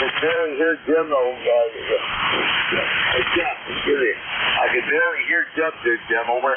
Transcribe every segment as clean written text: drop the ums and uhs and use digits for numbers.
could barely hear Jim though. Hey, Jeff, I could barely hear Jeff there, Jim. Over.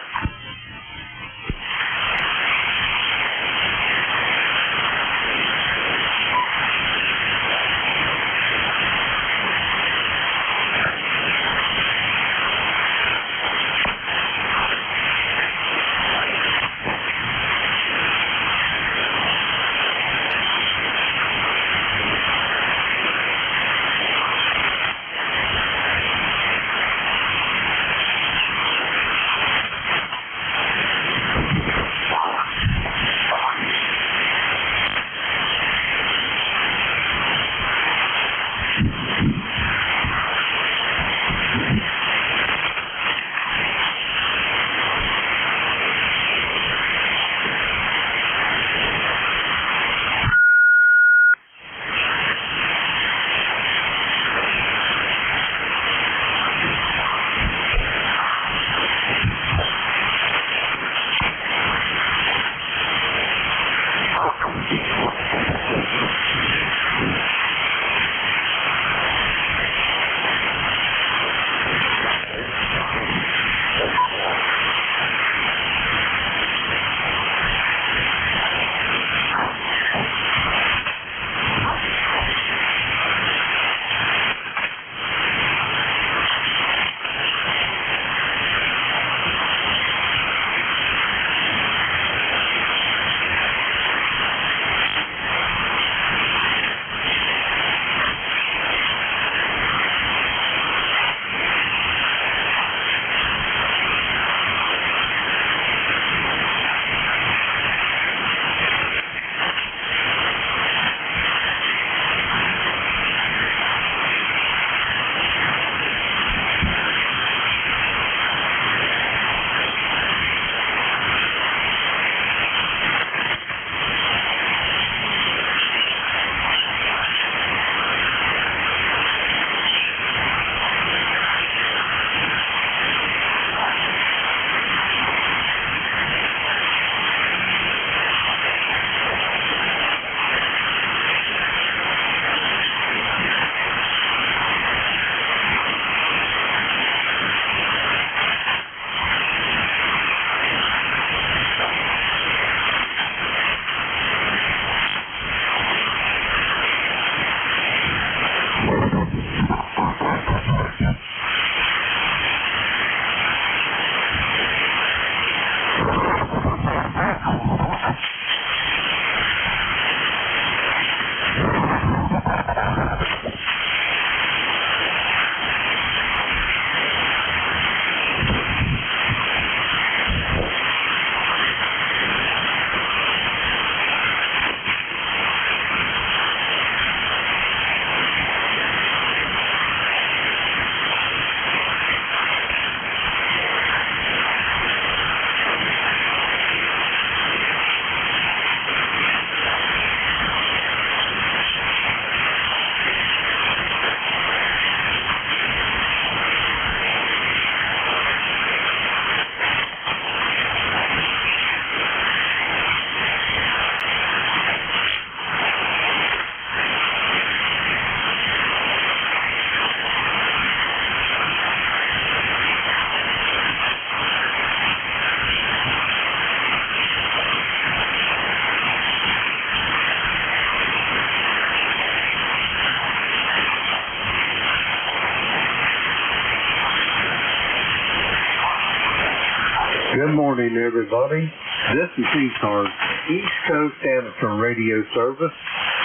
Good morning, everybody. This is ECARS, East Coast Amateur Radio Service,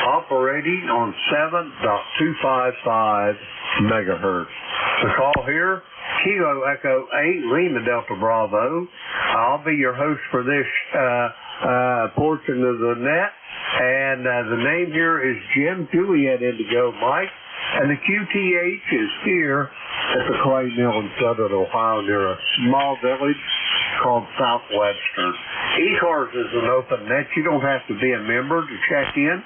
operating on 7.255 megahertz. The call here, Kilo Echo 8, Lima Delta Bravo. I'll be your host for this portion of the net, and the name here is Jim Juliet Indigo Mike, and the QTH is here at the clay mill in southern Ohio near a small village called Southwestern. ECARS is an open net. You don't have to be a member to check in,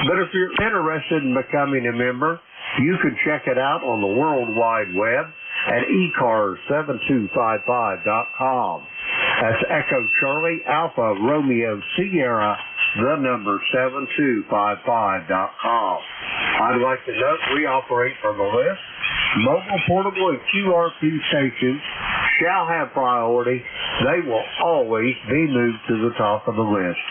but if you're interested in becoming a member, you can check it out on the World Wide Web at ECARS7255.com. That's Echo Charlie Alpha Romeo Sierra, the number 7255.com. I'd like to note we operate from the list. Mobile, portable, and QRP stations shall have priority. They will always be moved to the top of the list.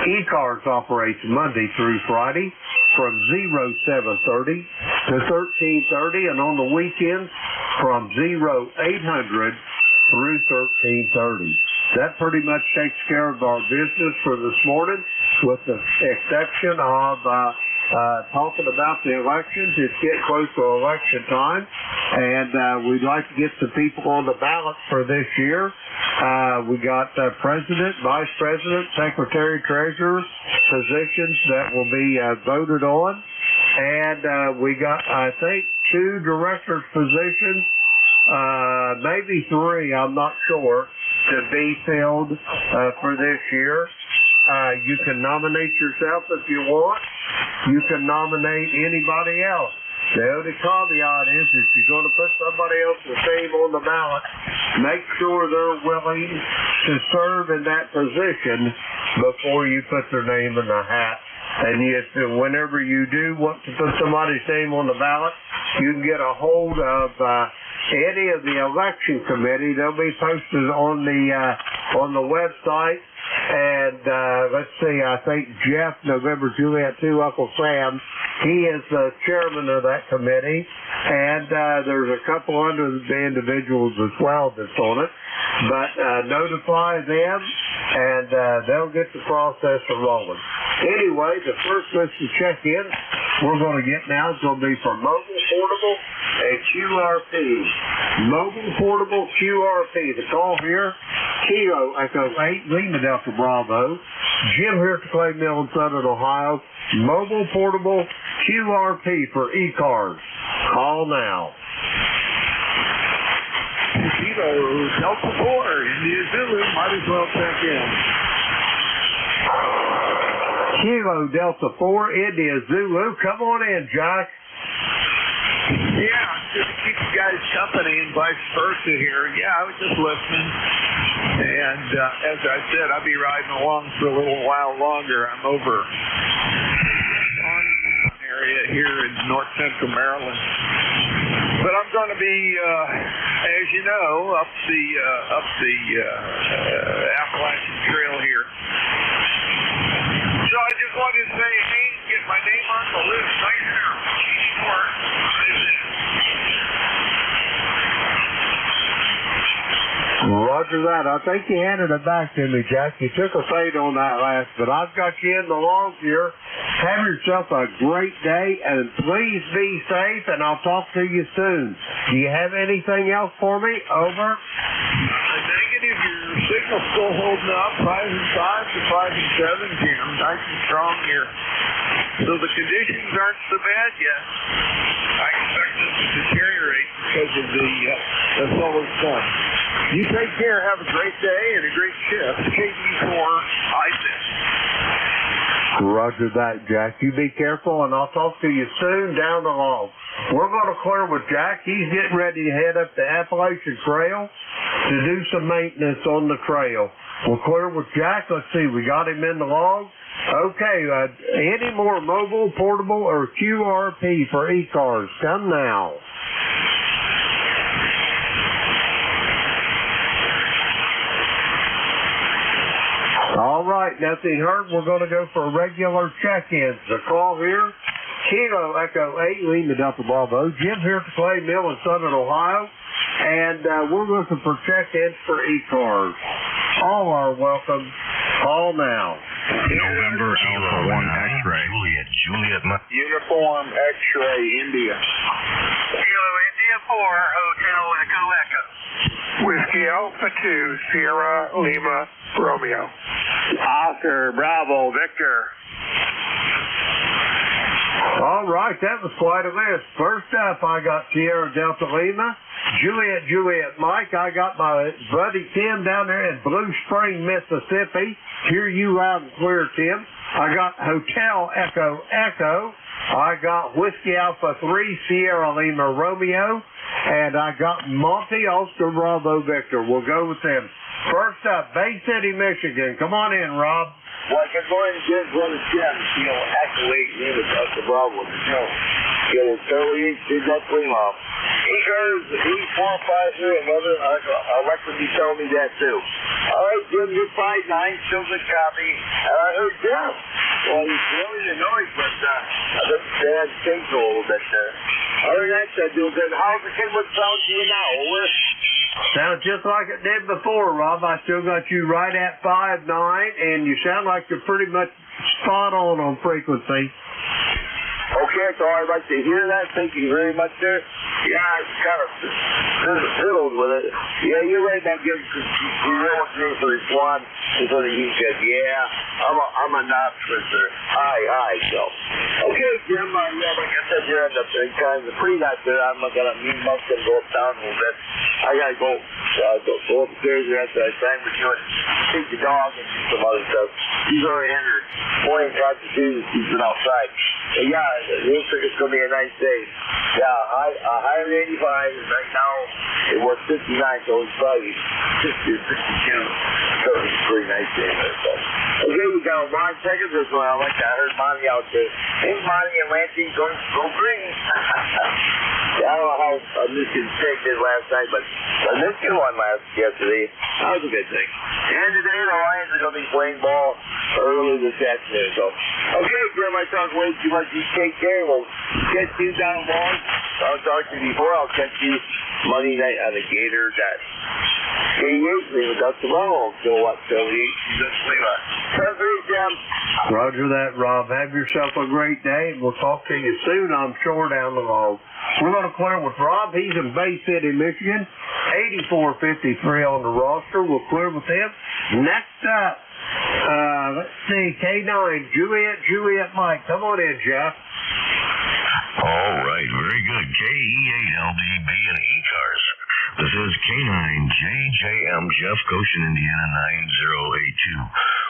ECARS operates Monday through Friday from 0730 to 1330, and on the weekends from 0800 through 1330. That pretty much takes care of our business for this morning, with the exception of talking about the elections. It's getting close to election time, and we'd like to get some people on the ballot for this year. We got president, vice president, secretary, treasurer positions that will be voted on, and we got, I think, 2 directors positions, maybe 3, I'm not sure, to be filled for this year. You can nominate yourself if you want. You can nominate anybody else. The only caveat is if you're going to put somebody else's name on the ballot, make sure they're willing to serve in that position before you put their name in the hat. And whenever you do want to put somebody's name on the ballot, you can get a hold of any of the election committee. They'll be posted on the website. And let's see, I think Jeff, November Juliet 2, Uncle Sam, he is the chairman of that committee. And there's a couple under the individuals as well that's on it. But notify them, and they'll get the process rolling. Anyway, the first list of check-in we're going to get now is going to be for mobile, portable, and QRP. Mobile, portable, QRP. The call here, Kilo Echo 8, Lima Delta Bravo. Jim here at the Clay Mill in Southern Ohio. Mobile, portable, QRP for ECARS. Call now. Kilo Delta 4, India Zulu, might as well check in. Kilo Delta 4, India Zulu. Come on in, Jack. Yeah, just to keep you guys company and vice versa here. Yeah, I was just listening. And as I said, I'll be riding along for a little while longer. I'm over on area here in north central Maryland. But I'm going to be, as you know, up the Appalachian Trail here. So I just wanted to say, hey, get my name on the list right here. Roger that. I think you handed it back to me, Jack. You took a fade on that last, but I've got you in the log here. Have yourself a great day, and please be safe, and I'll talk to you soon. Do you have anything else for me? Over. Negative. Your signal's still holding up. 5 and 5 to 5 and 7, Jim. Nice and strong here. So the conditions aren't so bad yet. I expect them to deteriorate because of the solar sun. You take care. Have a great day and a great shift. KD4 ISIS. Roger that, Jack. You be careful, and I'll talk to you soon down the log. We're going to clear with Jack. He's getting ready to head up the Appalachian Trail to do some maintenance on the trail. We'll clear with Jack. Let's see. We got him in the log. Okay. Any more mobile, portable, or QRP for ECARS? Come now. All right, nothing heard. We're going to go for regular check-ins. The call here, Kilo Echo 8, Lima Delta Bravo. Jim here at the Clay Mill in Southern Ohio, and we're looking for check-ins for ECARS. All are welcome. Call now. November Alpha 1 X-ray. Juliet. Uniform X-ray India. Kilo India 4, Hotel Echo Echo. Whiskey Alpha 2, Sierra Lima Romeo. Oscar Bravo Victor. All right, that was quite a list. First up, I got Sierra Delta Lima, Juliet Mike. I got my buddy Tim down there in Blue Spring, Mississippi. Hear you loud and clear, Tim. I got Hotel Echo Echo. I got Whiskey Alpha 3, Sierra Lima Romeo. And I got Monty Oscar Bravo Victor. We'll go with them. First up, Bay City, Michigan. Come on in, Rob. Well, good morning, Jim. Brother Jim. Accolade me with Dr. Bravo. Get it 38, that clean off. ECARS, E450, I'll let you tell me that too. All right, Jim, you're 5'9", still good copy. I heard Jim. Well, he's really annoyed, but I think they had changed a little bit there. Other than that, I do good. How's the kid with sound to you now? Over? Sounds just like it did before, Rob. I still got you right at 5'9", and you sound like you're pretty much spot on frequency. Okay, so I'd like to hear that. Thank you very much, sir. Yeah, I was kind of fiddled with it. Yeah, you're right about getting real for this one. So he said, yeah, I'm a optimister. Aye, so. Okay, Jim, yeah, like I said, you're in the kind of pre-nut there. I'm going to meet most of them go uptown a little bit. I got to go upstairs there after I sign with you and take the dog and do some other stuff. He's already in her morning practices. He's been outside. But yeah, it looks like it's going to be a nice day. Yeah, higher than 85, and right now it was 59, so it's probably 60 or 62. So it's a pretty nice day. So. Okay, we got a long seconds this one. I like that. I heard Monty out there. Hey, Monty and Lansing, go green. Yeah, I don't know how Michigan State did last night, but Michigan won yesterday. That was a good thing. And today the Lions are going to be playing ball early this afternoon. So, okay, Jim, I talked way too much. You take care. We'll catch you down long. I'll talk to you before. I'll catch you Monday night on the Gators at 88 with Dr. Brown. So what? 78. Jim. Roger that, Rob. Have yourself a great day, and we'll talk to you soon, I'm sure, down the road. We're going to clear with Rob. He's in Bay City, Michigan. 8453 on the roster. We'll clear with him. Next up, let's see, K9, Juliet Mike. Come on in, Jeff. All right, very good. KE8LDB and ECARS. This is K9JJM, Jeff, Goshen, Indiana, 9082.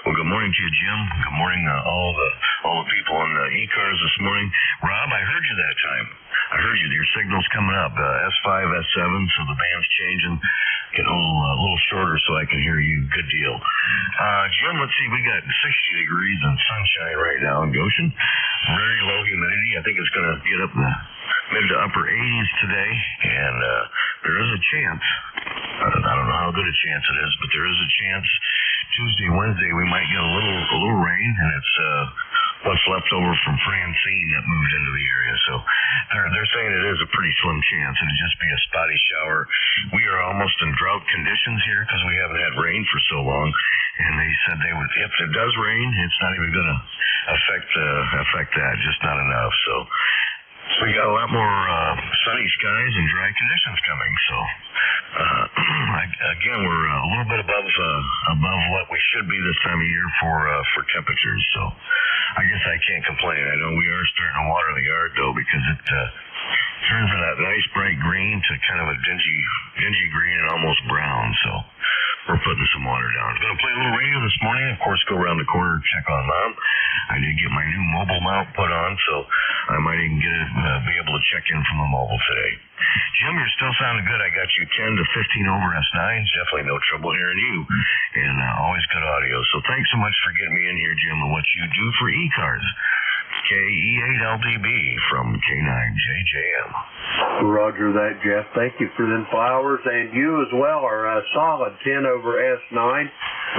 Well, good morning to you, Jim. Good morning, all the people on the ECARS this morning. Rob, I heard you that time. I heard you. Your signal's coming up. S5, S7, so the band's changing. Get a little shorter so I can hear you. Good deal. Jim, let's see. We got 60 degrees and sunshine right now in Goshen. Very low humidity. I think it's going to get up in the mid to upper 80s today, and there is a chance. I don't know how good a chance it is, but there is a chance Tuesday, Wednesday we might get a little rain, and it's what's left over from Francine that moved into the area. So they're saying it is a pretty slim chance. It'll just be a spotty shower. We are almost in drought conditions here because we haven't had rain for so long, and they said they would, if it does rain, it's not even going to affect that, just not enough. So we got a lot more sunny skies and dry conditions coming. So again, we're a little bit above what we should be this time of year for temperatures. So I guess I can't complain. I know we are starting to water the yard though, because it turned from that nice bright green to kind of a dingy green and almost brown. So we're putting some water down. Going to play a little radio this morning. Of course, go around the corner, check on Mom. I did get my new mobile mount put on, so I might even be able to check in from the mobile today. Jim, you're still sounding good. I got you 10 to 15 over S9s. Definitely no trouble hearing you, and always good audio. So thanks so much for getting me in here, Jim, and what you do for ECARS. KE8LDB from K9JJM. Roger that, Jeff. Thank you for them flowers, and you as well are a solid 10 over S9.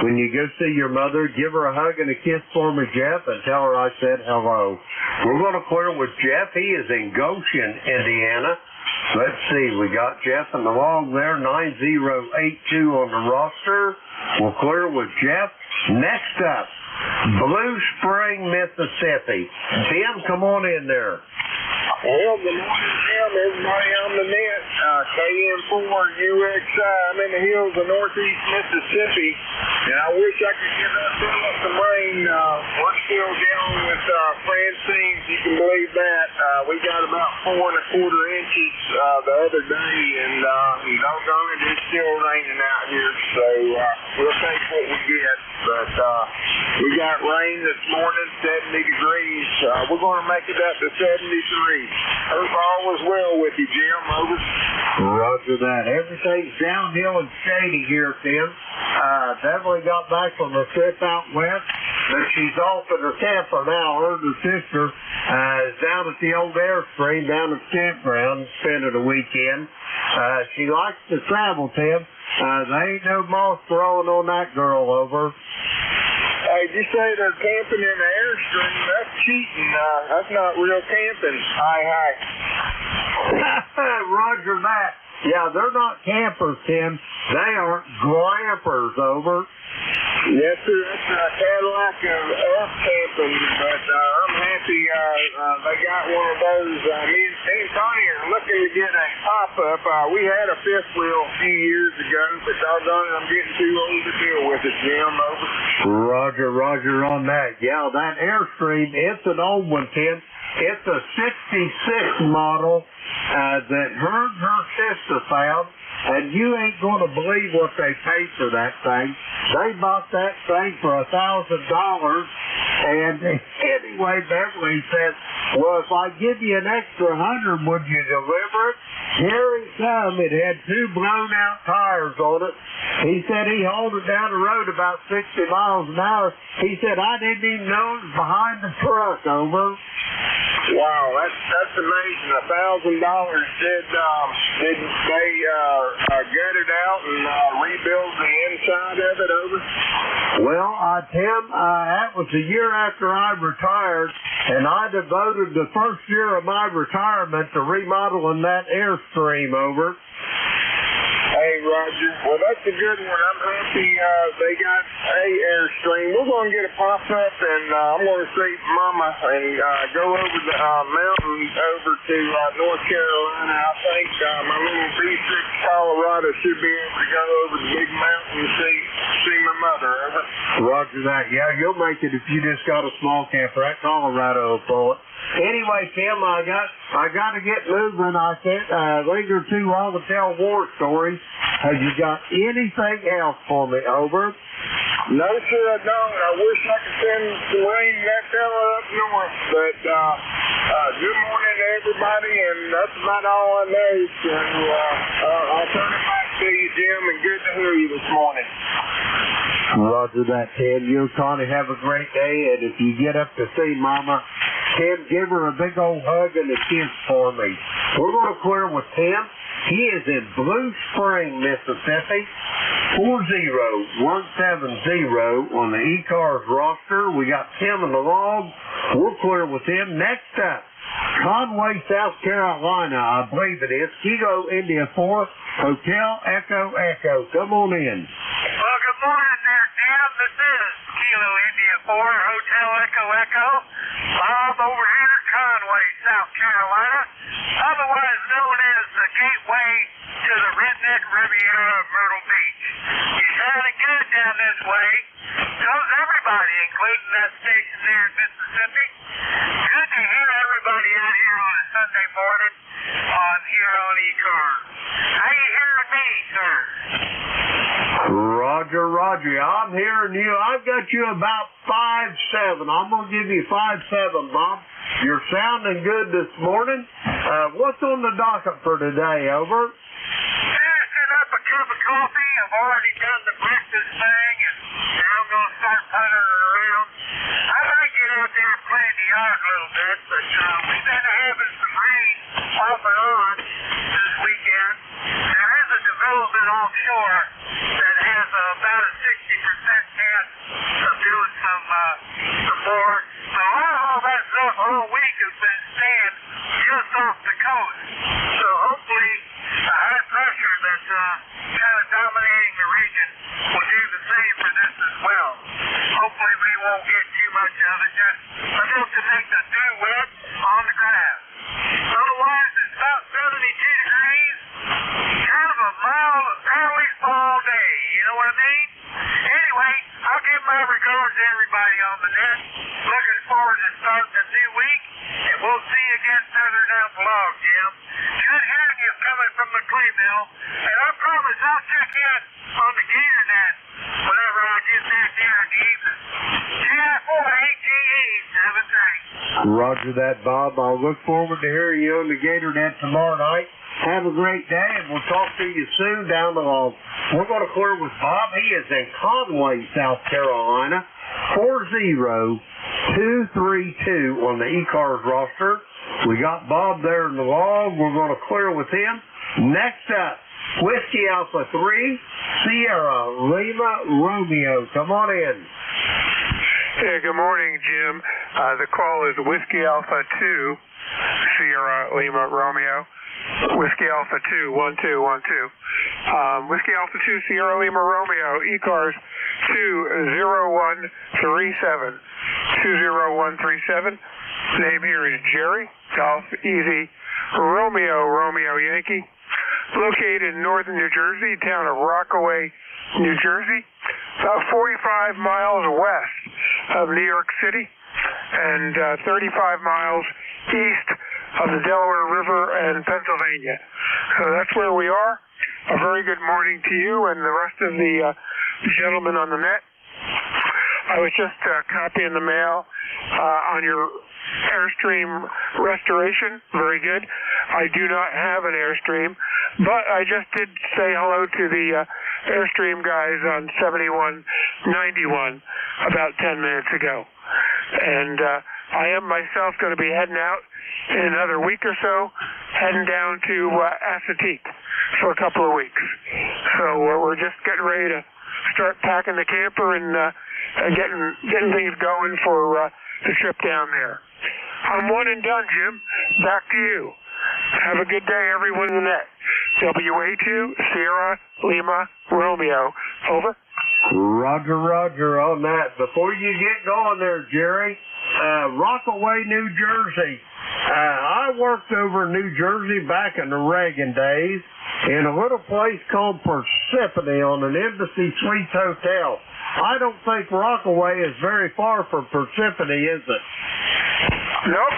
When you go see your mother, give her a hug and a kiss for me, Jeff, and tell her I said hello. We're going to clear with Jeff. He is in Goshen, Indiana. Let's see, we got Jeff in the log there, 9082 on the roster. We'll clear with Jeff. Next up, Blue Spring, Mississippi. Tim, come on in there. Well, good morning, Jim. Everybody on the net. KM4UXI. I'm in the hills of northeast Mississippi, and I wish I could get up some rain. We're still dealing with Francine. You can believe that. We got about 4 1/4 inches the other day, and doggone it, it's still raining out here. So we'll take what we get. But we got rain this morning, 70 degrees. We're going to make it up to 73. Hope all is well with you, Jim. Over. Roger that. Everything's downhill and shady here, Tim. Definitely got back from her trip out west, but she's off in her camper now. Her and her sister is down at the old Airstream down at the campground, spending the weekend. She likes to travel, Tim. There ain't no moss growing on that girl over. Hey, did you say they're camping in the Airstream? That's cheating. That's not real camping. Hi. Roger that. Yeah, they're not campers, Tim. They are glampers over. Yes, sir. That's Cadillac of camping, but I'm happy they got one of those. Me and Connie are looking to get a pop-up. We had a fifth wheel a few years ago, but doggone it, I'm getting too old to deal with it, Jim. Over. Roger on that. Yeah, that Airstream, it's an old one, Tim. It's a 66 model that her sister found, and you ain't going to believe what they paid for that thing. They bought that thing for $1,000, and anyway, Beverly said, well, if I give you an extra 100, would you deliver it? Here he come. It had 2 blown-out tires on it. He said he hauled it down the road about 60 miles an hour. He said, I didn't even know it was behind the truck, over. Wow, that's amazing. $1,000. Did they gut it out and rebuild the inside of it, over? Well, Tim, that was the year after I retired, and I devoted the first year of my retirement to remodeling that Airstream, over. Hey, Roger. Well, that's a good one. I'm happy they got a Airstream. We're going to get a pop-up, and I'm going to see Mama and go over the mountains over to North Carolina. I think my little B6 Colorado should be able to go over the big mountain and see my mother. Over. Roger that. Yeah, you'll make it if you just got a small camper. That Colorado will pull it. Anyway, Tim, I got to get moving. I can't linger too long to tell war stories. Have you got anything else for me, over? No, sir, I don't. I wish I could send some rain to that fella up north, but good morning to everybody, and that's about all I know. So I'll turn it back to you, Jim, and good to hear you this morning. Roger that, Tim. You and Connie have a great day, and if you get up to see Mama, Tim, give her a big old hug and a kiss for me. We're going to clear with Tim. He is in Blue Spring, Mississippi. 40170 on the ECARS roster. We got Tim in the log. We'll clear with him. Next up, Conway, South Carolina, I believe it is. Kilo India 4, Hotel Echo. Come on in. Well, good morning there, Tim. This is Kilo India 4, Hotel Echo. Bob over here in Conway, South Carolina, otherwise known as the gateway to the Redneck Riviera of Myrtle Beach. You sounding good down this way. So's everybody, including that station there in Mississippi. Good to hear everybody out here on a Sunday morning here on ECARS. How you hearing me, sir? Roger. I'm hearing you. I've got you about 5'7". I'm going to give you 5'7", Bob. You're sounding good this morning. What's on the docket for today, over? Finishing up a cup of coffee. I've already done the breakfast thing, and now I'm going to start puttering around. I might get out there and play in the yard a little bit, but we've been having some rain off and on this weekend. There is a development offshore that has about a 60% chance of doing some more. So all that stuff all week has been staying just off the coast. So hopefully the high pressure that's kind of dominating the region will do the same for this as well. Hopefully we won't get too much of it, just enough to make the dew wet on the grass. Otherwise, it's about 72 degrees. Kind of a mild, early fall day, you know what I mean? Anyway, I'll give my regards to everybody on the net. Looking forward to starting a new week, and we'll see you again further down the log, Jim. Good hearing you coming from the clay mill, and I promise I'll check in on the gator net whenever I get back there in the evening. GI4ATE 73. Roger that, Bob. I'll look forward to hearing you on the gator net tomorrow night. Have a great day, and we'll talk to you soon down the log. We're going to clear with Bob. He is in Conway, South Carolina. 40232 on the ECARS roster. We got Bob there in the log. We're going to clear with him. Next up, Whiskey Alpha 3, Sierra Lima Romeo. Come on in. Hey, good morning, Jim. The call is Whiskey Alpha 2, Sierra Lima Romeo. Whiskey Alpha 2, 1212. Whiskey Alpha 2, Sierra Lima Romeo, ECARS 20137. 20137. Name here is Jerry, Golf Easy Romeo, Romeo Yankee. Located in northern New Jersey, town of Rockaway, New Jersey. About 45 miles west of New York City and 35 miles east of the Delaware River and Pennsylvania. So that's where we are. A very good morning to you and the rest of the gentlemen on the net. I was just copying the mail on your Airstream restoration. Very good. I do not have an Airstream, but I just did say hello to the Airstream guys on 7191 about 10 minutes ago. And I am myself going to be heading out in another week or so, heading down to Assateague for a couple of weeks. So we're just getting ready to start packing the camper and getting things going for the trip down there. I'm one and done, Jim. Back to you. Have a good day, everyone in the net. WA2, Sierra Lima Romeo. Over. Roger, Roger on that. Before you get going there, Jerry, Rockaway, New Jersey. I worked over in New Jersey back in the Reagan days in a little place called Persephone on an Embassy Suites hotel. I don't think Rockaway is very far from Persephone, is it? Nope.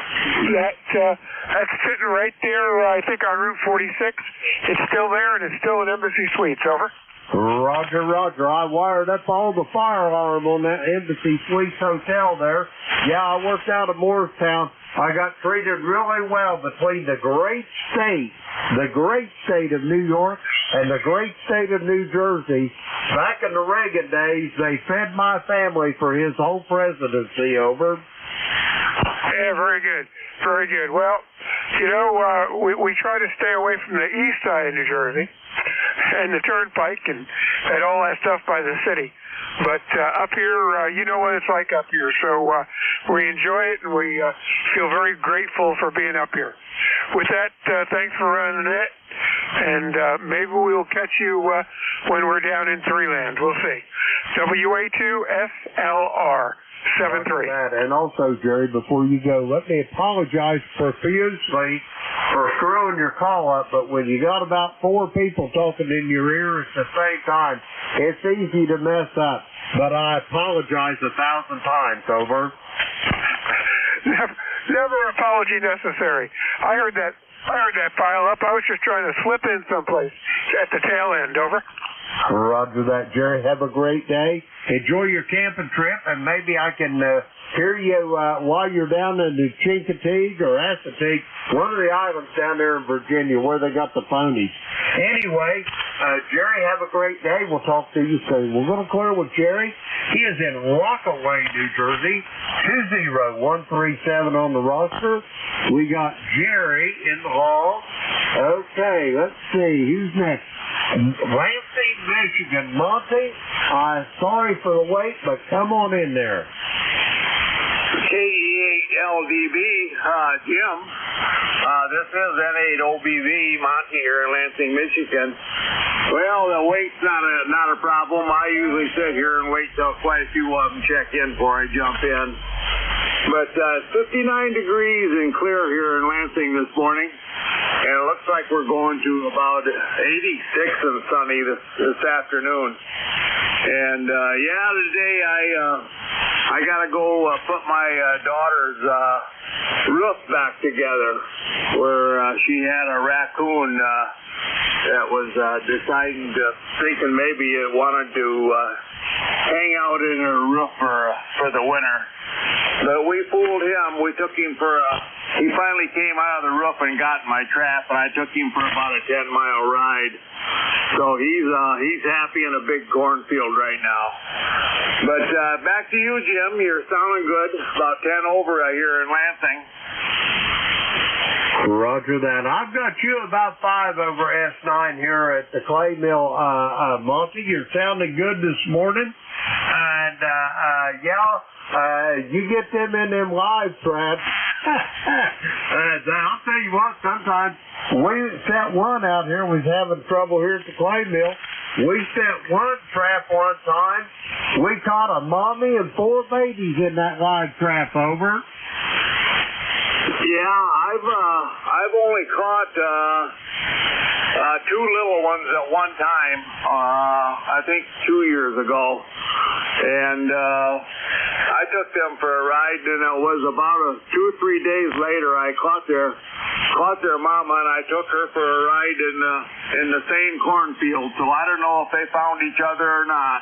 That's sitting right there, I think, on Route 46. It's still there, and it's still an Embassy Suites. Over. Roger, Roger. I wired up all the fire alarm on that Embassy Suites hotel there. Yeah, I worked out of Moorestown. I got treated really well between the great state of New York and the great state of New Jersey. Back in the Reagan days, they fed my family for his whole presidency. Over. Yeah, very good. Very good. Well, you know, we try to stay away from the east side of New Jersey and the turnpike and all that stuff by the city. But up here, you know what it's like up here. So we enjoy it, and we feel very grateful for being up here. With that, thanks for running it, and maybe we'll catch you when we're down in Threeland. We'll see. WA2SLR 73. And also, Jerry, before you go, let me apologize profusely for screwing your call up, but when you got about 4 people talking in your ear at the same time, it's easy to mess up. But I apologize 1,000 times. Over. Never apology necessary. I heard that pile up. I was just trying to slip in someplace at the tail end. Over. Roger that, Jerry. Have a great day. Enjoy your camping trip, and maybe I can hear you while you're down in the Chincoteague or Assateague, one of the islands down there in Virginia where they got the ponies. Anyway, Jerry, have a great day. We'll talk to you soon. We're going to clear with Jerry. He is in Rockaway, New Jersey, 20137 on the roster. We got Jerry in the hall. Okay, let's see. Who's next? Lansing, Michigan. Monty, sorry for the wait, but come on in there. KE8LDB, Jim. This is N8OBV, Monty here in Lansing, Michigan. Well, the wait's not a problem. I usually sit here and wait till quite a few of them check in before I jump in. But 59 degrees and clear here in Lansing this morning. And it looks like we're going to about 86 and sunny this afternoon. And today I gotta go put my daughter's roof back together, where she had a raccoon that was thinking maybe it wanted to hang out in her roof for the winter. But we fooled him. We took him for he finally came out of the roof and got in my trap, and I took him for about a 10-mile ride. So he's happy in a big cornfield right now. But back to you, Jim. You're sounding good. About 10 over here in Lansing. Roger that. I've got you about 5 over S9 here at the clay mill, Monty. You're sounding good this morning. And, you get them in them live traps. I'll tell you what, sometimes we set one out here. We was having trouble here at the clay mill. We set one trap one time. We caught a mommy and 4 babies in that live trap over. Yeah, I've only caught 2 little ones at one time. I think 2 years ago, and I took them for a ride. And it was about 2 or 3 days later, I caught their mama, and I took her for a ride in the same cornfield. So I don't know if they found each other or not.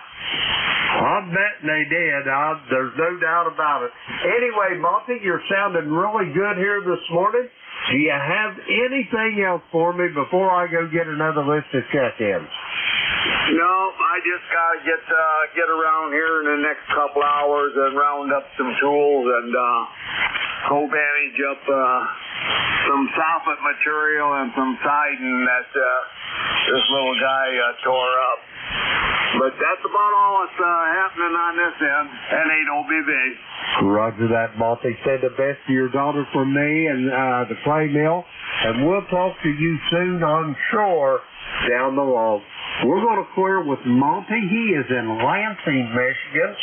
I bet they did. There's no doubt about it. Anyway, Monty, you're sounding really good here this morning. Do you have anything else for me before I go get another list of check-ins? No, I just gotta get around here in the next couple hours and round up some tools and go bandage up some soffit material and some siding that this little guy tore up. But that's about all that's happening on this end. And ain't OBB. Roger that, Monty. Say the best to your daughter from me and the clay mill. And we'll talk to you soon on shore down the log. We're going to clear with Monty. He is in Lansing, Michigan.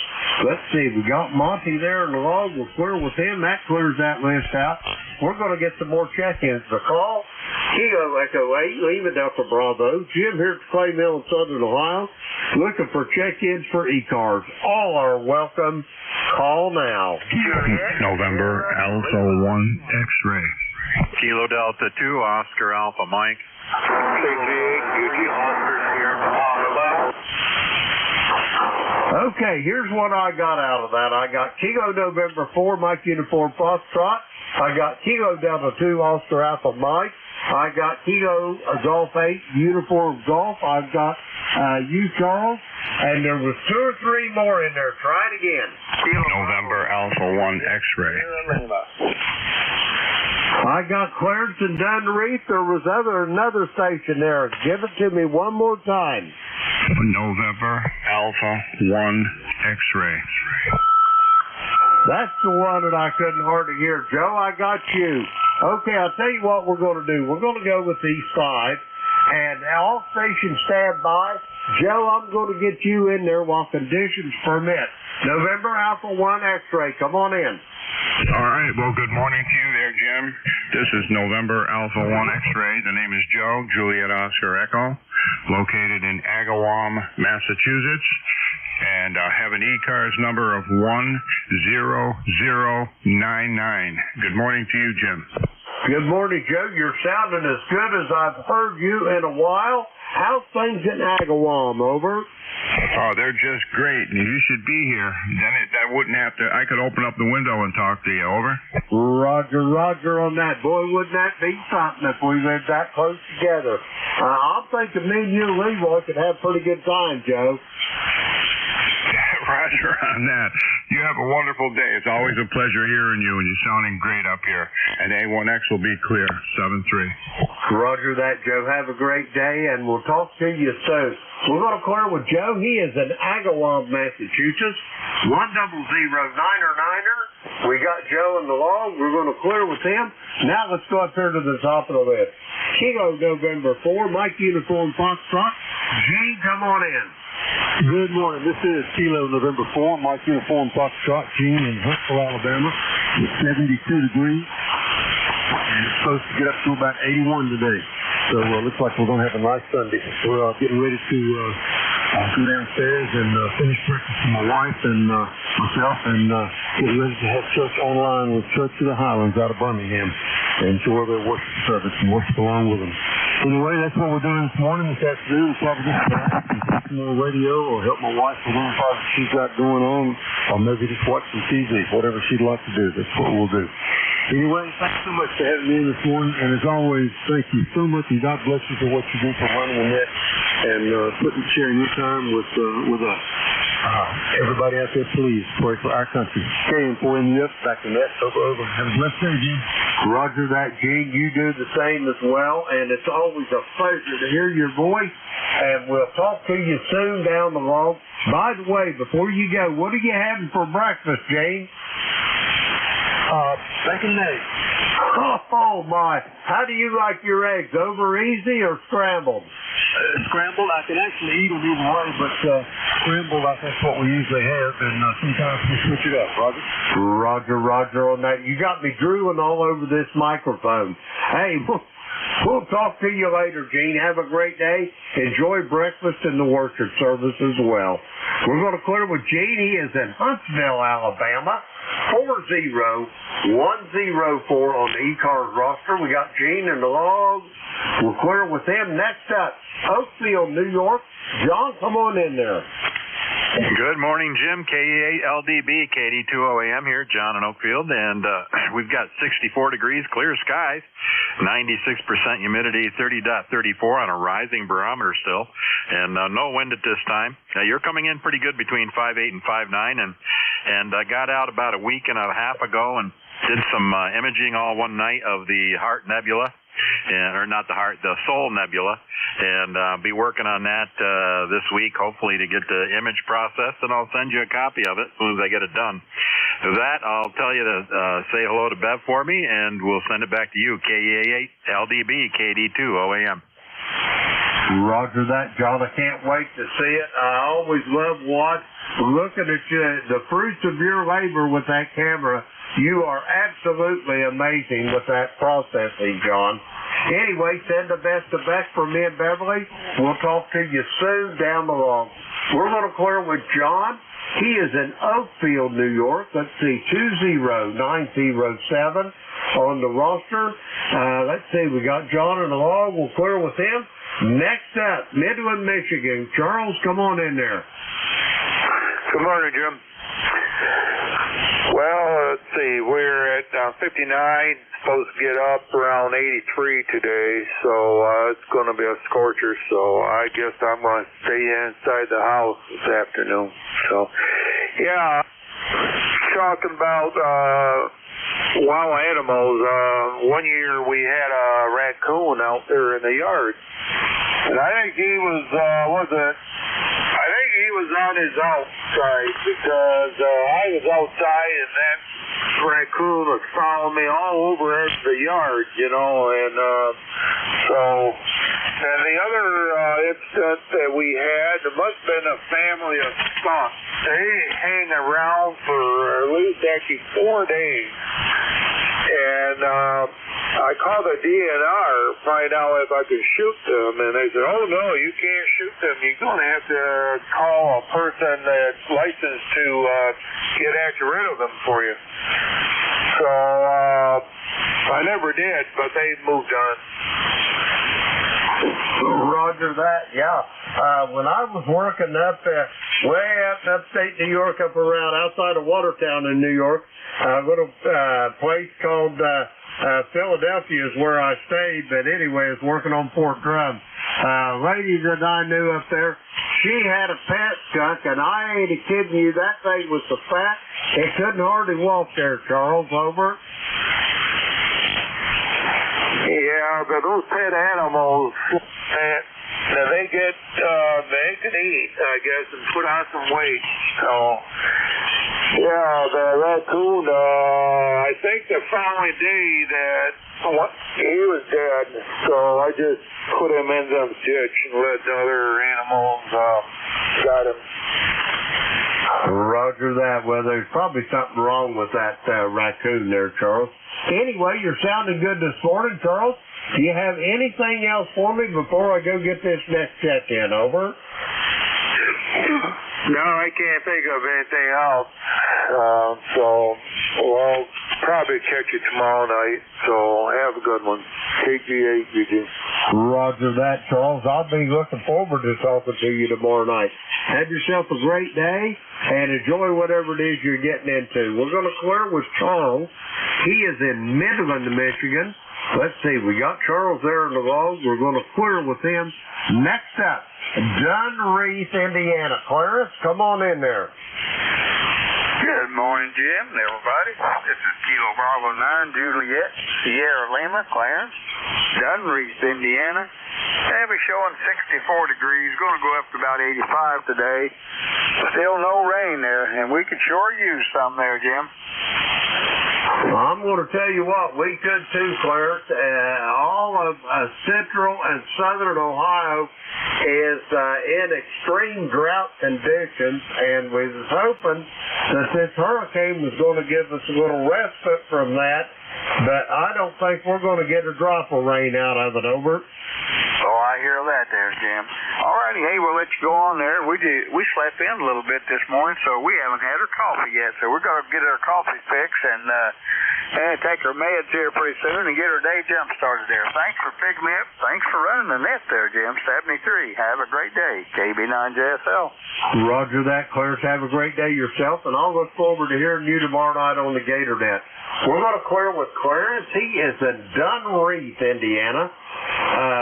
Let's see. We got Monty there in the log. We'll clear with him. That clears that list out. We're going to get some more check-ins. The call, Kilo Echo 8, Lima Delta Bravo. Jim here at the clay mill in Southern Ohio. Looking for check-ins for ECARS. All are welcome. Call now. November Alpha 1 X-ray. Kilo Delta 2, Oscar Alpha Mike. Okay, here's what I got out of that. I got Kilo November 4, Mike Uniform Foxtrot. I got Kilo Delta 2, Oscar Alpha Mike. I got Kilo Golf 8, Uniform Golf. I've got you, Charles. And there was 2 or 3 more in there. Try it again. November Alpha 1 X-ray. I got Clarence and Dunreath. There was another station there. Give it to me one more time. November Alpha 1 X-ray. That's the one that I couldn't hardly hear. Joe, I got you. Okay, I'll tell you what we're going to do. We're going to go with these 5. And all stations stand by. Joe, I'm going to get you in there while conditions permit. November Alpha 1 X-ray. Come on in. All right. Well, good morning to you there, Jim. This is November Alpha 1 X-ray. The name is Joe, Juliet Oscar Echo, located in Agawam, Massachusetts. And I have an ECARS number of 10099. Good morning to you, Jim. Good morning, Joe. You're sounding as good as I've heard you in a while. How's things in Agawam, over? Oh, they're just great, and you should be here. Then I wouldn't have to. I could open up the window and talk to you. Over. Roger on that. Boy, wouldn't that be something if we lived that close together? I'm thinking me and you and Leroy could have a pretty good time, Joe. Roger on that. You have a wonderful day. It's always a pleasure hearing you, and you're sounding great up here. And A1X will be clear, 7-3. Roger that, Joe. Have a great day, and we'll talk to you soon. We're going to clear with Joe. He is in Agawam, Massachusetts. 100-9er. We got Joe in the log. We're going to clear with him. Now let's go up here to the top of the list. Kilo November 4, Mike Uniform Foxtrot. Gene, come on in. Good morning. This is Kilo November 4, Mike Uniform Foxtrot, Gene in Huntsville, Alabama. It's 72 degrees, and it's supposed to get up to about 81 today. So it looks like we're going to have a nice Sunday. We're getting ready to go downstairs and finish breakfast for my wife and myself, and get ready to have church online with Church of the Highlands out of Birmingham and enjoy their worship service and worship along with them. Anyway, that's what we're doing this morning, this afternoon. It's listen to the radio or help my wife with any project she's got going on, or maybe just watch some TV, whatever she'd like to do. That's what we'll do. Anyway, thanks so much for having me in this morning, and as always, thank you so much, and God bless you for what you do for running the net and sharing your time with us. Everybody out there, please pray for our country. KM4MUF, back to net. Over. Have a blessed day, Gene. Roger that, Gene. You do the same as well, and it's always a pleasure to hear your voice, and we'll talk to you soon down the road. By the way, before you go, what are you having for breakfast, Gene? Bacon and eggs. Oh, my. How do you like your eggs, over easy or scrambled? Scrambled, I can actually eat them either way, but scrambled, I think, what we usually have, and sometimes we switch it up, Roger? Roger on that. You got me drooling all over this microphone. Hey, we'll talk to you later, Gene. Have a great day. Enjoy breakfast and the worship service as well. We're going to clear with Gene. He is in Huntsville, Alabama. 40104 on the ECARS roster. We got Gene in the log. We'll clear with him. Next up, Oakfield, New York. John, come on in there. Good morning, Jim. KE8LDB, KD20AM here, John in Oakfield, and we've got 64 degrees, clear skies, 96% humidity, 30.34 on a rising barometer still, and no wind at this time. You're coming in pretty good between 5.8 and 5.9, and I got out about a week and a half ago and did some imaging all one night of the Heart Nebula. Or not the Heart, the Soul Nebula, and be working on that this week, hopefully, to get the image processed, and I'll send you a copy of it as soon as I get it done. With that, I'll tell you to say hello to Bev for me, and we'll send it back to you, KE8LDB, KD2OAM. Roger that, John. I can't wait to see it. I always love looking at the fruits of your labor with that camera. You are absolutely amazing with that processing, John. Anyway, send the best of Beck for me and Beverly. We'll talk to you soon down the road. We're going to clear with John. He is in Oakfield, New York. Let's see, 20907 on the roster. Let's see, we got John in the log. We'll clear with him. Next up, Midland, Michigan. Charles, come on in there. Good morning, Jim. Well, let's see, we're at 59, supposed to get up around 83 today, so it's going to be a scorcher, so I guess I'm going to stay inside the house this afternoon. So, yeah, talking about wild animals, one year we had a raccoon out there in the yard, and I think he was, he was on his outside because I was outside and that raccoon was following me all over the yard, you know, and and the other incident that we had, there must have been a family of skunks. They hang around for at least actually 4 days. And I called the DNR to find out if I could shoot them, and they said, oh, no, you can't shoot them. You're going to have to call a person that's licensed to get rid of them for you. So I never did, but they moved on. Roger that, yeah. When I was working up way up in upstate New York, up around outside of Watertown in New York, a little place called Philadelphia is where I stayed, but anyway, I was working on Fort Drum. Lady that I knew up there, she had a pet skunk, and I ain't kidding you, that thing was so fat, it couldn't hardly walk there, Charles, over. Yeah, but those pet animals, they can eat, I guess, and put on some weight. So, yeah, the raccoon, I think the following day that he was dead, so I just put him in the ditch and let the other animals got him. Roger that. Well, there's probably something wrong with that raccoon there, Charles. Anyway, you're sounding good this morning, Charles. Do you have anything else for me before I go get this next check-in? Over. No, I can't think of anything else. So, well, probably check you tomorrow night. So, have a good one. Take the 8, you do. Roger that, Charles. I'll be looking forward to talking to you tomorrow night. Have yourself a great day and enjoy whatever it is you're getting into. We're going to clear with Charles. He is in Midland, Michigan. Let's see, we got Charles there in the log. We're going to clear with him. Next up, Dunreath, Indiana. Clarence, come on in there. Good morning, Jim and everybody. This is Kilo Bravo 9, Juliet, Sierra Lima, Clarence, Dunreath, Indiana. Heavy showing 64 degrees, going to go up to about 85 today. Still no rain there, and we could sure use some there, Jim. I'm going to tell you what, we could too, Clarence. All of central and southern Ohio is in extreme drought conditions, and we was hoping that this hurricane was going to give us a little respite from that, but I don't think we're going to get a drop of rain out of it, over. Oh, I hear that there, Jim. All righty, hey, we'll let you go on there. We slept in a little bit this morning, so we haven't had our coffee yet, so we're going to get our coffee fix and take our meds here pretty soon and get our day jump started there. Thanks for picking me up. Thanks for running the net there, Jim. 73. Have a great day. KB9JSL. Roger that, Clarence. Have a great day yourself, and I'll look forward to hearing you tomorrow night on the Gator Net. We're going to clear with Clarence. He is in Dunreath, Indiana.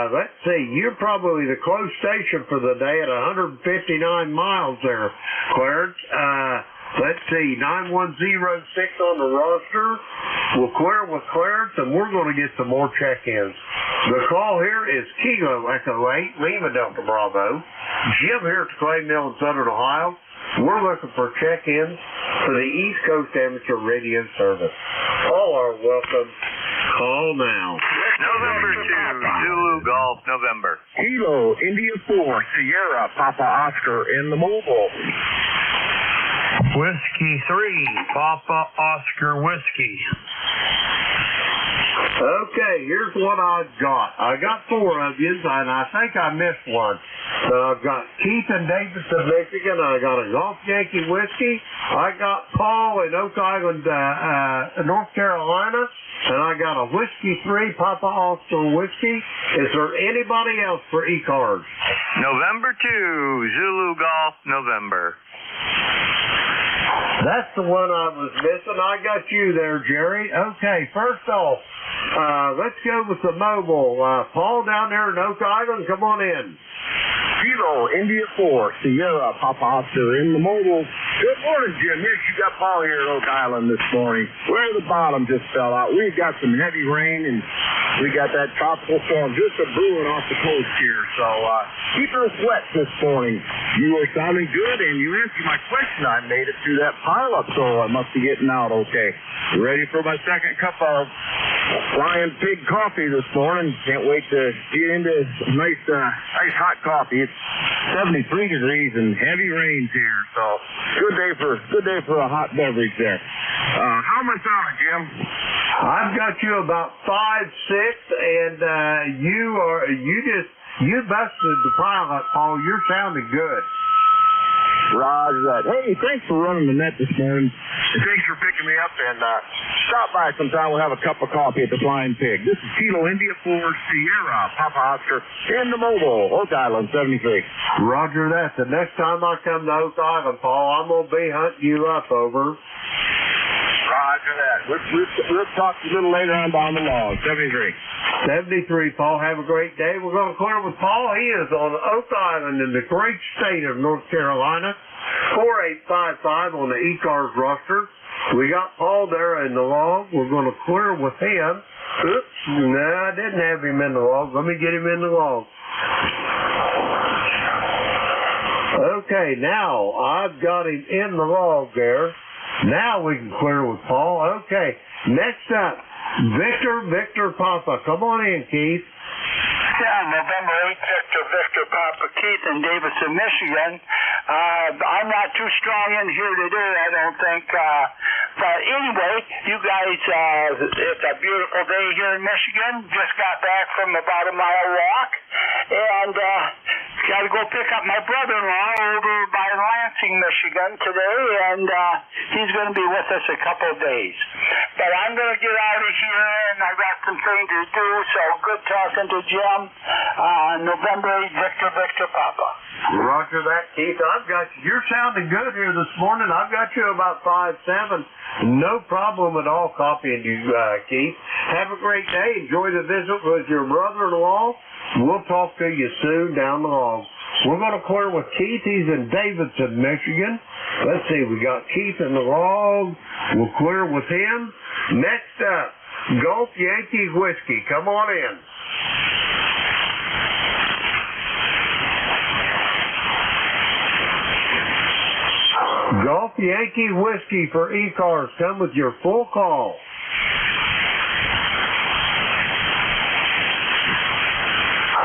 Let's see, you're probably the close station for the day at 159 miles there, Clarence. Let's see, 9106 on the roster. We'll clear with Clarence, and we're going to get some more check-ins. The call here is Kilo Echo 8, Lima Delta Bravo. Jim here at the Clay Mill in Southern Ohio. We're looking for check-ins for the East Coast Amateur Radio Service. All are welcome. Call now. November 2, Zulu Golf, November. Kilo, India 4, Sierra, Papa Oscar in the mobile. Whiskey 3, Papa Oscar Whiskey. Okay, here's what I've got. I got 4 of you, and I think I missed one. I've got Keith in Davidson, Michigan. I got a Golf Yankee Whiskey. I got Paul in Oak Island, North Carolina. And I got a Whiskey 3, Papa Oscar Whiskey. Is there anybody else for ECARS? November 2, Zulu Golf, November. That's the one I was missing. I got you there, Jerry. Okay, first off, let's go with the mobile. Paul down there in Oak Island, come on in. Kilo, India 4, Sierra, Papa Oscar in the mobile. Good morning, Jim. Yes, you got Paul here at Oak Island this morning. Where the bottom just fell out. We've got some heavy rain, and we got that tropical storm just brewing off the coast here. So keep us wet this morning. You were sounding good, and you answered my question. I made it through that pileup, so I must be getting out okay. Ready for my second cup of Flying Pig coffee this morning. Can't wait to get into nice hot coffee. It's 73 degrees and heavy rains here, so good day for a hot beverage there. How am I sounding, Jim? I've got you about 5'6", and you busted the pilot, Paul. You're sounding good. Roger that. Hey, thanks for running the net this morning. Thanks for picking me up, and stop by sometime. We'll have a cup of coffee at the Flying Pig. This is Kilo India 4 Sierra, Papa Oscar in the mobile, Oak Island 73. Roger that. The next time I come to Oak Island, Paul, I'm going to be hunting you up, over. Roger that. We'll talk a little later on down the log. 73, Paul. Have a great day. We're going to clear with Paul. He is on Oak Island in the great state of North Carolina. 4855 on the ECARS roster. We got Paul there in the log. We're going to clear with him. Oops. No, I didn't have him in the log. Let me get him in the log. Okay, now I've got him in the log there. Now we can clear with Paul. Okay, next up, Victor Papa. Come on in, Keith. Yeah, November 8th, Victor Papa, Keith in Davidson, Michigan. I'm not too strong in here today, I don't think. But anyway, you guys, it's a beautiful day here in Michigan. Just got back from about a mile walk. And got to go pick up my brother-in-law over by Lansing, Michigan today, and he's going to be with us a couple of days. But I'm going to get out of here, and I got some things to do, so good talking to Jim. November 8, Victor Papa. Roger that, Keith. I've got you. You're sounding good here this morning. I've got you about 5'7". No problem at all copying you, Keith. Have a great day. Enjoy the visit with your brother-in-law. We'll talk to you soon down the hall. We're going to clear with Keith. He's in Davidson, Michigan. Let's see. We got Keith in the log. We'll clear with him. Next up, Gulf Yankee Whiskey. Come on in. Gulf Yankee Whiskey for ECARS. Come with your full call.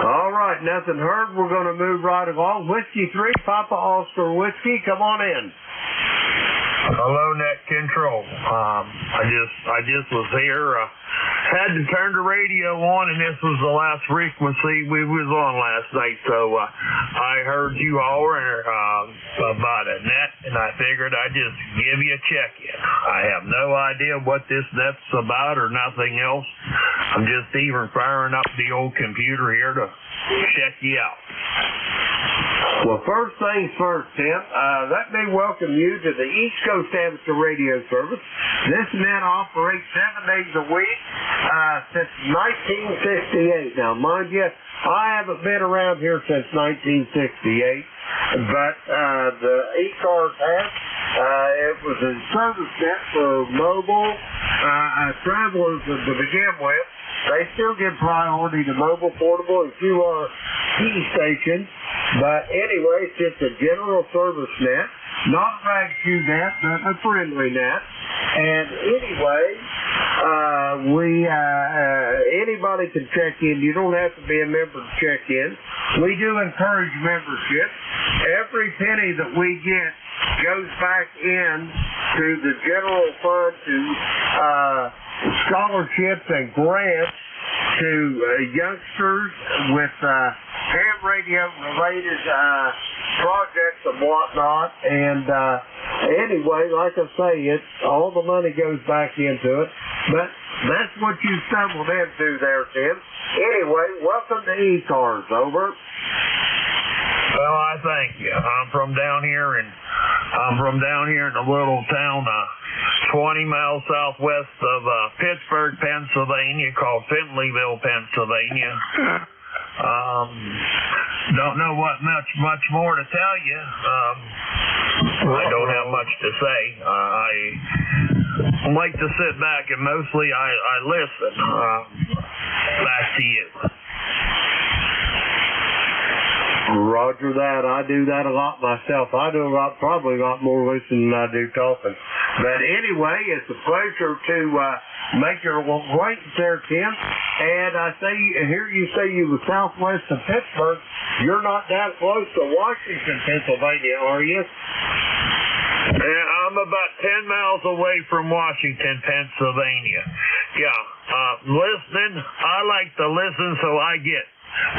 All right, nothing heard. We're going to move right along. Whiskey 3, Papa Oscar Whiskey. Come on in. Hello, Net Control. I just was here. Had to turn the radio on, and this was the last frequency we was on last night. So I heard you hollering about a net, and I figured I'd just give you a check-in. I have no idea what this net's about or nothing else. I'm just even firing up the old computer here to check you out. Well, first things first, Tim. Let me welcome you to the East Coast Amateur Radio Service. This net operates 7 days a week since 1968. Now, mind you, I haven't been around here since 1968, but the ECARS has. It was a service net for mobile travelers to begin with. They still give priority to mobile, portable, and QRP stations. But anyway, it's just a general service net, not a rag shoe net, but a friendly net. And anyway, anybody can check in. You don't have to be a member to check in. We do encourage membership. Every penny that we get goes back in to the general fund to scholarships and grants to youngsters with ham radio related projects and whatnot. And anyway, like I say, it's all the money goes back into it. But that's what you stumbled into there, Tim. Anyway, welcome to ECARS. Over. Well, I thank you. I'm from down here in the little town 20 miles southwest of Pittsburgh, Pennsylvania, called Findlayville, Pennsylvania. Don't know what much more to tell you. I don't have much to say. I like to sit back and mostly I listen. Back to you. Roger that. I do that a lot myself. I do probably a lot more listening than I do talking. But anyway, it's a pleasure to make your acquaintance there, Tim. And I hear you say you were southwest of Pittsburgh. You're not that close to Washington, Pennsylvania, are you? Yeah, I'm about 10 miles away from Washington, Pennsylvania. Yeah, listening. I like to listen so I get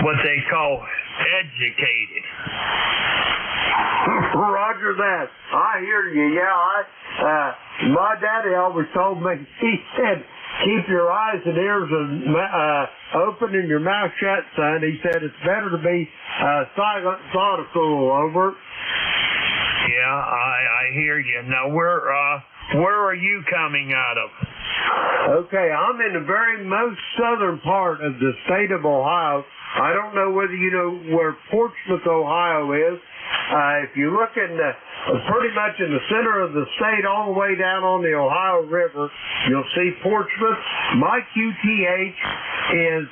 what they call educated. Roger that. I hear you. Yeah, my daddy always told me, he said, keep your eyes and ears open and your mouth shut, son. He said it's better to be silent and thought a fool. Over. Yeah, I hear you. Now, where are you coming out of? Okay, I'm in the very most southern part of the state of Ohio. I don't know whether you know where Portsmouth, Ohio is. If you look in pretty much in the center of the state all the way down on the Ohio River, you'll see Portsmouth. My QTH is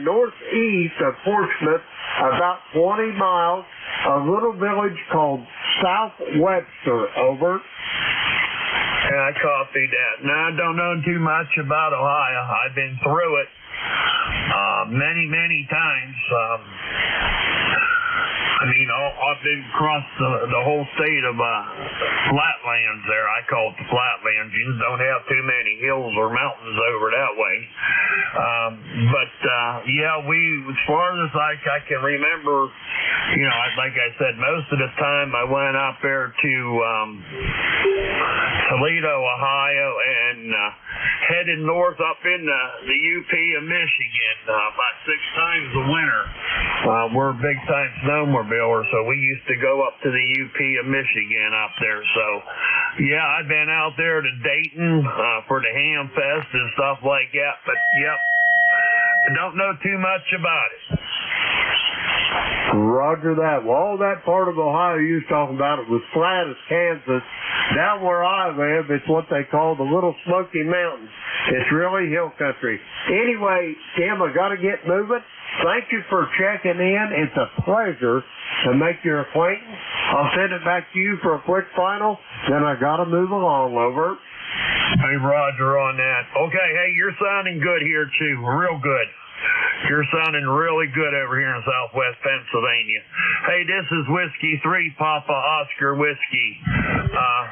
northeast of Portsmouth, about 20 miles, a little village called South Webster. Over. Yeah, I copied that. Now, I don't know too much about Ohio. I've been through it many times. I mean, I've been across the whole state of flatlands there. I call it the flatlands. You just don't have too many hills or mountains over that way. As far as I can remember, like I said, most of the time I went out there to Toledo, Ohio, and headed north up in the UP of Michigan about 6 times a winter. We're big time snowmobilers, so we used to go up to the UP of Michigan up there. So, yeah, I've been out there to Dayton for the Ham Fest and stuff like that. But, yep, I don't know too much about it. Roger that. Well, all that part of Ohio you was talking about, it was flat as Kansas. Down where I live, it's what they call the Little Smoky Mountains. It's really hill country. Anyway, Tim, I got to get moving. Thank you for checking in. It's a pleasure to make your acquaintance. I'll send it back to you for a quick final. Then I got to move along. Over. Hey, Roger on that. Okay, hey, you're sounding good here, too. Real good. You're sounding really good over here in Southwest Pennsylvania. Hey, this is Whiskey 3, Papa Oscar Whiskey.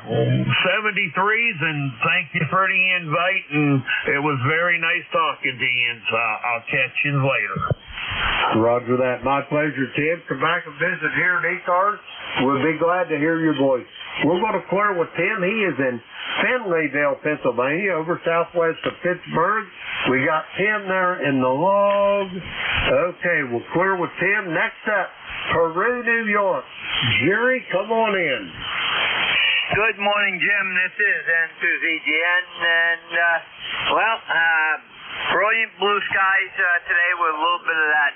73s, and thank you for the invite, and it was very nice talking to you, and I'll catch you later. Roger that. My pleasure, Tim. Come back and visit here at ECARS. We'll be glad to hear your voice. We're going to clear with Tim. He is in Finleyville, Pennsylvania, over southwest of Pittsburgh. We got Tim there in the log. Okay, we'll clear with Tim. Next up, Peru, New York. Jerry, come on in. Good morning, Jim. This is N2ZGN, and, brilliant blue skies today with a little bit of that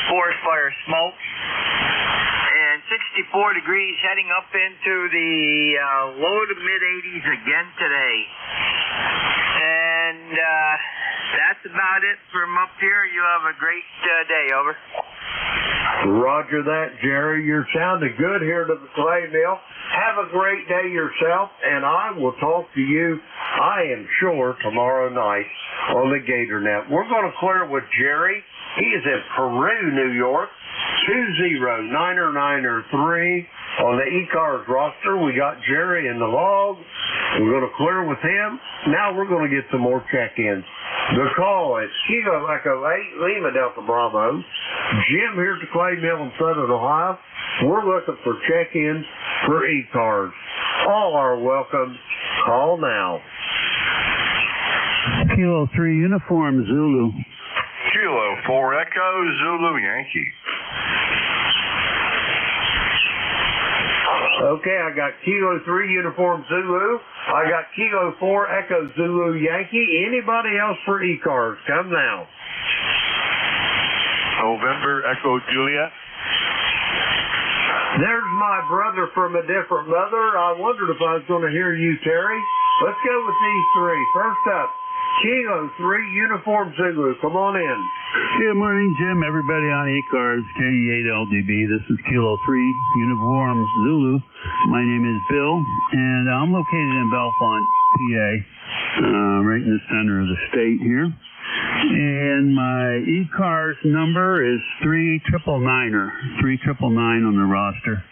forest fire smoke. And 64 degrees, heading up into the low to mid-80s again today. And that's about it from up here. You have a great day. Over. Roger that, Jerry. You're sounding good here to the clay mill. Have a great day yourself, and I will talk to you, I am sure, tomorrow night on the Gator Net. We're going to clear with Jerry. He is in Peru, New York, 20993 on the ECARS roster. We got Jerry in the log. We're going to clear with him. Now we're going to get some more check-ins. The call is Kilo Echo 8, Lima Delta Bravo. Jim here at the Clay Mill in Southern Ohio. We're looking for check-ins for ECARS. All are welcome. Call now. Kilo 3 Uniform Zulu. Kilo 4 Echo Zulu Yankee. Okay, I got Kilo 3 Uniform Zulu. I got Kilo 4 Echo Zulu Yankee. Anybody else for ECARS? Come now. November Echo Juliet. There's my brother from a different mother. I wondered if I was going to hear you, Terry. Let's go with these three. First up, Kilo 3 Uniform Zulu. Come on in. Good morning, Jim. Everybody on ECARS, KE8LDB. This is Kilo 3 Uniform Zulu. My name is Bill, and I'm located in Bellefonte, PA, right in the center of the state here. And my ECARS number is 3999er, 3999 on the roster.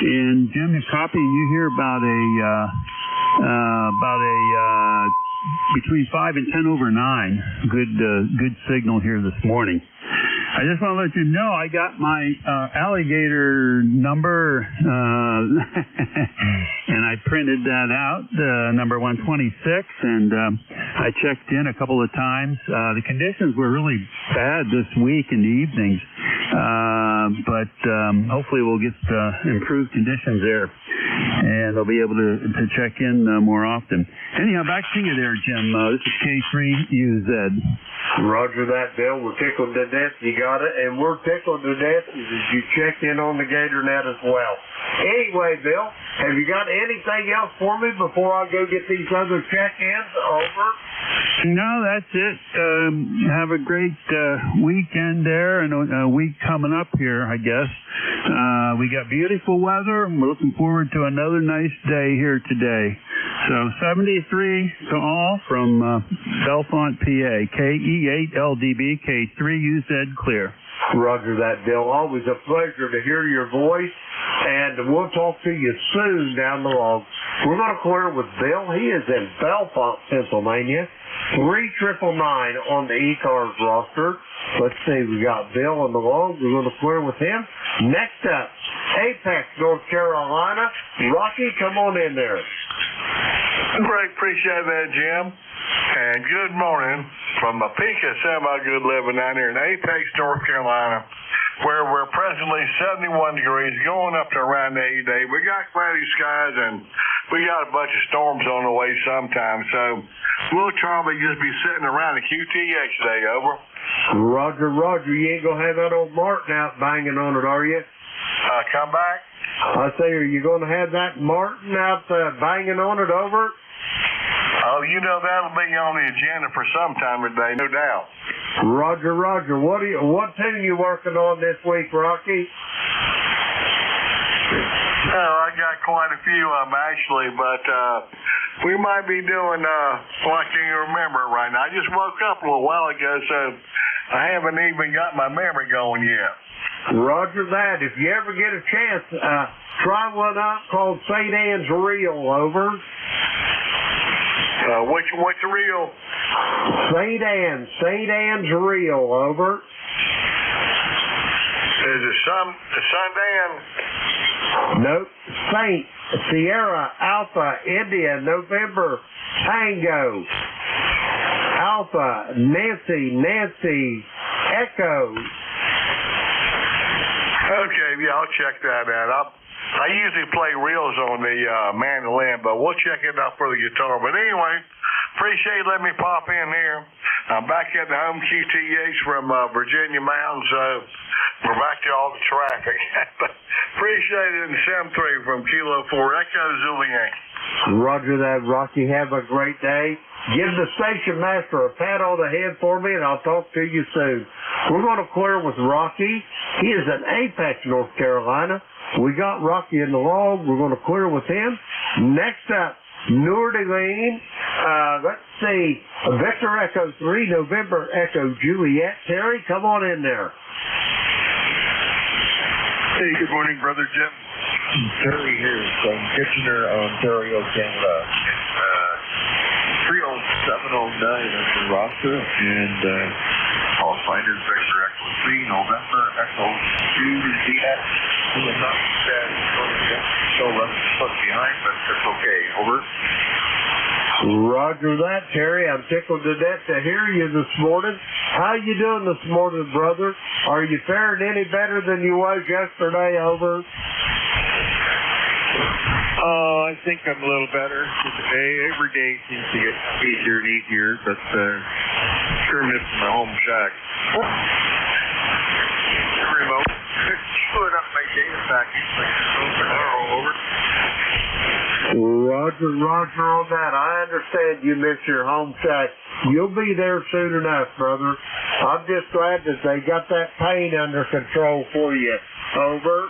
And Jim, you're copying you here about a between 5 and 10 over 9. Good signal here this morning. I just want to let you know I got my alligator number, and I printed that out, number 126, and I checked in a couple of times. The conditions were really bad this week in the evenings, but hopefully we'll get improved conditions there, and they'll be able to check in more often. Anyhow, back to you there, Jim. This is K3UZ. Roger that, Bill. We're tickled to death you got it, and we're tickled to death as you checked in on the Gator Net as well. Anyway, Bill, have you got anything else for me before I go get these other check-ins? Over. No, that's it. Have a great weekend there, and a week coming up here, I guess. We got beautiful weather, and we're looking forward to another nice day here today. So 73 to all from Bellefonte, PA. KE8LDB, K3UZ clear. Roger that, Bill. Always a pleasure to hear your voice, and we'll talk to you soon down the road. We're going to clear with Bill. He is in Bellefonte, Pennsylvania. 3999 on the ECARS roster. Let's see, we got Bill on the log. We're going to clear with him. Next up, Apex, North Carolina. Rocky, come on in there. Great, appreciate that, Jim. And good morning from a peak of semi-good living down here in Apex, North Carolina, where we're presently 71 degrees, going up to around 80 today. We got cloudy skies, and we got a bunch of storms on the way sometime, so we'll probably just be sitting around the QTH today, over. Roger, Roger. You ain't going to have that old Martin out banging on it, are you? Come back? I say, are you going to have that Martin out banging on it, over? Oh, you know that'll be on the agenda for some time today, no doubt. Roger, Roger. What tune you working on this week, Rocky? Oh, I got quite a few of them actually, but we might be doing well, I can't remember it right now. I just woke up a little while ago, so I haven't even got my memory going yet. Roger that. If you ever get a chance, try one out called St. Anne's Reel, over. Which reel? St. Anne's Reel, over. Is it Sundan? Nope. Saint, Sierra, Alpha, India, November, Tango, Alpha, Nancy, Echo. Okay, yeah, I'll check that out. I usually play reels on the mandolin, but we'll check it out for the guitar. But anyway, appreciate you letting me pop in here. I'm back at the home QTH from Virginia Mountain, so we're back to all the traffic. Appreciate it in 7-3 from Kilo 4 Echo Zulu Yankee. Roger that, Rocky. Have a great day. Give the station master a pat on the head for me, and I'll talk to you soon. We're going to clear with Rocky. He is in Apex, North Carolina. We got Rocky in the log. We're going to clear with him. Next up, Noordeline. Let's see. Victor Echo 3, November Echo Juliet. Terry, come on in there. Hey, good morning, Brother Jim. Terry here from Kitchener, Ontario, Canada. 30709 on the roster, and all finders Victor Echo 3, November Echo Juliet. Who is not bad, still 11 foot behind, but it's okay. Over. Roger that, Terry. I'm tickled to death to hear you this morning. How you doing this morning, brother? Are you faring any better than you was yesterday, over? I think I'm a little better today. Every day seems to get easier and easier, but sure missing my home shack. Remote. Put up my data package like tomorrow, over. Roger on that. I understand you miss your home shack. You'll be there soon enough, brother. I'm just glad that they got that pain under control for you. Over.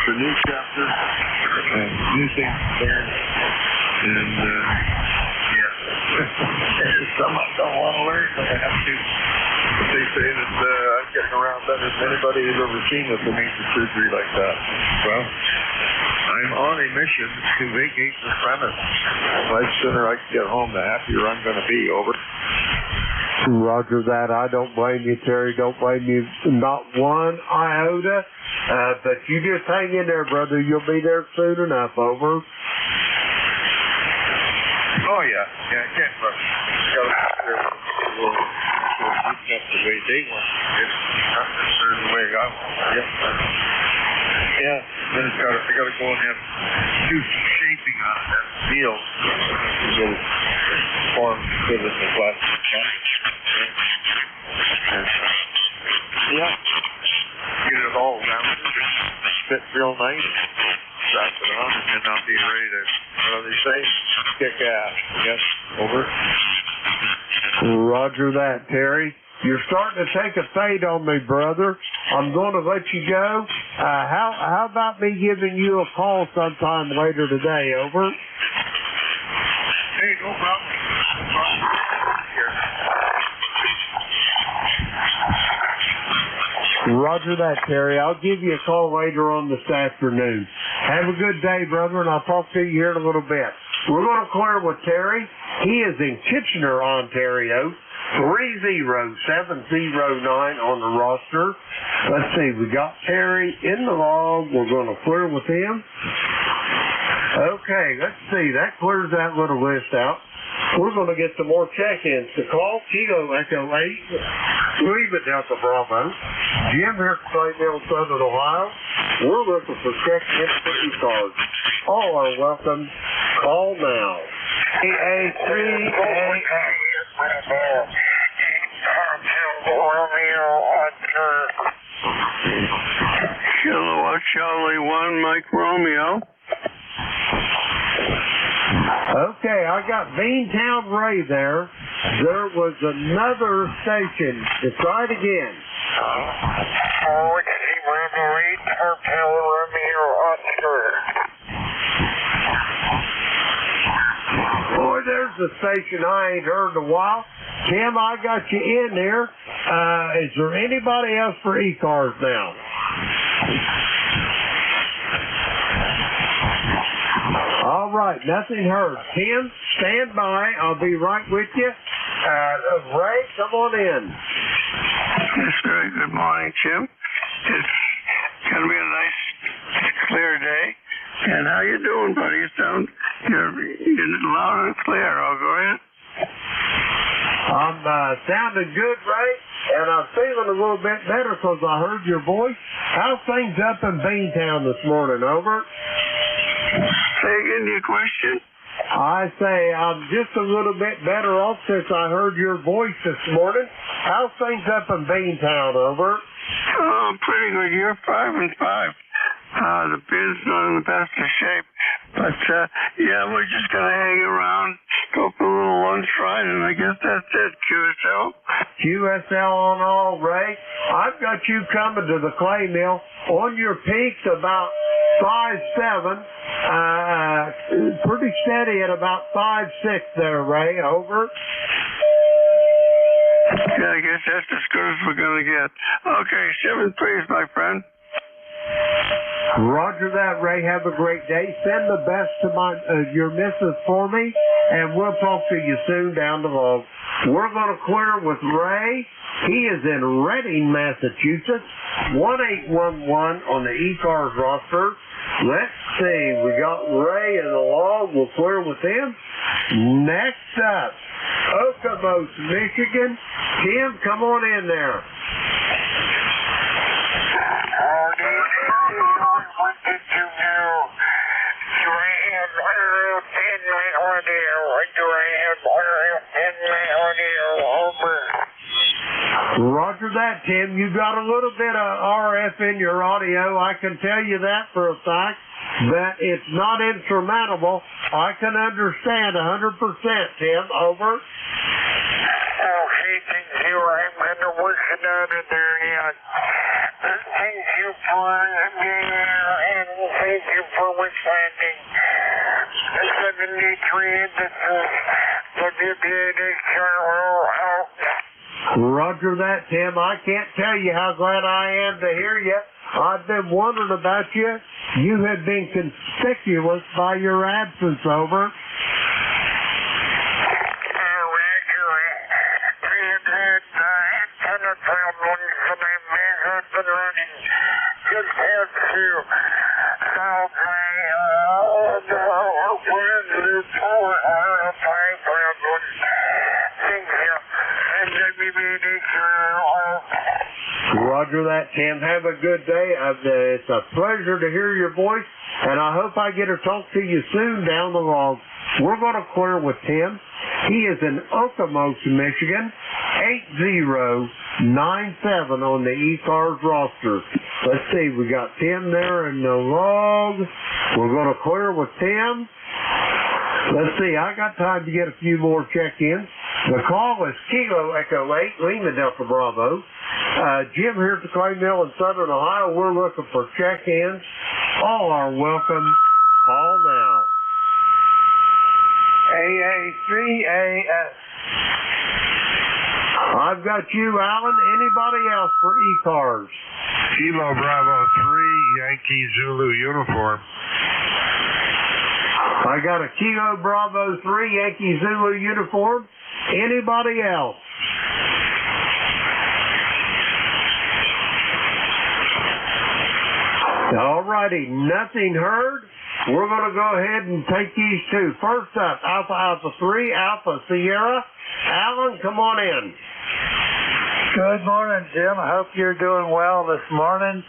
The new chapter and new things there, and some I don't want to learn, but I have to. But they say that I'm getting around better than anybody has ever seen with a major surgery like that. Well, I'm on a mission to vacate the premise. The sooner I can get home, the happier I'm going to be. Over. Roger that. I don't blame you, Terry. Don't blame you. Not one iota. But you just hang in there, brother. You'll be there soon enough. Over. Oh, yeah. Yeah, I can't rush. Not the way they want it. Not necessarily the way I want it. Yeah. Then I got to go and do some shaping on it. That meal. A little form fit in the plastic tank. Yeah. Get it all rounded and fit real nice. Strap it on, and then I'll be ready to, what do they say? Kick ass. Yes. Over. Roger that, Terry. You're starting to take a fade on me, brother. I'm going to let you go. How about me giving you a call sometime later today? Over. Hey, no problem. Roger that, Terry. I'll give you a call later on this afternoon. Have a good day, brother, and I'll talk to you here in a little bit. We're going to clear with Terry. He is in Kitchener, Ontario. 30709 on the roster. Let's see, we got Terry in the log. We're going to clear with him. Okay, let's see. That clears that little list out. We're going to get some more check-ins to call. Kilo Echo 8, Lima Delta Bravo. Jim here from St. Mill, Southern Ohio. We're looking for check-in for ECARS. All are welcome. Call now. Kilowatt Charlie 1, Mike Romeo. Okay, I got Beantown Ray there. There was another station. Try it again. Boy, there's a station I ain't heard in a while. Tim, I got you in there. Is there anybody else for ECARS now? All right, nothing heard. Tim, stand by. I'll be right with you. Ray, come on in. Yes, very good morning, Jim. It's going to be a nice, clear day. And how you doing, buddy? You're loud and clear. Oh, go ahead. I'm sounding good, Ray, and I'm feeling a little bit better because I heard your voice. How's things up in Beantown this morning? Over. Say again your question? I say I'm just a little bit better off since I heard your voice this morning. How's things up in Beantown? Over. Oh, pretty good. You're 5 and 5. The bin's not in the best of shape. But, yeah, we're just going to hang around, go for a little lunch ride, and I guess that's it, QSL. QSL on all, Ray. I've got you coming to the clay mill on your peaks about 5'7", pretty steady at about 5'6" there, Ray. Over. Yeah, I guess that's as good as we're going to get. Okay, 7-3, my friend. Roger that, Ray. Have a great day. Send the best to your missus for me, and we'll talk to you soon down the road. We're going to clear with Ray. He is in Reading, Massachusetts. 1811 on the ECARS roster. Let's see. We got Ray in the log. We'll clear with him. Next up, Okemos, Michigan. Tim, come on in there. Roger that, Tim. You got a little bit of RF in your audio. I can tell you that for a fact. That it's not insurmountable. I can understand 100%, Tim. Over. Okay, thank you. I'm going to work it out of there yet. Thank you for being here, and thank you for withstanding. 73, this is the deputy colonel out. Roger that, Tim. I can't tell you how glad I am to hear you. I've been wondering about you. You have been conspicuous by your absence. Over. Roger that, Tim. Have a good day. It's a pleasure to hear your voice, and I hope I get to talk to you soon down the road. We're going to clear with Tim. He is in Okemos, Michigan. 8097 on the ECARS roster. Let's see, we got Tim there in the log. We're going to clear with Tim. Let's see, I got time to get a few more check-ins. The call is Kilo Echo 8, Lima Delta Bravo. Jim here at the Clay Mill in Southern Ohio. We're looking for check-ins. All are welcome. Call now. AA3AS. I've got you, Alan. Anybody else for ECARS? Kilo Bravo 3, Yankee Zulu uniform. I got a Kilo Bravo 3 Yankee Zulu uniform. Anybody else? All righty, nothing heard. We're going to go ahead and take these two. First up, Alpha Alpha 3, Alpha Sierra. Alan, come on in. Good morning, Jim. I hope you're doing well this morning.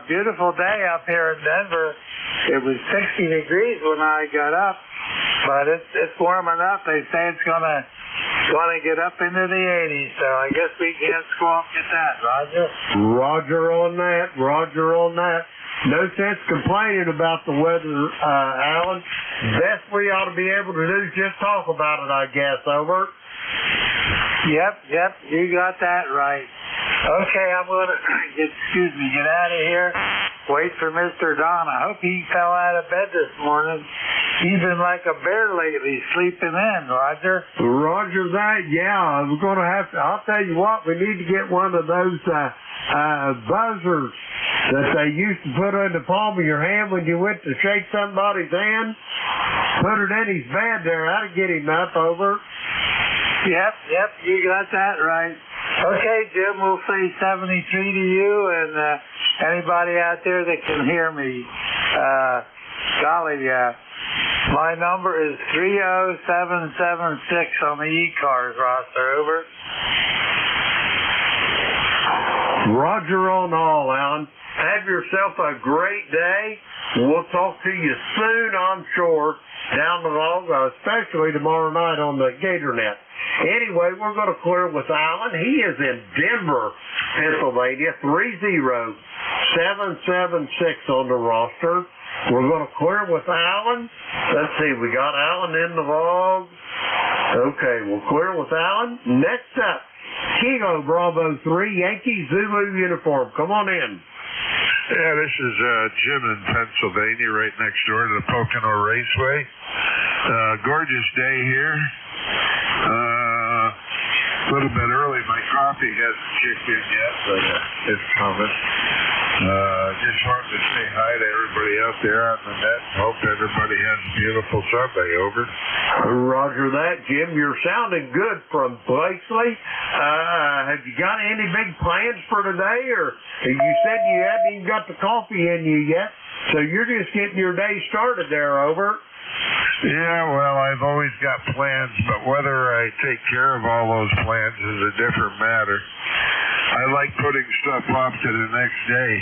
Beautiful day up here in Denver. It was 60 degrees when I got up, but it's warming up. They say it's gonna get up into the 80s, so I guess we can't squawk at that, Roger. Roger on that. Roger on that. No sense complaining about the weather, Alan. Best we ought to be able to do is just talk about it, I guess. Over. Yep, you got that right. Okay, I'm going to, get out of here. Wait for Mr. Don. I hope he fell out of bed this morning. He's been like a bear lately, sleeping in, Roger. Roger that, yeah. We're going to have to, I'll tell you what, we need to get one of those buzzers that they used to put in the palm of your hand when you went to shake somebody's hand. Put it in his bed there. That'll get him up. Over. Yep, you got that right. Okay, Jim, we'll say 73 to you and anybody out there that can hear me. My number is 30776 on the ECARS roster. Over. Roger on all, Alan. Have yourself a great day. We'll talk to you soon, I'm sure, down the road, especially tomorrow night on the GatorNet. Anyway, we're going to clear with Alan. He is in Denver, Pennsylvania, 30776 on the roster. We're going to clear with Alan. Let's see, we got Alan in the log. Okay, we'll clear with Alan. Next up, Kilo Bravo 3, Yankee Zulu uniform. Come on in. Yeah, this is Jim in Pennsylvania, right next door to the Pocono Raceway. Gorgeous day here. A little bit early. My coffee hasn't kicked in yet, but it's coming. Just wanted to say hi to everybody out there on the net. Hope everybody has a beautiful Sunday. Over. Roger that, Jim. You're sounding good from Blakely. Have you got any big plans for today? Or you said you hadn't even got the coffee in you yet, so you're just getting your day started there. Over. Yeah, well, I've always got plans, but whether I take care of all those plans is a different matter. I like putting stuff off to the next day.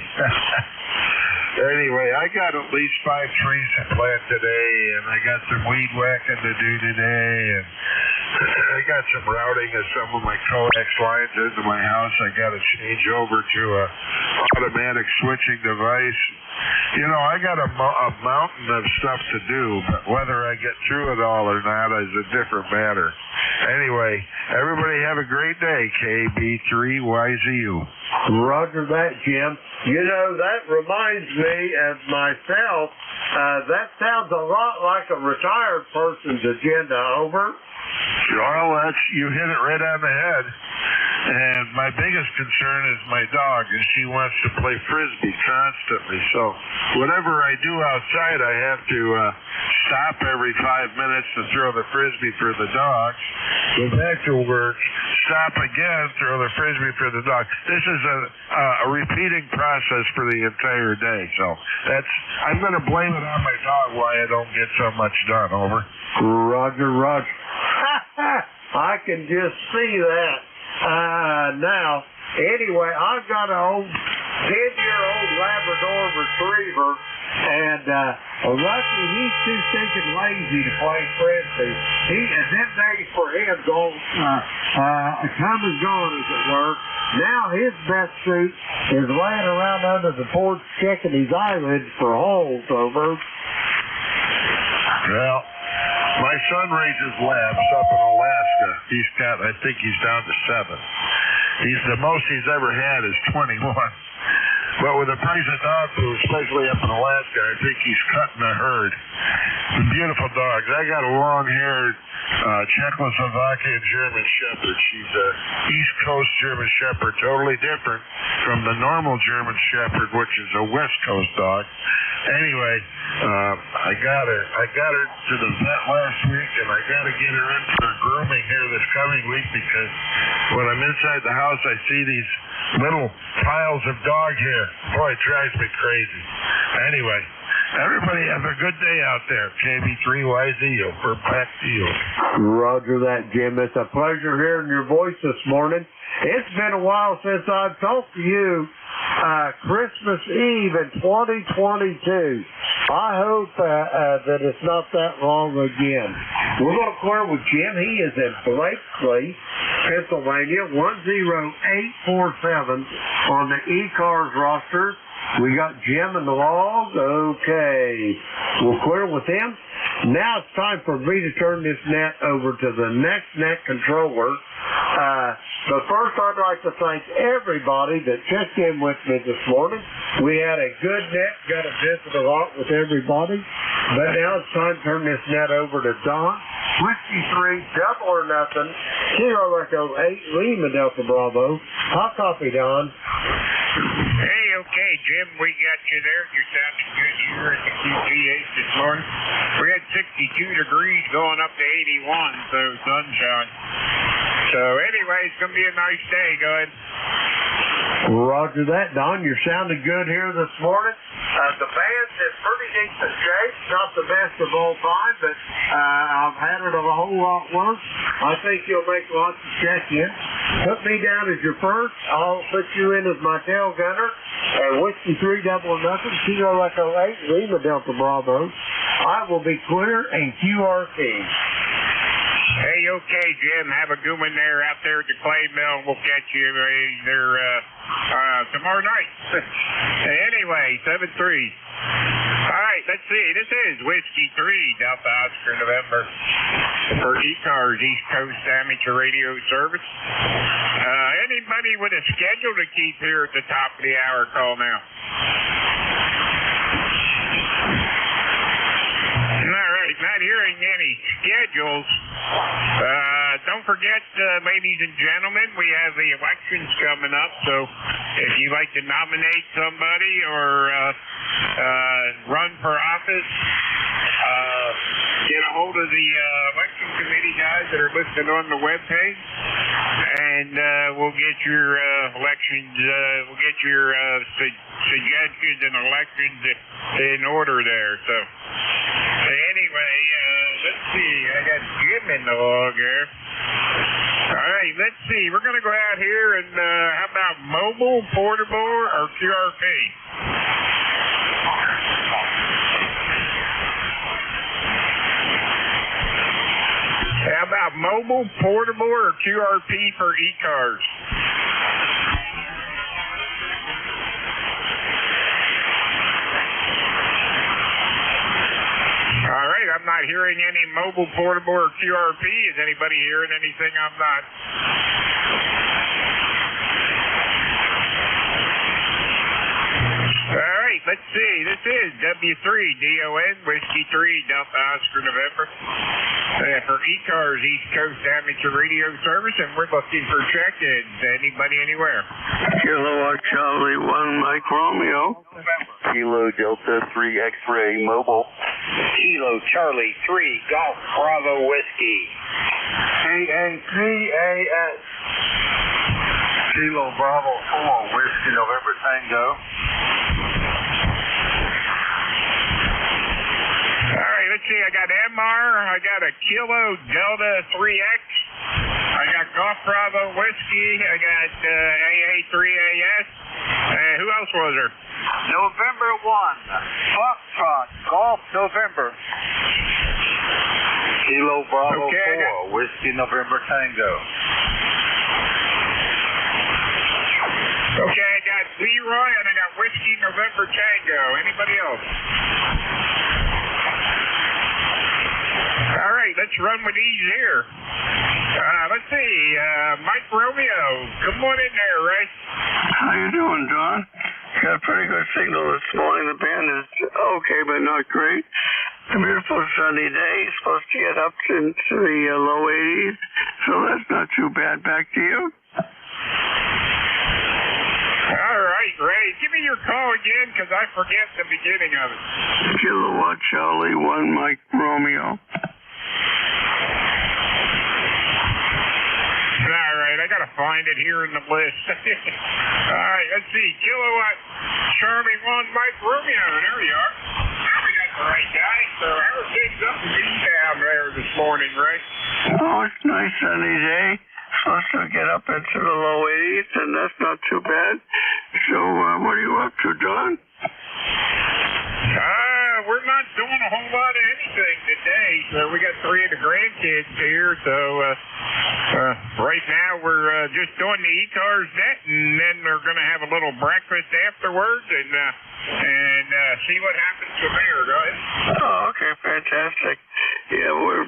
Anyway, I got at least 5 trees to plant today, and I got some weed whacking to do today, and I got some routing of some of my coax lines into my house. I got to change over to a automatic switching device. You know, I got a mountain of stuff to do, but whether I get through it all or not is a different matter. Anyway, everybody have a great day, KB3YZU. Roger that, Jim. You know, that reminds me of myself. That sounds a lot like a retired person's agenda. Over. Well, you hit it right on the head. And my biggest concern is my dog, and she wants to play Frisbee constantly. So whatever I do outside, I have to stop every 5 minutes to throw the Frisbee for the dogs. Go back to work, stop again, throw the Frisbee for the dog. This is a repeating process for the entire day. So I'm going to blame it on my dog why I don't get so much done. Over. Roger. I can just see that. Now, anyway, I've got an old 10-year-old Labrador Retriever, and lucky he's too stinking lazy to play Frisbee. And them days for him come and gone, as it were. Now his best suit is laying around under the porch checking his eyelids for holes. Over. Well, My son raises labs up in Alaska. I think he's down to 7. The most he's ever had is 21. But with the price of dog food, especially up in Alaska, I think he's cutting a herd. Beautiful dogs. I got a long-haired Czechoslovakian German Shepherd. She's a East Coast German Shepherd, totally different from the normal German Shepherd, which is a West Coast dog. Anyway, I got her to the vet last week, and I got to get her in for grooming here this coming week because when I'm inside the house, I see these little piles of dog hair. Boy, it drives me crazy. Anyway, everybody have a good day out there. KB3YZ, over back to you. Roger that, Jim. It's a pleasure hearing your voice this morning. It's been a while since I've talked to you. Christmas Eve in 2022. I hope that it's not that long again. We're going to clear with Jim. He is in Blakely, Pennsylvania, 10847 on the ECARS roster. We got Jim in the log. Okay. We'll clear with him. Now it's time for me to turn this net over to the next net controller. But first, I'd like to thank everybody that checked in with me this morning. We had a good net, got to visit a lot with everybody. But now it's time to turn this net over to Don. Whiskey 3, double or nothing, Kilo Echo 8, Lima Delta Bravo. Hot copy, Don. Hey, okay, Jim, we got you there. You're sounding good here at the QTH this morning. We had 62 degrees going up to 81, so sunshine. So anyway, it's going to be a nice day. Go ahead. Roger that, Don. You're sounding good here this morning. The band's in pretty decent shape. Not the best of all time, but I've had it a whole lot worse. I think you'll make lots of check-ins. Put me down as your first. I'll put you in as my tail gunner. Whiskey 3, double or nothing, Kilo Echo 8, Lima Delta Bravo. I will be clear and QRT. Hey, okay, Jim. Have a good one there out there at the clay mill. We'll catch you there tomorrow night. Anyway, 7-3. All right, let's see. This is Whiskey 3, Delta Oscar November for ECARS, East Coast Amateur Radio Service. Anybody with a schedule to keep here at the top of the hour, call now. All right, not hearing any schedules. Don't forget, ladies and gentlemen, we have the elections coming up, so if you'd like to nominate somebody or run for office, get a hold of the election committee guys that are listed on the webpage, and we'll get your elections, we'll get your suggestions and elections in order there. So anyway, let's see. I got Jim in the log here. All right, let's see. We're going to go out here and how about mobile, portable, or QRP? How about mobile, portable, or QRP for ECARS? All right, I'm not hearing any mobile, portable, or QRP. Is anybody hearing anything I'm not? All right, let's see. This is W3DON, Whiskey 3, Delta Oscar November. For ECARS, East Coast Amateur Radio Service, and we're looking for check-ins. Anybody anywhere? Kilo Charlie 1, Mike Romeo. Kilo Delta 3 X-Ray Mobile. Kilo Charlie 3, Golf Bravo Whiskey. CACAS. Kilo Bravo 4, Whiskey November Tango. All right, let's see. I got MR. I got a Kilo Delta 3X. I got Golf Bravo Whiskey. I got AA3AS. Who else was there? November 1, Foxtrot, Golf November. Kilo Bravo 4, Whiskey November Tango. Okay, I got Leroy and I got Whiskey November Tango. Anybody else? All right, let's run with these here. Let's see, Mike Romeo, come on in there, Ray. How you doing, John? Got a pretty good signal this morning. The band is okay, but not great. It's a beautiful sunny day. It's supposed to get up into the low 80s, so that's not too bad. Back to you. All right, Ray, give me your call again, because I forget the beginning of it. Kilowatt Charlie 1 Mike Romeo. All right, I got to find it here in the list. All right, let's see. Kilowatt Charlie 1 Mike Romeo. There you are. Now we got the right guy. So how are things up in down there this morning, Ray? Oh, it's a nice sunny day. Supposed to get up into the low 80s, and that's not too bad. So, what are you up to, Don? We're not doing a whole lot of anything today. So we got 3 of the grandkids here. So right now we're just doing the ECARS net, and then they're going to have a little breakfast afterwards, and see what happens from there. Go ahead. Oh, okay, fantastic. Yeah, we're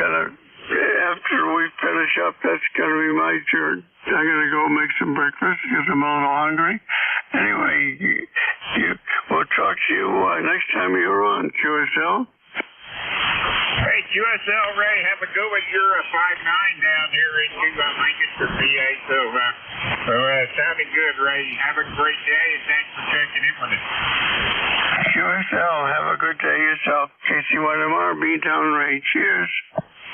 gonna. After we finish up, that's going to be my turn. I'm going to go make some breakfast because I'm a little hungry. Anyway, we'll talk to you next time you're on QSL. Hey, QSL, Ray, have a good one. You're a 5'9" down here in Lancaster, PA. So, sounding good, Ray. Have a great day, and thanks for checking in with us. QSL, have a good day yourself. KC1MR, B-Town Ray. Cheers.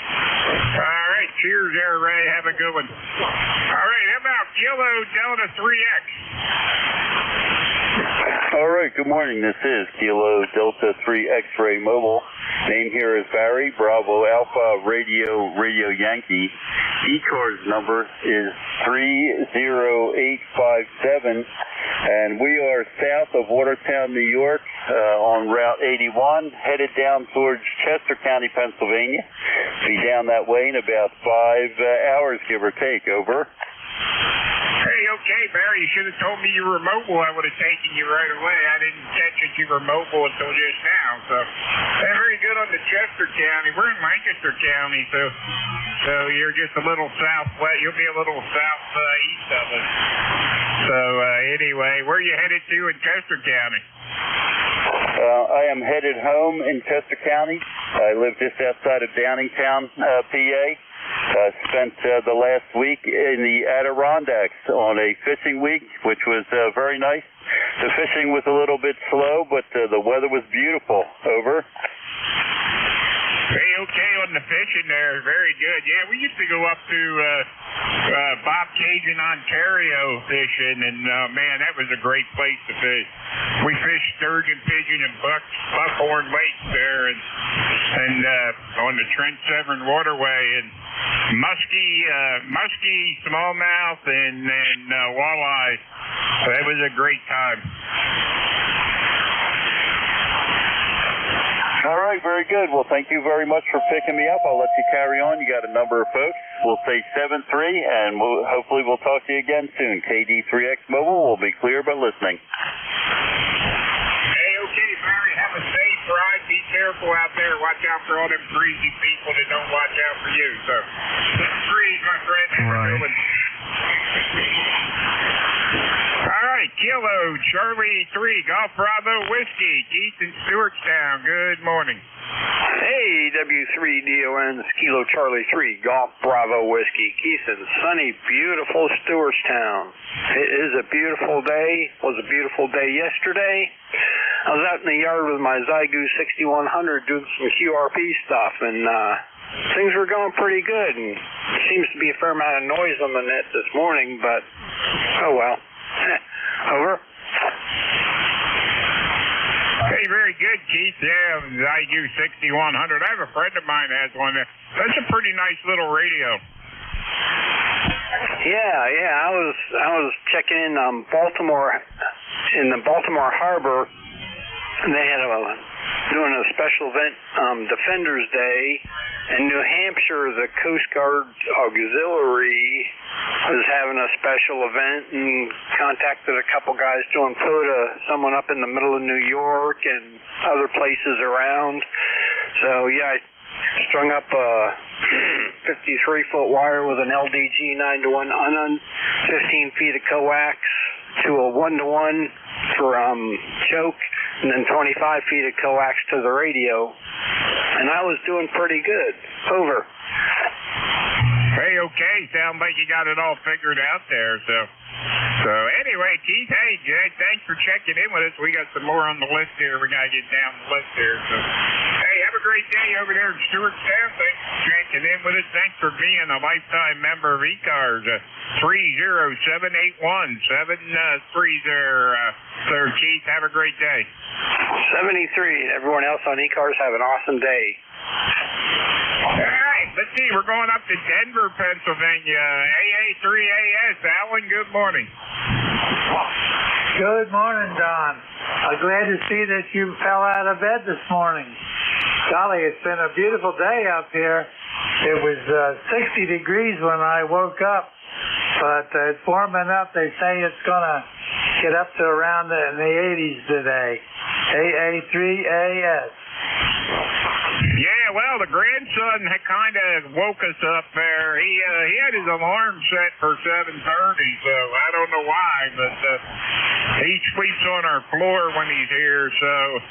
All right, cheers there, Ray. Have a good one. All right, how about Kilo Delta 3X? All right, good morning. This is Kilo Delta 3 X-Ray Mobile. Name here is Barry, Bravo Alpha Radio Yankee. ECARS number is 30857, and we are south of Watertown, New York, on Route 81, headed down towards Chester County, Pennsylvania. Be down that way in about 5 hours, give or take. Over. Hey, okay, Barry, you should have told me you were mobile. I would have taken you right away. I didn't catch that you were mobile until just now. So, very good on the Chester County. We're in Lancaster County, so you're just a little southwest. You'll be a little southeast of us. So, anyway, where are you headed to in Chester County? I am headed home in Chester County. I live just outside of Downingtown, PA. Spent the last week in the Adirondacks on a fishing week, which was very nice. The fishing was a little bit slow, but the weather was beautiful. Over. Hey, okay on the fishing there. Very good. Yeah, we used to go up to Bob Cajun, Ontario fishing, and man, that was a great place to fish. We fished sturgeon, pigeon, and buckhorn lakes there, and on the Trent Severn Waterway, and muskie, smallmouth, and walleye. That was a great time. All right, very good. Well, thank you very much for picking me up. I'll let you carry on. You got a number of folks. We'll say 7-3, and hopefully we'll talk to you again soon. KD3X Mobile will be clear but listening. Hey, okay, Barry, have a safe ride. Be careful out there. Watch out for all them greasy people that don't watch out for you. So, 7-3, my friend. Right. All right, Kilo Charlie 3 Golf Bravo Whiskey, Keith in Stewartstown. Good morning. Hey, W3DON, Kilo Charlie 3 Golf Bravo Whiskey, Keith in sunny, beautiful Stewartstown. It is a beautiful day. Was a beautiful day yesterday. I was out in the yard with my Zygoose 6100 doing some QRP stuff, and things were going pretty good. And there seems to be a fair amount of noise on the net this morning, but oh well. Over. Hey, very good, Keith. Yeah, Zygoose 6100. I have a friend of mine that has one. That's a pretty nice little radio. Yeah. I was checking in Baltimore, in the Baltimore Harbor, and they had doing a special event, Defenders Day. In New Hampshire, the Coast Guard Auxiliary was having a special event and contacted a couple guys doing POTA, someone up in the middle of New York and other places around. So, yeah, strung up a 53-foot wire with an LDG 9-to-1 unun, 15 feet of coax to a 1-to-1 for choke, and then 25 feet of coax to the radio. And I was doing pretty good. Over. Hey, okay. Sounds like you got it all figured out there. So anyway, Keith, hey, Jay, thanks for checking in with us. We got some more on the list here. We got to get down the list here. So, hey, have a great day over there in Stewartstown. Thanks for checking in with us. Thanks for being a lifetime member of ECARS. 30781-730 there, Keith. Have a great day. 73. Everyone else on ECARS, have an awesome day. All right, let's see. We're going up to Denver, Pennsylvania. AA3AS. Alan, good morning. Good morning, Don. I'm glad to see that you fell out of bed this morning. Golly, it's been a beautiful day up here. It was 60 degrees when I woke up, but it's warming up. They say it's going to get up to around in the 80s today. AA3AS. Yeah, well, the grandson had kind of woke us up there. He had his alarm set for 7:30, so I don't know why, but he sleeps on our floor when he's here, so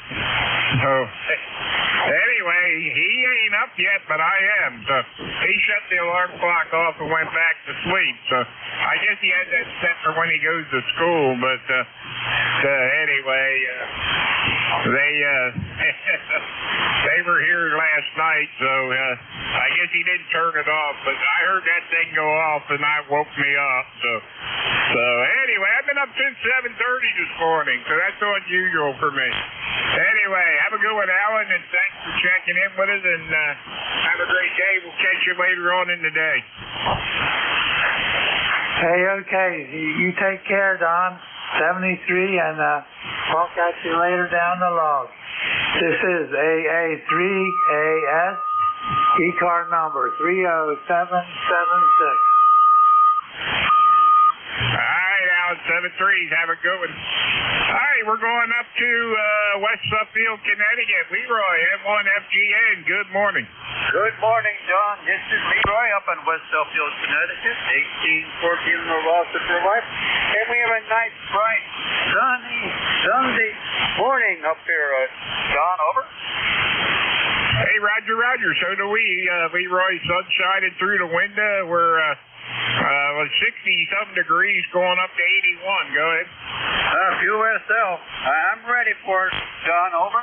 anyway, he ain't up yet, but I am. So he shut the alarm clock off and went back to sleep. So I guess he has that set for when he goes to school, but anyway, they were here last night, so I guess he didn't turn it off, but I heard that thing go off and that woke me up. So anyway, I've been up since 7:30 this morning, so that's unusual for me. Anyway, have a good one, Alan, and thanks for checking in with us, and have a great day. We'll catch you later on in the day. Hey, okay. You take care, Don. 73, and I'll catch you later down the log. This is AA3AS, ECAR number 30776. All right, Alan, 7-3s. Have a good one. All right, we're going up to West Suffield, Connecticut. Leroy, M1FGN. Good morning. Good morning, John. This is Leroy up in West Suffield, Connecticut. 1814 Rossa for life. And we have a nice, bright, sunny Sunday morning up here. John, over. Hey, Roger. So do we. Leroy, sun shining through the window. We're 60-something degrees going up to 81. Go ahead. QSL. I'm ready for it. John, over.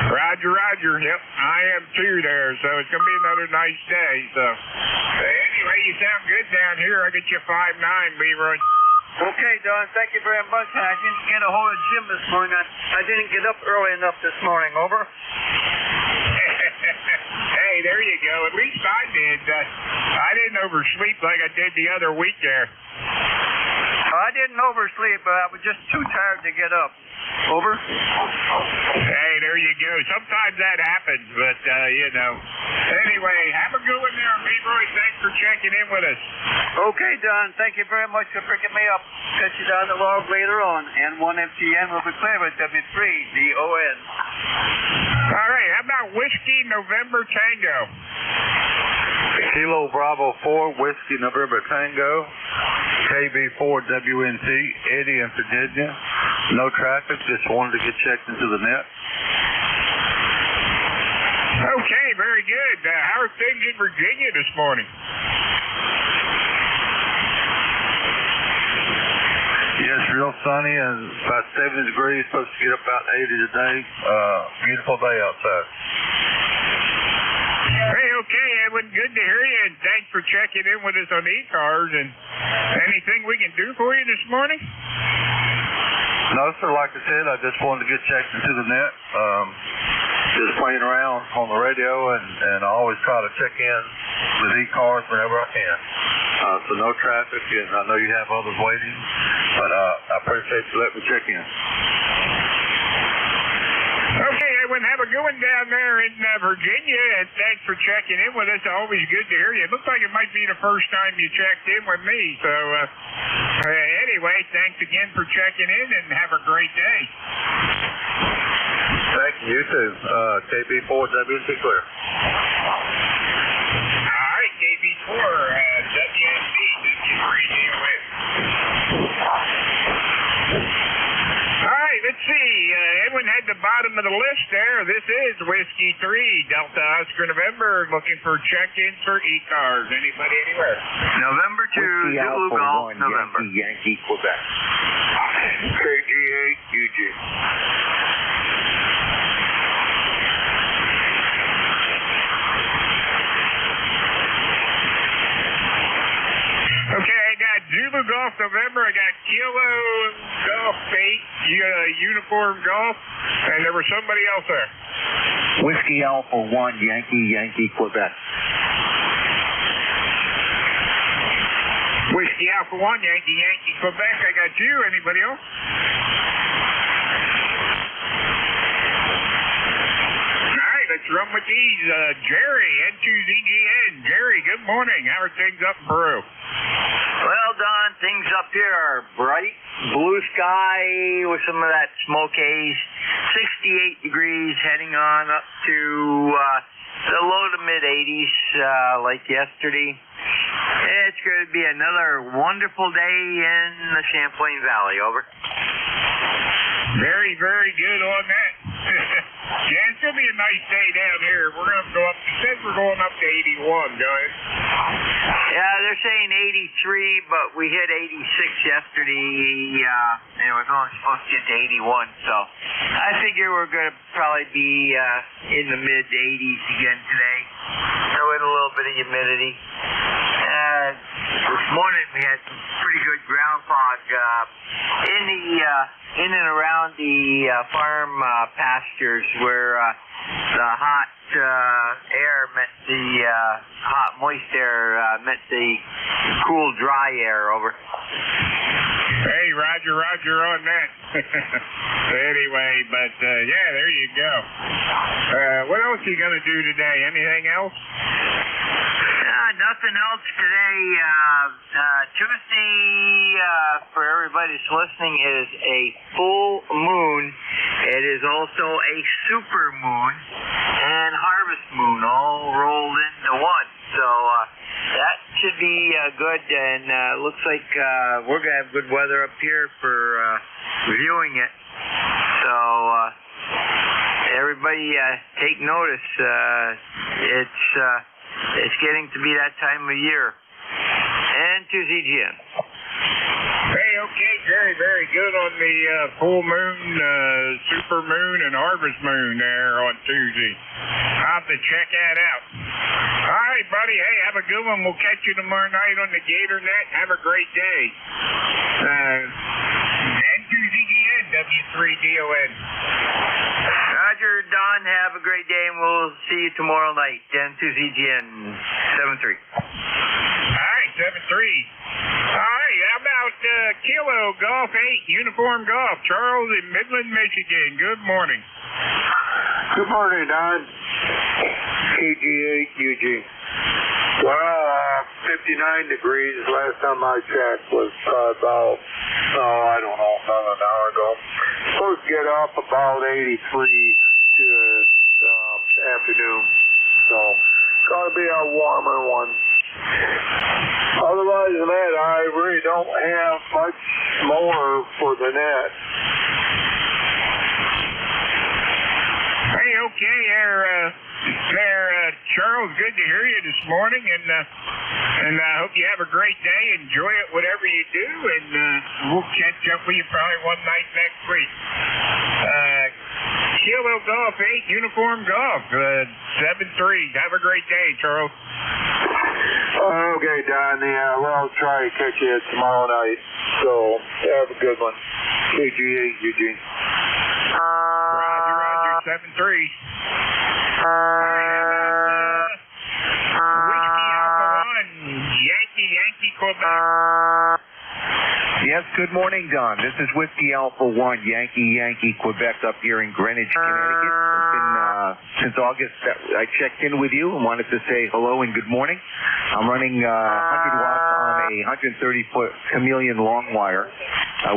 Roger. Yep, I am too there. So it's going to be another nice day. So anyway, you sound good down here. I get you 5'9", Leroy. Okay, Don, thank you very much. I didn't get a hold of Jim this morning. I didn't get up early enough this morning. Over. Hey, there you go. At least I did. I didn't oversleep like I did the other week there. I didn't oversleep, but I was just too tired to get up. Over. Hey, there you go. Sometimes that happens, but, Anyway, have a good one there, Leroy. Thanks for checking in with us. Okay, Don. Thank you very much for picking me up. Catch you down the log later on. N1FGN will be clear with W3DON. All right. How about Whiskey November Tango? Kilo Bravo 4, Whiskey November Tango, KB4WNT, Eddie in Virginia. No traffic, just wanted to get checked into the net. Okay, very good. How are things in Virginia this morning? Yes, real sunny and about 70 degrees, supposed to get up about 80 today. Beautiful day outside. Hey, okay, Edwin, good to hear you, and thanks for checking in with us on ECARS. And anything we can do for you this morning? No, sir, like I said, I just wanted to get checked into the net. Just playing around on the radio, and I always try to check in with ECARS whenever I can. So no traffic, and I know you have others waiting, but I appreciate you letting me check in. Okay, Edwin, have a good one down there in Virginia, and thanks for checking in with us. Always good to hear you. It looks like it might be the first time you checked in with me. So, anyway, thanks again for checking in, and have a great day. Thank You too. KB4WNC clear. All right, KB4, WNC, W3DON. All right, let's see. Edwin had the bottom of the list there. This is Whiskey 3, Delta Oscar November, looking for check-ins for ECARS. Anybody anywhere? November 2, Zulu Golf, November. Yankee, Quebec. KG8, UG. Okay, I got Zulu Golf November, I got Kilo Golf 8, Uniform Golf, and there was somebody else there. Whiskey Alpha 1, Yankee, Quebec. Whiskey Alpha 1, Yankee, Quebec. I got you. Anybody else? All right, let's run with these. Jerry, N2ZGN. Jerry, good morning. How are things up in Peru? Well, Don, things up here are bright, blue sky with some of that smoke haze, 68 degrees, heading on up to the low to mid 80s like yesterday. It's going to be another wonderful day in the Champlain Valley. Over. Very, very good on that. Yeah, it's going to be a nice day down here. We're going to go up, it says we're going up to 81, guys. Yeah, they're saying 83, but we hit 86 yesterday, and it was only supposed to get to 81, so I figure we're going to probably be in the mid 80s again today. So with a little bit of humidity. This morning we had some pretty good ground fog in and around the farm pastures where the hot air met the hot moist air met the cool dry air. Over. Hey, Roger on that. Anyway, but yeah, there you go. What else are you going to do today? Anything else? Nothing else today. Tuesday, for everybody that's listening, is a full moon. It is also a super moon and harvest moon all rolled into one. So that should be good, and looks like we're going to have good weather up here for viewing it. So everybody take notice. It's getting to be that time of year. And to ZGN. Hey, okay, very, very good on the full moon, super moon, and harvest moon there on Tuesday. I'll have to check that out. All right, buddy. Hey, have a good one. We'll catch you tomorrow night on the Gator Net. Have a great day. N2ZGN, W3DON. Roger, Don, have a great day, and we'll see you tomorrow night. N2ZGN, 7-3. All right, 7-3. All right, how about Kilo Golf 8, Uniform Golf, Charles in Midland, Michigan. Good morning. Good morning, Don. KG8, UG. Well, 59 degrees last time I checked was about, I don't know, about an hour ago. Supposed to get up about 83 to afternoon. So, gonna be a warmer one. Otherwise than that, I really don't have much more for the net. Hey, okay, Charles, good to hear you this morning, and I hope you have a great day. Enjoy it, whatever you do, and we'll catch up with you probably one night next week. Kilo Golf 8, Uniform Golf, 7-3. Have a great day, Charles. Okay, Don. Yeah, well, I'll try to catch you tomorrow night. So, have a good one. KG8, Eugene. Roger, 7-3. Whiskey Alpha 1, Yankee, Quebec. Yes, good morning, Don. This is Whiskey Alpha 1, Yankee, Quebec, up here in Greenwich, Connecticut. It's been since August, I checked in with you and wanted to say hello and good morning. I'm running 100 watts on a 130-foot chameleon long wire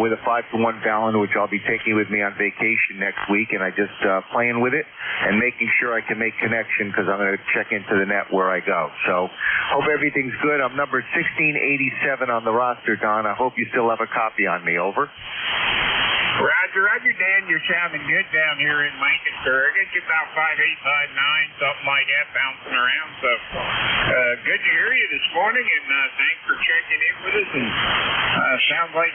with a 5-to-1 balun, which I'll be taking with me on vacation next week, and I just playing with it and making sure I can make connection because I'm going to check into the net where I go. So hope everything's good. I'm number 1687 on the roster, Don. I hope you still have a copy on me. Over. Roger, Dan. You're sounding good down here in Lancaster. I guess you're about 5'8", 5'9", something like that, bouncing around. So good to hear you this morning, and thanks for checking in with us. And sounds like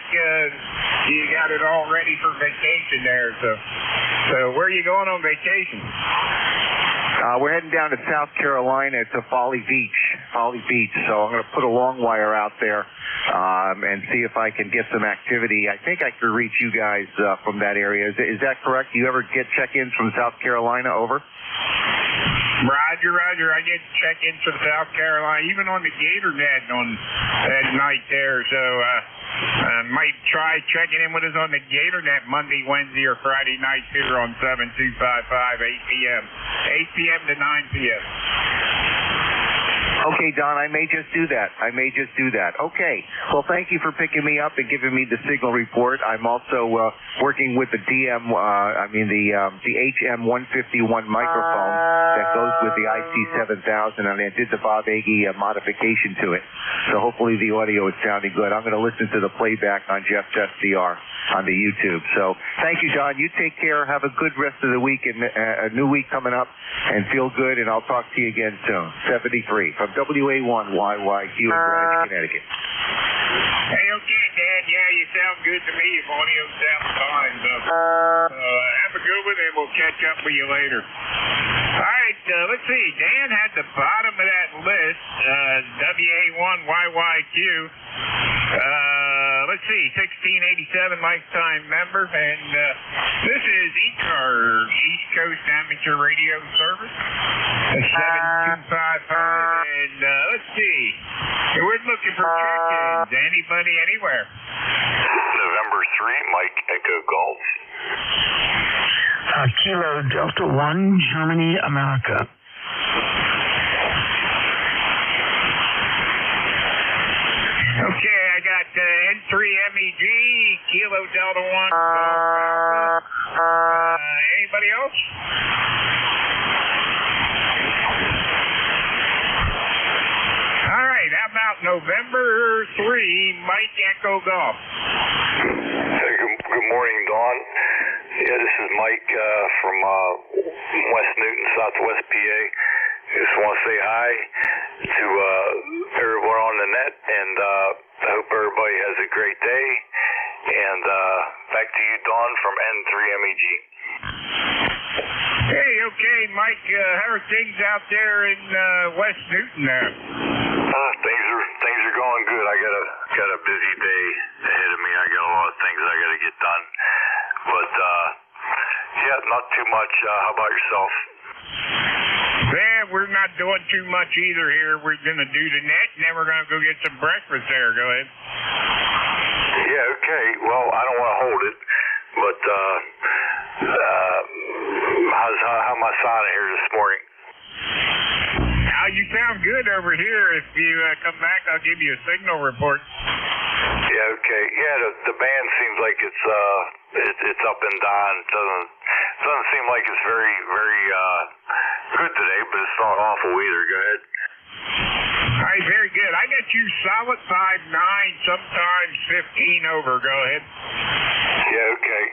you got it all ready for vacation there. So where are you going on vacation? We're heading down to South Carolina to Folly Beach. So I'm going to put a long wire out there and see if I can get some activity. I think I could reach you guys from that area. Is that correct? Do you ever get check-ins from South Carolina? Over. Roger. I get check-ins from South Carolina, even on the Gator Net on that night there. So might try checking in with us on the Gator Net Monday, Wednesday, or Friday night here on 7255, 8 p.m. 8 p.m. to 9 p.m. Okay, Don, I may just do that. Okay. Well, thank you for picking me up and giving me the signal report. I'm also working with the the HM151 microphone that goes with the IC7000, and I did the Bob Agee modification to it. So hopefully the audio is sounding good. I'm going to listen to the playback on Jeff's SDR on the YouTube. So thank you, Don. You take care. Have a good rest of the week and a new week coming up, and feel good, and I'll talk to you again soon. 73 from WA1YYQ in Greenwich, Connecticut. Hey, okay, Dan. Yeah, you sound good to me. Your audio sounds fine. So, have a good one, and we'll catch up with you later. All right, let's see. Dan had the bottom of that list, WA1YYQ. Let's see, 1687 lifetime member, and this is ECARS, East Coast Amateur Radio Service, 7255, and let's see, we're looking for check-ins. Anybody, anywhere? November 3, Mike Echo Golf. Kilo Delta 1, Germany, America. Okay, I got N3 MEG, Kilo Delta 1. Anybody else? All right, how about November 3, Mike Echo Golf? Good morning, Don. Yeah, this is Mike from West Newton, Southwest PA. Just want to say hi to everyone on the net, and I hope everybody has a great day. And back to you, Don, from N3MEG. Hey, okay, Mike, how are things out there in West Newton there? Things are going good. I got a busy day ahead of me. I got a lot of things I got to get done. But yeah, not too much. How about yourself? Yeah, we're not doing too much either here. We're going to do the net, and then we're going to go get some breakfast there. Go ahead. Yeah, okay. Well, I don't want to hold it, but how am I sounding here this morning? Now, you sound good over here. If you come back, I'll give you a signal report. Yeah, okay. Yeah, the band seems like it's up and down. It doesn't seem like it's very, very good today, but it's not awful either. Go ahead. All right, very good. I got you solid 5'9", sometimes 15 over. Go ahead. Yeah, okay.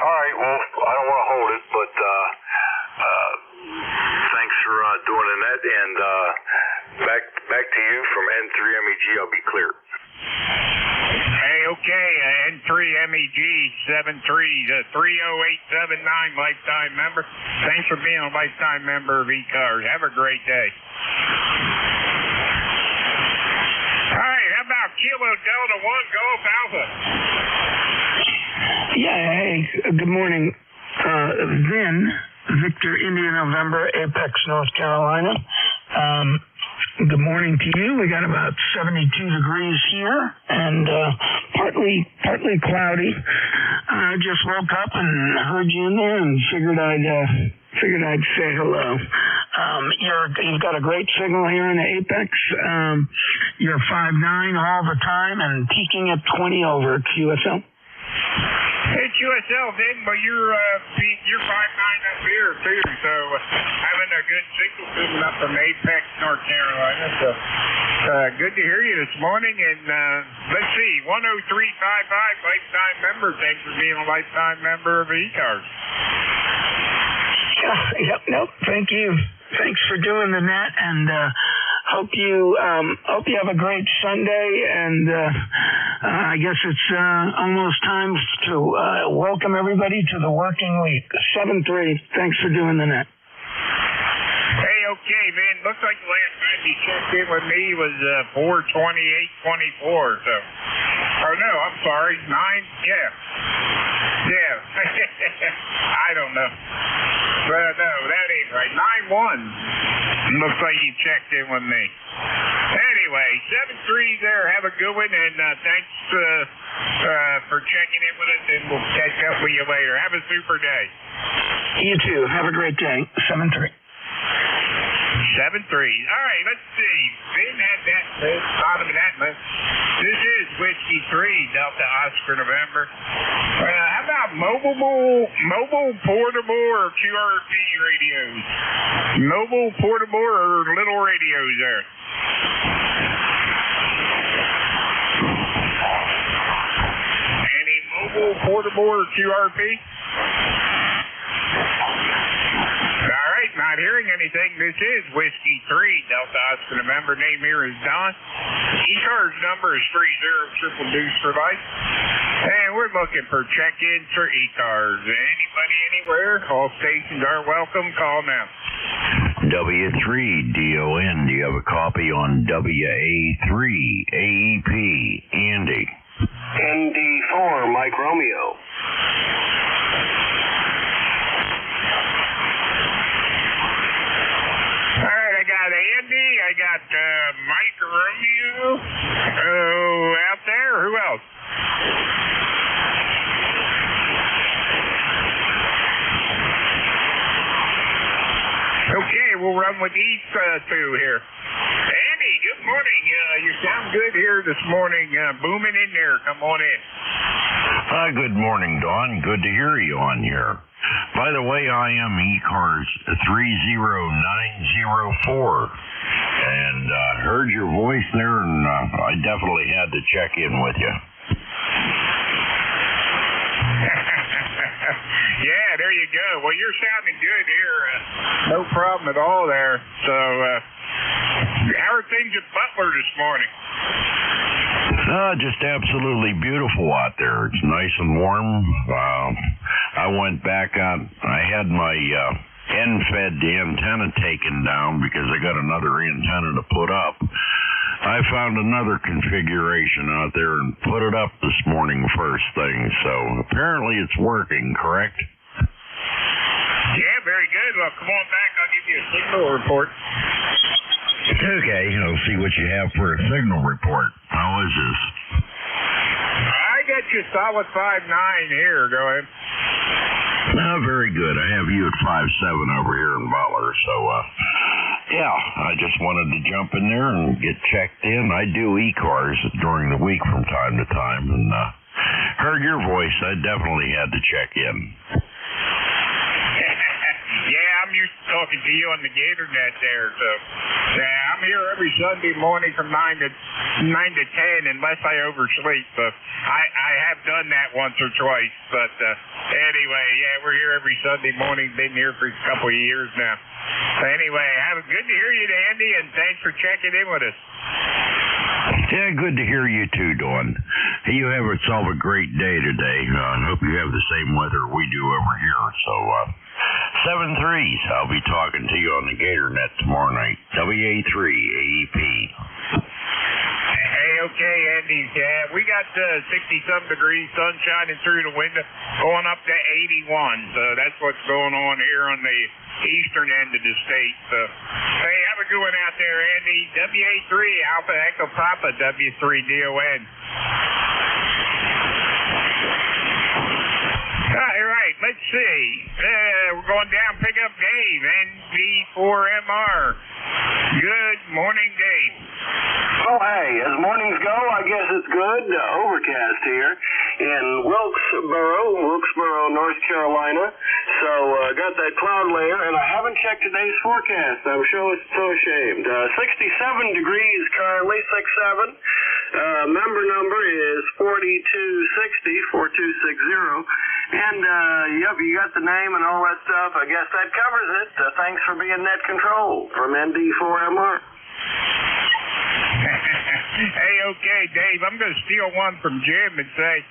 All right, well, I don't want to hold it, but thanks for doing the net, and back to you from N3MEG. I'll be clear. Hey, okay, N3MEG 73 30879 lifetime member. Thanks for being a lifetime member of ECARS. Have a great day. All right, how about Kilo Delta 1 Golf Alpha? Yeah, hey, good morning. Vin, Victor India November, Apex, North Carolina. Good morning to you. We got about 72 degrees here and partly cloudy. I just woke up and heard you in there and figured I'd Figured I'd say hello. You've got a great signal here in the Apex. You're 5'9" all the time and peaking at 20 over at QSL. It's USL then, but you're 5'9" up here too, so having a good signal coming up from Apex, North Carolina. So good to hear you this morning. And let's see, 10355 lifetime member. Thanks for being a lifetime member of ECARS. Yep. Nope. Thank you. Thanks for doing the net, and hope you have a great Sunday. And I guess it's almost time to welcome everybody to the working week. 7-3. Thanks for doing the net. Hey, okay, man. Looks like the last time you checked in with me was 4/28/24. So, oh no, I'm sorry, 9. Yeah. I don't know. Well, no, that ain't right. 9/1. Looks like you checked in with me. Anyway, 7-3 there. Have a good one, and thanks for checking in with us, and we'll catch up with you later. Have a super day. You too. Have a great day. 7-3. 7-3. All right, let's see. Ben had that bottom of that list. This is Whiskey 3, Delta Oscar November. How about mobile, portable, or QRP radios? Mobile, portable, or little radios there? Any mobile, portable, or QRP? All right, not hearing anything. This is Whiskey 3, Delta Oscar November. Name here is Don. ECARS number is 30 for life. And we're looking for check-ins for ECARS. Anybody, anywhere, all stations are welcome. Call now. W3DON, do you have a copy on WA3 AEP? Andy. ND4, Mike Romeo. I got Andy, I got Mike Romeo out there. Who else? Okay, we'll run with these two here. Andy, good morning. You sound good here this morning. Booming in there. Come on in. Hi, good morning, Don. Good to hear you on here. By the way, I am ECARS 30904, and heard your voice there, and I definitely had to check in with you. Yeah, there you go. Well, you're sounding good here. No problem at all there. So, how are things at Butler this morning? Just absolutely beautiful out there. It's nice and warm. I went back out. I had my end-fed antenna taken down because I got another antenna to put up. I found another configuration out there and put it up this morning first thing. So apparently it's working, correct? Yeah, very good. Well, come on back. I'll give you a signal report. Okay, I'll see what you have for a signal report. How is this? I got you solid 5'9" here. Go ahead. Very good. I have you at 5'7" over here in Butler. So, yeah, I just wanted to jump in there and get checked in. I do ECARS during the week from time to time, and heard your voice. I definitely had to check in. Yeah, I'm used to talking to you on the Gator Net there, so yeah, I'm here every Sunday morning from 9 to 10 unless I oversleep. I have done that once or twice, but anyway, yeah, we're here every Sunday morning. Been here for a couple of years now. Anyway, good to hear you, Andy, and thanks for checking in with us. Yeah, good to hear you too, Dawn. You have yourself a great day today. I hope you have the same weather we do over here. So, 7-3s. I'll be talking to you on the Gator Net tomorrow night. WA3 AEP. Hey, okay, Andy. Yeah, we got 60-some degrees, sun shining through the window, going up to 81. So that's what's going on here on the eastern end of the state. So, hey, have a good one out there, Andy. WA3 Alpha Echo Papa W3DON. All right, let's let's see. We're going down, pick up Dave, ND4MR. Good morning, Dave. Oh, hey, as mornings go, I guess it's good. Overcast here in Wilkesboro, North Carolina. So got that cloud layer, and I haven't checked today's forecast. I'm so ashamed. 67 degrees currently, 6'7". Member number is 4260, and yep, you got the name and all that stuff. I guess that covers it. Thanks for being net control from ND4MR. Hey, okay, Dave, I'm going to steal one from Jim and say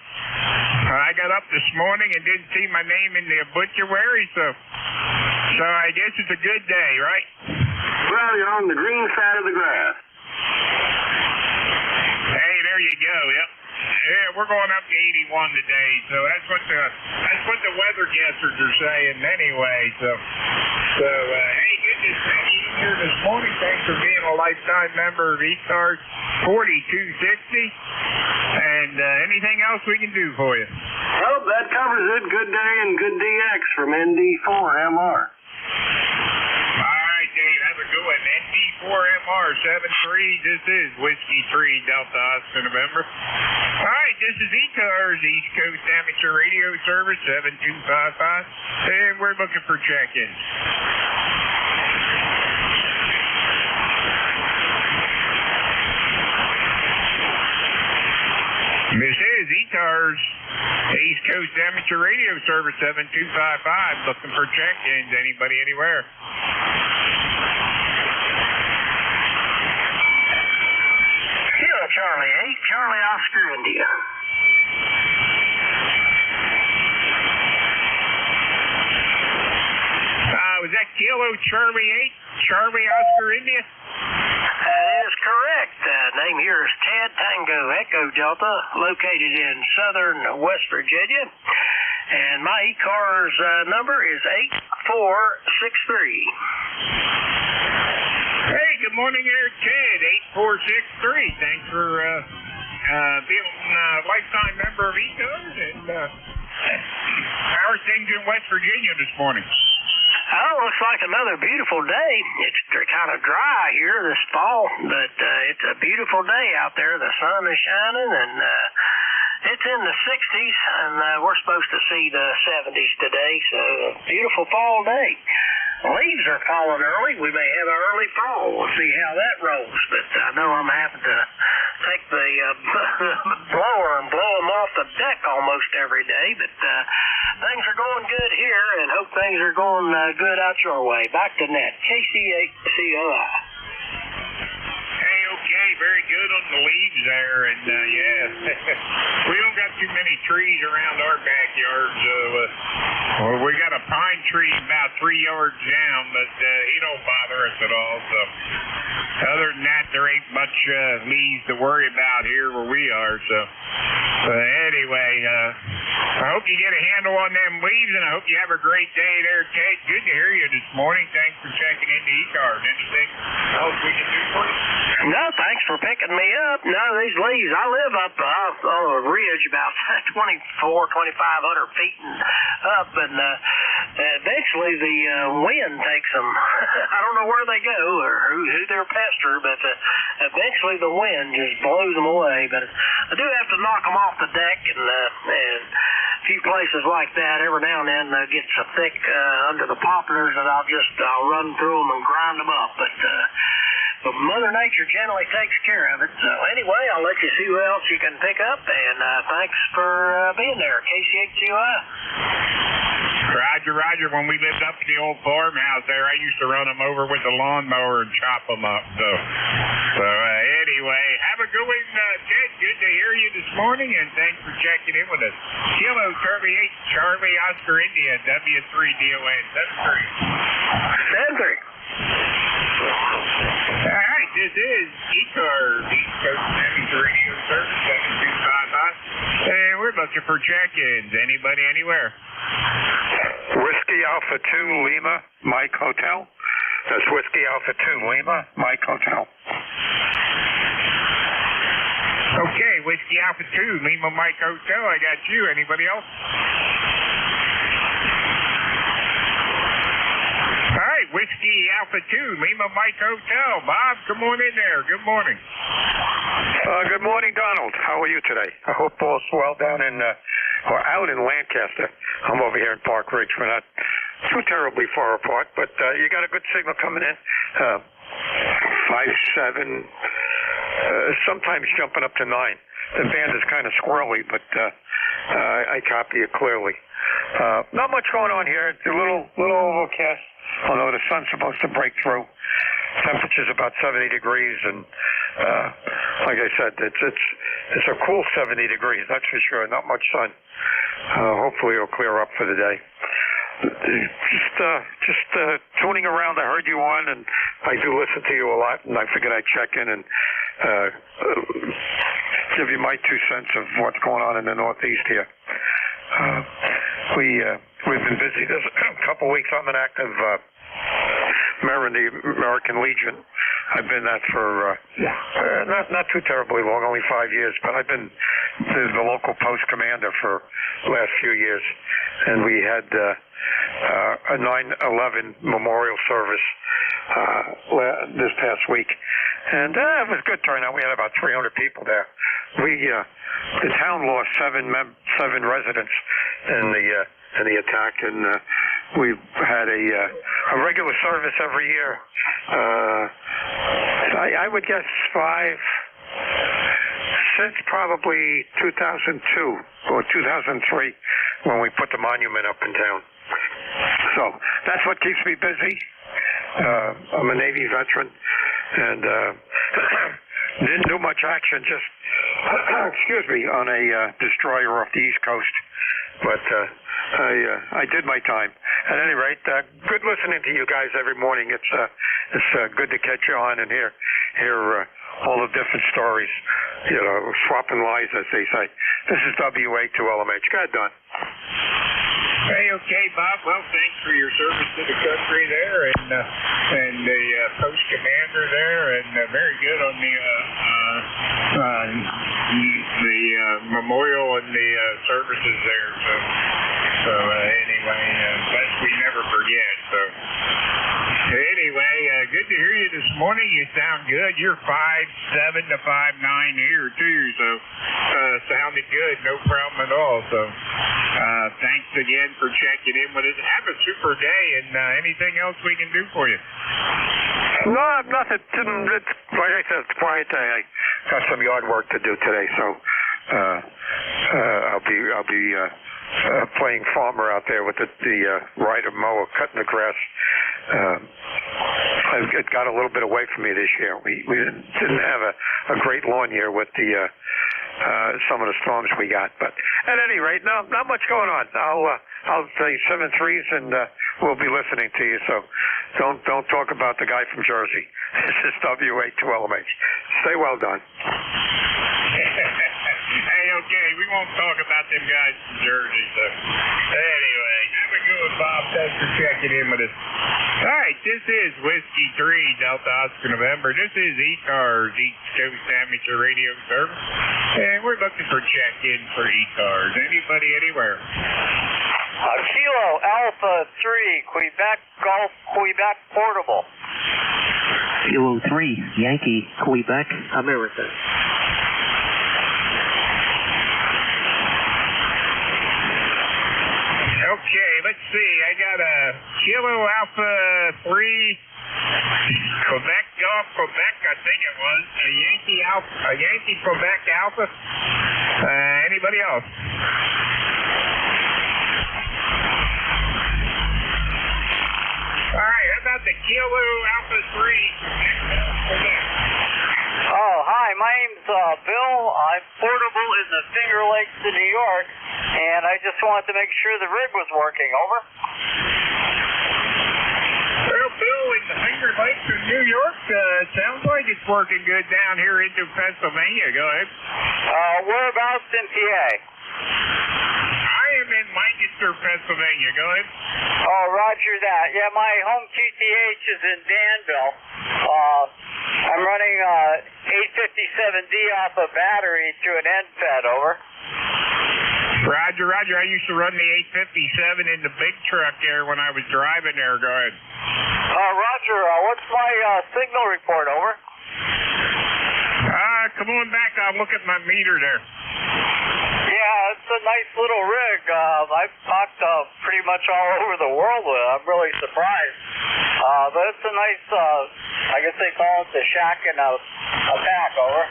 I got up this morning and didn't see my name in the obituary, so I guess it's a good day, right? Well, you're on the green side of the grass. Hey, there you go. Yep. Yeah, we're going up to 81 today, so that's what the weather guessers are saying anyway. So hey, good to see you here this morning. Thanks for being a lifetime member of ECARS 4260. And anything else we can do for you? Well, that covers it. Good day and good DX from ND4MR. Dave, have a good one. ND4MR 73. This is Whiskey 3 Delta Oscar November. All right, this is ECARS, East Coast Amateur Radio Service 7255, and we're looking for check-ins. This is ECARS, East Coast Amateur Radio Service 7255, looking for check-ins. Anybody, anywhere? Charlie 8, Charlie Oscar India. Was that Kilo Charlie 8, Charlie Oscar India? That is correct. Name here is Ted Tango Echo Delta, located in southern West Virginia. And my ECARS number is 8463. Hey, good morning, Eric Ted, 8463. Thanks for being a lifetime member of ECARS. And how are things in West Virginia this morning? Oh, looks like another beautiful day. It's kind of dry here this fall, but it's a beautiful day out there. The sun is shining, and it's in the 60s, and we're supposed to see the 70s today, so a beautiful fall day. Leaves are falling early. We may have an early fall. We'll see how that rolls, but I know I'm having to take the blower and blow them off the deck almost every day, but things are going good here, and hope things are going good out your way. Back to net. KC8COI. Hey, okay, very good on the leaves there, and yeah, we don't got too many trees around our backyard, so we got a pine tree about 3 yards down, but he don't bother us at all, so other than that, there ain't much leaves to worry about here where we are, so anyway, I hope you get a handle on them leaves, and I hope you have a great day there, Kate. Good to hear you this morning. Thanks for checking into ECARS. Anything else we can do for you? No, thanks for picking me up. No, these leaves, I live up on a ridge about 2,500 feet up, and eventually the wind takes them. I don't know where they go or who they're pester, but eventually the wind just blows them away. But I do have to knock them off the deck, and a few places like that, every now and then get so thick under the poplars that I'll run through them and grind them up. But Mother Nature generally takes care of it. So anyway, I'll let you see who else you can pick up, and thanks for being there. KC8COI. Roger. When we lived up in the old farmhouse there, I used to run them over with the lawnmower and chop them up. So anyway, have a good one, Ted. Good to hear you this morning, and thanks for checking in with us. Kilo Charlie 8, Charlie Oscar India, W3DON 73. All right, this is ECARS, East Coast Amateur Radio Service 7255, and we're looking for check-ins. Anybody, anywhere? Whiskey Alpha 2 Lima, Mike Hotel. That's Whiskey Alpha 2 Lima, Mike Hotel. Okay, Whiskey Alpha 2 Lima, Mike Hotel. I got you. Anybody else? Whiskey Alpha 2, Lima Mike Hotel. Bob, come on in there. Good morning. Good morning, Donald. How are you today? I hope all's well down in, or out in Lancaster. I'm over here in Park Ridge. We're not too terribly far apart, but you got a good signal coming in. 5.7, sometimes jumping up to 9. The band is kind of squirrely, but I copy it clearly. Not much going on here. It's a little overcast, although the sun's supposed to break through. Temperature's about 70 degrees, and like I said, it's a cool 70 degrees, that's for sure. Not much sun. Hopefully it'll clear up for the day. Just tuning around. I heard you on, and I do listen to you a lot, and I figured I'd check in and give you my 2 cents of what's going on in the Northeast here. We've been busy this couple weeks. I'm an active member in the American Legion. I've been that for not too terribly long, only 5 years, but I've been the local post commander for the last few years, and we had a 9/11 memorial service this past week, and it was a good turnout. We had about 300 people there. The town lost seven residents in the attack, and we had a regular service every year. I would guess 5 since probably 2002 or 2003 when we put the monument up in town. So that's what keeps me busy. I'm a Navy veteran, and didn't do much action, just excuse me, on a destroyer off the East Coast. But I did my time. At any rate, good listening to you guys every morning. It's good to catch you on and hear all the different stories. You know, swapping lies, as they say. This is WA2LMH. Go ahead, Don. Hey, okay, Bob. Well, thanks for your service to the country there, and the post commander there, and very good on the memorial and the services there. So anyway, best we never forget. So anyway, good to hear you this morning. You sound good. You're 5'7" to 5'9" here too. So sounded good. No problem at all. So thanks again for checking in with us. Have a super day, and anything else we can do for you? No, nothing. It's, like I said, it's a quiet day. I got some yard work to do today, so I'll be playing farmer out there with the rider mower, cutting the grass. It got a little bit away from me this year. We didn't have a great lawn year with the some of the storms we got, but at any rate, not much going on. I'll say 7-3s, and we'll be listening to you. So don't talk about the guy from Jersey. This is WA2LMH. Stay well done. Hey, okay, we won't talk about them guys from Jersey. So anyway, have a good one, Bob. Thanks for checking in with us. All right, this is Whiskey 3 Delta Oscar November. This is ECARS, East Coast Amateur Radio Service, and we're looking for check-in for ECARS. Anybody, anywhere? Kilo Alpha 3, Quebec Golf, Quebec Portable. Kilo 3, Yankee, Quebec, America. Okay, let's see. I got a Kilo Alpha 3, Quebec Golf, Quebec, I think it was. A Yankee Quebec Alpha. Anybody else? All right, how about the Kilo Alpha 3? Oh, hi, my name's Bill. I'm portable in the Finger Lakes in New York, and I just wanted to make sure the rig was working. Over. Well, Bill, in the Finger Lakes in New York, sounds like it's working good down here into Pennsylvania. Go ahead. Whereabouts in PA? I am in Lancaster, Pennsylvania. Go ahead. Oh, roger that. Yeah, my home QTH is in Danville. I'm running 857D off a battery through an end fed. Over. Roger, Roger. I used to run the 857 in the big truck there when I was driving there. Go ahead. Roger, what's my signal report, over? Come on back. I'll look at my meter there. Yeah, it's a nice little rig. I've talked pretty much all over the world with it. I'm really surprised. But it's a nice, I guess they call it the shack in a pack, over.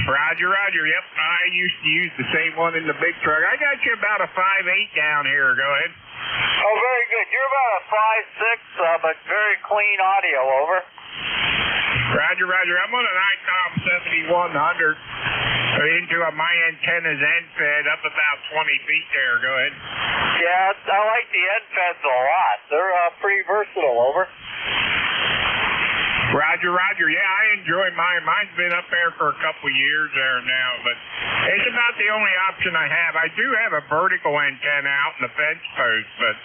Roger, Roger. Yep, I used to use the same one in the big truck. I got you about a 5'8" down here. Go ahead. Oh, very good. You're about a 5'6", but very clean audio, over. Roger, Roger. I'm on an ICOM 7100 into my antenna's end fed up about 20 feet there. Go ahead. Yeah, I like the end feds a lot. They're pretty versatile, over. Roger, Roger. Yeah, I enjoy mine. Mine's been up there for a couple years there now, but it's about the only option I have. I do have a vertical antenna out in the fence post, but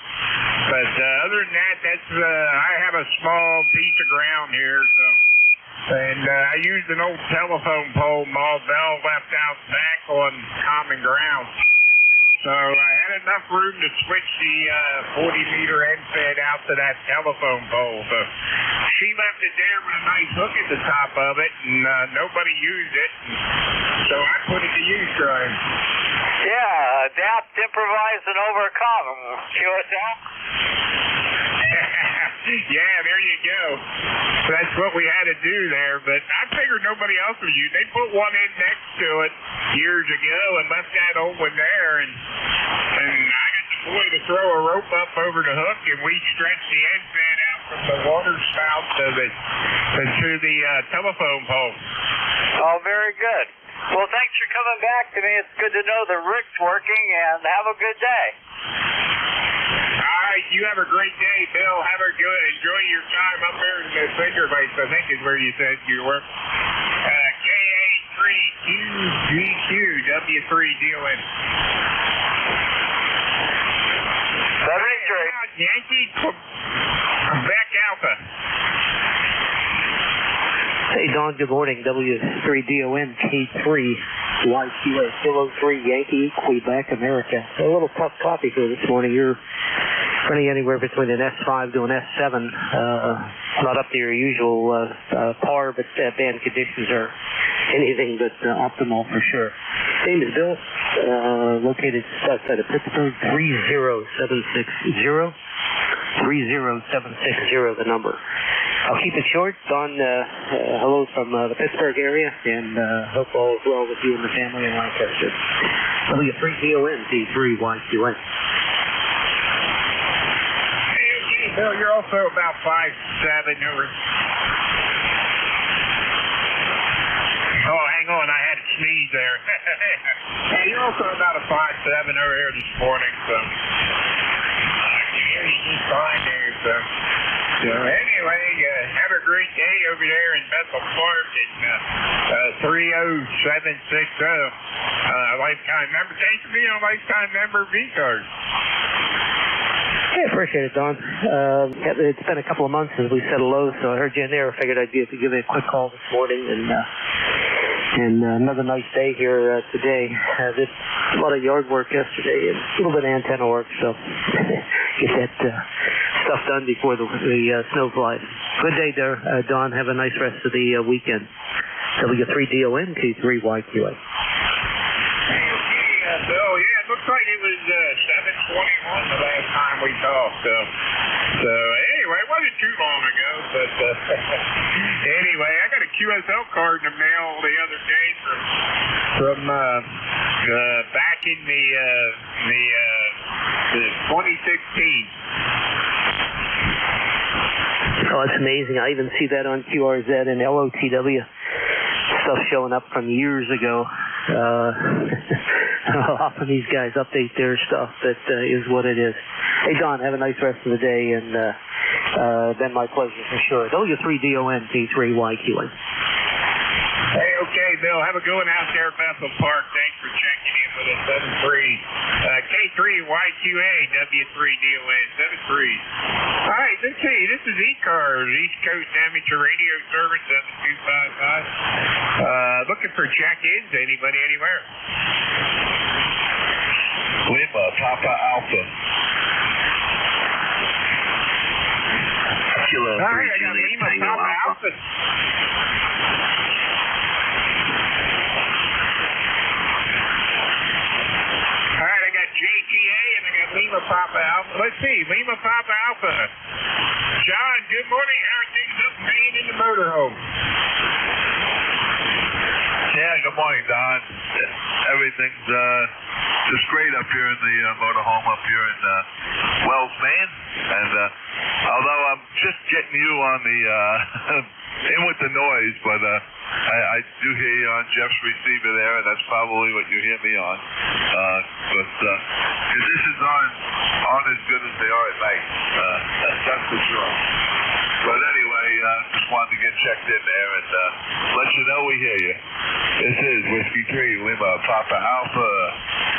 other than that, I have a small piece of ground here, so. And I used an old telephone pole Bell left out back on common ground. So I had enough room to switch the 40-meter end fed out to that telephone pole. So she left it there with a nice hook at the top of it, and nobody used it. So I put it to use, Brian. Yeah, adapt, improvise, and overcome. See what's that? Yeah, there you go. So that's what we had to do there, but I figured nobody else would use it. They put one in next to it years ago and left that old one there, and I got the boy to throw a rope up over the hook, and we stretched the end fed out from the water spout to the telephone pole. Oh, very good. Well, thanks for coming back to me. It's good to know the rig's working, and have a good day. All right, you have a great day, Bill. Enjoy your time up there in the Finger Lakes, I think is where you said you were. KA3QGQ W3DON. Yankee Quebec Alpha. Hey, Don, good morning. W3DON K3YQA, Kilo 3 Yankee, Quebec, America. A little tough copy for this morning. You're running anywhere between an S5 to an S7. Not up to your usual par, but band conditions are anything but optimal for sure. Name is Bill, located outside of Pittsburgh, 30760. 30760, the number. I'll keep it short. Don, hello from the Pittsburgh area, and hope all is well with you and the family in Lancaster. W3DON K3YQA. Bill, you're also about 5'7", over. Oh, hang on, I had to sneeze there. Hey, you're also about a 5'7" over here this morning, so I can hear you just fine there, so anyway, have a great day over there in Bethel Park at 30760. Lifetime member. Thanks for being a lifetime member of ECARS. I appreciate it, Don. It's been a couple of months since we said hello, so I heard you in there. I figured I'd give you a quick call this morning, and another nice day here today. Did a lot of yard work yesterday and a little bit of antenna work, so get that stuff done before the snow flies. Good day there, Don. Have a nice rest of the weekend. W3DON K3YQA. Bill, yeah, it looks like it was 7:21 the last time we talked. So anyway, it wasn't too long ago, but anyway, I got a QSL card in the mail the other day from back in the 2016. Oh, it's amazing. I even see that on QRZ and LOTW stuff showing up from years ago. Often these guys update their stuff. That is what it is. Hey, Don, have a nice rest of the day, and been my pleasure for sure. W3DON K3YQA. Hey, okay, Bill. Have a good one out there at Bethel Park. Thanks for checking in with us. 73K3YQA, W3DON 73. All right, let's see. This is ECARS, East Coast Amateur Radio Service 7255. Looking for check-ins. Anybody, anywhere? Lima, Papa Alpha. Kilo 3, All right, I got Juliet Lima Tango Papa Alpha. Alpha. All right, I got JTA and I got Lima Papa Alpha. Let's see, Lima Papa Alpha. John, good morning. How are things up in Maine in the motorhome? Yeah, good morning, Don. Everything's just great up here in the motorhome up here in Wells, Maine. And although I'm just getting you on the in with the noise, but I do hear you on Jeff's receiver there, and that's probably what you hear me on. But conditions aren't as good as they are at night. That's for sure. But anyway, just wanted to get checked in there and let you know we hear you. This is Whiskey 3, Lima, Papa Alpha,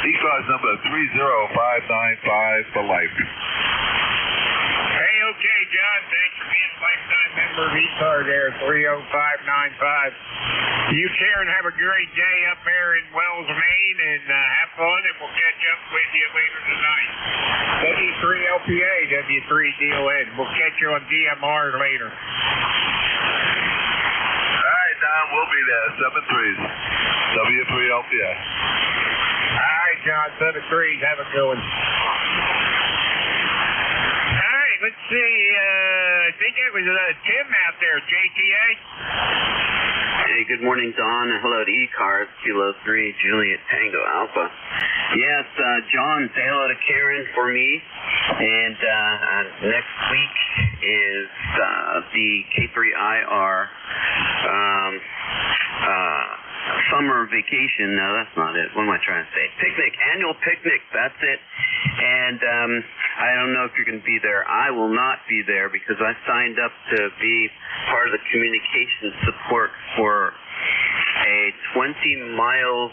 ECARS number 30595 for life. Hey, okay, John. Thanks for being a lifetime member of ECARS there, 30595. You care and have a great day up there in Wells, Maine, and have fun, and we'll catch up with you later tonight. W3LPA, W3DON. We'll catch you on DMR later. All right, Don, we'll be there. 7-3s. W3LPA. All right, John. 7-3s. Have a good one. All right, let's see. I think it was Tim out there, JTA. Hey, good morning, Don. Hello to ECARS, Kilo 3, Juliet Tango Alpha. Yes, John, say hello to Karen for me. And next week is the K3IR summer vacation. No, that's not it. What am I trying to say? Picnic, annual picnic. That's it. And I don't know if you're going to be there. I will not be there because I signed up to be part of the communication support for a 20-mile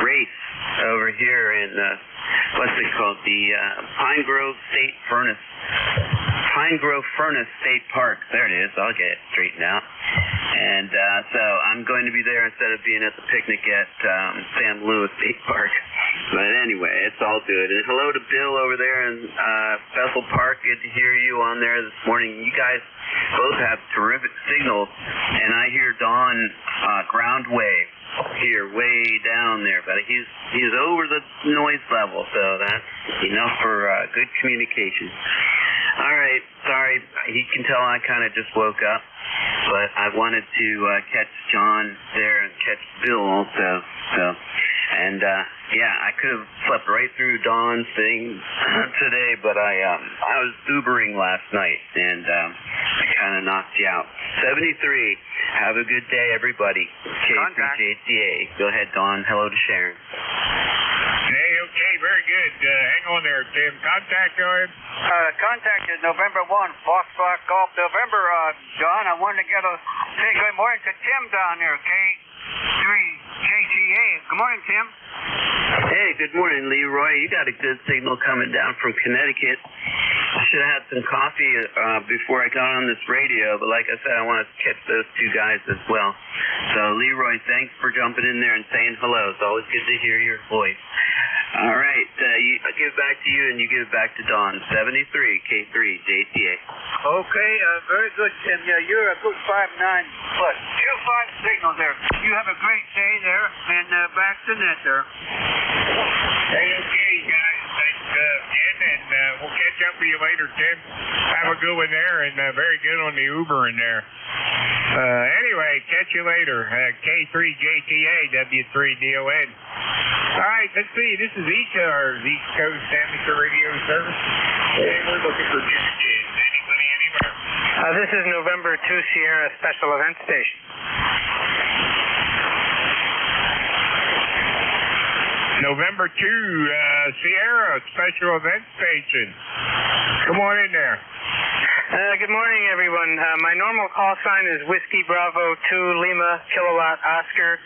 race over here in what's it called? The Pine Grove Furnace State Park. There it is. I'll get it straightened out. And so I'm going to be there instead of being at the picnic at Sam Lewis State Park. But anyway, it's all good. And hello to Bill over there in Bethel Park. Good to hear you on there this morning. You guys both have terrific signals. And I hear Don ground wave here way down there, but he's over the noise level, so that's enough for good communication. All right, sorry, you can tell I kind of just woke up, but I wanted to catch John there and catch Bill also. So, and yeah, I could have slept right through Dawn's thing today, but I was Ubering last night, and I kind of knocked you out. 73. Have a good day, everybody. K3JTA. Go ahead, Dawn. Hello to Sharon. Hey, okay, very good. Hang on there, Tim. Contact on. Contact is November 1, Foxtrot Golf November. John, I wanted to say good morning to Tim down there, K3JTA. Good morning, Tim. Hey, good morning, Leroy. You got a good signal coming down from Connecticut. I should have had some coffee before I got on this radio, but like I said, I want to catch those two guys as well. So, Leroy, thanks for jumping in there and saying hello. It's always good to hear your voice. All right, I give it back to you, and you give it back to Don. 73, K3, JTA. Okay, very good, Tim. Yeah, you're a good 5'9", plus 2-5 signal there. You have a great day there, and back to net there. Hey, okay, guys. Thanks, Ken, and we'll catch up with you later, Tim. Have a good one there, and very good on the Uber in there. Anyway, catch you later. K3JTA, W3DON. All right, let's see. This is ECARS, East Coast Amateur Radio Service. And we're looking for Jim. Anybody, anywhere? This is November 2 Sierra Special Event Station. November 2 Sierra Special Event Station. Come on in there. Good morning, everyone. My normal call sign is Whiskey Bravo 2 Lima Kilowatt Oscar.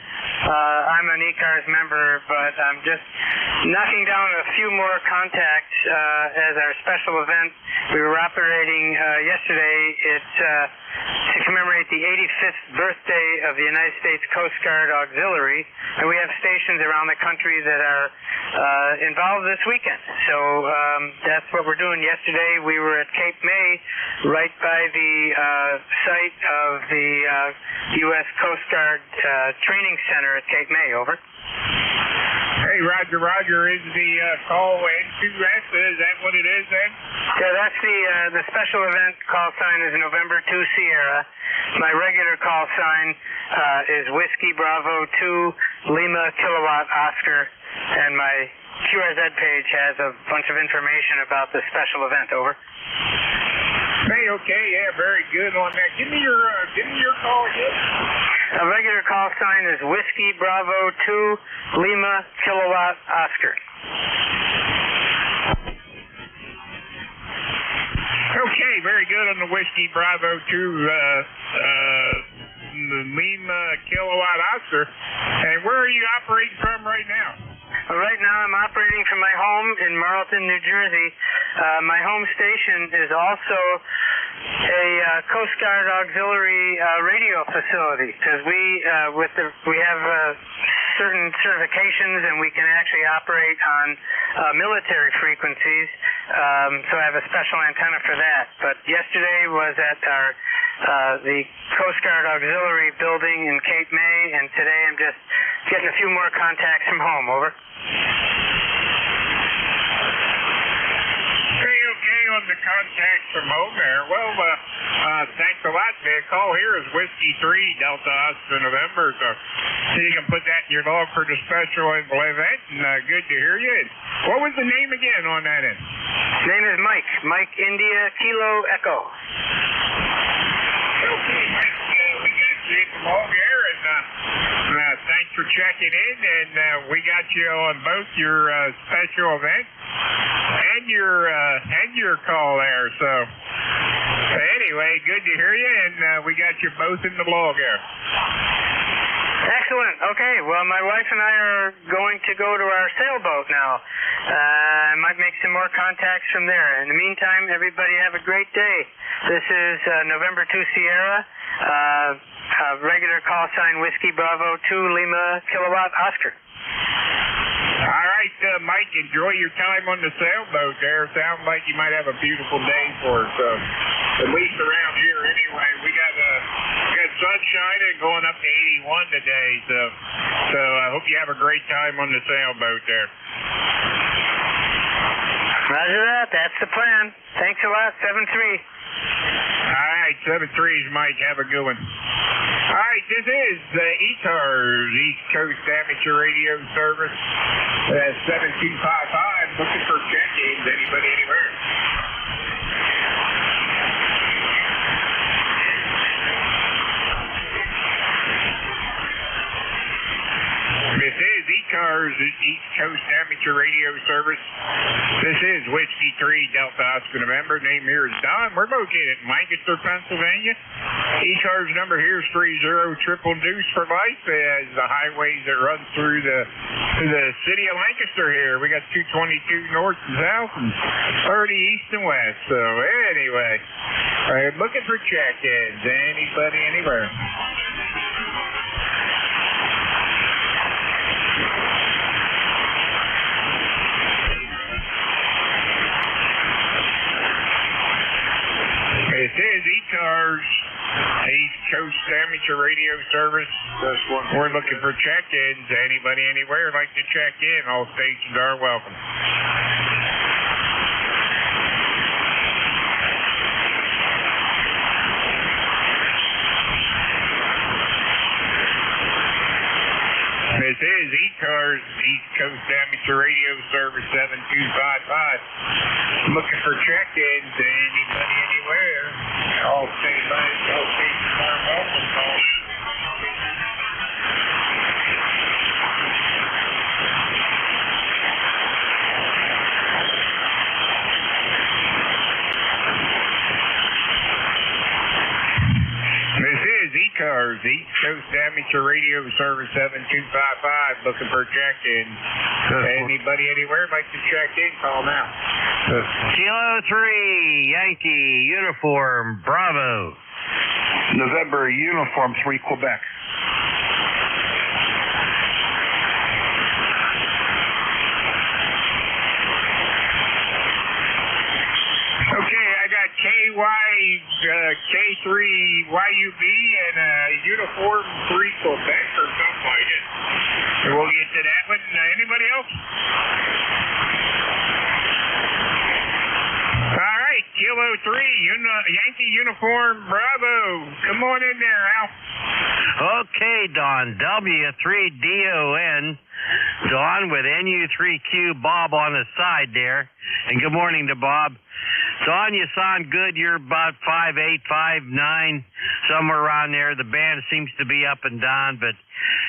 I'm an ECARS member, but I'm just knocking down a few more contacts as our special event. We were operating yesterday to commemorate the 85th birthday of the United States Coast Guard Auxiliary, and we have stations around the country that are involved this weekend. So that's what we're doing. Yesterday we were at Cape May, right by the site of the U.S. Coast Guard Training Center at Cape May. Over. Hey, Roger, is the call N2S? Is that what it is then? Yeah, that's the special event call sign is November 2 Sierra. My regular call sign is Whiskey Bravo 2 Lima Kilowatt Oscar, and my QRZ page has a bunch of information about the special event. Over. Hey, okay, yeah, very good on that. Give me your call again. A regular call sign is Whiskey Bravo 2 Lima Kilowatt Oscar. Okay, very good on the Whiskey Bravo 2 Lima Kilowatt Oscar. And where are you operating from right now? Right now I'm operating from my home in Marlton, New Jersey. My home station is also a Coast Guard auxiliary radio facility, because we have certain certifications and we can actually operate on military frequencies, so I have a special antenna for that. But yesterday was at the Coast Guard auxiliary building in Cape May, and today I'm just getting a few more contacts from home. Over. Okay, on the contact from home there. Well, thanks a lot. The call here is Whiskey 3 Delta Oscar November, so you can put that in your log for the special event, and good to hear you. What was the name again on that end? Name is Mike. Mike India Kilo Echo. Okay, Mike, we got you in the log here, and thanks for checking in, and we got you on both your special event and your call there. So anyway, good to hear you, and we got you both in the log there. Excellent. Okay, well, my wife and I are going to go to our sailboat now. I might make some more contacts from there. In the meantime, everybody have a great day. This is November 2 Sierra, regular call sign Whiskey Bravo 2 Lima Kilowatt Oscar. All right, Mike, enjoy your time on the sailboat there. Sounds like you might have a beautiful day for it. So, at least around here anyway. We got sunshine and going up to 81 today. So I hope you have a great time on the sailboat there. Roger that. That's the plan. Thanks a lot. 7-3. All right, 7-3 is Mike. Have a good one. All right, this is the ECARS, East Coast Amateur Radio Service. That's 7255. Looking for check-ins. Anybody, anywhere? This is ECARS, East Coast Amateur Radio Service. This is Whiskey 3 Delta Oscar November. Name here is Don. We're located in Lancaster, Pennsylvania. ECARS number here is 30 Deuce for life, as the highways that run through the city of Lancaster here. We got 222 north and south and 30 east and west. So anyway, looking for check-ins. Anybody, anywhere? This is ECARS, East Coast Amateur Radio Service. We're looking for check-ins. Anybody, anywhere like to check in? All stations are welcome. This is ECARS, East Coast Amateur Radio Service 7255. Looking for check-ins. Anybody, anywhere? All stations are welcome. ECARS, East Coast Amateur Radio Service 7255, looking for check-ins. Anybody, anywhere like to check in, call now. Kilo 3, Yankee, Uniform, Bravo. November Uniform 3, Quebec. Okay, I got K3 YUB and Uniform 3 Quebec or something like it. So we'll get to that one. Anybody else? All right, Kilo 3, Yankee Uniform Bravo. Come on in there, Al. Okay, Don. W3DON. Don with NU3Q, Bob on the side there. And good morning to Bob. Don, you sound good. You're about 5'8", 5'9", somewhere around there. The band seems to be up and down, but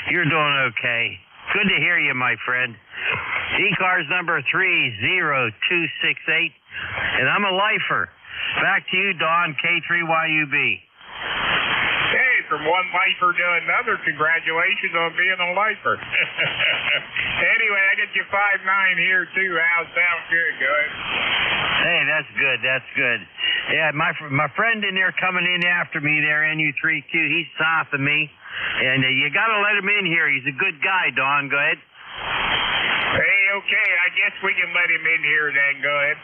you're doing okay. Good to hear you, my friend. ECARS number 30268, and I'm a lifer. Back to you, Don, K3YUB. Hey, from one lifer to another, congratulations on being a lifer. Anyway, I get you 5'9" here, too, Al. Sounds good. Go ahead. Hey, that's good. That's good. Yeah, my friend in there coming in after me there, NU3Q, he's south of me. And you got to let him in here. He's a good guy, Don. Go ahead. Hey, okay. I guess we can let him in here then. Go ahead.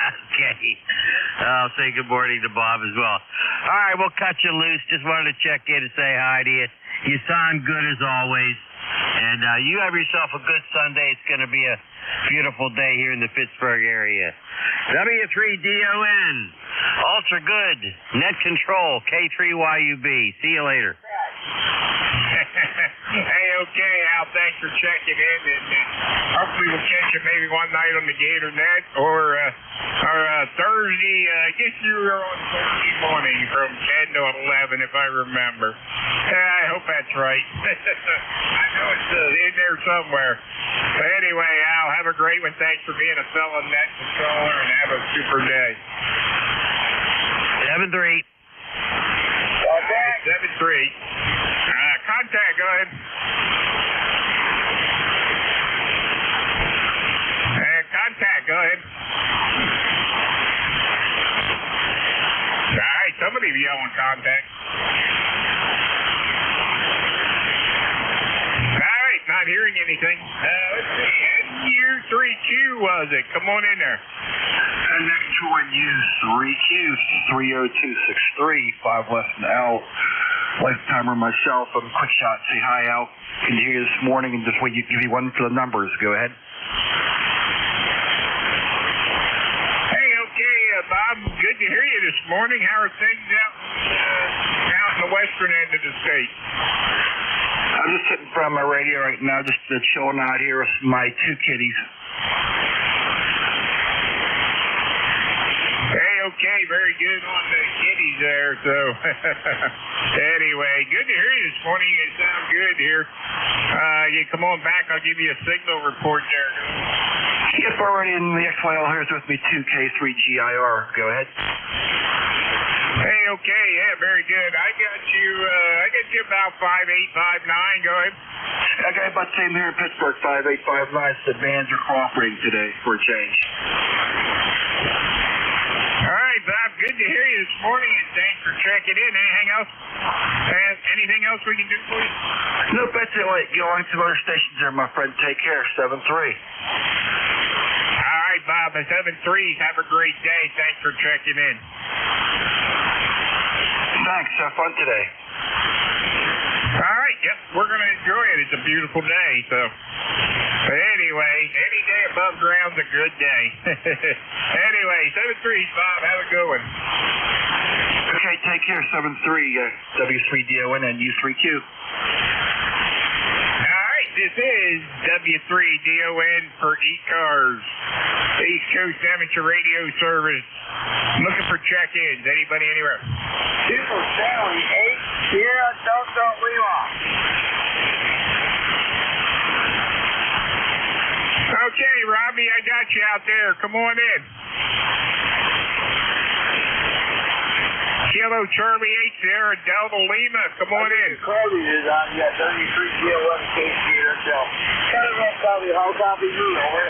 Okay. I'll say good morning to Bob as well. All right, we'll cut you loose. Just wanted to check in and say hi to you. You sound good as always. And you have yourself a good Sunday. It's going to be a beautiful day here in the Pittsburgh area. W3DON, Ultra Good, Net Control, K3YUB. See you later. Hey, okay, Al, thanks for checking in, and hopefully we'll catch you maybe one night on the Gator Net, or Thursday, I guess you were on Thursday morning from 10 to 11, if I remember. I hope that's right. I know it's in there somewhere. But anyway, Al, have a great one. Thanks for being a fellow net controller, and have a super day. 7-3. 7-3. Contact, go ahead. Contact, go ahead. All right, somebody yelling contact. All right, not hearing anything. Let's see, NU3Q was it? Come on in there. Next to NU3Q, 30263, 5 less than Al. Lifetimer myself. I'm a quick shot. Say hi, Al. Can you hear you this morning? And just wait, you give you one for the numbers. Go ahead. Hey, okay, Bob. Good to hear you this morning. How are things out in the western end of the state? I'm just sitting in front of my radio right now, just chilling out here with my two kitties. Okay, very good on the kitties there, so anyway, good to hear you this morning. You sound good here. You come on back, I'll give you a signal report there. Yep, already in the XYL here's with me 2K3GIR. Go ahead. Hey, okay, yeah, very good. I got you about 5'8", 5'9", go ahead. Okay, about the same here in Pittsburgh, 5'8", 5'9". The bands are cooperating today for a change. All right, Bob, good to hear you this morning, and thanks for checking in. Anything else? Anything else we can do for you? Nope, that's it. Wait, go on to other stations there, my friend. Take care. 7-3. All right, Bob, 7-3. Have a great day. Thanks for checking in. Thanks. Have fun today. All right, yep, we're going to enjoy it. It's a beautiful day, so. But anyway, any day above ground's a good day. Anyway, 7-3, Bob. Have a good one. Okay, take care. 7-3, W3DON and U3Q. All right, this is W3DON for ECARS, East Coast Amateur Radio Service. Looking for check-ins. Anybody anywhere? Super Sally 8, Sierra Delta Lima. Okay, Robbie, I got you out there. Come on in. Kilo Charlie 8, Sierra Delta Lima. Come on in. Cody is on, yeah, 3301 KC Hotel. How copy you, over?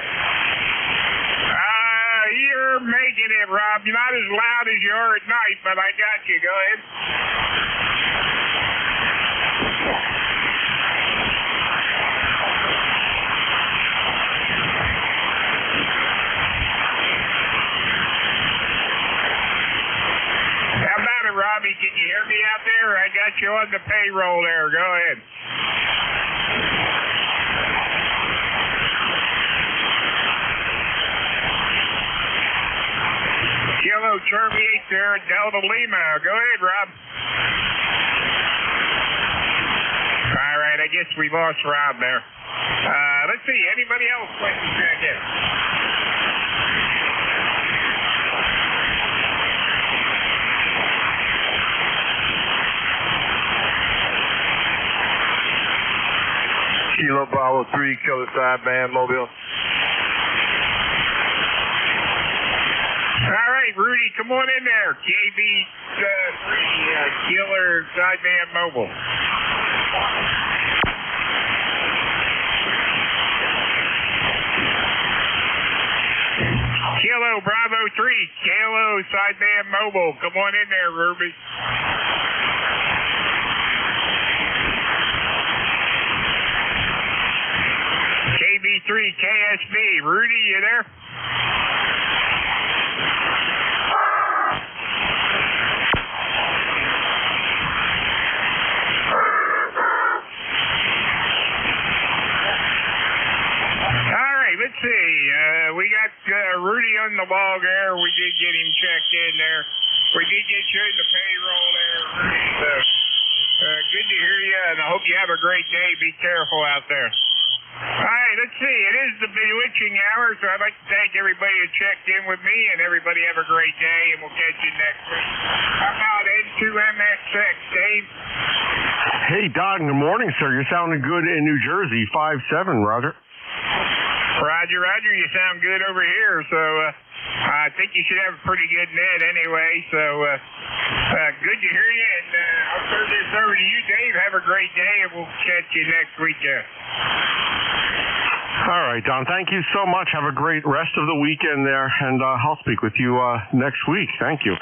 You're making it, Rob. You're not as loud as you are at night, but I got you. Go ahead. me out there? I got you on the payroll there. Go ahead. Kilo Charlie 8 there at Delta Lima. Go ahead, Rob. All right, I guess we lost Rob there. Let's see, anybody else like to check in? Kilo Bravo 3, Killer Sideband, Mobile. All right, Rudy, come on in there. KB3, Killer Sideband Mobile. Kilo Bravo 3, Kilo Sideband Mobile. Come on in there, Ruby. KB3, KSB. Rudy, you there? Let's see. We got Rudy on the log there. We did get him checked in there. We did get you in the payroll there, Rudy. So, good to hear you, and I hope you have a great day. Be careful out there. All right, let's see. It is the bewitching hour, so I'd like to thank everybody who checked in with me, and everybody have a great day, and we'll catch you next week. How about N2MXX, Dave? Hey, Don, good morning, sir. You're sounding good in New Jersey. 5-7, Roger. Roger, you sound good over here, so I think you should have a pretty good net anyway, so good to hear you, and I'll turn this over to you, Dave. Have a great day, and we'll catch you next weekend. All right, Don, thank you so much. Have a great rest of the weekend there, and I'll speak with you next week. Thank you.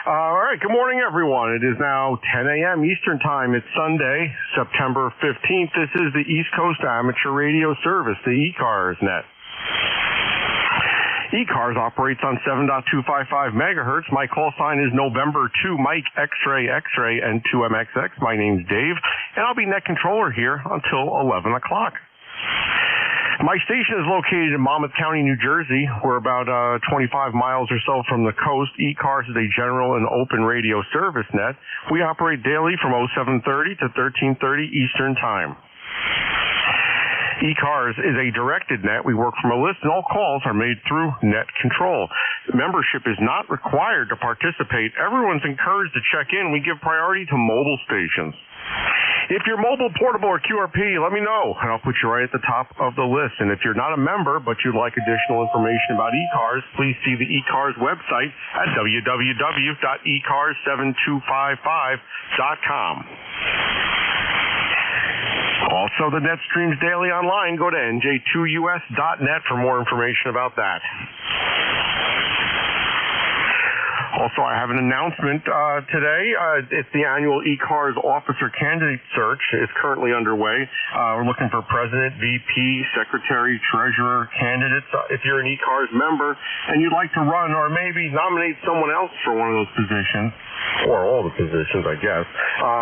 All right, good morning, everyone. It is now 10 a.m. Eastern Time. It's Sunday, September 15th. This is the East Coast Amateur Radio Service, the ECARS net. ECARS operates on 7.255 megahertz. My call sign is November 2 Mike X-Ray X-Ray and 2MXX. My name's Dave, and I'll be net controller here until 11 o'clock. My station is located in Monmouth County, New Jersey. We're about 25 miles or so from the coast. ECARS is a general and open radio service net. We operate daily from 0730 to 1330 Eastern Time. ECARS is a directed net. We work from a list, and all calls are made through net control. Membership is not required to participate. Everyone's encouraged to check in. We give priority to mobile stations. If you're mobile, portable, or QRP, let me know, and I'll put you right at the top of the list. And if you're not a member, but you'd like additional information about ECARS, please see the ECARS website at www.ecars7255.com. Also, the net streams daily online. Go to nj2us.net for more information about that. Also, I have an announcement today. It's the annual ECARS Officer Candidate Search. It's currently underway. We're looking for President, VP, Secretary, Treasurer candidates. If you're an ECARS member and you'd like to run or maybe nominate someone else for one of those positions, or all the positions, I guess,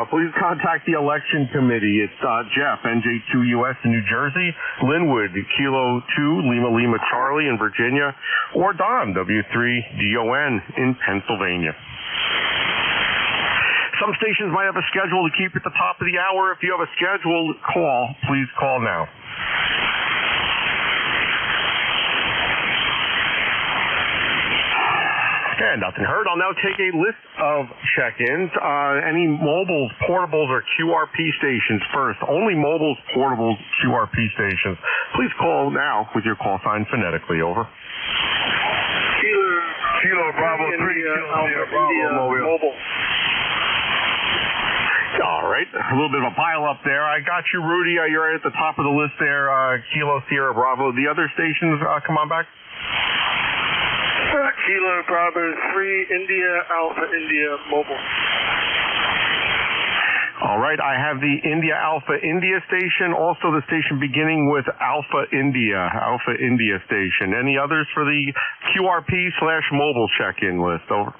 please contact the election committee. It's Jeff, NJ2US in New Jersey, Linwood, Kilo 2, Lima Lima Charlie in Virginia, or Don, W3DON in Pennsylvania. Some stations might have a schedule to keep at the top of the hour. If you have a scheduled call, please call now. And nothing heard. I'll now take a list of check-ins. Any mobiles, portables, or QRP stations first. Only mobiles, portables, QRP stations. Please call now with your call sign phonetically. Over. Kilo Bravo 3, Kilo Bravo Mobile. All right. A little bit of a pile up there. I got you, Rudy. You're right at the top of the list there. Kilo Sierra Bravo. The other stations, come on back. Kilo Bravo 3, India Alpha India Mobile. All right, I have the India Alpha India station, also the station beginning with Alpha India station. Any others for the QRP/mobile check-in list? Over.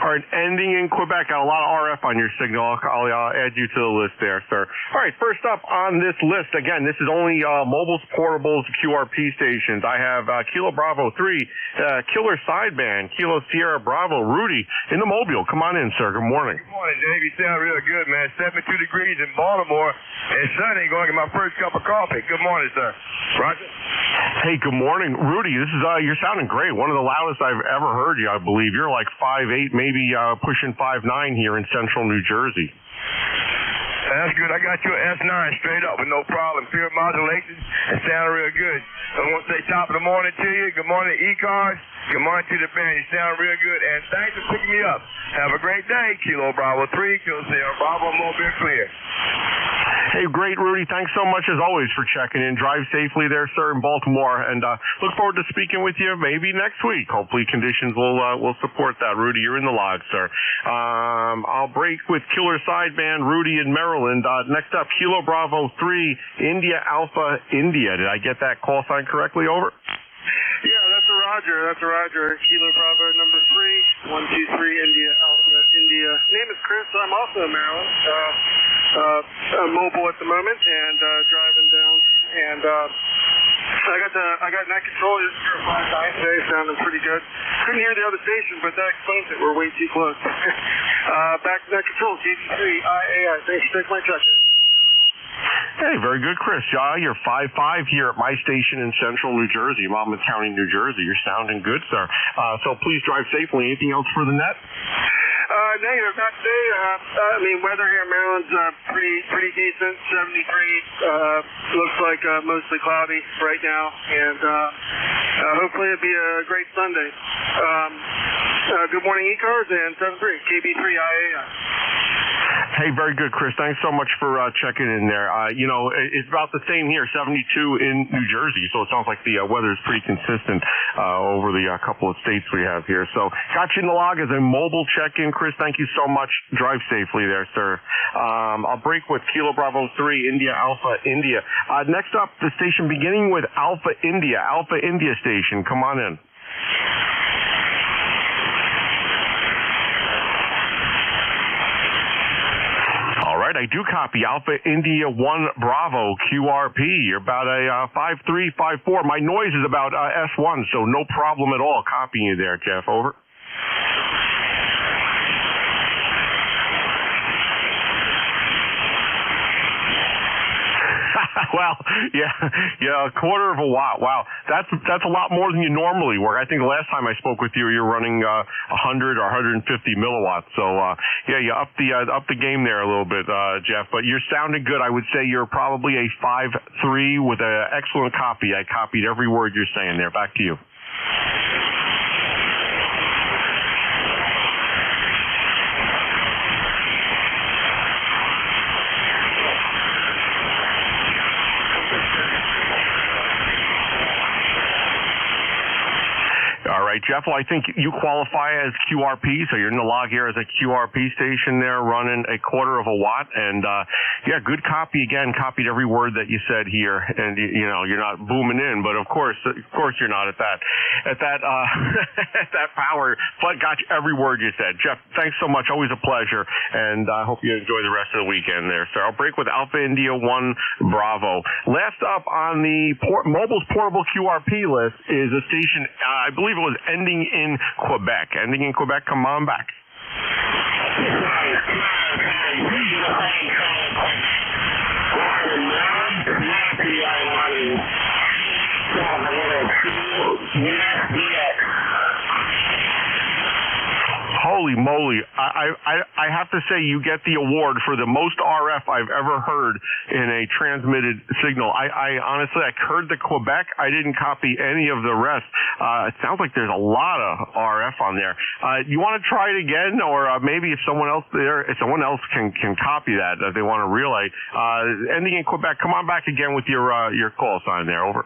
All right, ending in Quebec. Got a lot of RF on your signal. I'll add you to the list there, sir. All right, first up on this list, again, this is only mobiles, portables, QRP stations. I have Kilo Bravo 3, Killer Sideband, Kilo Sierra Bravo, Rudy in the Mobile. Come on in, sir. Good morning. Good morning, Dave. You sound real good, man. 72 degrees in Baltimore. And sunny. Going to get my first cup of coffee. Good morning, sir. Roger. Hey, good morning, Rudy. This is you're sounding great. One of the loudest I've ever heard you, I believe. You're like 5'8", maybe pushing 5'9" here in central New Jersey. That's good. I got you an S9 straight up with no problem. Pure modulation and sound real good. I want to say top of the morning to you. Good morning to ECARS. Good morning to the band. You sound real good. And thanks for picking me up. Have a great day. Kilo Bravo 3, Kilo Sierra Bravo, Mobile Clear. Hey, great, Rudy. Thanks so much, as always, for checking in. Drive safely there, sir, in Baltimore. And look forward to speaking with you maybe next week. Hopefully conditions will support that. Rudy, you're in the log, sir. I'll break with Killer Sideband, Rudy in Maryland. Next up, Kilo Bravo 3, India Alpha, India. Did I get that call sign correctly? Over. Yeah, that's a Roger. That's a Roger. Kilo Bravo number 3, 123 India Alpha, India. Name is Chris. I'm also in Maryland. Mobile at the moment and driving down. And I got net control here 5 times today, sounding pretty good. Couldn't hear the other station, but that explains it. We're way too close. Back to net control, GB3 IAI. Thanks for taking my check-in. Hey, very good, Chris. You're 5'5" here at my station in central New Jersey, Monmouth County, New Jersey. You're sounding good, sir. So please drive safely. Anything else for the net? Negative, not today. I mean, weather here in Maryland's pretty decent. 73. Looks like mostly cloudy right now, and hopefully it'll be a great Sunday. Good morning, ECARS, and 73 KB3 IAI. Hey, very good, Chris. Thanks so much for checking in there. It's about the same here, 72 in New Jersey, so it sounds like the weather is pretty consistent over the couple of states we have here. So got you in the log as a mobile check-in, Chris. Thank you so much. Drive safely there, sir. I'll break with Kilo Bravo 3, India Alpha, India. Next up, the station beginning with Alpha India station. Come on in. I do copy Alpha India 1 Bravo QRP. You're about a 5'3", 5'4". My noise is about S1, so no problem at all copying you there, Jeff. Over. Well, yeah, a quarter of a watt. Wow, that's a lot more than you normally work. I think the last time I spoke with you, you're running 100 or 150 milliwatts. So you up the game there a little bit, Jeff. But you're sounding good. I would say you're probably a 5'3" with an excellent copy. I copied every word you're saying there. Back to you. Jeff, well, I think you qualify as QRP, so you're in the log here as a QRP station there running a quarter of a watt. And, good copy again, copied every word that you said here. And, you're not booming in, but of course you're not at that at that power, but got you every word you said. Jeff, thanks so much. Always a pleasure. And I hope you enjoy the rest of the weekend there, sir. I'll break with Alpha India 1 Bravo. Last up on the mobile's portable QRP list is a station, I believe it was ending in Quebec. Ending in Quebec, come on back. Holy moly. I have to say you get the award for the most RF I've ever heard in a transmitted signal. I honestly, I heard the Quebec. I didn't copy any of the rest. It sounds like there's a lot of RF on there. You want to try it again, or maybe if someone else can copy that, if they want to relay. Ending in Quebec, come on back again with your call sign there. Over.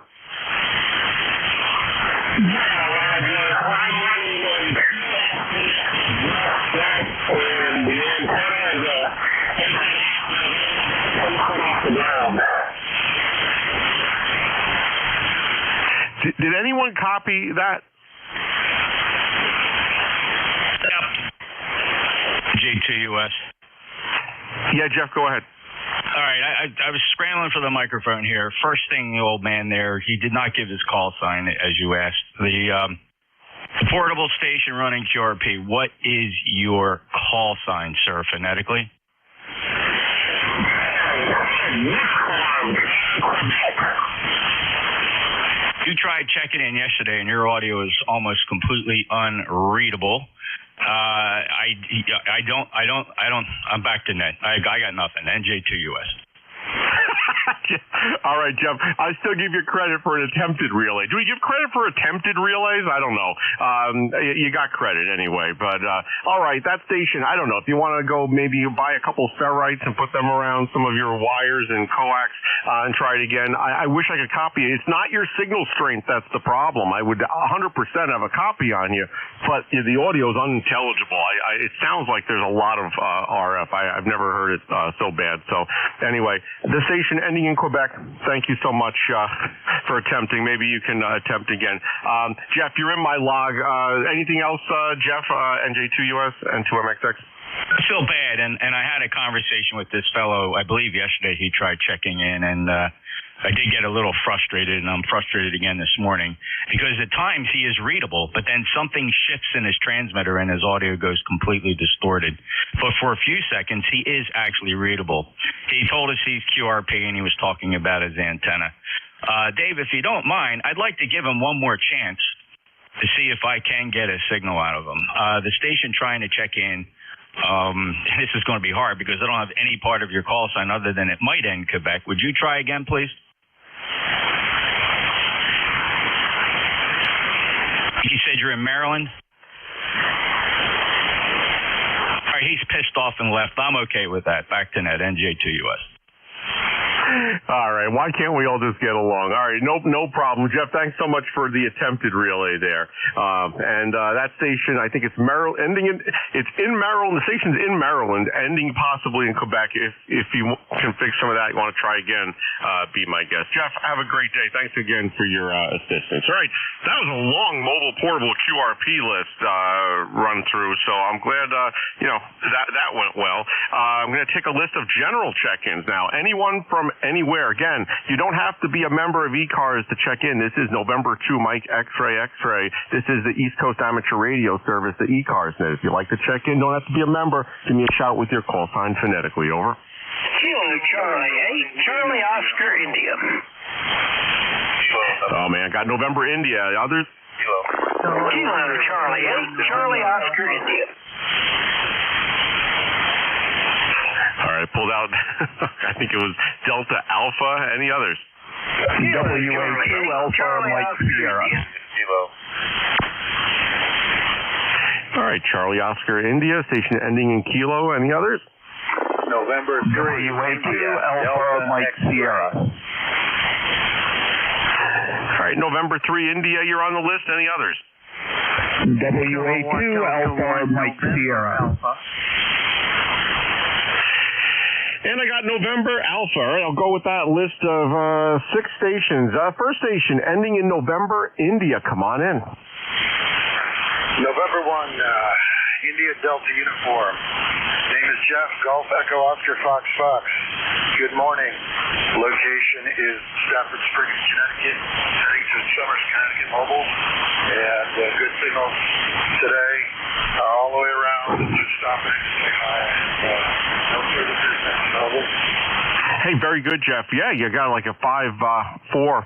Did anyone copy that? NJ2US. Yeah, Jeff, go ahead. All right, I was scrambling for the microphone here. First thing, the old man there, he did not give his call sign, as you asked. The portable station running QRP, what is your call sign, sir, phonetically? You tried checking in yesterday, and your audio is almost completely unreadable. I'm back to net. I got nothing. NJ2US. All right, Jeff. I still give you credit for an attempted relay. Do we give credit for attempted relays? I don't know. You got credit anyway. But all right, that station. I don't know if you want to go. Maybe you buy a couple ferrites and put them around some of your wires and coax and try it again. I wish I could copy it. It's not your signal strength that's the problem. I would 100% have a copy on you, but the audio is unintelligible. It sounds like there's a lot of RF. I've never heard it so bad. So anyway, the station ending in Quebec. Thank you so much for attempting. Maybe you can attempt again. Jeff, you're in my log. Anything else, Jeff, NJ2US and 2MXX? I feel bad, and I had a conversation with this fellow, I believe yesterday he tried checking in, and I did get a little frustrated, and I'm frustrated again this morning, because at times he is readable, but then something shifts in his transmitter and his audio goes completely distorted. But for a few seconds, he is actually readable. He told us he's QRP, and he was talking about his antenna. Dave, if you don't mind, I'd like to give him one more chance to see if I can get a signal out of him. The station trying to check in, this is going to be hard because I don't have any part of your call sign other than it might end Quebec. Would you try again, please? You said you're in Maryland? All right, he's pissed off and left. I'm okay with that. Back to net, NJ2US. All right. Why can't we all just get along? All right. No problem. Jeff, thanks so much for the attempted relay there. And that station, I think it's Maryland, it's in Maryland. The station's in Maryland, ending possibly in Quebec. If you can fix some of that, you want to try again, be my guest. Jeff, have a great day. Thanks again for your assistance. All right. That was a long mobile portable QRP list run through, so I'm glad, that went well. I'm going to take a list of general check-ins now. Anyone from anywhere. Again, you don't have to be a member of ECARS to check in. This is November 2 Mike X-Ray X-Ray. This is the East Coast Amateur Radio Service, the ECARS net. If you'd like to check in, don't have to be a member. Give me a shout with your call sign phonetically. Over. Kilo Charlie 8, Charlie Oscar India. Oh man, I got November India. Others? Kilo Charlie 8, Charlie Oscar India. All right, pulled out, I think it was Delta Alpha. Any others? WA2 Alpha Mike Sierra. All right, Charlie Oscar India, station ending in Kilo. Any others? November 3, WA2 Alpha Mike Sierra. All right, November 3 India, you're on the list. Any others? WA2 Alpha Mike Sierra. And I got November Alpha. All right, I'll go with that list of 6 stations. First station ending in November, India. Come on in. November 1, India Delta Uniform. Name is Jeff, Golf Echo Oscar Fox Fox. Good morning. Location is Stafford Springs, Connecticut. Heading to Summers, Connecticut Mobile. And good signal today all the way around. Just stopping to say hi. No further business. Mobile. Hey, very good, Jeff. Yeah, you got like a 5.4, 5.5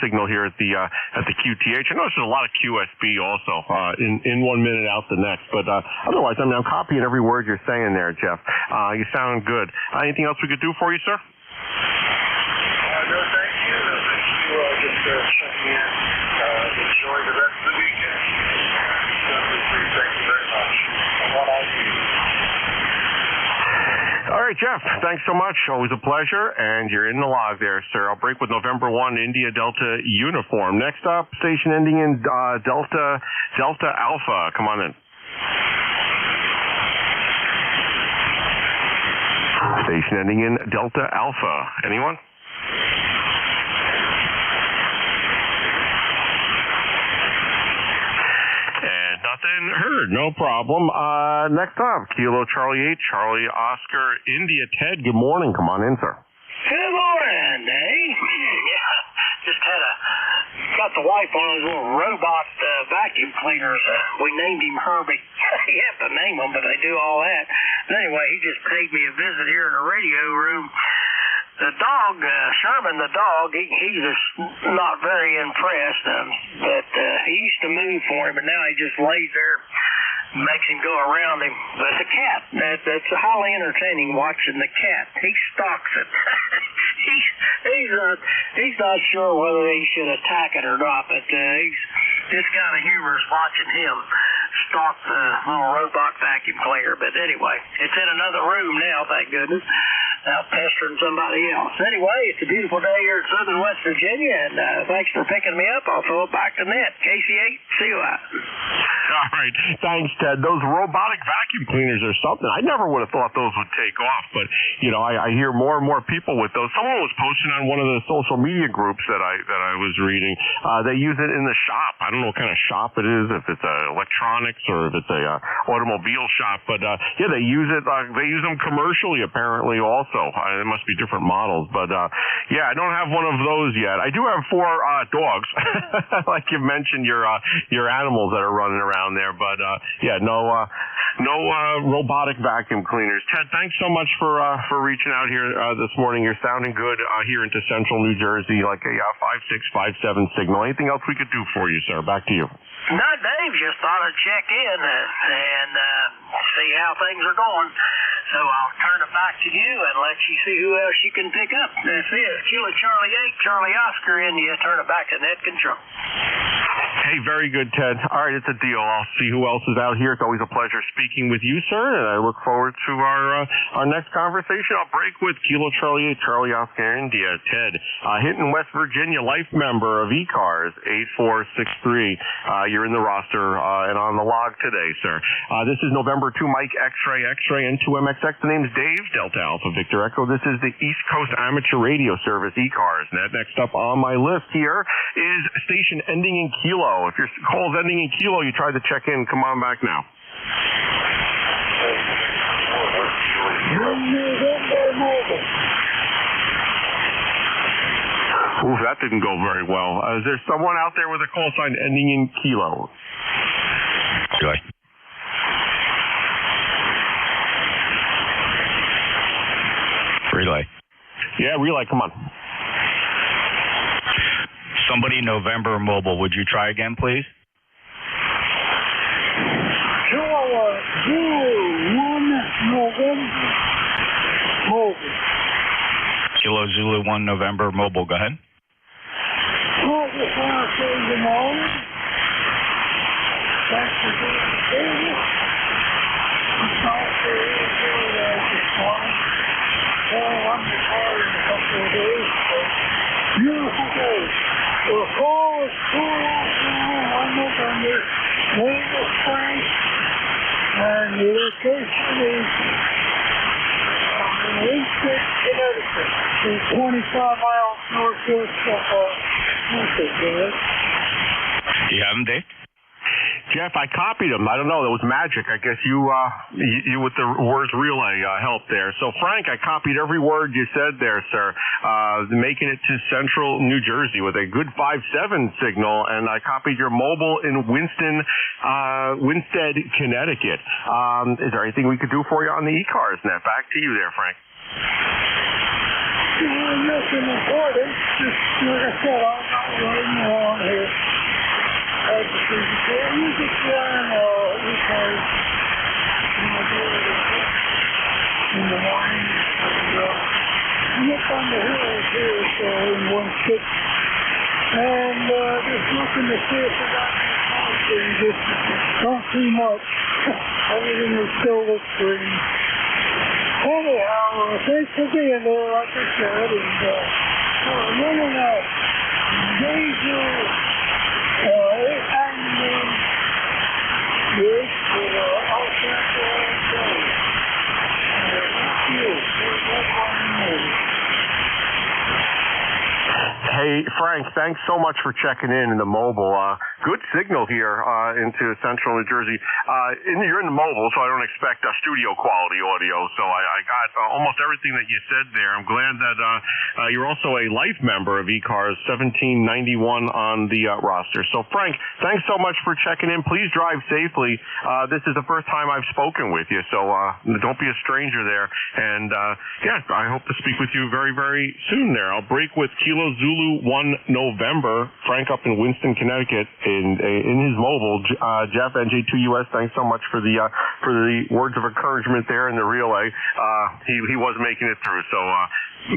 signal here at the QTH. I noticed there's a lot of QSB also in 1 minute out the next, but otherwise, I'm copying every word you're saying there, Jeff. You sound good. Anything else we could do for you, sir? No, thank you. Thank you. Just checking in. Enjoy the rest of the weekend. Thank you very much. What I do. All right, Jeff, thanks so much. Always a pleasure. And you're in the log there, sir. I'll break with November 1, India Delta Uniform. Next up, station ending in Delta Alpha. Come on in. Station ending in Delta Alpha. Anyone? And nothing. been heard. No problem. Next up, Kilo Charlie 8, Charlie Oscar India. Ted, good morning. Come on in, sir. Good morning, Dave. Just got the wife one of those little robot vacuum cleaners. We named him Herbie. You have to name them, but they do all that. But anyway, he just paid me a visit here in the radio room. The dog, Sherman the dog, he's just not very impressed. But he used to move for him, but now he just lays there, makes him go around him. But the cat, that's highly entertaining watching the cat. He stalks it. He's not sure whether he should attack it or not, but it's kind of humorous watching him stalk the little robot vacuum cleaner. But anyway, it's in another room now, thank goodness, out pestering somebody else. Anyway, it's a beautiful day here in southern West Virginia, and thanks for picking me up. I'll throw it back to Net. KC8, see you out. All right. Thanks, Ted. Those robotic vacuum cleaners are something. I never would have thought those would take off, but, you know, I hear more and more people with those. Someone was posting on one of the social media groups that I was reading. They use it in the shop. I don't know what kind of shop it is, if it's electronics or if it's a automobile shop, but yeah, they use it. They use them commercially apparently also. There must be different models, but yeah, I don't have one of those yet. I do have 4 dogs, like you mentioned, your animals that are running around there, but yeah, no robotic vacuum cleaners. Ted, thanks so much for reaching out here this morning. You're sounding good here into central New Jersey, like a 5657 signal. Anything else we could do for you, sir? Back to you. No, Dave, just thought I'd check in and see how things are going. So I'll turn it back to you and let you see who else you can pick up. That's it. Kilo Charlie 8, Charlie Oscar India. Turn it back to Net Control. Hey, very good, Ted. All right, it's a deal. I'll see who else is out here. It's always a pleasure speaking with you, sir, and I look forward to our next conversation. I'll break with Kilo Charlie 8, Charlie Oscar India. Ted, Hinton, West Virginia, life member of ECARS 8463. You're in the roster and on the log today, sir. This is November 2, Mike X-Ray, and 2MXX. The name's Dave, Delta Alpha Victor Echo. This is the East Coast Amateur Radio Service, ECARS. Next up on my list here is station ending in Kilo. If your call's ending in Kilo, you tried to check in. Come on back now. Ooh, that didn't go very well. Is there someone out there with a call sign ending in Kilo? Good. Relay. Yeah, relay, come on. Somebody November Mobile. Would you try again, please? November Mobile. Kilo Zulu 1 November Mobile. Go ahead. I just want to say good morning. Thanks for doing the business. I'm sorry for this morning. I'm retired in a couple of days. Beautiful day. The fall is cool out now. I'm November. Name is Frank. And the location is in Winston, Connecticut. It's 25 miles northwest of Winston. You have him, Dave? Jeff, I copied him. I don't know. That was magic. I guess you with the words relay helped there. So, Frank, I copied every word you said there, sir, making it to central New Jersey with a good 5-7 signal, and I copied your mobile in Winsted, Connecticut. Is there anything we could do for you on the ECARS net? Back to you there, Frank. Nothing important. Just like I said, I'm not running around here. You can learn ECARS in the morning. I'm up on the hills here, so in 1-6. And just looking to see if I got any calls. Just don't see much. Everything is still looks green. Anyhow, thanks for being there, like I said, and running out. Danger. Hey, Hey, Frank, thanks so much for checking in the mobile. Good signal here into central New Jersey. You're in the mobile, so I don't expect studio quality audio. So I got almost everything that you said there. I'm glad that you're also a life member of ECARS 1791 on the roster. So, Frank, thanks so much for checking in. Please drive safely. This is the first time I've spoken with you, so don't be a stranger there. And, I hope to speak with you very, very soon there. I'll break with Kilo Zulu 1 November. Frank up in Winston, Connecticut, in his mobile. Jeff, NJ2US, thanks so much for the words of encouragement there in the relay. He was making it through, so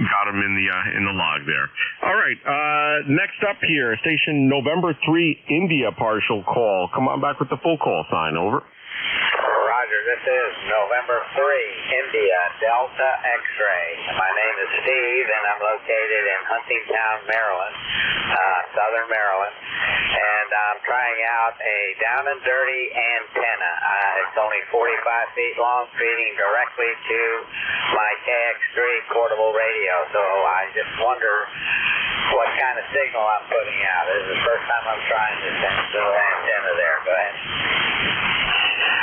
got him in the log there. All right, next up here, station November 3 India partial call. Come on back with the full call sign. Over. Roger, this is November 3, India, Delta X-ray. My name is Steve, and I'm located in Huntingtown, Maryland, southern Maryland, and I'm trying out a down and dirty antenna. It's only 45 feet long, feeding directly to my KX3 portable radio, so I just wonder what kind of signal I'm putting out. This is the first time I'm trying this little antenna there. Go ahead.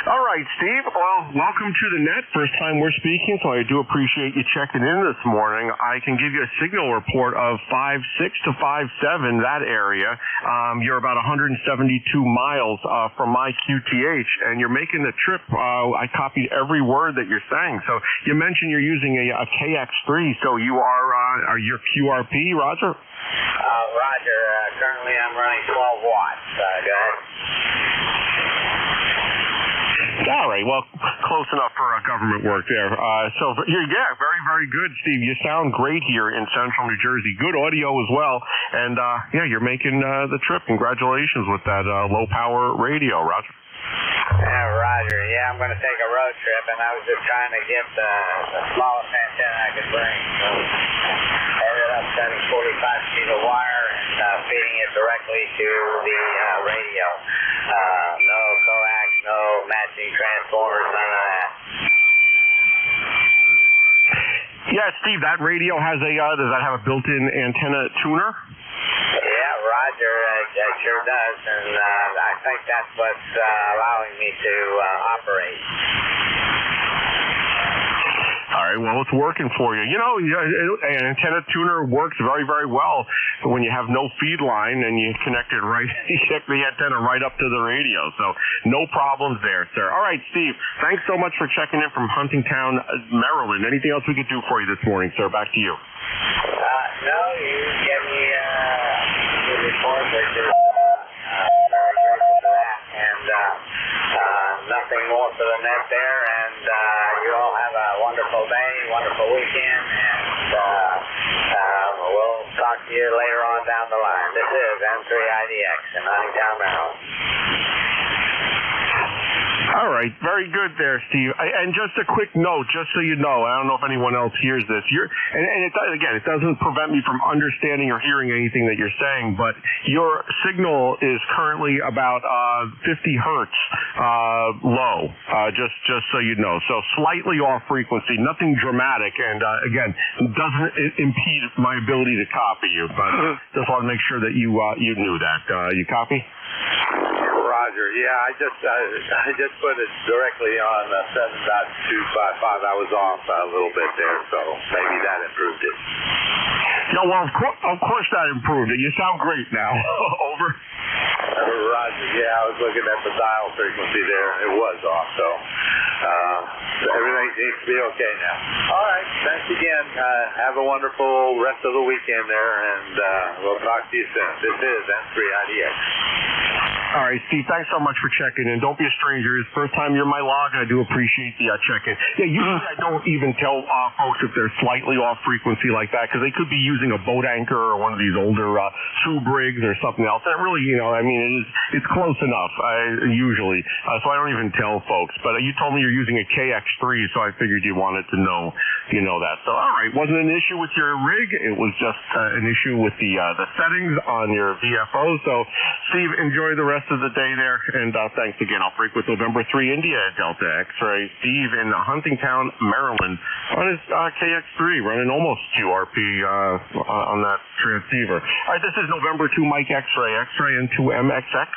All right, Steve. Well, welcome to the net. First time we're speaking, so I do appreciate you checking in this morning. I can give you a signal report of 5.6 to 5.7, that area. You're about 172 miles from my QTH, and you're making the trip. I copied every word that you're saying. So you mentioned you're using a KX3, so you are your QRP, Roger? Roger. Currently I'm running 12 watts. Go ahead. All right, well, close enough for government work there. Very, very good, Steve. You sound great here in central New Jersey. Good audio as well. And, you're making the trip. Congratulations with that low-power radio, Roger. Roger. Yeah, I'm going to take a road trip, and I was just trying to get the smallest antenna I could bring. So I ended up setting 45 feet of wire and feeding it directly to the radio. No coax, no matching transformers, none of that. Yeah, Steve, that radio has does that have a built-in antenna tuner? Yeah, Roger, it sure does, and I think that's what's allowing me to operate. All right, well, it's working for you. You know, an antenna tuner works very, very well when you have no feed line and you connect the antenna right up to the radio. So no problems there, sir. All right, Steve, thanks so much for checking in from Huntingtown, Maryland. Anything else we could do for you this morning, sir? Back to you. No, you gave me a report, which is very grateful for that, and nothing more for the net there, and you all have a wonderful day, wonderful weekend, and we'll talk to you later on down the line. This is M3IDX in Huntingtown, Maryland. All right, very good there, Steve. And just a quick note, just so you know, I don't know if anyone else hears this. It doesn't prevent me from understanding or hearing anything that you're saying, but your signal is currently about 50 hertz low, just so you know. So slightly off frequency, nothing dramatic, and again, doesn't impede my ability to copy you. But just want to make sure that you knew that. You copy? Roger. Yeah, I just put it directly on 7.255. I was off a little bit there, so maybe that improved it. Yeah, well, of course that improved it. You sound great now. Over. Roger. Yeah, I was looking at the dial frequency there. It was off, so everything seems to be okay now. All right. Thanks again. Have a wonderful rest of the weekend there, and we'll talk to you soon. This is M3IDX. All right, Steve, thanks so much for checking in. Don't be a stranger. It's the first time you're in my log, and I do appreciate the check-in. Yeah, usually I don't even tell folks if they're slightly off frequency like that, because they could be using a boat anchor or one of these older tube rigs or something else. And really, it's close enough, usually. So I don't even tell folks. But you told me you're using a KX3, so I figured you wanted to know, that. So, all right, wasn't an issue with your rig. It was just an issue with the settings on your VFO. So, Steve, enjoy the rest rest of the day there, and thanks again. I'll break with November 3 India Delta X-ray. Steve in Huntingtown, Maryland, on his KX3, running almost QRP on that transceiver. All right, this is November 2 Mike X-ray, X-ray and 2MXX.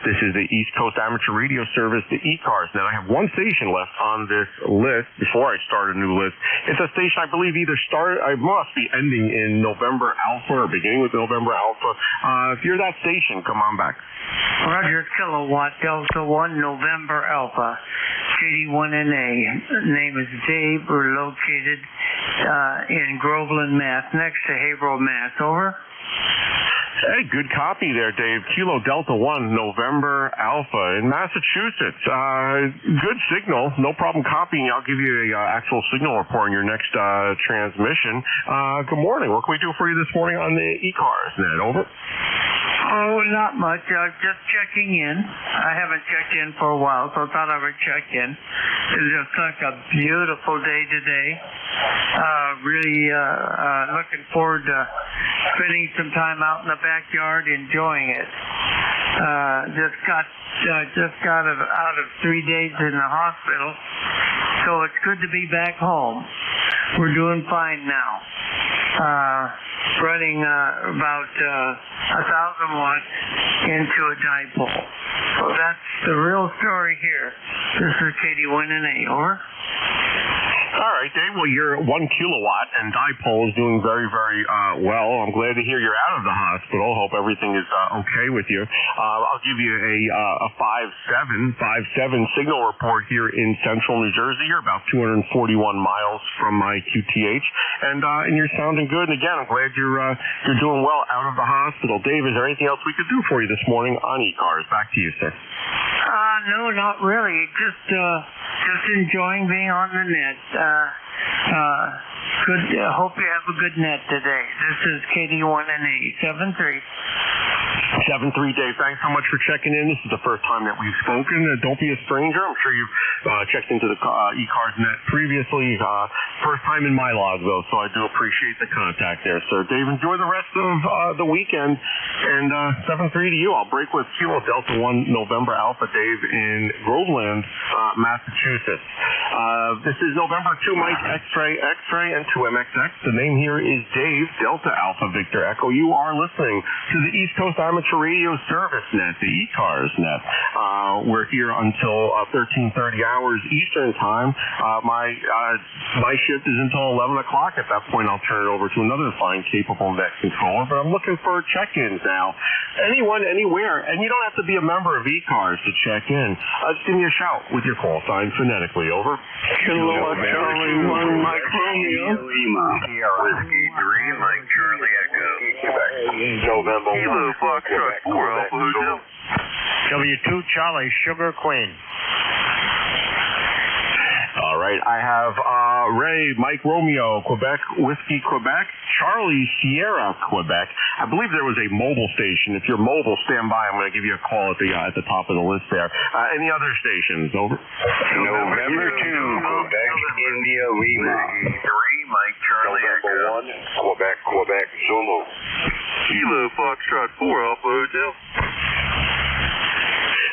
This is the East Coast Amateur Radio Service, the ECARS. Now, I have one station left on this list before I start a new list. It's a station I believe I must be ending in November Alpha or beginning with November Alpha. If you're that station, come on back. Roger, Kilowatt Delta 1 November Alpha, KD1NA. Name is Dave. We're located in Groveland, Mass, next to Haverhill, Mass. Over. Hey, good copy there, Dave. Kilo Delta 1, November Alpha in Massachusetts. Good signal. No problem copying. I'll give you a actual signal report in your next transmission. Good morning. What can we do for you this morning on the ECARS net? Over. Oh, not much. Just checking in. I haven't checked in for a while, so I thought I would check in. It looks like a beautiful day today. Really looking forward to spending some time out in the backyard enjoying it. Just got out of 3 days in the hospital, so it's good to be back home. We're doing fine now. Running about 1,000 watts into a dipole. So that's the real story here. This is KD1NA. Over. All right, Dave. Well, your 1 kilowatt and dipole is doing very, very well. I'm glad to hear you're out of the hospital. Hope everything is okay with you. I'll give you a 5.7 signal report here in central New Jersey. You're about 241 miles from my QTH, and you're sounding good. And again, I'm glad you're doing well out of the hospital. Dave, is there anything else we could do for you this morning on ECARS? Back to you, sir. No, not really. Just enjoying being on the net. Good. Hope you have a good net today. This is KD1NA 73. 7-3, Dave. Thanks so much for checking in. This is the first time that we've spoken. Don't be a stranger. I'm sure you've checked into the ECARS net previously. First time in my log, though, so I do appreciate the contact there, sir. Dave, enjoy the rest of the weekend. And 7-3 to you. I'll break with Kilo Delta 1 November Alpha, Dave, in Groveland, Massachusetts. This is November 2 Mike X-ray, and 2MXX. The name here is Dave, Delta Alpha Victor Echo. You are listening to the East Coast Amateur Radio Service net, the ECARS net. We're here until 13:30 hours Eastern time. My shift is until 11 o'clock. At that point, I'll turn it over to another fine, capable net controller. But I'm looking for check-ins now. Anyone, anywhere, and you don't have to be a member of ECARS to check in. Just give me a shout with your call sign phonetically. Over. Kilowatt Charlie 1 Mike Romeo. Whiskey 3 Mike Charlie Echo. November 1. Kilo Foxtrot 4 Alpha Hotel. W2 Charlie Sugar Queen. All right, I have Ray, Mike Romeo, Quebec, Whiskey, Quebec, Charlie, Sierra, Quebec. I believe there was a mobile station. If you're mobile, stand by. I'm going to give you a call at the top of the list there. Any other stations? Over. November 2, Quebec, India, Lima. 3 Mike Charlie Echo. 1, Quebec, Zulu. Kilo Foxtrot 4 Alpha Hotel.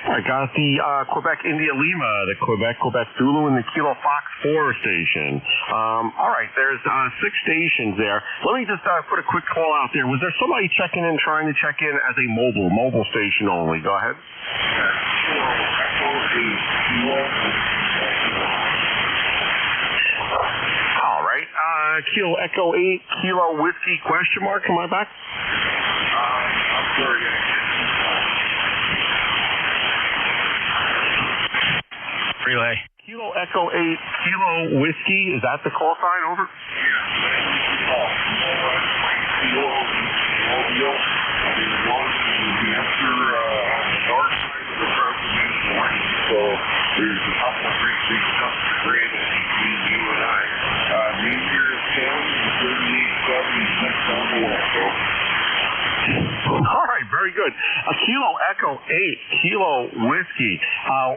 I got the Quebec India Lima, the Quebec Zulu, and the Kilo Fox 4 station. All right, there's 6 stations there. Let me just put a quick call out there. Was there somebody checking in, trying to check in as a mobile station only? Go ahead. All right, Kilo Echo 8, Kilo Whiskey question mark. Am I back? I'm sorry. Relay. Kilo Echo 8, Kilo Whiskey. Is that the call sign? Over. So there's a couple of pretty big chunks of grid between you and I. Name here is 10, 38, 7, 6 on the wall. All right, very good. A Kilo Echo 8, Kilo Whiskey.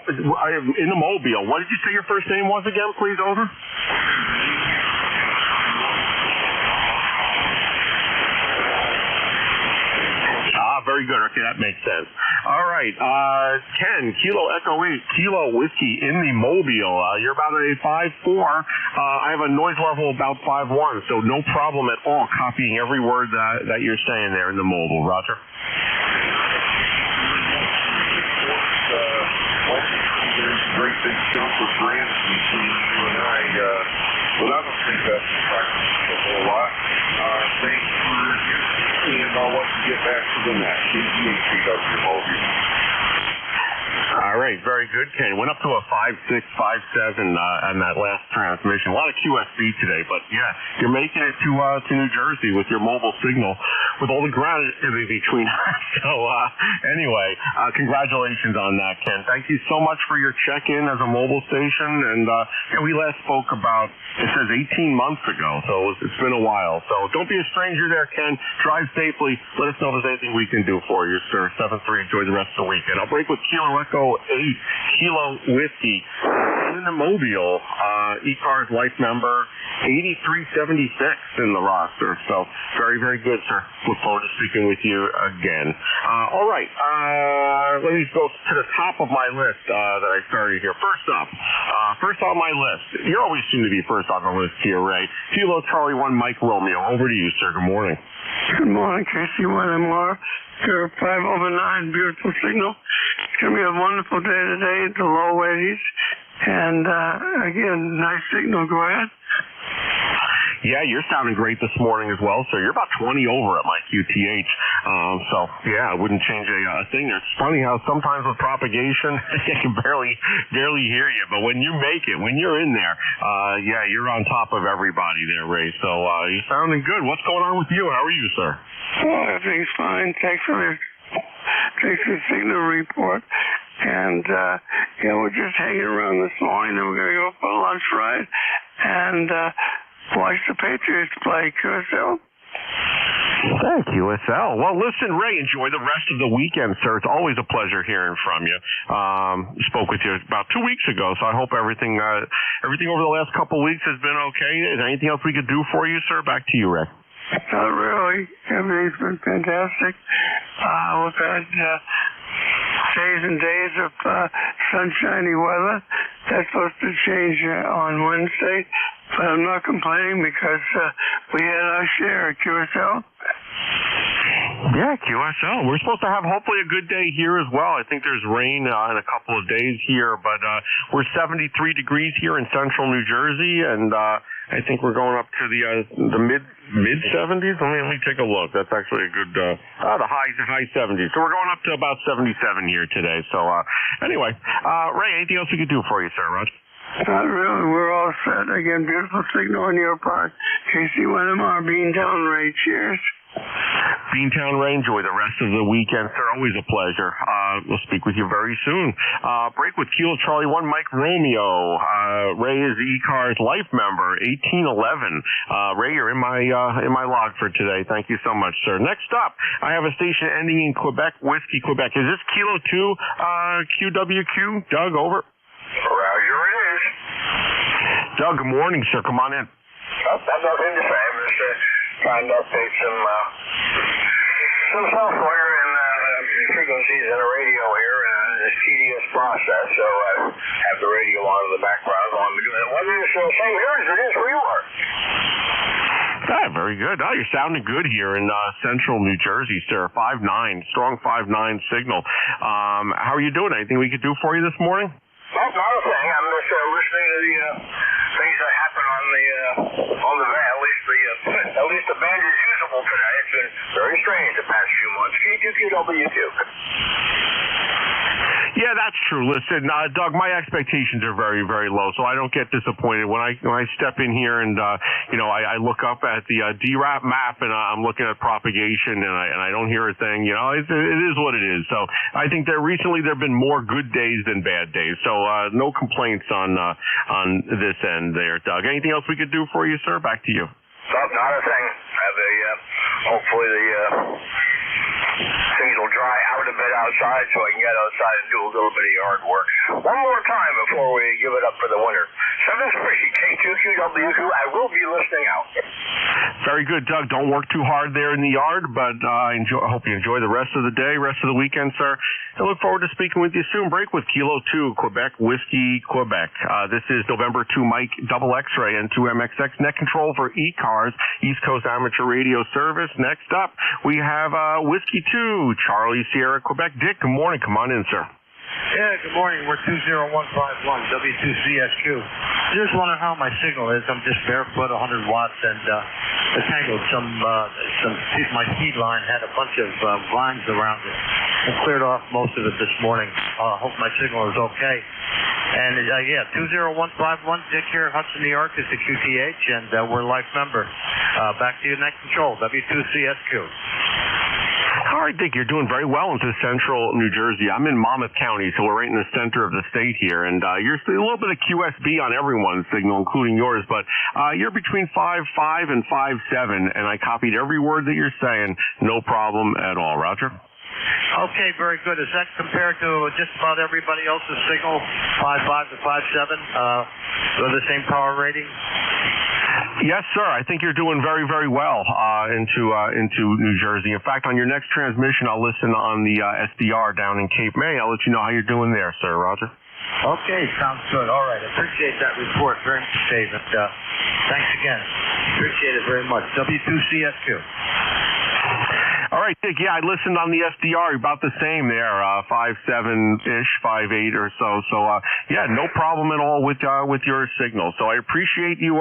In the Mobile. What did you say your first name was again, please? Over. Very good. Okay, that makes sense. All right. Ken, Kilo Echo 8, Kilo Whiskey in the Mobile. You're about a 5'4". I have a noise level about 5'1", so no problem at all copying every word that you're saying there in the Mobile. Roger. Great big jump of brands between you and I, but I don't think that's practical a whole lot. Thanks for you, and I'll let you get back to the net. KCHCW Mobile. All right, very good, Ken. Went up to a 5.6, 5.7 on that last transmission. A lot of QSB today, but yeah, you're making it to New Jersey with your mobile signal with all the ground in between. So anyway, congratulations on that, Ken. Thank you so much for your check-in as a mobile station. And yeah, we last spoke about, it says 18 months ago, so it's been a while. So don't be a stranger there, Ken. Drive safely. Let us know if there's anything we can do for you, sir. 7-3, enjoy the rest of the weekend. I'll break with Kilo Echo 8, Kilo Whiskey in the Mobile. ECARS life member 8376 in the roster. So very, very good, sir. Look forward to speaking with you again. All right. Let me go to the top of my list that I started here. First on my list. You always seem to be first on the list here, Ray. Kilo Charlie 1 Mike Romeo. Over to you, sir. Good morning. Good morning, KC1MR. You're 5/9, beautiful signal. It's going to be a wonderful day today, the low 80s. And again, nice signal. Go ahead. Yeah, you're sounding great this morning as well, sir. You're about 20 over at my QTH. So, yeah, I wouldn't change a thing. It's funny how sometimes with propagation, I can barely hear you. But when you make it, when you're in there, yeah, you're on top of everybody there, Ray. So, you're sounding good. What's going on with you? How are you, sir? Well, everything's fine. Thanks for the signal report. And, yeah, we're just hanging around this morning. Then we're going to go for a lunch ride. And, watch the Patriots play. QSL. Thank you, QSL. Well, listen, Ray, enjoy the rest of the weekend, sir. It's always a pleasure hearing from you. Spoke with you about 2 weeks ago, so I hope everything over the last couple of weeks has been okay. Is there anything else we could do for you, sir? Back to you, Ray. Not really. Everything's been fantastic. We've had days and days of sunshiny weather. That's supposed to change on Wednesday, but I'm not complaining because we had our share at QSL. Yeah, QSL. We're supposed to have hopefully a good day here as well. I think there's rain in a couple of days here, but we're 73 degrees here in central New Jersey, and I think we're going up to the mid 70s. Let me take a look. That's actually a good the high 70s. So we're going up to about 77 here today. So anyway, Ray, anything else we could do for you, sir? Rod? Not really. We're all set. Again, beautiful signal on your part. KC1MR, Beantown Ray. Cheers. Beantown Ray, enjoy the rest of the weekend, sir. Always a pleasure. We'll speak with you very soon. Break with Kilo Charlie 1 Mike Romeo. Ray is the ECARS life member, 1811. Ray, you're in my log for today. Thank you so much, sir. Next up, I have a station ending in Quebec, Whiskey, Quebec. Is this Kilo 2 QWQ? Doug, over. Roger it is. Doug, good morning, sir. Come on in. Oh, I'm nothing to say. I'm just trying to update some software and frequencies in the radio here. It's a tedious process, so I have the radio on in the background. What is the same here as it is where you are? Very good. Oh, you're sounding good here in central New Jersey, sir. 5'9", strong 5'9" signal. How are you doing? Anything we could do for you this morning? Not a thing. I'm just listening to the things that happen on the van. At least the band is usable today. It's been very strange the past few months. Q2QWQ. Yeah, that's true. Listen, Doug, my expectations are very, very low, so I don't get disappointed when I step in here and I look up at the DRAP map and I'm looking at propagation and I don't hear a thing. You know, it is what it is. So I think recently there have been more good days than bad days. So no complaints on this end there, Doug. Anything else we could do for you, sir? Back to you. Not a thing. Hopefully things will dry out a bit outside so I can get outside and do a little bit of yard work. One more time before we give it up for the winter. K2QW2. I will be listening out. Very good, Doug. Don't work too hard there in the yard, but I hope you enjoy the rest of the day, rest of the weekend, sir. I look forward to speaking with you soon. Break with Kilo 2, Quebec Whiskey, Quebec. This is November 2, Mike, Double X-Ray, and 2MXX Net Control for ECARS, East Coast Amateur Radio Service. Next up, we have Whiskey 2, Charlie, Sierra, Quebec. Dick, good morning. Come on in, sir. Yeah, good morning. We're 20151, W2CSQ. Just wondering how my signal is. I'm just barefoot, 100 watts, and I tangled my feed line had a bunch of vines around it. I cleared off most of it this morning. Hope my signal is okay. And yeah, 20151, Dick here, Hudson, New York is the QTH, and we're life member. Back to you, Net Control, W2CSQ. All right, Dick, you're doing very well into central New Jersey. I'm in Monmouth County, so we're right in the center of the state here. And you're a little bit of QSB on everyone's signal, including yours, but you're between 5.5 and 5.7, and I copied every word that you're saying. No problem at all. Roger? Okay, very good. Is that compared to just about everybody else's signal, 5.5 to 5.7, with the same power rating? Yes, sir. I think you're doing very, very well into New Jersey. In fact, on your next transmission, I'll listen on the SDR down in Cape May. I'll let you know how you're doing there, sir. Roger. Okay, sounds good. All right. I appreciate that report very much, Dave. And thanks again. Appreciate it very much. W2CSQ. All right, Dick. Yeah, I listened on the SDR, about the same there, 5.7-ish, 5.8 or so. So, yeah, no problem at all with your signal. So I appreciate you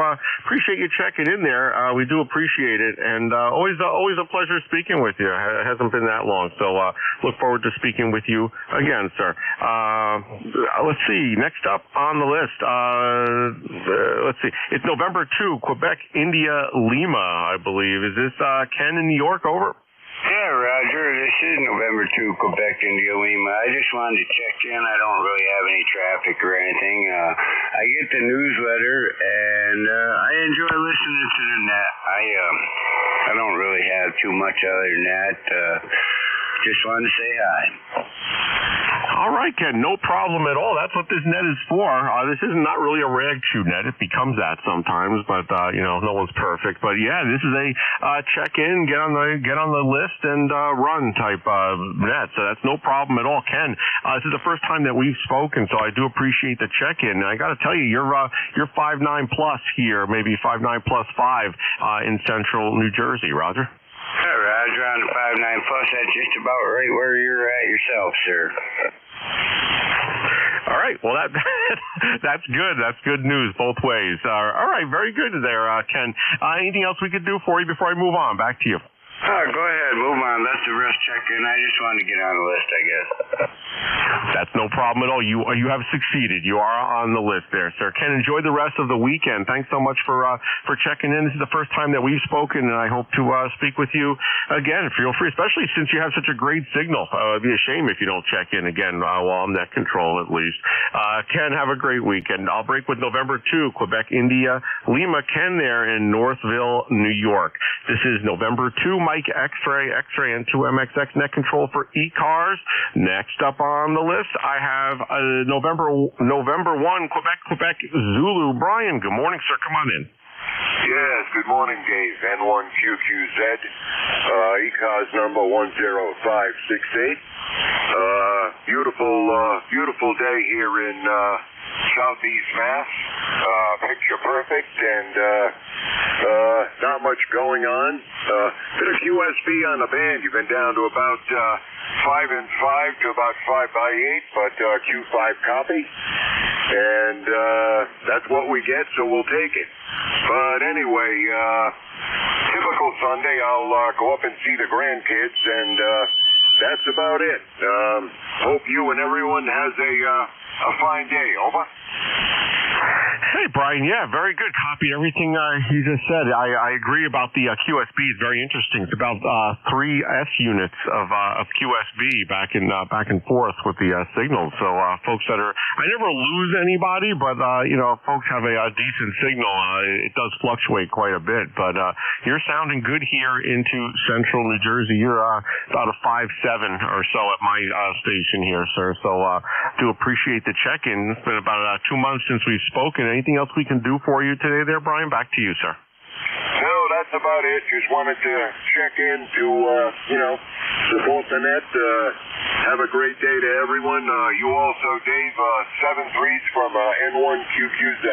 checking in there. We do appreciate it, and always a pleasure speaking with you. It hasn't been that long, so look forward to speaking with you again, sir. Let's see. Next up on the list, let's see. It's November 2, Quebec, India, Lima, I believe. Is this Ken in New York? Over. Yeah, Roger, this is November 2, Quebec, India, Lima. I just wanted to check in. I don't really have any traffic or anything. I get the newsletter, and I enjoy listening to the net. I don't really have too much other than that. Just wanted to say hi. All right, Ken, no problem at all. That's what this net is for. This is not really a rag chew net. It becomes that sometimes, but no one's perfect. But yeah, this is a check-in, get on the list and run type net. So that's no problem at all, Ken. This is the first time that we've spoken, so I do appreciate the check-in. And I got to tell you, you're 5.9 plus here, maybe 5.9 plus 5 in central New Jersey. Roger. Yeah, Roger, on the 5.9 plus, that's just about right where you're at yourself, sir. All right. Well, that's good. That's good news both ways. All right. Very good there, Ken. Anything else we could do for you before I move on? Back to you. Go ahead. Move on. Let the rest check in. I just wanted to get on the list, I guess. That's no problem at all. You have succeeded. You are on the list there, sir. Ken, enjoy the rest of the weekend. Thanks so much for checking in. This is the first time that we've spoken, and I hope to speak with you again. Feel free, especially since you have such a great signal. It'd be a shame if you don't check in again while I'm net control, at least. Ken, have a great weekend. I'll break with November 2, Quebec, India, Lima, Ken there in Northville, New York. This is November 2, Mike, X-Ray, and 2MXX net control for ECARS. Next up on the list, I have November 1, Quebec, Zulu. Brian, good morning, sir. Come on in. Yes, good morning, Dave. N1QQZ, ECARS number 10568. Beautiful day here in Southeast Mass. Picture perfect, and not much going on. Bit of QSB on the band. You've been down to about 5 and 5 to about 5/8, but Q5 copy, and that's what we get, so we'll take it. But anyway, typical Sunday, I'll go up and see the grandkids, and that's about it. Hope you and everyone has a fine day. Over. Hey, Brian. Yeah, very good. Copied everything you just said. I agree about the QSB. It's very interesting. It's about 3 S units of QSB back and forth with the signals. So folks that are, I never lose anybody, but if folks have a decent signal, it does fluctuate quite a bit. But you're sounding good here into central New Jersey. You're about a 5.7 or so at my station here, sir. So do appreciate the check-in. It's been about 2 months since we've spoken. Anything else else we can do for you today there, Brian? Back to you, sir. No, that's about it. Just wanted to check in to, support the net. Have a great day to everyone. You also, Dave, 7-3s from N1QQZ.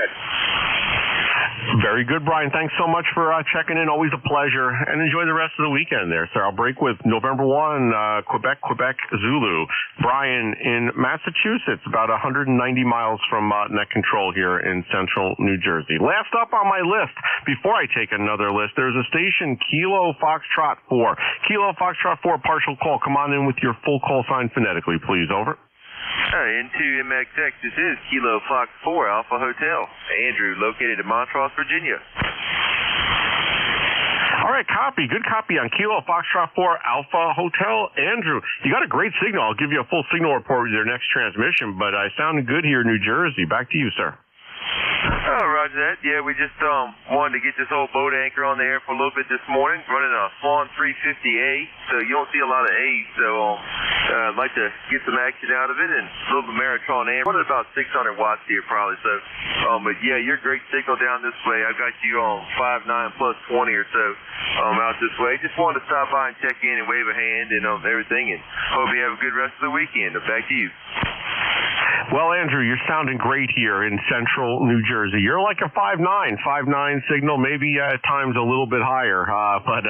Very good, Brian. Thanks so much for checking in. Always a pleasure. And enjoy the rest of the weekend there, sir. I'll break with November 1, Quebec, Zulu. Brian in Massachusetts, about 190 miles from net control here in central New Jersey. Last up on my list, before I take another list, there's a station, Kilo Foxtrot 4. Kilo Foxtrot 4, partial call. Come on in with your full call sign phonetically, please. Over. Into MXX, this is Kilo Fox 4 Alpha Hotel. Andrew, located in Montrose, Virginia. All right, copy. Good copy on Kilo Foxtrot 4 Alpha Hotel. Andrew, you got a great signal. I'll give you a full signal report with your next transmission, but I sounded good here in New Jersey. Back to you, sir. Oh, roger that. Yeah, we just wanted to get this old boat anchor on the air for a little bit this morning, running a Swan 350A, so you don't see a lot of A's, so I'd like to get some action out of it, and a little bit Maritron amp. Running about 600 watts here probably, so, but yeah, you're a great signal down this way. I've got you on 5.9 plus 20 or so out this way. Just wanted to stop by and check in and wave a hand and everything, and hope you have a good rest of the weekend. Back to you. Well, Andrew, you're sounding great here in central New Jersey. You're like a 5.9 signal, maybe at times a little bit higher, but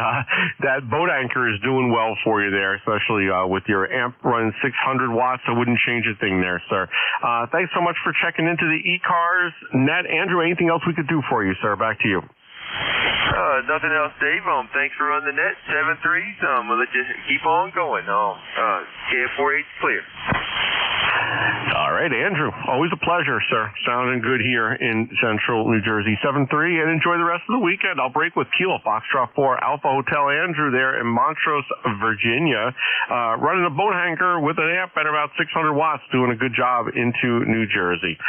that boat anchor is doing well for you there, especially with your amp running 600 watts. I wouldn't change a thing there, sir. Thanks so much for checking into the ECARS net. Andrew, anything else we could do for you, sir? Back to you. Nothing else, Dave. Thanks for running the net. 7-3s. I'm going to let you keep on going. KF4H clear. All right, Andrew. Always a pleasure, sir. Sounding good here in central New Jersey. 7-3, and enjoy the rest of the weekend. I'll break with Kilo Foxtrot 4 Alpha Hotel Andrew there in Montrose, Virginia. Running a boat anchor with an amp at about 600 watts, doing a good job into New Jersey.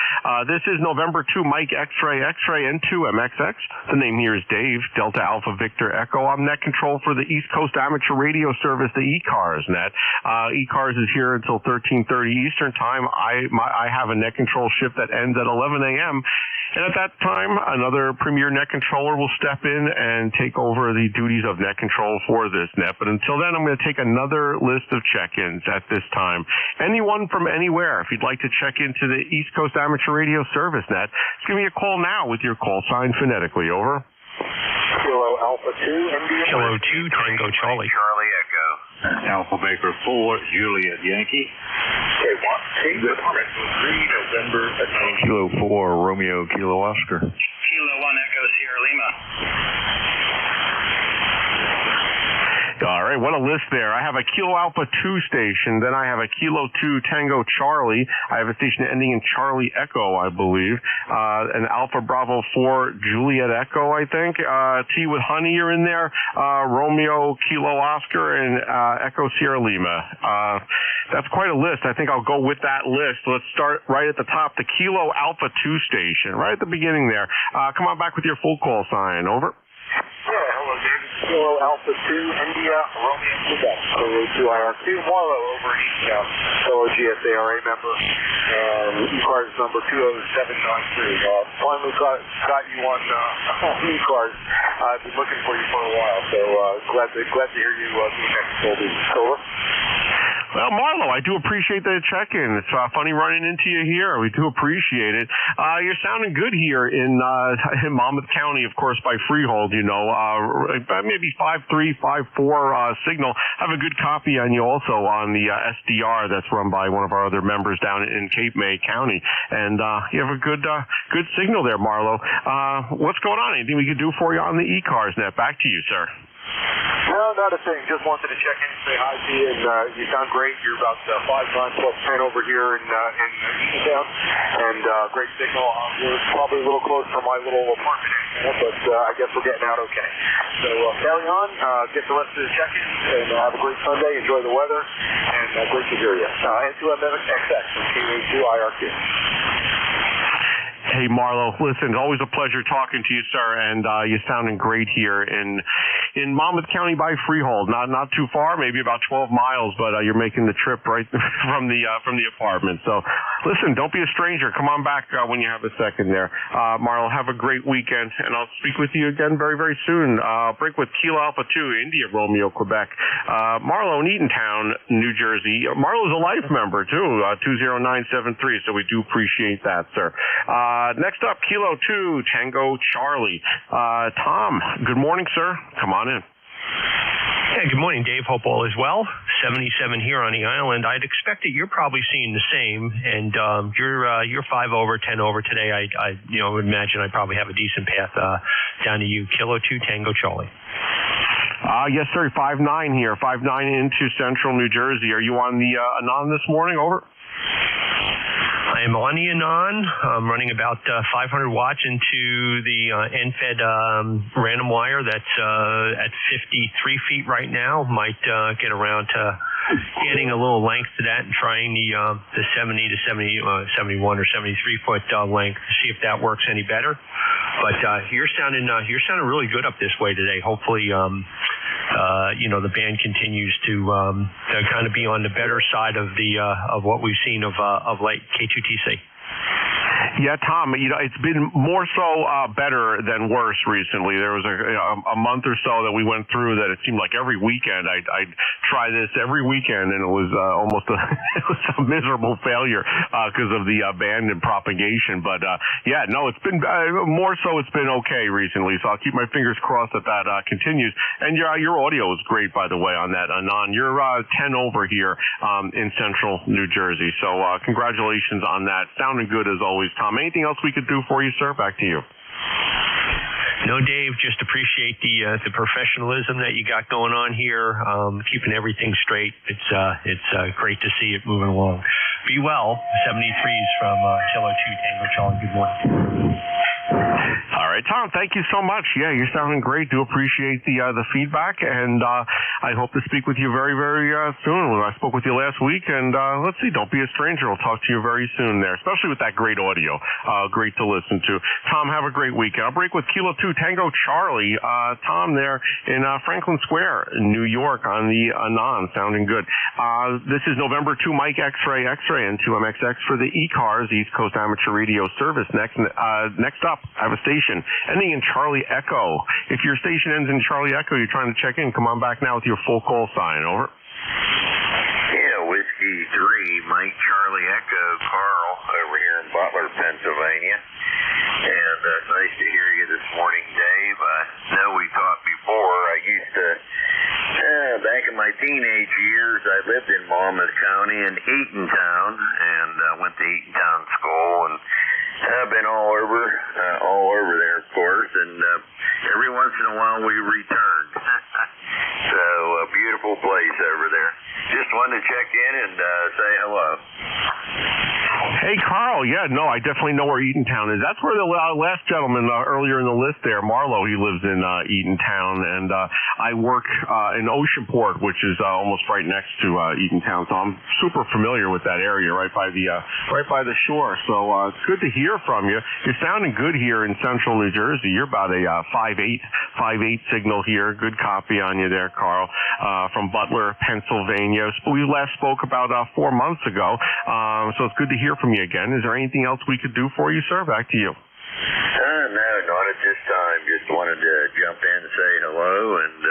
This is November 2, Mike X-Ray, and 2 MXX. The name here is Dave, Delta Alpha Victor Echo. I'm net control for the East Coast Amateur Radio Service, the ECARS net. ECARS is here until 13:30 Eastern Time. I have a net control shift that ends at 11 a.m. And at that time, another premier net controller will step in and take over the duties of net control for this net. But until then, I'm going to take another list of check-ins at this time. Anyone from anywhere, if you'd like to check into the East Coast Amateur Radio Service net, just give me a call now with your call sign phonetically. Over. Kilo Alpha 2, India. Kilo 2, Tango Charlie. Charlie Echo. Alpha Baker 4, Juliet Yankee. Okay, 1, 2, 3, November. Kilo 4, Romeo Kilo Oscar. Kilo 1 Echo Sierra Lima. All right, what a list there. I have a Kilo Alpha 2 station, then I have a Kilo 2 Tango Charlie. I have a station ending in Charlie Echo, I believe. An Alpha Bravo 4 Juliet Echo, I think. T with Honey are in there. Romeo Kilo Oscar and Echo Sierra Lima. That's quite a list. I think I'll go with that list. Let's start right at the top, the Kilo Alpha 2 station, right at the beginning there. Come on back with your full call sign. Over. Yeah, hello, David. Kilo Alpha 2, India, Romeo, Quebec. Kilo 2 IR2, Marlow over in East Town. Fellow GSARA member. ECARS number 20793. Finally got you on ECARS. I've been looking for you for a while, so glad to hear you doing next building. Over. Well, Marlo, I do appreciate the check-in. It's funny running into you here. We do appreciate it. You're sounding good here in Monmouth County, of course, by Freehold, maybe 5.3, 5.4 signal. I have a good copy on you also on the SDR that's run by one of our other members down in Cape May County. And you have a good signal there, Marlo. What's going on? Anything we could do for you on the ECARS net? Back to you, sir. No, not a thing. Just wanted to check in and say hi to you. And you sound great. You're about 5.9 plus 10 over here in Eatontown. And great signal. We're probably a little close for my little apartment area, but I guess we're getting out okay. So carry on. Get the rest of the check-in. And have a great Sunday. Enjoy the weather. And great to hear you. N2MXX from KA2 IRQ. Hey, Marlo, listen, always a pleasure talking to you, sir, and you're sounding great here in Monmouth County by Freehold. Not too far, maybe about 12 miles, but you're making the trip right from the apartment. So listen, don't be a stranger. Come on back when you have a second there. Marlo, have a great weekend, and I'll speak with you again very, very soon. Break with Kilo Alpha 2, India, Romeo, Quebec. Marlo in Eatontown, New Jersey. Marlo's a life member, too, 20973, so we do appreciate that, sir. Next up, Kilo 2, Tango Charlie. Tom, good morning, sir. Come on in. Yeah, good morning, Dave. Hope all is well. 77 here on the island. I'd expect that you're probably seeing the same, and you're 5 over, 10 over today. I would imagine I probably have a decent path down to you. Kilo 2, Tango Charlie. Yes, sir. 5-9 here. 5-9 into Central New Jersey. Are you on the Anon this morning? Over. I am on the Anon. I'm running about 500 watts into the end-fed random wire that's at 53 feet right now. Might get around to getting a little length to that and trying the 70 to 71 or 73 foot length to see if that works any better. But you're sounding really good up this way today. Hopefully, the band continues to kind of be on the better side of what we've seen of late K2TC. Yeah, Tom, it's been more so better than worse recently. There was a month or so that we went through that it seemed like every weekend I'd try this every weekend, and it was almost it was a miserable failure because of the band and propagation. But it's been more so. It's been okay recently, so I'll keep my fingers crossed that continues. And your audio is great, by the way, on that Anon. You're 10 over here in Central New Jersey, so congratulations on that. Sounding good as always, Tom. Anything else we could do for you, sir? Back to you. No, Dave, just appreciate the professionalism that you got going on here, keeping everything straight. It's great to see it moving along. Be well. 73s from Kilo 2 Tango Charlie. Good morning. All right, Tom, thank you so much. Yeah, you're sounding great. Do appreciate the feedback, and I hope to speak with you very, very soon. I spoke with you last week, and let's see, don't be a stranger. We'll talk to you very soon there, especially with that great audio. Great to listen to. Tom, have a great weekend. I'll break with Kilo 2 Tango Charlie. Tom there in Franklin Square, New York on the Anon. Sounding good. This is November 2 Mike X-Ray and 2MXX for the ECARS, East Coast Amateur Radio Service. Next up, I have a station ending in Charlie Echo. If your station ends in Charlie Echo, you're trying to check in, come on back now with your full call sign. Over. Yeah, Whiskey 3, Mike Charlie Echo, Carl over here in Butler, Pennsylvania. And nice to hear you this morning, Dave. I know we talked before. I used to, back in my teenage years, I lived in Monmouth County in Eatontown, and went to Eatontown School, and I've been all over there, of course, and every once in a while we returned. So a beautiful place over there. Just wanted to check in and say hello. Hey, Carl. Yeah, no, I definitely know where Eatontown is. That's where the last gentleman earlier in the list there, Marlo, he lives in Eatontown, and I work in Oceanport, which is almost right next to Eatontown. So I'm super familiar with that area, right by the shore. So it's good to hear from you. You're sounding good here in Central New Jersey. You're about a 5.8 signal here. Good copy on you there, Carl, from Butler, Pennsylvania. We last spoke about 4 months ago, so it's good to hear from you again. Is there anything else we could do for you, sir? Back to you. No, not at this time. Just wanted to jump in and say hello, and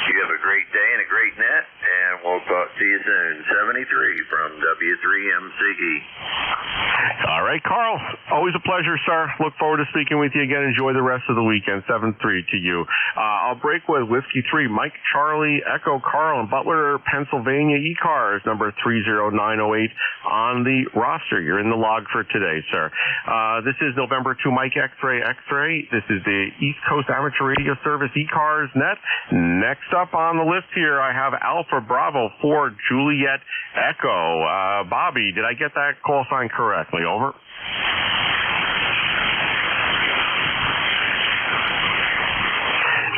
you have a great day and a great net, and we'll talk to you soon. 73 from W3MCE. All right, Carl. Always a pleasure, sir. Look forward to speaking with you again. Enjoy the rest of the weekend. 7-3 to you. I'll break with Whiskey 3, Mike Charlie Echo Carl in Butler, Pennsylvania. ECARS number 30908 on the roster. You're in the log for today, sir. This is November 2 Mike X-Ray. This is the East Coast Amateur Radio Service ECARS net. Next up on the list here, I have Alpha Bravo 4 Juliet Echo. Bobby, did I get that call sign correctly? Over.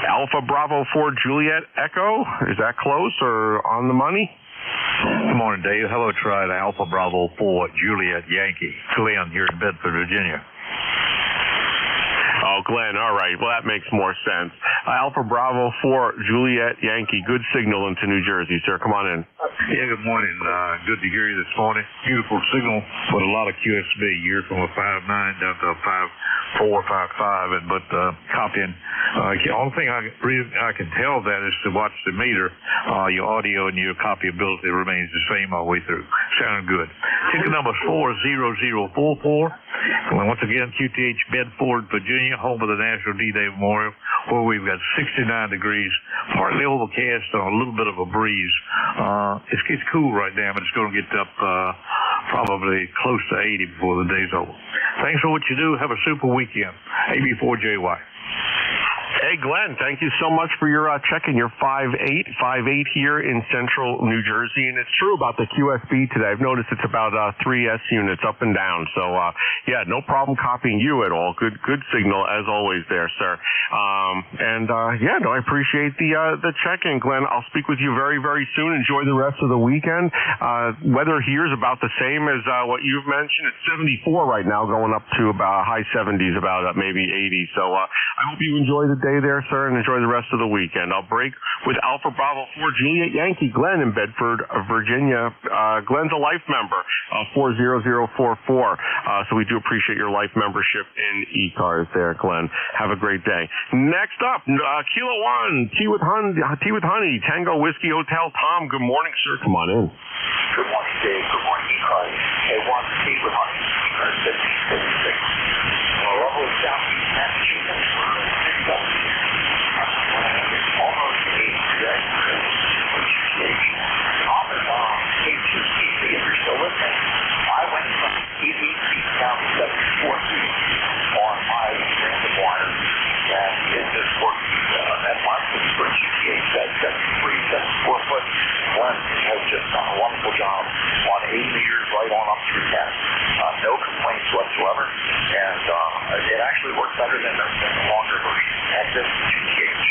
Alpha Bravo 4 Juliet Echo. Is that close or on the money? Good morning, Dave. Hello, Tried. Alpha Bravo 4 Juliet Yankee. Glenn here in Bedford, Virginia. Glenn. All right. Well, that makes more sense. Alpha Bravo 4, Juliet Yankee. Good signal into New Jersey, sir. Come on in. Yeah, good morning. Good to hear you this morning. Beautiful signal, but a lot of QSB. You're from a 5.9 down to a 5.4, 5.5, but copying. The only thing I can tell that is to watch the meter. Your audio and your copyability remains the same all the way through. Sound good. Ticket number 40044. Well, once again, QTH Bedford, Virginia, home of the National D-Day Memorial, where we've got 69 degrees, partly overcast and a little bit of a breeze. It's cool right now, but it's going to get up probably close to 80 before the day's over. Thanks for what you do. Have a super weekend. AB4JY. Hey, Glenn, thank you so much for your checking. You're 5'8" here in central New Jersey, and it's true about the QSB today. I've noticed it's about 3 S units up and down. So, yeah, no problem copying you at all. Good signal as always there, sir. Yeah, no, I appreciate the check-in, Glenn. I'll speak with you very, very soon. Enjoy the rest of the weekend. Weather here is about the same as what you've mentioned. It's 74 right now, going up to about high 70s, about maybe 80. So I hope you enjoy the day there, sir, and enjoy the rest of the weekend. I'll break with Alpha Bravo 4 Juliet Yankee, Glenn in Bedford, Virginia. Glenn's a life member, 40044. So we do appreciate your life membership in ECARS there, Glenn. Have a great day. Next up, Kilo 1, Tea with Honey, Tango Whiskey Hotel. Tom, good morning, sir. Come on in. Good morning, Dave. Good morning, ECARS. Hey, 1, Tea with Honey, ECARS 1556. Level Southeast Massachusetts. Almost 8 today. K2TC, if you're still listening, I went from TV down to 74 feet on my random wire, and it just worked. That mark was for QTH, that 73, 74 foot. Glenn has just done a wonderful job on 8 meters right on up through 10. No complaints whatsoever, and it actually works better than the longer version. And this QTH,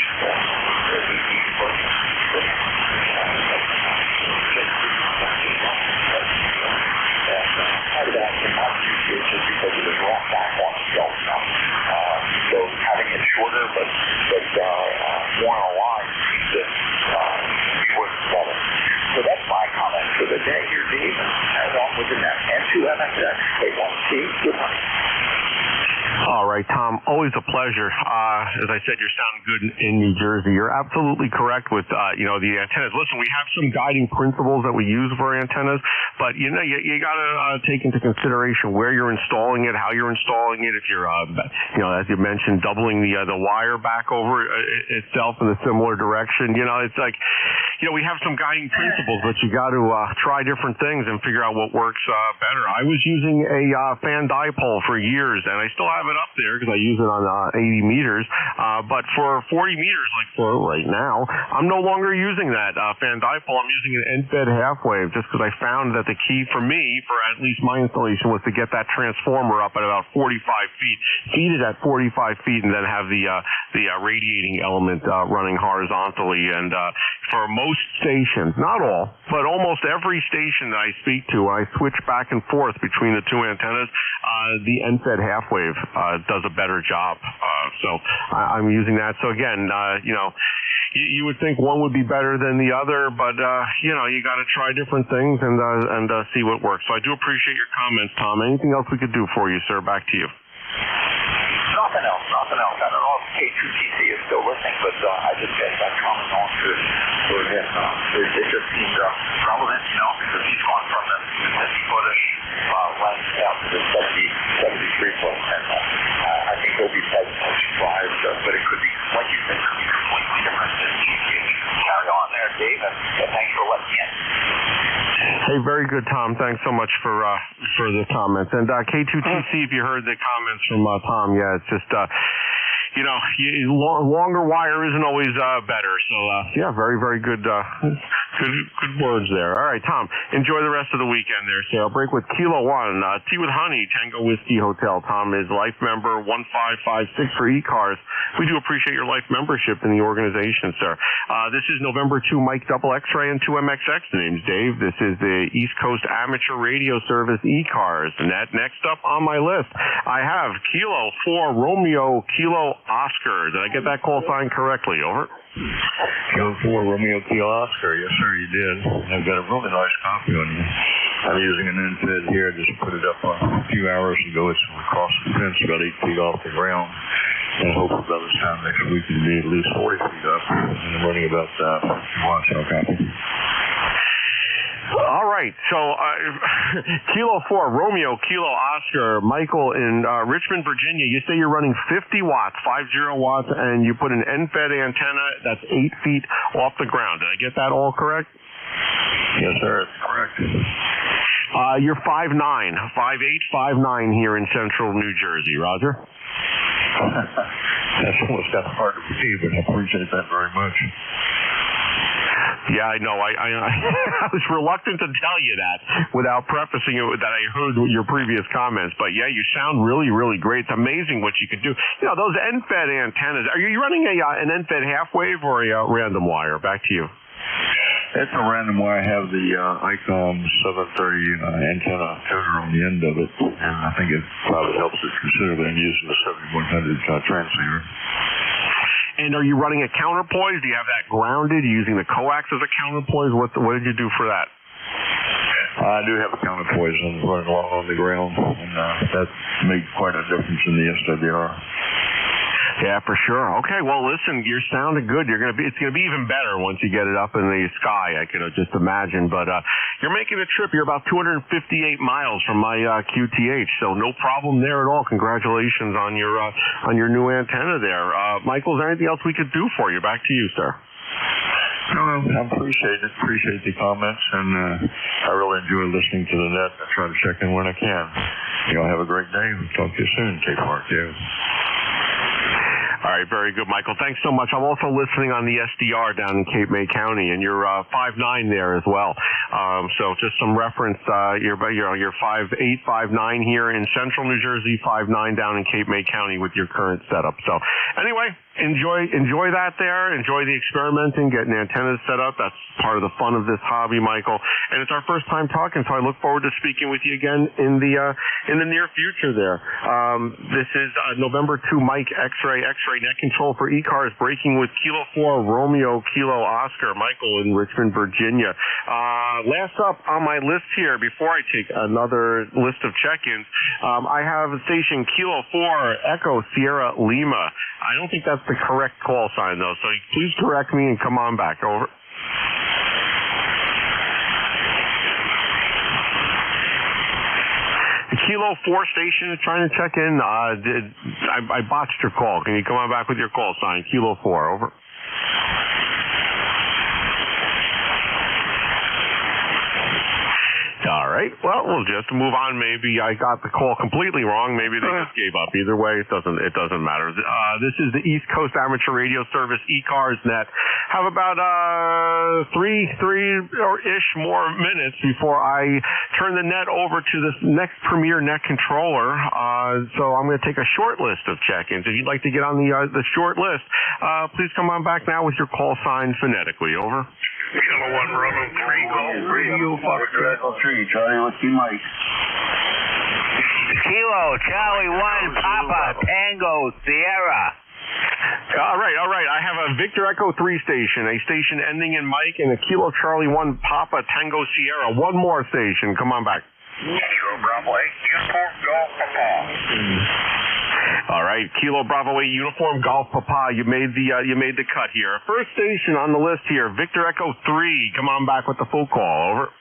part of that in my QTH is because it was wrong back on itself now. So having it shorter but more on a line makes it work better. So that's my comment for the day here, Dave. And on with the net. And to MSX, A1C, good night. All right, Tom, always a pleasure. As I said, you're sounding good in New Jersey. You're absolutely correct with, the antennas. Listen, we have some guiding principles that we use for antennas, but, you got to take into consideration where you're installing it, how you're installing it. If you're, as you mentioned, doubling the wire back over itself in a similar direction. It's like, we have some guiding principles, but you got to try different things and figure out what works better. I was using a fan dipole for years, and I still have it up there because I use it on 80 meters. But for 40 meters, like for right now, I'm no longer using that fan dipole. I'm using an end-fed half wave just because I found that the key for me, for at least my installation, was to get that transformer up at about 45 feet, feed it at 45 feet, and then have the radiating element running horizontally. And for most stations, not all, but almost every station that I speak to, when I switch back and forth between the two antennas, the end-fed half wave does a better job. So I'm using that. So again, you would think one would be better than the other, but you got to try different things and see what works. So I do appreciate your comments, Tom. Anything else we could do for you, sir? Back to you. Nothing else. I don't know if K2TC is still listening, but I just guess that comment on to him. It just seems relevant, because he's gone from the 50-footish lens down to the 73-foot. And I think there'll be presentation slides, but it could be, like you said, it could be completely different than QTH. Carry on there, Dave, and thanks for letting me in. Hey, very good, Tom. Thanks so much for the comments. And K2TC, if you heard the comments from Tom, yeah, it's just, longer wire isn't always better. So, yeah, very, very good Good words there. All right, Tom, enjoy the rest of the weekend there. So I'll break with Kilo 1, Tea with Honey, Tango Whiskey Hotel. Tom is life member 1556 for ECARS. We do appreciate your life membership in the organization, sir. This is November 2 Mike Double X-Ray and 2MXX. The name's Dave. This is the East Coast Amateur Radio Service ECARS. And next up on my list, I have Kilo 4 Romeo Kilo Oscar. Did I get that call sign correctly? Over. Kilo 4 Romeo Kilo Oscar. Yes, sir, you did. I've got a really nice copy on you. I'm using an NFED here. I just put it up a few hours ago. It's across the fence, about 8 feet off the ground. And hopefully by this time next week it'll be at least 40 feet up. And I'm running about 50 watts. I'll copy. All right, so Kilo 4, Romeo, Kilo Oscar, Michael in Richmond, Virginia. You say you're running 50 watts, 50 watts, and you put an NFED antenna that's 8 feet off the ground. Did I get that all correct? Yes, sir, that's correct. You're 5'9", 5'8", 5'9" here in central New Jersey, Roger? That's almost that hard to believe, but I appreciate that very much. Yeah, I know. I was reluctant to tell you that without prefacing it that I heard your previous comments. But yeah, you sound really, really great. It's amazing what you can do. You know, those NFED antennas, are you running an NFED half wave or a random wire? Back to you. It's a random wire. I have the ICOM 730 antenna coder on the end of it, and I think it probably helps it considerably. I'm using the 7100 transceiver. And are you running a counterpoise? Do you have that grounded? Are you using the coax as a counterpoise? What did you do for that? I do have a counterpoise and running along on the ground, and that made quite a difference in the SWR. Yeah, for sure. Okay, well, listen, you're sounding good. It's gonna be even better once you get it up in the sky. I can just imagine. But you're making a trip. You're about 258 miles from my QTH, so no problem there at all. Congratulations on your new antenna there, Michael. Is there anything else we could do for you? Back to you, sir. No, I appreciate it. Appreciate the comments, and I really enjoy listening to the net. I try to check in when I can. Y'all have a great day. We'll talk to you soon. Take care. Yeah. All right, very good, Michael. Thanks so much. I'm also listening on the SDR down in Cape May County, and you're 5'9" there as well. So just some reference, you're 5'8", 5'9" here in central New Jersey, 5'9" down in Cape May County with your current setup. So anyway, enjoy that there. Enjoy the experimenting, getting antennas set up. That's part of the fun of this hobby, Michael. And it's our first time talking, so I look forward to speaking with you again in the near future there. This is November 2 Mike X-Ray net control for ECARS, breaking with Kilo 4 Romeo Kilo Oscar, Michael in Richmond, Virginia. Last up on my list here, before I take another list of check-ins, I have station Kilo 4 Echo Sierra Lima. I don't think that's the correct call sign, though, so please correct me and come on back. Over. The Kilo 4 station is trying to check in. I botched your call. Can you come on back with your call sign? Kilo 4, over. All right. Well, we'll just move on. Maybe I got the call completely wrong. Maybe they just gave up. Either way, it doesn't matter. This is the East Coast Amateur Radio Service, ECARS Net. Have about three-ish more minutes before I turn the net over to this next premier net controller. So I'm going to take a short list of check-ins. If you'd like to get on the short list, please come on back now with your call sign phonetically. Over. Kilo 1 Bravo 3 Golf Radio Foxtrot Echo 3 Charlie Whiskey Mike. Kilo Charlie 1 Papa Tango Sierra. All right. I have a Victor Echo 3 station, a station ending in Mike, and a Kilo Charlie 1 Papa Tango Sierra. One more station. Come on back. Kilo Bravo 8 Uniform Golf Papa. All right, Kilo Bravo 8 Uniform Golf Papa. You made the cut here. First station on the list here, Victor Echo 3. Come on back with the full call. Over.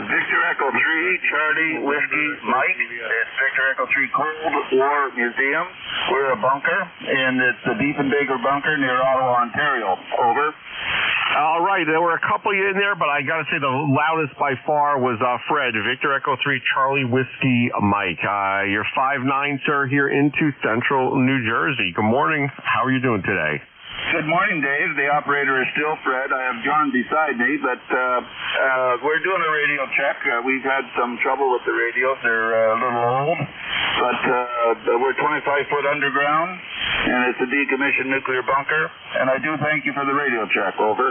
Victor Echo 3 Charlie Whiskey Mike. It's Victor Echo 3 Cold War Museum. We're a bunker, and it's the Diefenbaker bunker near Ottawa, Ontario. Over. All right, there were a couple in there, but I got to say the loudest by far was Fred, Victor Echo 3 Charlie Whiskey Mike. You're 5'9", sir, here into central New Jersey. Good morning. How are you doing today? Good morning, Dave. The operator is still Fred. I have John beside me, but we're doing a radio check. We've had some trouble with the radios. They're a little old, but we're 25 foot underground, and it's a decommissioned nuclear bunker. And I do thank you for the radio check. Over.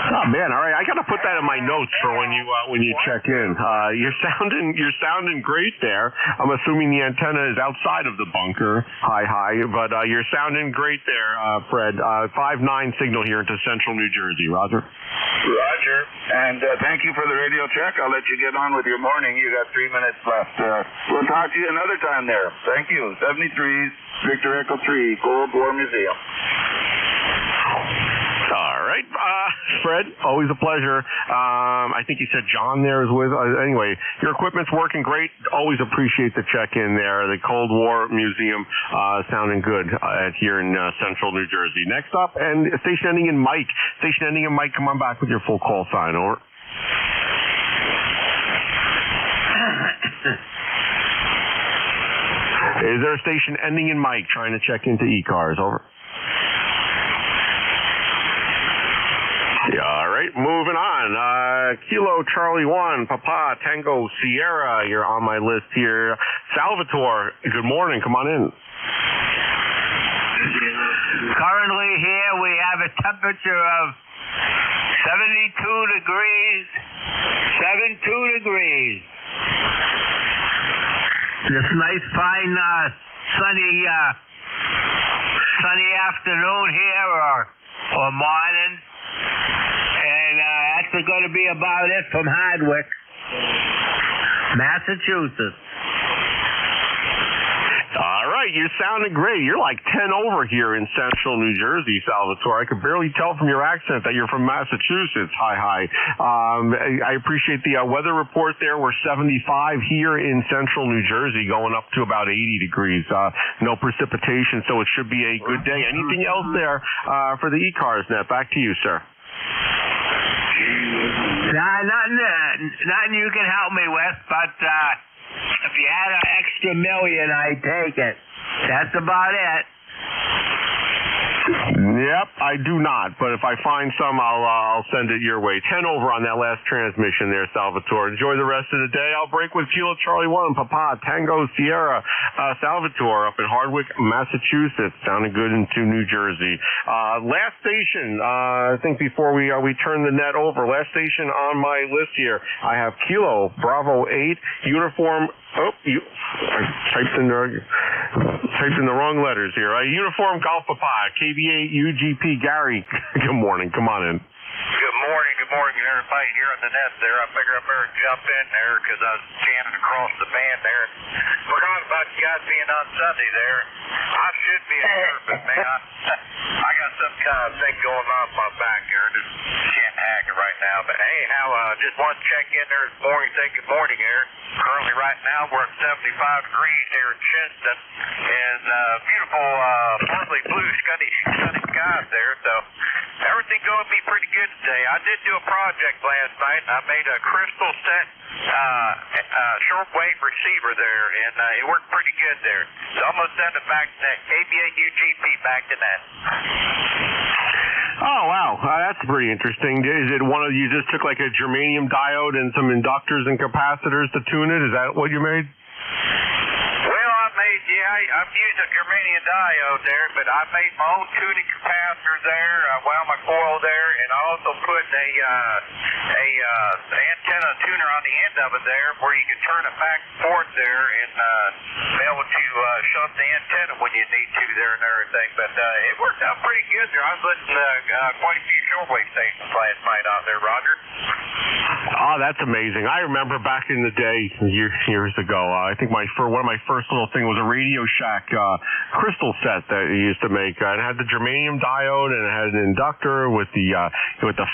Oh man, all right. I got to put that in my notes for when you check in. You're sounding great there. I'm assuming the antenna is outside of the bunker. Hi, but you're sounding great there, Fred. 5-9 signal here into Central New Jersey. Roger. Roger. And thank you for the radio check. I'll let you get on with your morning. You got 3 minutes left. We'll talk to you another time there. Thank you. 73 Victor Echo 3 Cold War Museum. All right, Fred, always a pleasure. I think you said John there is with. Anyway, your equipment's working great. Always appreciate the check-in there. The Cold War Museum sounding good here in Central New Jersey. Next up, and station ending in Mike. Station ending in Mike, come on back with your full call sign. Over. Is there a station ending in Mike trying to check into ECARS? Over. Yeah, all right, moving on. Kilo Charlie 1, Papa Tango Sierra, you're on my list here. Salvatore, good morning, come on in. Currently here we have a temperature of 72 degrees. This nice, fine, sunny afternoon here or morning. And that's going to be about it from Hardwick, Massachusetts. All right, you're sounding great. You're like 10 over here in Central New Jersey, Salvatore. I could barely tell from your accent that you're from Massachusetts. Hi. I appreciate the weather report there. We're 75 here in Central New Jersey, going up to about 80 degrees. No precipitation, so it should be a good day. Anything else there for the ECARS net? Back to you, sir. Nothing you can help me with, but if you had an extra million, I'd take it. That's about it. Yep, I do not, but if I find some, I'll send it your way. 10 over on that last transmission there, Salvatore. Enjoy the rest of the day. I'll break with Kilo Charlie 1, Papa Tango Sierra, Salvatore up in Hardwick, Massachusetts. Sounding good into New Jersey. Last station, I think before we turn the net over, last station on my list here, I have Kilo Bravo 8 uniform. Oh, I typed in the wrong letters here. Uniform Golf Papa, KBA UGP. Gary, good morning. Come on in. Good morning, everybody here on the net there. I figured I better jump in there because I was jamming across the band there. Forgot about you guys being on Sunday there. I should be a surfing, man. I got some kind of thing going on my back here. Just can't hack it right now. But anyhow, just want to check in there this morning. Say good morning here. Currently right now we're at 75 degrees here in Chinston. And beautiful partly blue sunny skies there. So everything going to be pretty good today. I did do a project last night, and I made a crystal set shortwave receiver there, and it worked pretty good there. So I'm going to send it back to that KBA UGP back to that. Oh, wow. That's pretty interesting. Is it one of you just took like a germanium diode and some inductors and capacitors to tune it? Is that what you made? I've used a germanium diode there, but I made my own tuning capacitor there. I wound my coil there, and I also put a antenna tuner on the end of it there, where you can turn it back and forth there and be able to shunt the antenna when you need to there and everything. But it worked out pretty good there. I was listening to quite a few shortwave stations last night out there, Roger. Oh, that's amazing. I remember back in the day, years ago, I think one of my first little thing was a Radio Shack crystal set that you used to make. It had the germanium diode and it had an inductor with the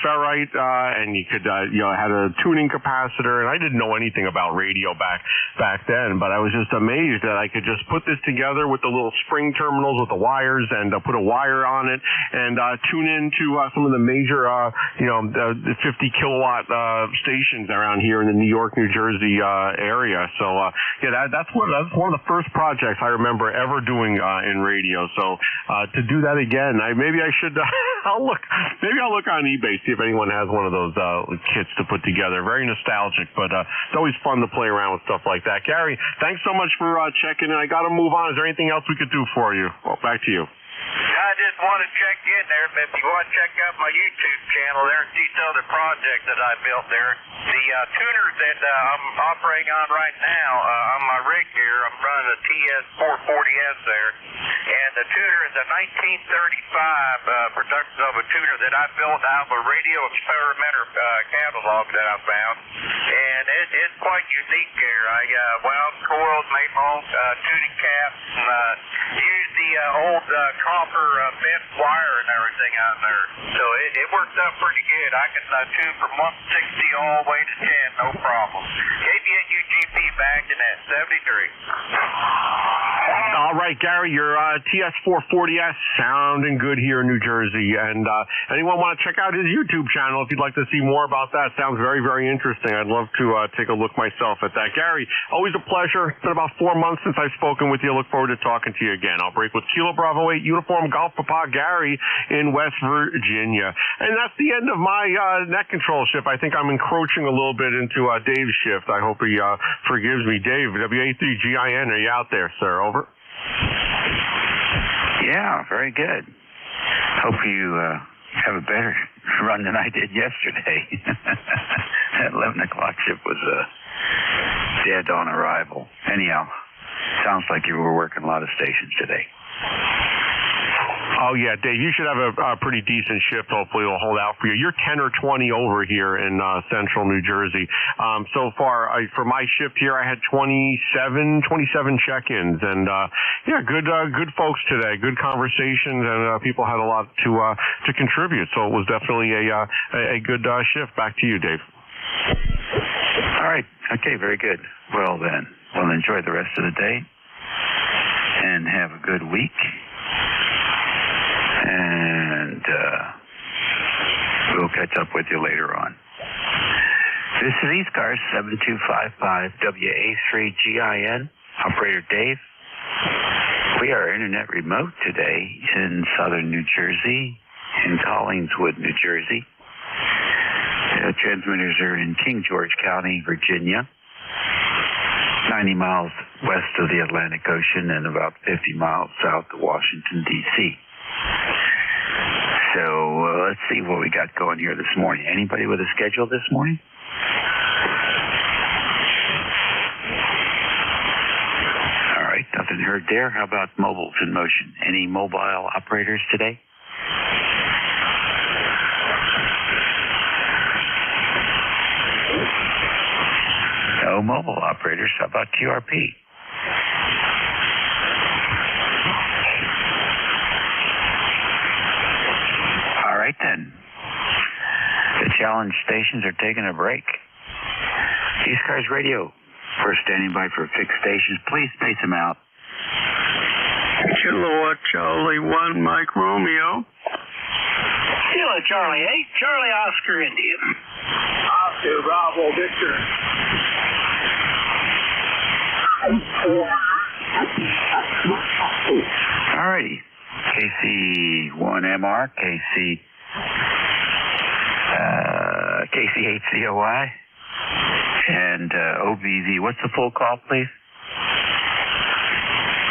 ferrite, and you could had a tuning capacitor. And I didn't know anything about radio back then, but I was just amazed that I could just put this together with the little spring terminals with the wires and put a wire on it and tune into some of the major the 50 kilowatt stations around here in the New York, New Jersey area. So that's one of the first projects I remember ever doing in radio. So to do that again, maybe I should. I'll look on eBay, see if anyone has one of those kits to put together. Very nostalgic, but it's always fun to play around with stuff like that. Gary, thanks so much for checking in. I got to move on. Is there anything else we could do for you? Well, back to you. I just want to check in there, but if you want to check out my YouTube channel there and see some other projects that I built there. The tuner that I'm operating on right now on my rig here, I'm running a TS440S there, and the tuner is a 1935 production of a tuner that I built out of a radio experimenter catalog that I found, and it's quite unique there. I wound coils, made my own tuning caps, and used the old copper bent wire and everything out there. So it worked out pretty good. I can tune from 160 all the way to 10, no problem. KBNUGP back in at 73. All right, Gary, your TS440S sounding good here in New Jersey. And anyone want to check out his YouTube channel if you'd like to see more about that? Sounds very, very interesting. I'd love to take a look myself at that. Gary, always a pleasure. It's been about 4 months since I've spoken with you. Look forward to talking to you again. I'll break with Kilo Bravo 8 Uniform Golf Papa Gary in West Virginia. And that's the end of my net control shift. I think I'm encroaching a little bit into Dave's shift. I hope he forgives me. Dave, WA3GIN, are you out there, sir? Over. Yeah, very good. Hope you have a better run than I did yesterday. That 11 o'clock shift was dead on arrival. Anyhow, sounds like you were working a lot of stations today. Oh, yeah, Dave, you should have a pretty decent shift. Hopefully it'll hold out for you. You're 10 or 20 over here in central New Jersey. So far, for my shift here, I had 27 check-ins. And, good folks today. Good conversations, and people had a lot to contribute. So it was definitely a good shift. Back to you, Dave. All right. Okay, very good. Well, then, we'll enjoy the rest of the day and have a good week. And we'll catch up with you later on. This is ECARS 7255 WA3GIN. Operator Dave. We are internet remote today in southern New Jersey, in Collingswood, New Jersey. Transmitters are in King George County, Virginia, 90 miles west of the Atlantic Ocean and about 50 miles south of Washington, D.C. So let's see what we got going here this morning. Anybody with a schedule this morning? All right, nothing heard there. How about mobiles in motion? Any mobile operators today? No mobile operators. How about QRP? All right, then. The challenge stations are taking a break. ECARS Radio, we're standing by for fixed stations. Please space them out. Kilowatt Charlie 1, Mike Romeo. Kilo Charlie 8, Charlie Oscar Indian. Oscar Bravo Victor. All righty. KC1MR, KC8COI, and OBV. What's the full call, please?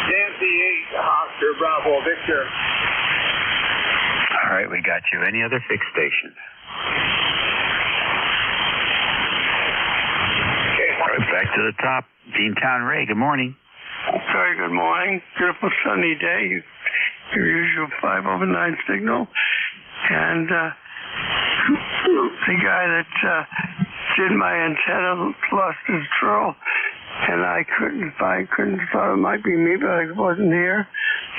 NC8, Oscar Bravo Victor. All right, we got you. Any other fixed stations? All right, back to the top. Beantown Ray, good morning. Very good morning. Beautiful sunny day. Your usual 5 over 9 signal. And the guy that did my antenna lost his drill. And I couldn't thought it might be me, but I wasn't here.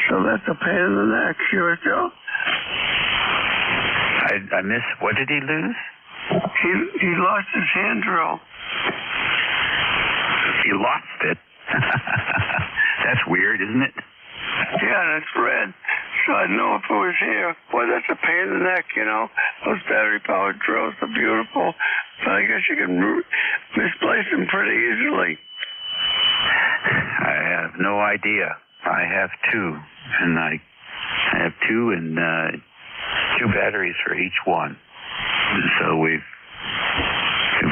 So that's a pain in the neck. Sure, Joe. I missed. What did he lose? He lost his hand drill. He lost it. That's weird, isn't it? Yeah, that's red. So I didn't know if it was here. Boy, that's a pain in the neck, you know. Those battery-powered drills are beautiful, but I guess you can misplace them pretty easily. I have no idea. I have two, and I have two and two batteries for each one. So we've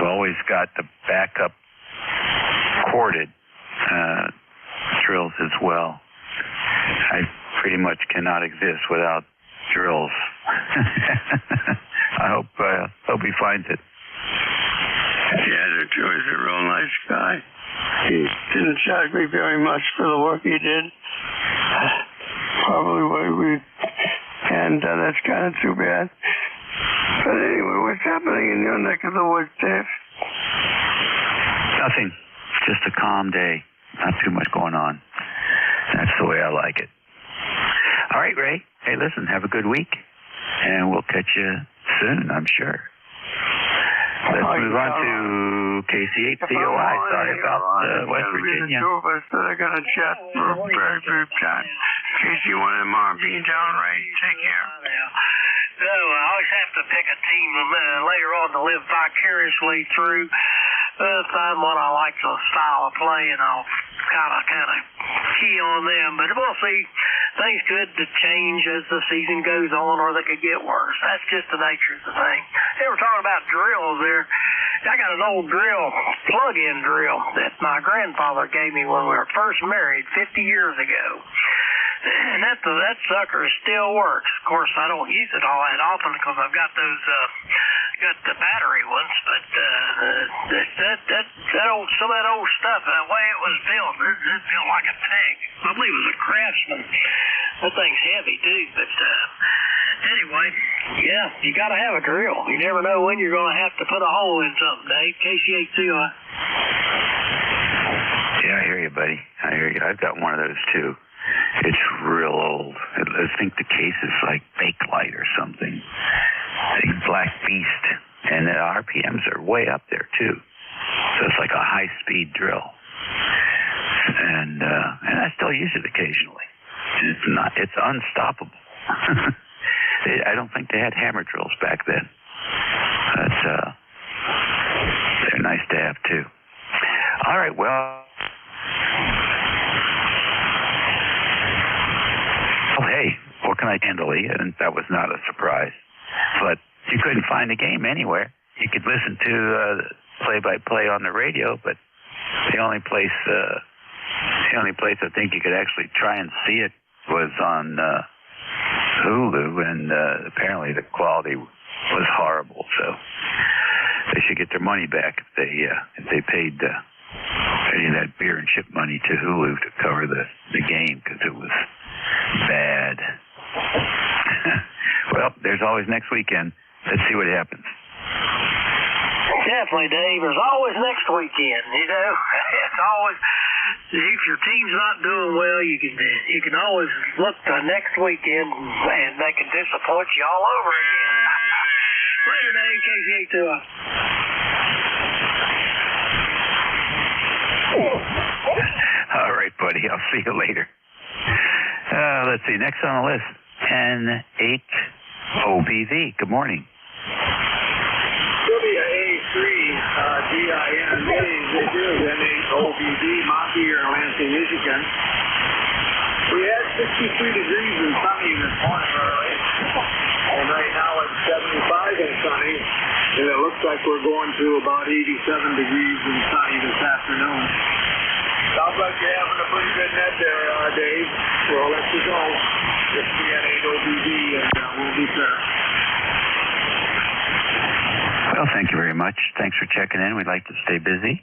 always got the backup corded drills as well. I pretty much cannot exist without drills. I hope he finds it. Yeah, Joey's a real nice guy. He didn't charge me very much for the work he did. Probably and that's kind of too bad. But anyway, what's happening in your neck of the woods, Dave? Nothing. Just a calm day. Not too much going on. That's the way I like it. All right, Ray. Hey, listen, have a good week. And we'll catch you soon, I'm sure. Let's move on to KC8COI. Sorry about West Virginia. The two of us that are going to chat for a very brief time. KC1MR being down, Ray. Take care. No, I always have to pick a team later on to live vicariously through. Find what I like the style of play, and I'll kind of key on them. But we'll see. Things could change as the season goes on, or they could get worse. That's just the nature of the thing. They were talking about drills there. I got an old drill, plug-in drill, that my grandfather gave me when we were first married 50 years ago. And that sucker still works. Of course, I don't use it all that often because I've got those got the battery ones, but some of that old stuff, the way it was built, it built like a tank. I believe it was a Craftsman. That thing's heavy too, but anyway, yeah, you got to have a drill. You never know when you're going to have to put a hole in something, Dave. KC8COI. Yeah, I hear you, buddy. I hear you. I've got one of those too. It's real old. I think the case is like Bakelite or something. Big black beast. And the RPMs are way up there, too. So it's like a high-speed drill. And I still use it occasionally. It's unstoppable. I don't think they had hammer drills back then. But they're nice to have, too. All right, well... Oh, hey, what can I handle? And that was not a surprise. But you couldn't find the game anywhere. You could listen to play-by-play on the radio, but the only place I think you could actually try and see it was on Hulu, and apparently the quality was horrible. So they should get their money back if they paid any of that beer and chip money to Hulu to cover the game, because it was bad. Well, there's always next weekend. Let's see what happens. Definitely, Dave. There's always next weekend. You know, it's always, if your team's not doing well, you can always look to next weekend, and they can disappoint you all over again. Later, Dave. KC8COI. All right, buddy. I'll see you later. Let's see. Next on the list, N8OBV. Good morning. WA3 GIN is N8OBV, Monty here in Lansing, Michigan. We had 63 degrees and sunny this morning early, and right now it's 75 and sunny, and it looks like we're going to about 87 degrees and sunny this afternoon. Sounds like you're having a pretty good net there, Dave. We'll let you go. Just the N8OBV, and we'll be there. Well, thank you very much. Thanks for checking in. We'd like to stay busy.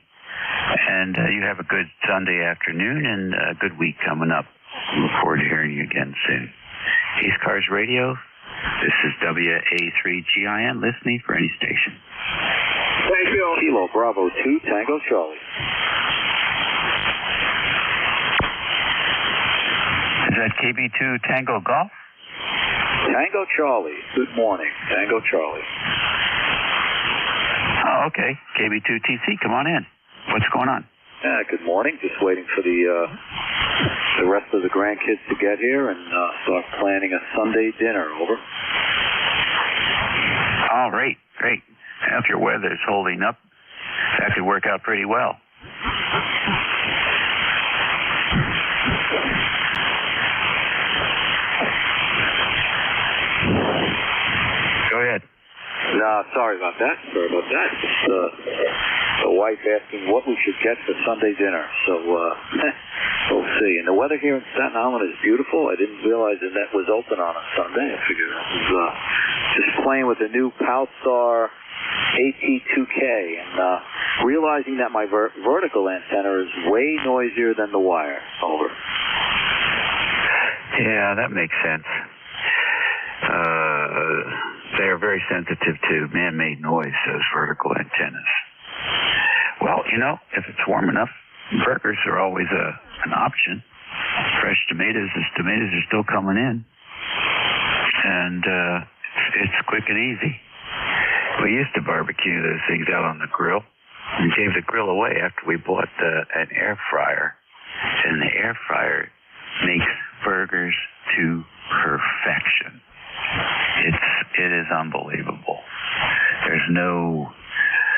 And you have a good Sunday afternoon and a good week coming up. We look forward to hearing you again soon. ECARS Radio, this is WA3GIN, listening for any station. Thank you. Kilo Bravo 2, Tango Charlie. Is that KB2 Tango Golf? Tango Charlie. Good morning. Tango Charlie. Oh, okay. KB2TC, come on in. What's going on? Good morning. Just waiting for the rest of the grandkids to get here and start planning a Sunday dinner. Over. Oh, great. Now, if your weather's holding up, that could work out pretty well. Go ahead. No, sorry about that. Just, the wife asking what we should get for Sunday dinner. So we'll see. And the weather here in Staten Island is beautiful. I didn't realize the net was open on a Sunday. I figured I was just playing with the new Powstar AT2K and realizing that my vertical antenna is way noisier than the wire. Over. Yeah, that makes sense. They are very sensitive to man-made noise, those vertical antennas. Well, if it's warm enough, burgers are always an option. Fresh tomatoes, as tomatoes are still coming in. And it's quick and easy. We used to barbecue those things out on the grill. We gave the grill away after we bought an air fryer. And the air fryer makes burgers to perfection. It is unbelievable. There's no,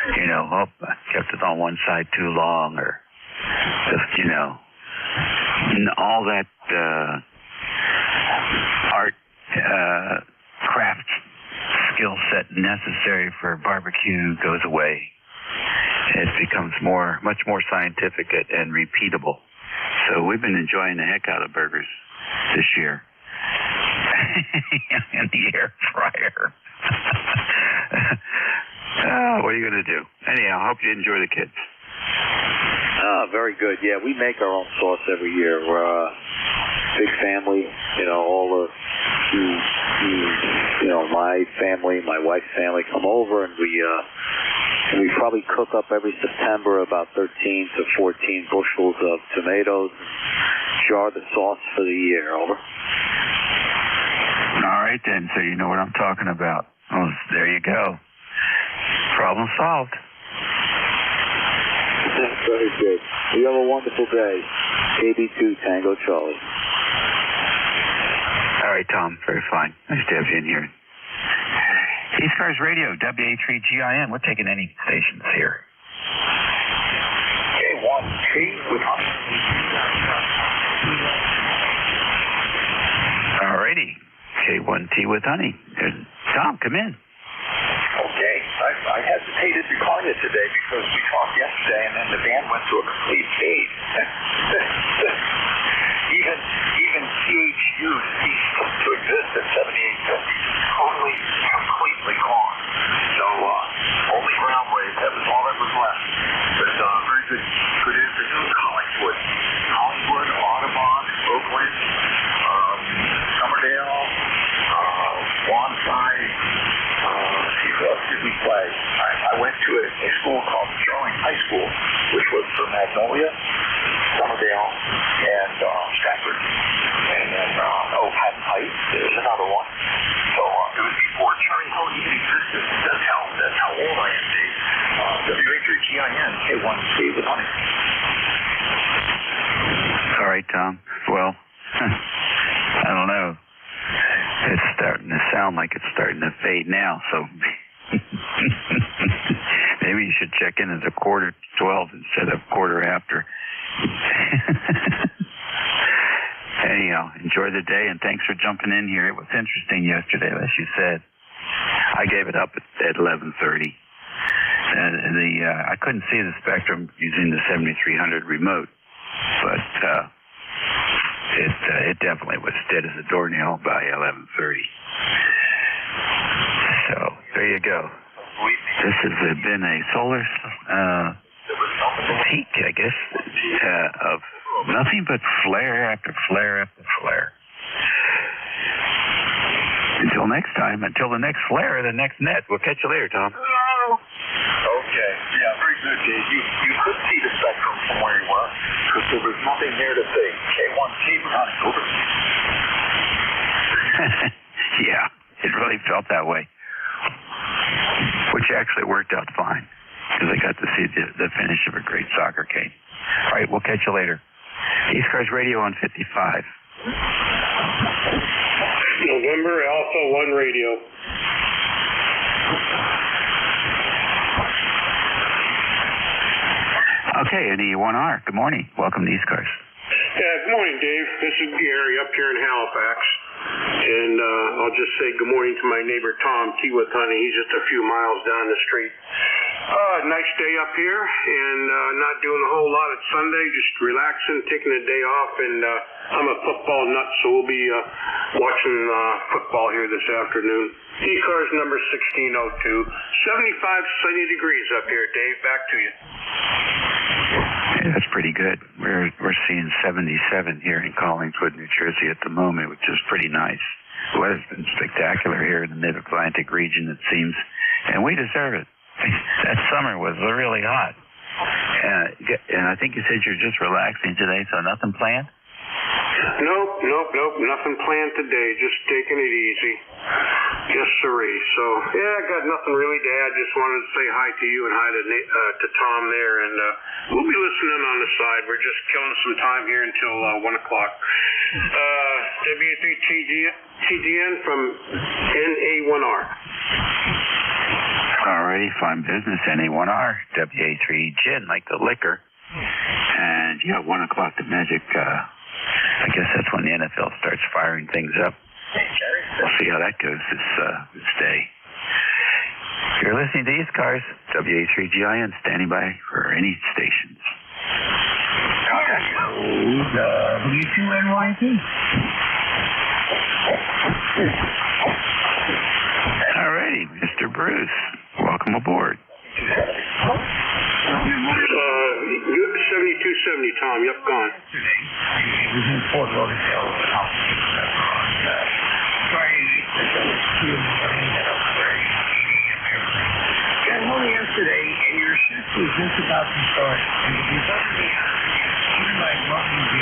I kept it on one side too long, or just, all that art, craft skill set necessary for barbecue goes away. It becomes much more scientific and repeatable. So we've been enjoying the heck out of burgers this year. In the air fryer. What are you going to do? Anyhow, I hope you enjoy the kids. Very good. Yeah, we make our own sauce every year. We're a big family. All of my family, my wife's family come over, and we probably cook up every September about 13 to 14 bushels of tomatoes, jar the sauce for the year. Over. All right, then, so you know what I'm talking about. Well, there you go. Problem solved. Very good. You have a wonderful day. KB2 Tango Charlie. All right, Tom. Very fine. Nice to have you in here. ECARS Radio, WA3GIN. We're taking any stations here. K1T with All righty. K1T with honey. Tom, come in. Okay. I hesitated to call you today because we talked yesterday and then the band went to a complete fade. Even CHU ceased to exist at 7850. Completely gone. So only ground wave. That was all that was left. But very good afternoon, Collingwood, Audubon, Oakland, Summerdale, Wanside. Who else did we play? I went to a school called Sterling High School, which was for Magnolia, Summerdale, and Stratford. And then, Patton Heights, there's another one. So it was before Cherry Hill even existed. That's how old I am, Dave. WA3GIN, K1C with honey. All right, Tom. Well, I don't know. It's starting to sound like it's starting to fade now, so maybe you should check in at 11:45 instead of quarter after. Anyhow, enjoy the day, and thanks for jumping in here. It was interesting yesterday, as you said. I gave it up at 11:30. I couldn't see the spectrum using the 7300 remote, but it definitely was dead as a doornail by 11:30. So there you go. This has been a solar peak, I guess, of nothing but flare after flare after flare. Until next time, until the next flare, the next net. We'll catch you later, Tom. Okay. Yeah, very good, Dave. You could see the spectrum from where you were because there was nothing there to say K1T on over. Yeah, it really felt that way. Which actually worked out fine because I got to see the finish of a great soccer game. All right, we'll catch you later. ECARS Radio on 55. November Alpha 1 Radio. Okay, NE1R, good morning. Welcome to ECARS. Yeah, good morning, Dave. This is Gary up here in Halifax. And I'll just say good morning to my neighbor Tom, Tea with Honey. He's just a few miles down the street. Nice day up here, and not doing a whole lot at Sunday, just relaxing, taking a day off, and I'm a football nut, so we'll be watching football here this afternoon. ECARS number 1602. 75 sunny degrees up here, Dave. Back to you. Yeah, that's pretty good. We're seeing 77 here in Collingswood, New Jersey at the moment, which is pretty nice. The weather's been spectacular here in the Mid-Atlantic region, it seems, and we deserve it. That summer was really hot. And I think you said you're just relaxing today, so nothing planned? Nope. Nothing planned today. Just taking it easy. Yes, sirree. So, yeah, I got nothing really to add. Just wanted to say hi to you and hi to Tom there. And we'll be listening on the side. We're just killing some time here until 1 o'clock. W3TGN from NA1R. Alrighty, fine business, NA1R, WA3 Gin, like the liquor. And, 1 o'clock, the Magic, I guess that's when the NFL starts firing things up. We'll see how that goes this day. You're listening to ECARS, WA3GIN, standing by for any stations. W2NYT. Alrighty, Mr. Bruce, welcome aboard. 7270, Tom. Yep, gone. Was in Fort Lauderdale. Got home yesterday, and your shift was just about to start. And if you thought me out, you're like welcome to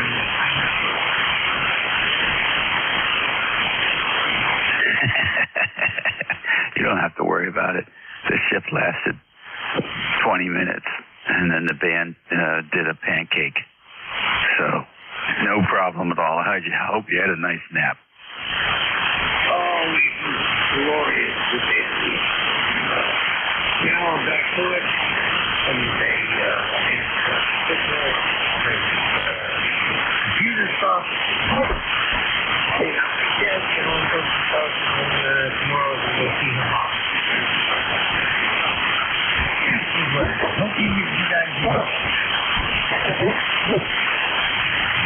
You don't have to worry about it. The shift lasted 20 minutes, and then the band did a pancake. So, no problem at all. I hope you had a nice nap. Oh, it was glorious. Back to it. And they, computer stuff. Yes, and all sorts of stuff. And tomorrow we'll go see him off.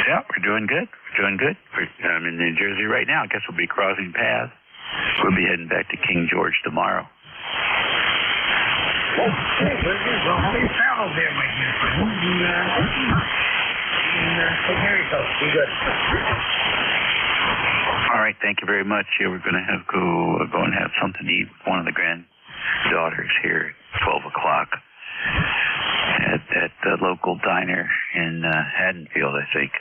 Yeah, we're doing good. I'm in New Jersey right now. I guess we'll be crossing paths. We'll be heading back to King George tomorrow. Travel there, my dear friend. Take care of yourself. Be good. All right, thank you very much. Yeah, we're going to go and have something to eat with one of the granddaughters here at 12 o'clock at the local diner in Haddonfield, I think.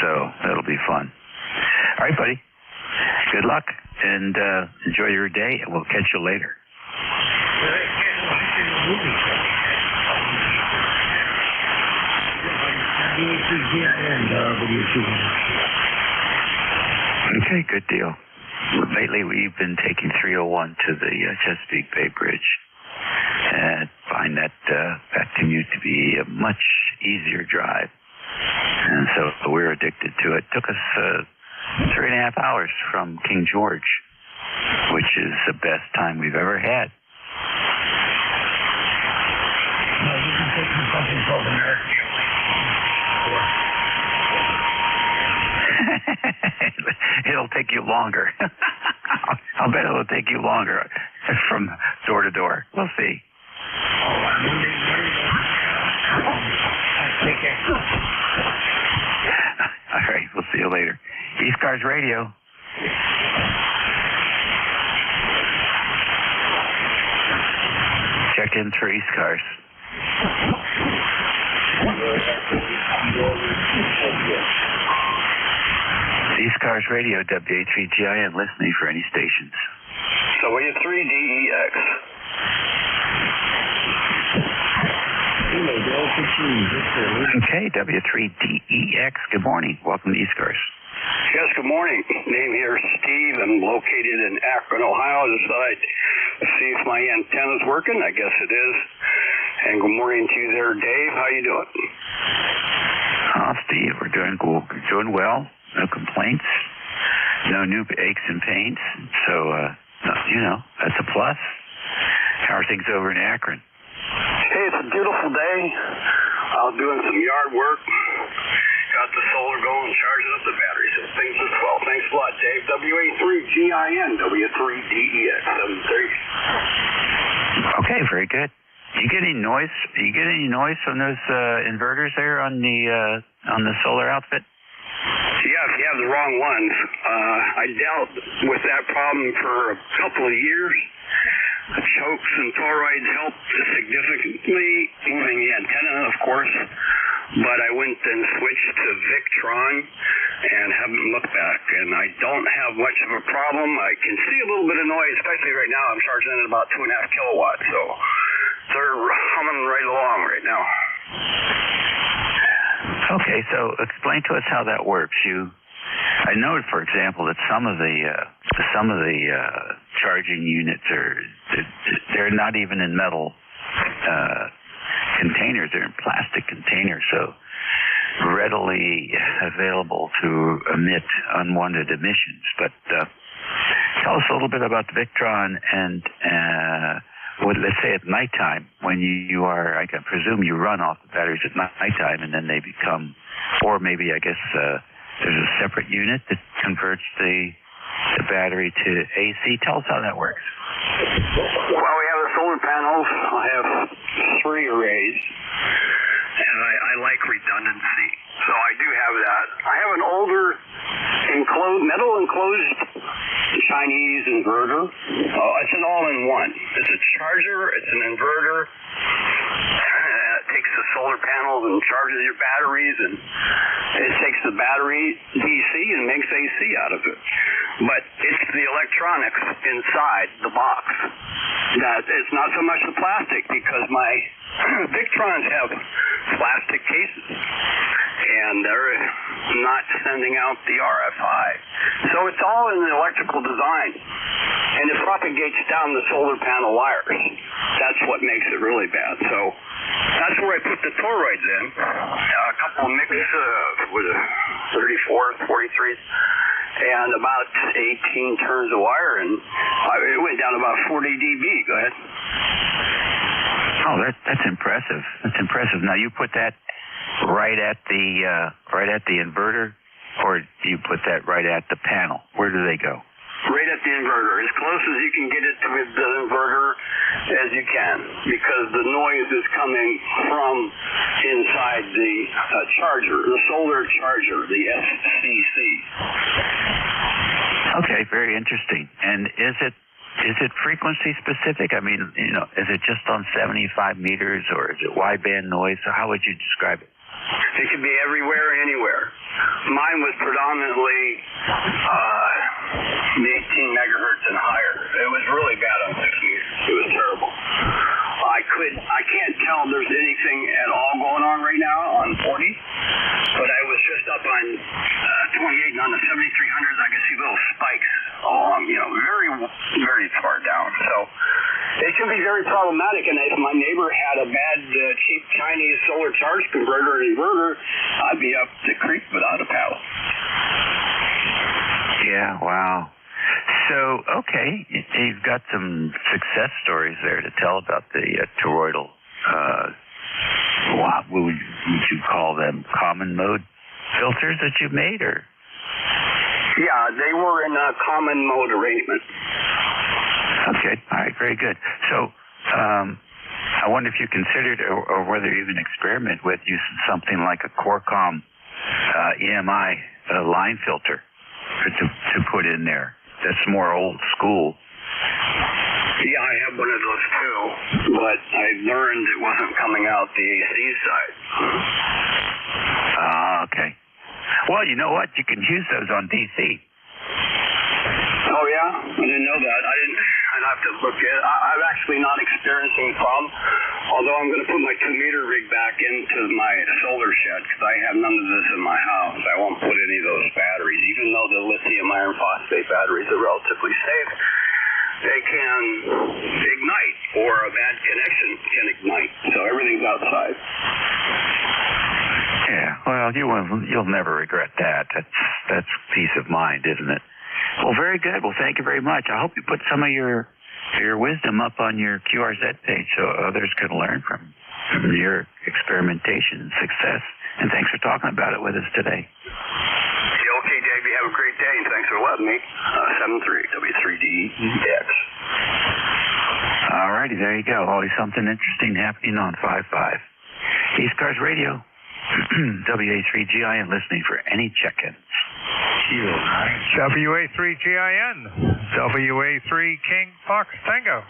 So that'll be fun. All right, buddy. Good luck, and enjoy your day, and we'll catch you later. Okay, good deal. Lately, we've been taking 301 to the Chesapeake Bay Bridge, and find that commute to be a much easier drive. And so we're addicted to it. It took us 3.5 hours from King George, which is the best time we've ever had. No, you can take me something called American It'll take you longer. I'll bet it'll take you longer from door to door. We'll see. All right, we'll see you later. ECARS Radio. Check in for ECARS. ECARS Radio, WA3GIN, listening for any stations. W3DEX. Okay, W3DEX, good morning. Welcome to ECARS. Yes, good morning. Name here is Steve. I'm located in Akron, Ohio. I decided to see if my antenna's working. I guess it is. And good morning to you there, Dave. How you doing? Steve, we're doing well. No complaints. No new aches and pains. So, that's a plus. How are things over in Akron? Hey, it's a beautiful day. I was doing some yard work. Got the solar going, charging up the batteries, so things are well. Thanks a lot, Dave. WA3GIN, W3DEX 73. Okay, very good. Do you get any noise? Do you get any noise from those inverters there on the solar outfit? Yeah, if you have the wrong ones. I dealt with that problem for a couple of years. The chokes and toroids helped significantly, moving the antenna, of course. But I went and switched to Victron and haven't looked back. And I don't have much of a problem. I can see a little bit of noise, especially right now. I'm charging at about 2.5 kilowatts, so they're humming right along right now. Okay, so explain to us how that works. I know, for example, that some of the charging units they're not even in metal containers; they're in plastic containers, so readily available to emit unwanted emissions. But tell us a little bit about the Victron and let's say at nighttime when you are, I can presume you run off the batteries at nighttime and then they become, or maybe I guess there's a separate unit that converts the battery to AC. Tell us how that works. Well, we have the solar panels. I have 3 arrays, and I like redundancy, so I do have that. I have an older metal enclosed Chinese inverter. It's an all-in-one. It's a charger. It's an inverter. It takes the solar panels and charges your batteries, and it takes the battery DC and makes AC out of it. But it's the electronics inside the box that it's not so much the plastic, because my Victrons have plastic cases and they're not sending out the RFI. So it's all in the electrical design, and it propagates down the solar panel wires. That's what makes it really bad. So that's where I put the toroids in. A couple of mix with a 34, 43s, and about 18 turns of wire, and it went down about 40 dB. Go ahead. Oh, that's impressive. That's impressive. Now you put that right at the inverter, or do you put that right at the panel? Where do they go? Right at the inverter, as close as you can get it to the inverter as you can, because the noise is coming from inside the charger, the solar charger, the SCC. Okay, very interesting. And is it frequency specific? I mean, is it just on 75 meters, or is it wideband noise? So how would you describe it? It could be everywhere, anywhere. Mine was predominantly 18 megahertz and higher. It was really bad on 6 meters. It was terrible. I can't tell there's anything at all going on right now on 40, but I was just up on 28 and on the 7300s. I could see little spikes along, very, very far down. So it can be very problematic. And if my neighbor had a bad, cheap Chinese solar charge converter and inverter, I'd be up the creek without a paddle. Yeah, wow. So, okay, you've got some success stories there to tell about the toroidal, what would you call them, common mode filters that you've made, or? Yeah, they were in a common mode arrangement. Okay, all right, very good. So, I wonder if you considered, or whether you even experiment with using something like a Qualcomm EMI line filter to put in there. That's more old school. Yeah, I have one of those too, but I learned it wasn't coming out the AC side. Okay. Well, you know what? You can use those on DC. Oh, yeah? I didn't know that. I'd have to look at it. I'm actually not experiencing a problem, although I'm going to put my 2-meter rig back into my solar shed, because I have none of this in my house. I won't put any of those batteries, even though the lithium iron phosphate batteries are relatively safe. They can ignite or a bad connection can ignite. So everything's outside. Yeah, well, you'll never regret that. That's peace of mind, isn't it? Well, very good. Well, thank you very much. I hope you put some of your wisdom up on your QRZ page so others can learn from your experimentation and success. And thanks for talking about it with us today. Yeah, okay, Dave. You have a great day, and thanks for letting me. 73W3DX. All righty, there you go. Always something interesting happening on 5-5. ECARS Radio. WA3GIN listening for any check-ins. WA3GIN. WA3 King Fox Tango.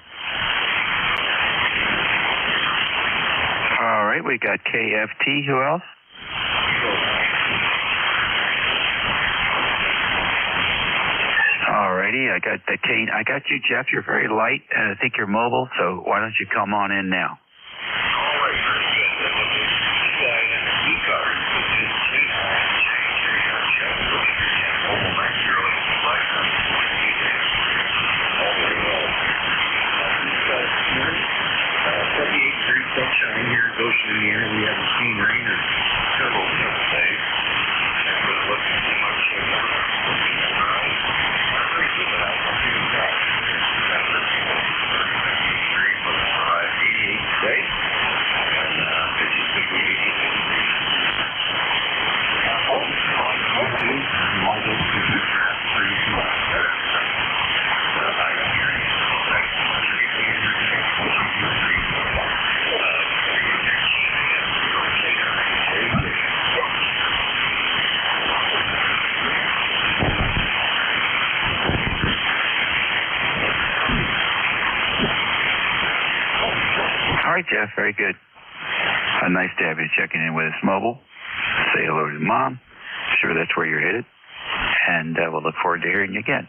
All right, we got KFT. Who else? All righty, I got the Kane. I got you, Jeff. You're very light, and I think you're mobile. So why don't you come on in now? Sunshine here in Goshen, Indiana. We haven't seen rain or several days. And we're looking too much All right, Jeff, very good. Nice to have you checking in with us mobile. Say hello to Mom. Sure that's where you're headed. And we'll look forward to hearing you again.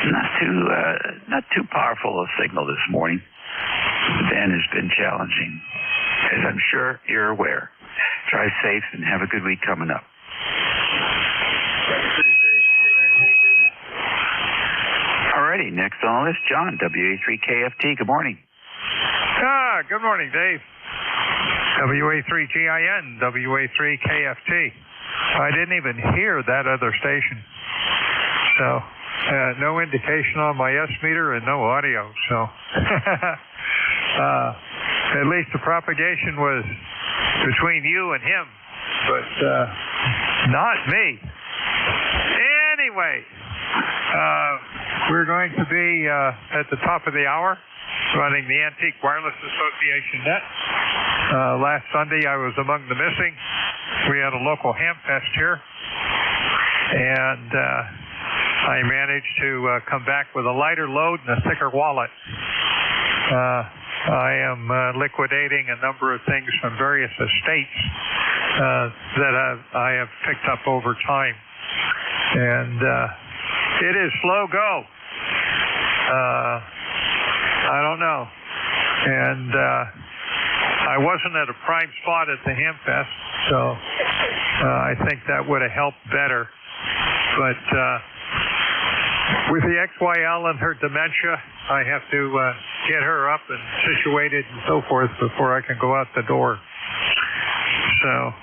Not too powerful a signal this morning. Van has been challenging, as I'm sure you're aware. Drive safe and have a good week coming up. Alrighty, next on the list, John, WA3KFT. Good morning. Good morning, Dave. WA3GIN, WA3KFT. I didn't even hear that other station. So, no indication on my S meter and no audio. So, at least the propagation was between you and him, but not me. Anyway, we're going to be at the top of the hour running the Antique Wireless Association net. Last Sunday I was among the missing. We had a local ham fest here, and I managed to come back with a lighter load and a thicker wallet. I am liquidating a number of things from various estates that I have picked up over time, and it is slow go. I don't know. And I wasn't at a prime spot at the Hamfest, so I think that would have helped better. But with the XYL and her dementia, I have to get her up and situated and so forth before I can go out the door. So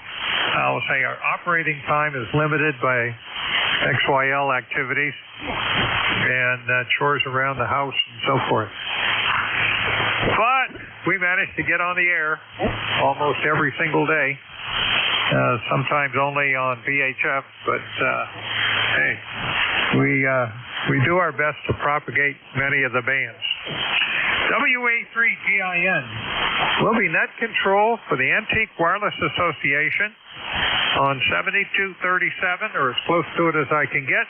I'll say our operating time is limited by XYL activities and chores around the house and so forth. But we managed to get on the air almost every single day, sometimes only on VHF, but hey, we do our best to propagate many of the bands. WA3GIN will be net control for the Antique Wireless Association on 7237, or as close to it as I can get,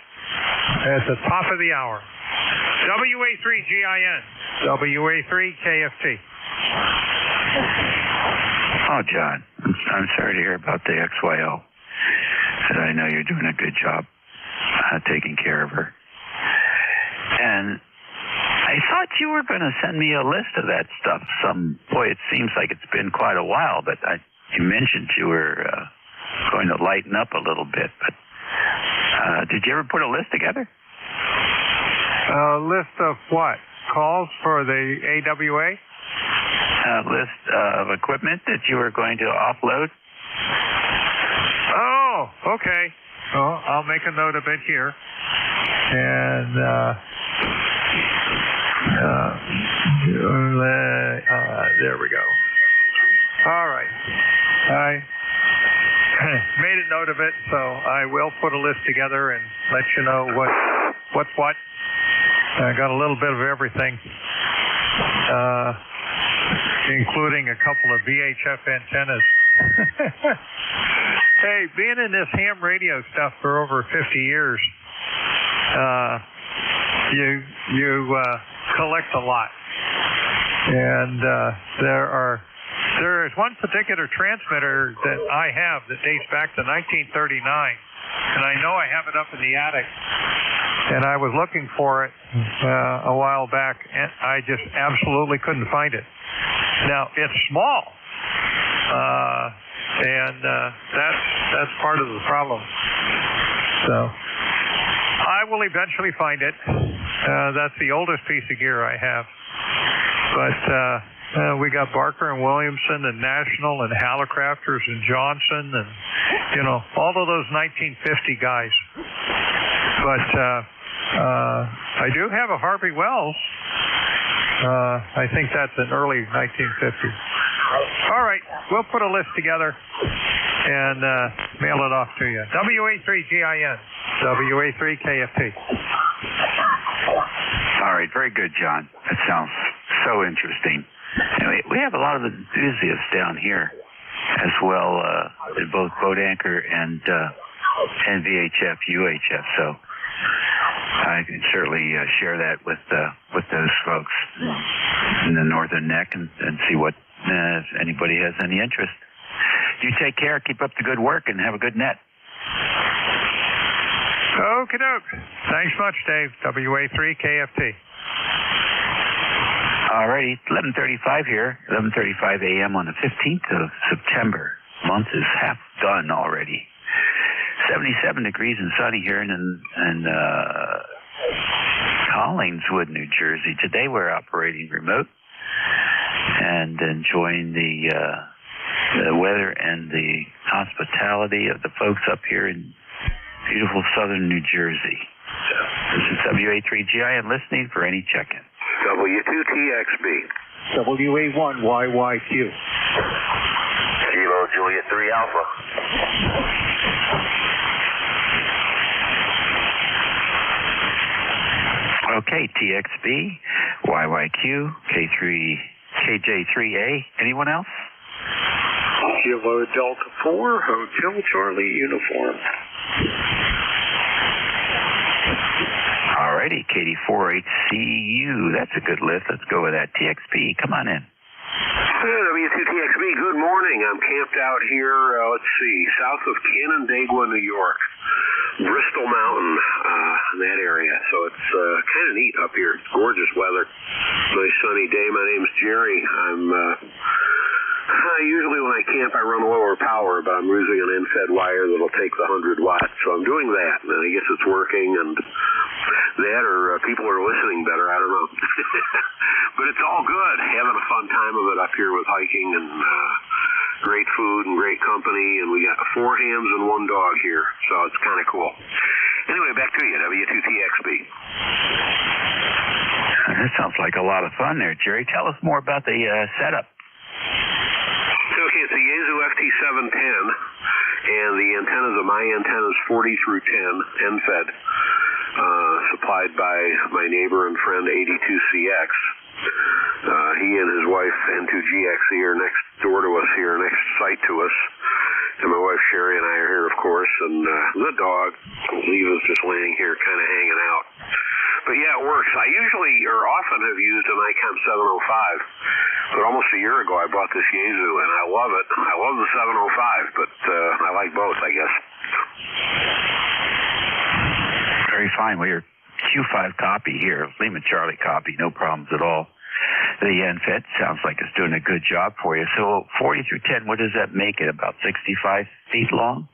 at the top of the hour. WA3GIN, WA3KFT. Oh, John, I'm sorry to hear about the XYL. And I know you're doing a good job taking care of her. And I thought you were going to send me a list of that stuff. Boy, it seems like it's been quite a while, but you mentioned you were going to lighten up a little bit. But did you ever put a list together? A list of what? Calls for the AWA? list of equipment that you were going to offload. Oh, okay. Well, I'll make a note of it here. And there we go. All right. I made a note of it, so I will put a list together and let you know what's what. I got a little bit of everything, including a couple of VHF antennas. Hey, being in this ham radio stuff for over 50 years, you collect a lot. And there is one particular transmitter that I have that dates back to 1939, and I know I have it up in the attic. And I was looking for it a while back, and I just absolutely couldn't find it. Now, it's small, and that's part of the problem. So I will eventually find it. That's the oldest piece of gear I have. But we got Barker and Williamson and National and Hallicrafters and Johnson and, all of those 1950 guys. But I do have a Harvey Wells. I think that's an early 1950s. All right, we'll put a list together and mail it off to you. WA3GIN, WA3KFT. All right, very good, John. That sounds so interesting. Anyway, we have a lot of enthusiasts down here as well, in both boat anchor and VHF, UHF. So I can certainly share that with those folks in the Northern Neck and see what if anybody has any interest. You take care, keep up the good work, and have a good net. Okie doke. Thanks much, Dave. WA3KFT. All righty, 11:35 here, 11:35 a.m. on the 15th of September. Month is half done already. 77 degrees and sunny here in Collingswood, New Jersey. Today we're operating remote and enjoying the weather and the hospitality of the folks up here in beautiful southern New Jersey. This is WA3GIN listening for any check-in. W2TXB. WA1YYQ. Kilo Juliet 3 Alpha. Okay, TXB, YYQ, KJ3A. Anyone else? Kilo Delta 4, Hotel Charlie Uniform. Alrighty, KD48CU. That's a good list. Let's go with that. TXB, come on in. W2TXB, good morning. I'm camped out here, south of Canandaigua, New York. Bristol Mountain, in that area. So it's kind of neat up here. It's gorgeous weather. Nice sunny day. My name's Jerry. Usually when I camp, I run lower power, but I'm using an end-fed wire that'll take the 100 watts. So I'm doing that, and I guess it's working, and that or people are listening better. I don't know. But it's all good. Having a fun time of it up here with hiking and great food and great company, and we got 4 hams and 1 dog here, so it's kind of cool. Anyway, back to you, W2TXB. That sounds like a lot of fun there, Jerry. Tell us more about the setup. Okay, it's a Yaesu FT710, and the antennas are my antennas 40 through 10, end-fed, supplied by my neighbor and friend 82CX. He and his wife, N2GXE, are next door to us here, next site to us. And my wife Sherry and I are here, of course, and the dog, Leva's just laying here kind of hanging out. But yeah, it works. I usually or often have used an ICOM 705, but almost a year ago I bought this Yaesu, and I love it. I love the 705, but I like both, I guess. Very fine. Well, your Q5 copy here, Lima Charlie copy, no problems at all. The NFET sounds like it's doing a good job for you. So 40 through 10, what does that make it? About 65 feet long?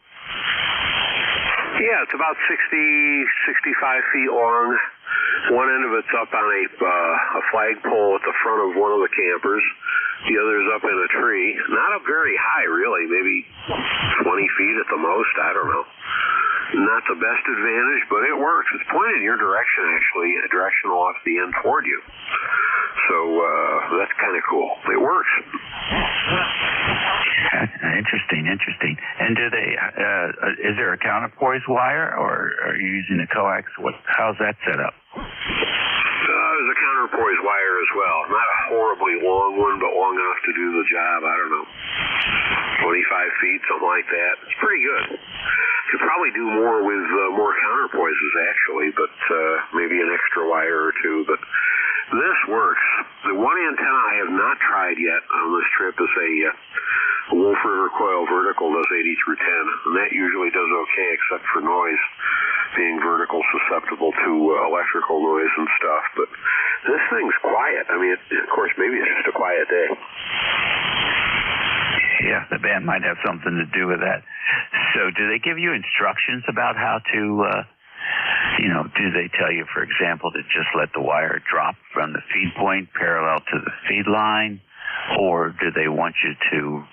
Yeah, it's about 65 feet long. One end of it's up on a flagpole at the front of one of the campers. The other's up in a tree. Not up very high, really, maybe 20 feet at the most. I don't know. Not the best advantage, but it works. It's pointed in your direction, actually, a directional off the end toward you. So that's kind of cool. It works. Interesting. And do they? Is there a counterpoise wire, or are you using a coax? How's that set up? There's a counterpoise wire as well. Not a horribly long one, but long enough to do the job. I don't know, 25 feet, something like that. It's pretty good. Could probably do more with more counterpoises, actually, but maybe an extra wire or two. But this works. The one antenna I have not tried yet on this trip is a Wolf River Coil Vertical, does 80 through 10, and that usually does okay except for noise, being vertical susceptible to electrical noise and stuff. But this thing's quiet. I mean, of course, maybe it's just a quiet day. Yeah, the band might have something to do with that. So do they give you instructions about how to, do they tell you, for example, to just let the wire drop from the feed point parallel to the feed line? Or do they want you to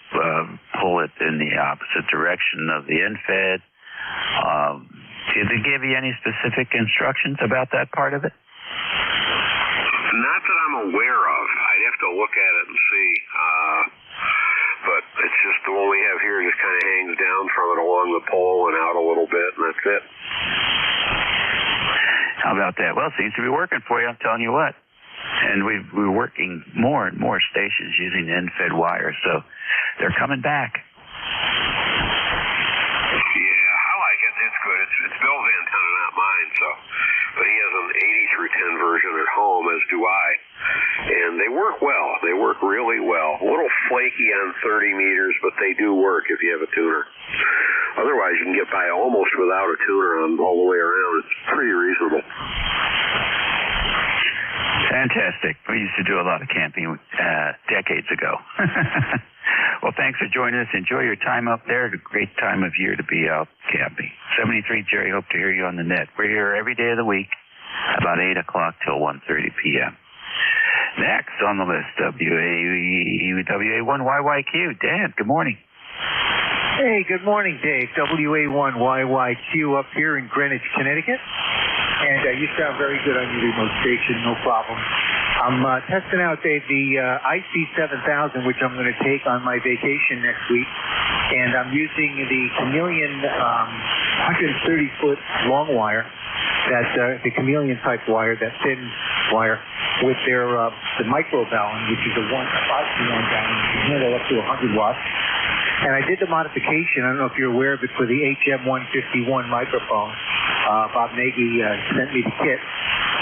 pull it in the opposite direction of the end fed? Did they give you any specific instructions about that part of it? Not that I'm aware of. I'd have to look at it and see. But it's just the one we have here just kind of hangs down from it along the pole and out a little bit, and that's it. How about that? Well, it seems to be working for you, I'm telling you what. And we're working more and more stations using end-fed wire, so they're coming back. Yeah, I like it. It's good. It's Bill's antenna, not mine, so. But he has an 80 through 10 version at home, as do I. And they work well. They work really well. A little flaky on 30 meters, but they do work if you have a tuner. Otherwise, you can get by almost without a tuner on all the way around. It's pretty reasonable. Fantastic. We used to do a lot of camping decades ago. Well, thanks for joining us. Enjoy your time up there. It's a great time of year to be out camping. 73 Jerry, hope to hear you on the net. We're here every day of the week, about 8 o'clock till 1:30 p.m. Next on the list, WA1YYQ. Dan, good morning. Hey, good morning, Dave. WA1YYQ up here in Greenwich, Connecticut. And you sound very good on your remote station, no problem. I'm testing out, Dave, the IC7000, which I'm going to take on my vacation next week. And I'm using the Chameleon 130-foot long wire, the Chameleon type wire, that thin wire, with their the micro balun, which is a 5 balun, you can handle up to 100 watts. And I did the modification, I don't know if you're aware of it, for the HM151 microphone. Bob Nagy sent me the kit,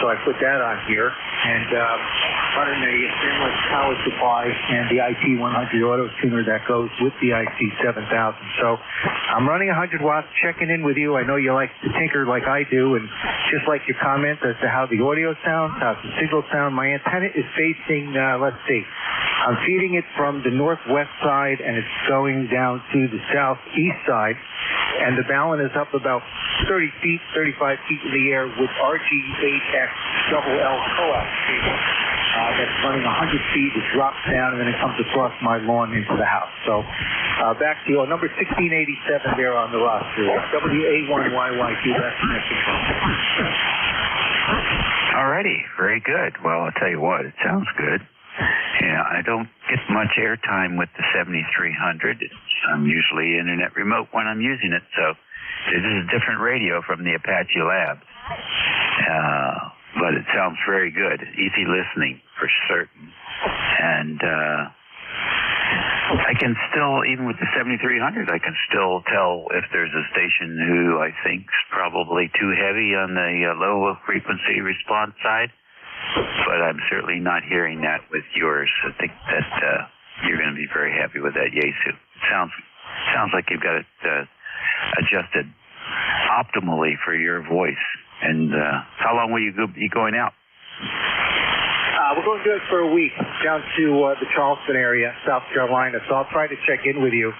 so I put that on here. And running a stemless power supply and the IT100 auto tuner that goes with the IC7000. So I'm running 100 watts, checking in with you. I know you like to tinker like I do, and just like your comment as to how the audio sounds, how the signal sound. My antenna is facing, let's see, I'm feeding it from the northwest side, and it's going down to the southeast side. And the balun is up about 30 feet, 35 feet in the air with RG8X double L coax cable. That's running 100 feet. It drops down, and then it comes across my lawn into the house. So back to you. Number 1687 there on the roster. WA1YYQ. That's the next one. Alrighty. Very good. Well, I'll tell you what. It sounds good. Yeah, I don't get much airtime with the 7300. I'm usually internet remote when I'm using it, so this is a different radio from the Apache Lab. But it sounds very good. Easy listening, for certain. And I can still, even with the 7300, I can still tell if there's a station who I think's probably too heavy on the low frequency response side. But I'm certainly not hearing that with yours. I think that you're going to be very happy with that Yaesu. It sounds like you've got it adjusted optimally for your voice. And how long will you be going out? We're going to do it for a week down to the Charleston area, South Carolina. So I'll try to check in with you.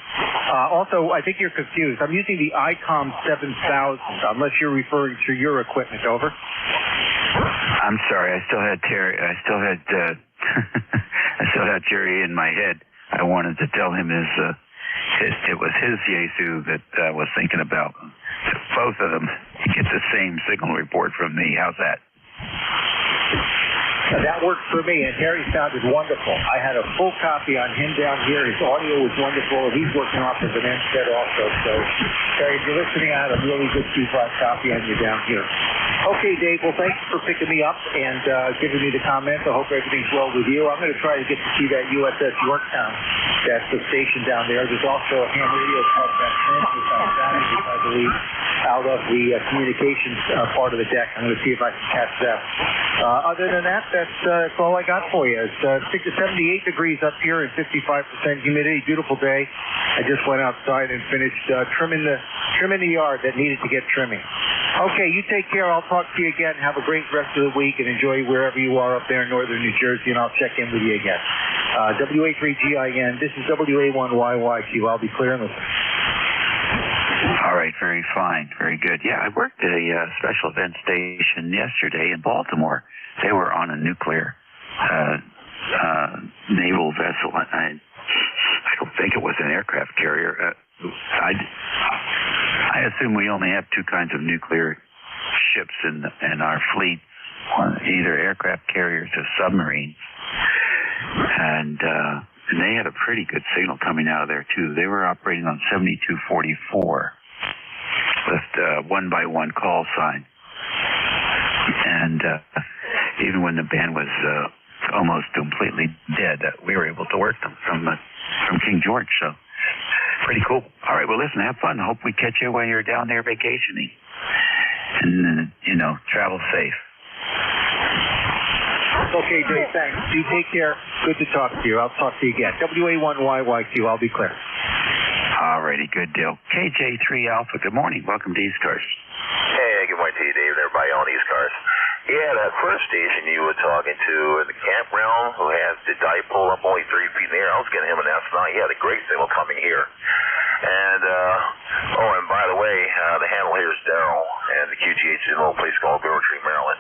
Also, I think you're confused. I'm using the ICOM 7000, unless you're referring to your equipment. Over. I'm sorry. I still had Terry. I still had still had Jerry in my head. I wanted to tell him it was his Yaesu that I was thinking about. Both of them get the same signal report from me. How's that? That worked for me, and Harry sounded wonderful. I had a full copy on him down here. His audio was wonderful, and he's working off of an MSTED also. So, Harry, if you're listening, I had a really good feedback copy on you down here. Okay, Dave, well, thanks for picking me up and giving me the comments. I hope everything's well with you. I'm going to try to get to see that USS Yorktown. That's the station down there. There's also a ham radio called that transmits on Saturdays, I believe, out of the communications part of the deck. I'm going to see if I can catch that. Other than that, that's all I got for you. It's 78 degrees up here and 55% humidity. Beautiful day. I just went outside and finished trimming the yard that needed to get trimming. Okay, you take care. I'll talk to you again. Have a great rest of the week and enjoy wherever you are up there in northern New Jersey, and I'll check in with you again. WA3GIN, this is WA1YYQ. I'll be clear and listen. All right, very fine, very good. Yeah, I worked at a special event station yesterday in Baltimore. They were on a nuclear naval vessel. I don't think it was an aircraft carrier. I assume we only have two kinds of nuclear ships in our fleet, either aircraft carriers or submarines. And they had a pretty good signal coming out of there, too. They were operating on 7244 with one-by-one call sign. And even when the band was almost completely dead, we were able to work them from King George. So pretty cool. All right, well, listen, have fun. Hope we catch you when you're down there vacationing. And, travel safe. Okay, Dave, thanks. You take care. Good to talk to you. I'll talk to you again. WA1YYQ, I'll be clear. All righty, good deal. KJ3 Alpha, good morning. Welcome to ECARS. Hey, good morning to you, Dave, and everybody on ECARS. Yeah, that first station you were talking to in the campground who has the dipole up only 3 feet in the air, I was getting him an S9. He had a great signal coming here. And, and by the way, the handle here is Darrell, and the QTH is in a little place called Tree, Maryland,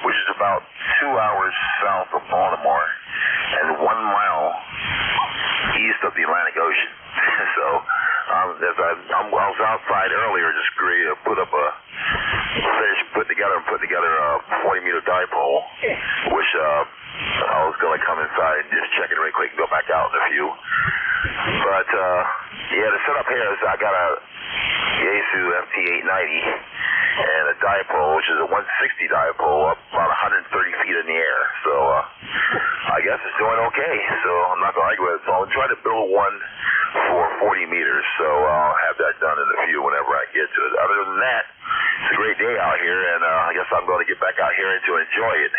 which is about 2 hours south of Baltimore and 1 mile east of the Atlantic Ocean. So, I was outside earlier just put together a 40-meter dipole, which I was going to come inside and just check it really quick and go back out in a few. But, the setup here is I got a Yaesu FT890 and a dipole, which is a 160 dipole, up about 130 feet in the air. So I guess it's doing okay. So I'm not going to argue with it. So I'll try to build one for 40 meters. So I'll have that done in a few whenever I get to it. Other than that, it's a great day out here, and I guess I'm going to get back out here and to enjoy it.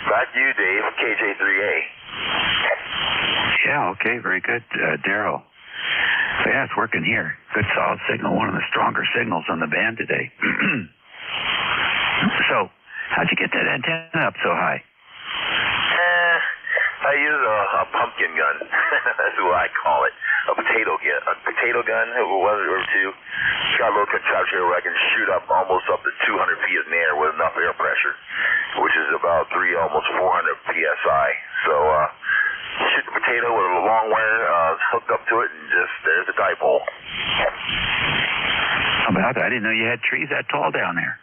Back to you, Dave, KJ3A. Yeah, okay, very good. Darrell. Yeah, it's working here. Good solid signal, one of the stronger signals on the band today. So, how'd you get that antenna up so high? I use a pumpkin gun. That's what I call it. A potato gun, or two. It's got a little contraption where I can shoot up almost up to 200 feet in the air with enough air pressure, which is about almost 400 psi. So, shoot the potato with a long wire hooked up to it, and there's the dipole. How about that? I didn't know you had trees that tall down there.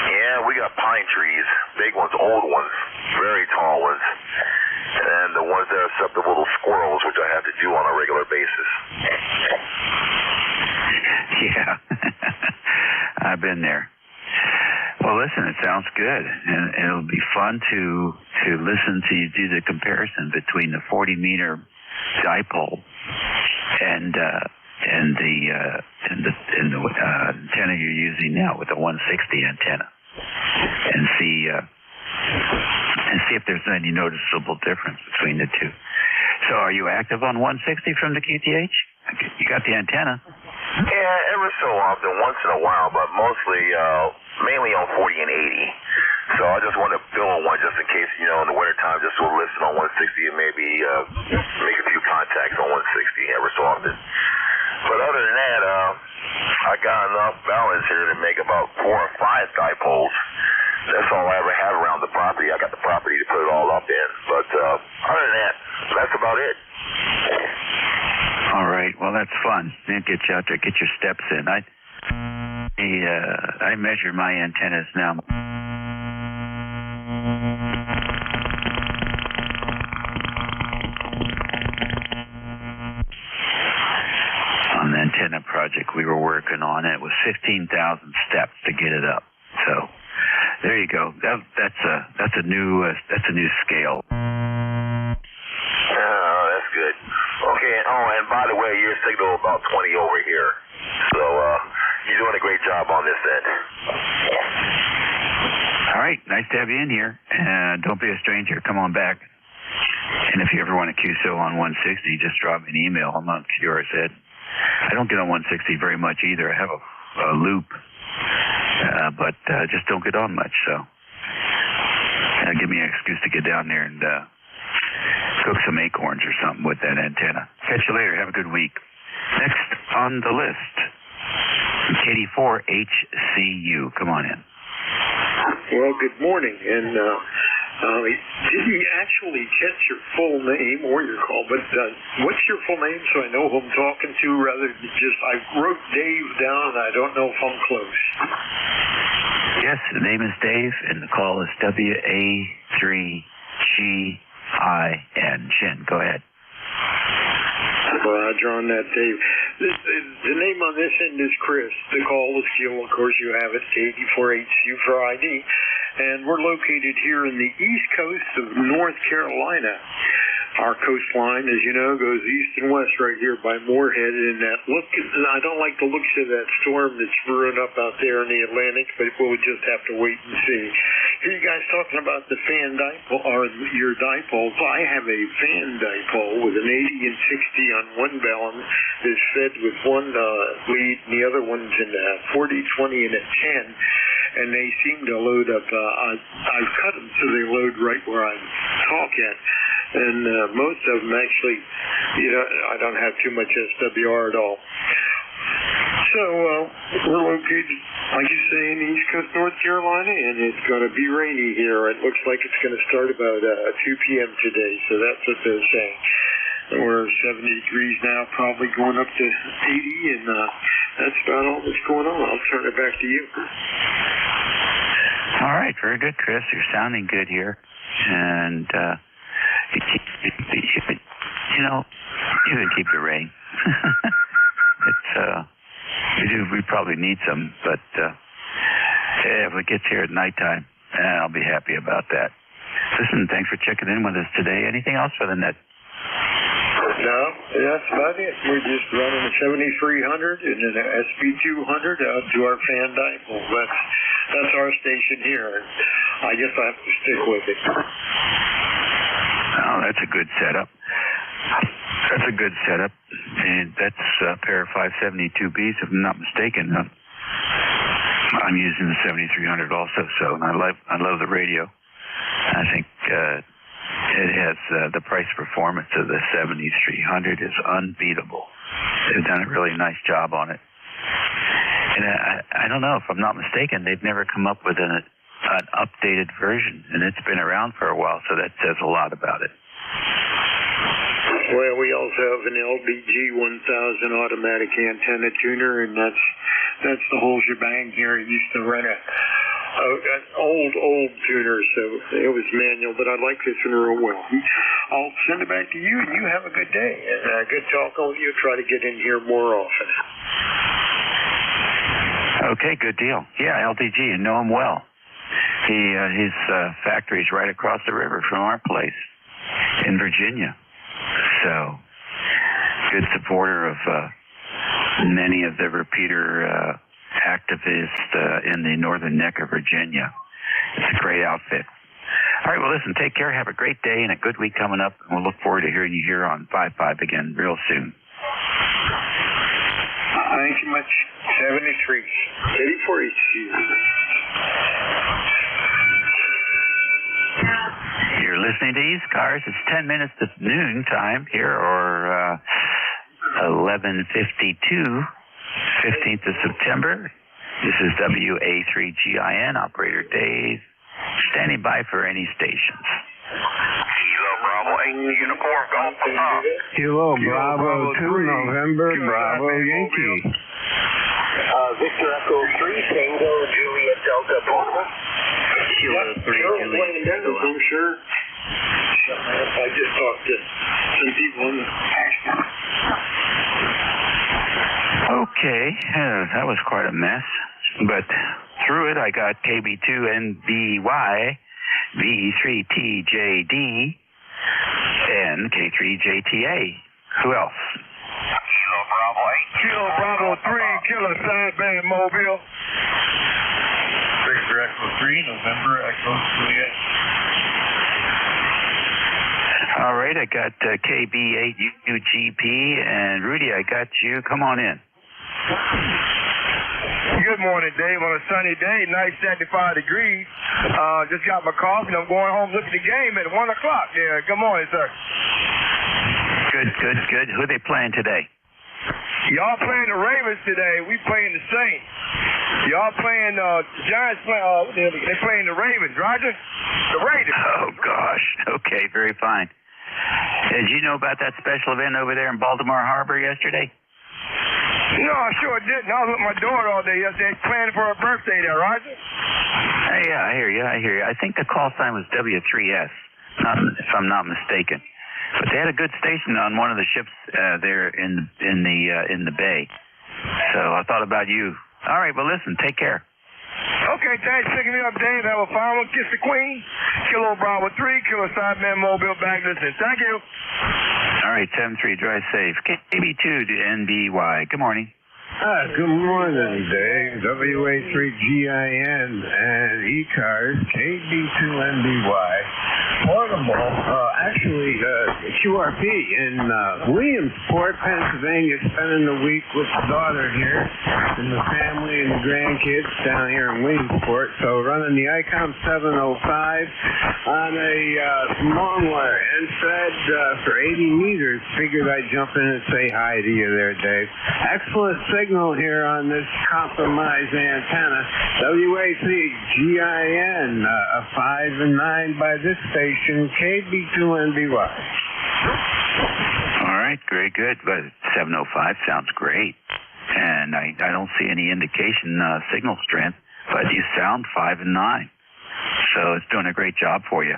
Yeah, we got pine trees, big ones, old ones, very tall ones, and the ones that are susceptible to squirrels, which I have to do on a regular basis. Yeah, I've been there. Well, listen, it sounds good, and it'll be fun to listen to you do the comparison between the 40-meter dipole and the antenna you're using now with the 160 antenna, and see if there's any noticeable difference between the two. So, are you active on 160 from the QTH? You got the antenna. Yeah, every so often, once in a while, but mostly, mainly on 40 and 80. So I just want to build one just in case, in the wintertime, just to listen on 160 and maybe make a few contacts on 160 every so often. But other than that, I got enough balance here to make about 4 or 5 dipoles. That's all I ever have around the property. I got the property to put it all up in. But other than that, that's about it. All right. Well, that's fun. Then get you out there, get your steps in. I measure my antennas now. On the antenna project we were working on, it was 15,000 steps to get it up. So there you go. That's a new scale. That's good. Okay. And by the way, your signal about 20 over here. So you're doing a great job on this end. All right. Nice to have you in here. Don't be a stranger. Come on back. And if you ever want a QSO on 160, just drop me an email. I'm on QRZ. I don't get on 160 very much either. I have a loop, but just don't get on much. So give me an excuse to get down there and cook some acorns or something with that antenna. Catch you later. Have a good week. Next on the list, KD4HCU. Come on in. Well, good morning. And didn't actually catch your full name or your call, but what's your full name so I know who I'm talking to rather than just, I wrote Dave down and I don't know if I'm close. Yes, the name is Dave and the call is WA3GIN. Shin, go ahead. Roger on that, Dave. The name on this end is Chris. The call is Gil. Of course, you have it, KD4HCU for ID. And we're located here in the east coast of North Carolina. Our coastline, as you know, goes east and west right here by Moorhead. And I don't like the looks of that storm that's brewing up out there in the Atlantic, but we'll just have to wait and see. Here you guys talking about the fan dipole, or your dipoles. I have a fan dipole with an 80 and 60 on one balun that's fed with one lead, and the other one's in a 40, 20, and a 10. And they seem to load up. I've cut them so they load right where I talk at. And most of them actually, I don't have too much SWR at all. So we're located, like you say, in East Coast, North Carolina, and it's going to be rainy here. It looks like it's going to start about 2 p.m. today, so that's what they're saying. We're 70 degrees now, probably going up to 80, and that's about all that's going on. I'll turn it back to you. All right, very good, Chris. You're sounding good here, and you can keep the rain. We probably need some, but if it gets here at nighttime, I'll be happy about that. Listen, thanks for checking in with us today. Anything else for the net? No, that's about it. We're just running a 7300 and an SB200 out to our fan dipole. That's our station here. I guess I have to stick with it. Oh, that's a good setup. That's a good setup. And that's a pair of 572Bs, if I'm not mistaken. I'm using the 7300 also, so I love the radio. I think it has the price performance of the 7300 is unbeatable. They've done a really nice job on it. And I don't know, if I'm not mistaken, they've never come up with an updated version, and it's been around for a while, so that says a lot about it. Well, we also have an LBG 1000 automatic antenna tuner, and that's the whole shebang here. I used to run an old tuner, so it was manual, but I like this one real well. I'll send it back to you, and you have a good day. And good talking with you. Try to get in here more often. Okay, good deal. Yeah, LDG, you know him well. His factory's right across the river from our place in Virginia. So, good supporter of many of the repeater activists in the northern neck of Virginia. It's a great outfit. All right, well, listen, take care. Have a great day and a good week coming up. And we'll look forward to hearing you here on 5-5 again real soon. Thank you much. 73. 84HCU. You're listening to ECARS. It's 10 minutes to noon time here, or 11:52, 15th of September. This is WA3GIN, Operator Dave, standing by for any stations. Kilo Bravo 8 Uniform Golf Papa. Kilo Bravo 2 November Bravo Yankee. Victor Echo 3 Tango Juliet Delta Bravo. Kilo 3 Juliet Delta. I'm sure. I just talked to some people in the Okay, that was quite a mess, but through it I got KB2NBY, VE3TJD, and K3JTA. Who else? Kilo Bravo 8. Kilo Bravo 3, Kilo Sideband Mobile. Victor Echo 3, November Echo Juliet. All right, I got KB8UGP, and Rudy, I got you. Come on in. Good morning, Dave. On a sunny day, nice 75 degrees. Just got my coffee, and I'm going home looking at the game at 1 o'clock there. Good morning, sir. Good. Who are they playing today? Y'all playing the Ravens today. We playing the Saints. Y'all playing the Giants. They playing the Ravens, Roger? The Raiders. Oh, gosh. Okay, very fine. Did you know about that special event over there in Baltimore Harbor yesterday? No, I sure didn't. I was with my daughter all day yesterday planning for her birthday there, Roger. Yeah, I hear you. I think the call sign was W3S, if I'm not mistaken. But they had a good station on one of the ships there in the bay. So I thought about you. All right, well, listen, take care. Okay, thanks for picking me up, Dave. Have a fine one. Kiss the Queen. Kilo Bravo 3, Kilo Sideman Mobile, back listen. Thank you. All right, 7-3, drive safe. KB2 to NBY. Good morning. Good morning, Dave. WA3GIN and ECARS, KB2NBY. Portable, actually, QRP in Williamsport, Pennsylvania, spending the week with the daughter here and the family and the grandkids down here in Williamsport. So running the ICOM 705 on a long wire and fed for 80 meters. Figured I'd jump in and say hi to you there, Dave. Excellent signal here on this compromised antenna. WA3GIN, a 5 and 9 by this station, KB2NBY. All right, very good. But 705 sounds great. And I don't see any indication signal strength, but you sound 5 and 9. So it's doing a great job for you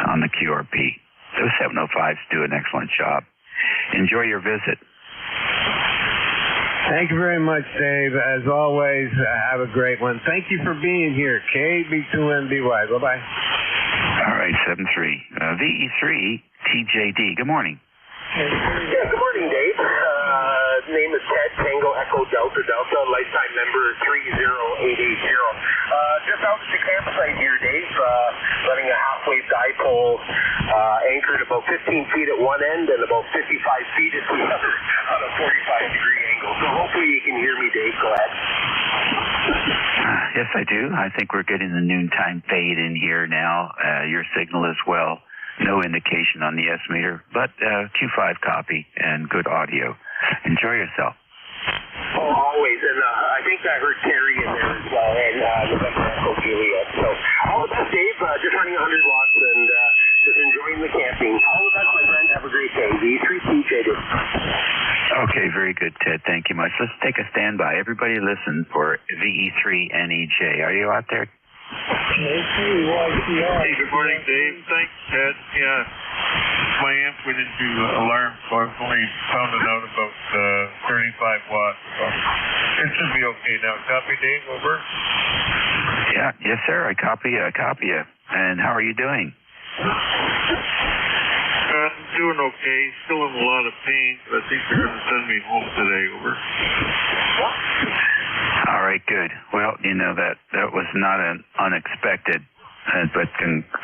on the QRP. Those 705s do an excellent job. Enjoy your visit. Thank you very much, Dave. As always, have a great one. Thank you for being here. KB2NBY. Bye-bye. All right, 7-3. VE3TJD. Good morning. Yeah, good morning, Dave. Name is Ted, Tango Echo Delta Delta, lifetime member 30880. Just out at the campsite here, Dave, running a halfway dipole, anchored about 15 feet at one end and about 55 feet at the other on a 45-degree angle. So hopefully you can hear me, Dave. Go ahead. Yes, I do. I think we're getting the noontime fade in here now. Your signal as well. No indication on the S-meter, but Q5 copy and good audio. Enjoy yourself. Oh, always. And I think I heard Terry in there as well, and November Echo Juliet. So all the best, Dave. Just running 100 watts and just enjoying the camping. All the best, my friend. Have a great day. VE3TJD. Okay, very good, Ted. Thank you much. Let's take a standby. Everybody listen for VE3NEJ. Are you out there? Hey, good morning, Dave. Thanks, Ted. Yeah, my amp went into alarm, so I've only found it out about 35 watts. So it should be okay now. Copy, Dave, over? Yeah, yes, sir. I copy you. And how are you doing? I'm doing okay. Still in a lot of pain, but I think they're going to send me home today, over. All right, good. Well, you know, that was not an unexpected, but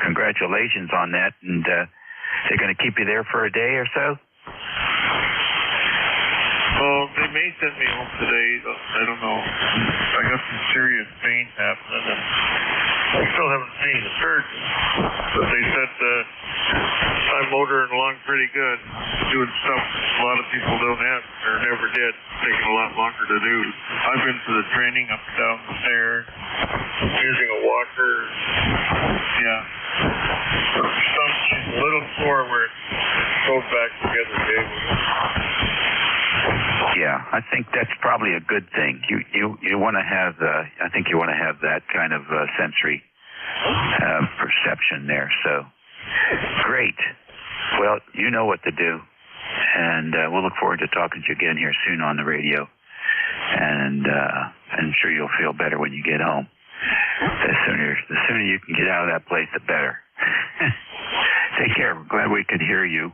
congratulations on that. And they're going to keep you there for a day or so? Oh, they may send me home today. I don't know. I got some serious pain happening, and I still haven't seen the surgeon. But they said I'm motoring along pretty good, doing stuff a lot of people don't have in their never did. Taking a lot longer to do. I've been for the training up and down the stairs, using a walker. Yeah. Some little sore where it goes back together, Dave. Yeah, I think that's probably a good thing. You want to have I think you want to have that kind of sensory perception there. So great. Well, you know what to do, and we'll look forward to talking to you again here soon on the radio. And I'm sure you'll feel better when you get home. The sooner you can get out of that place, the better. Take care. We're glad we could hear you.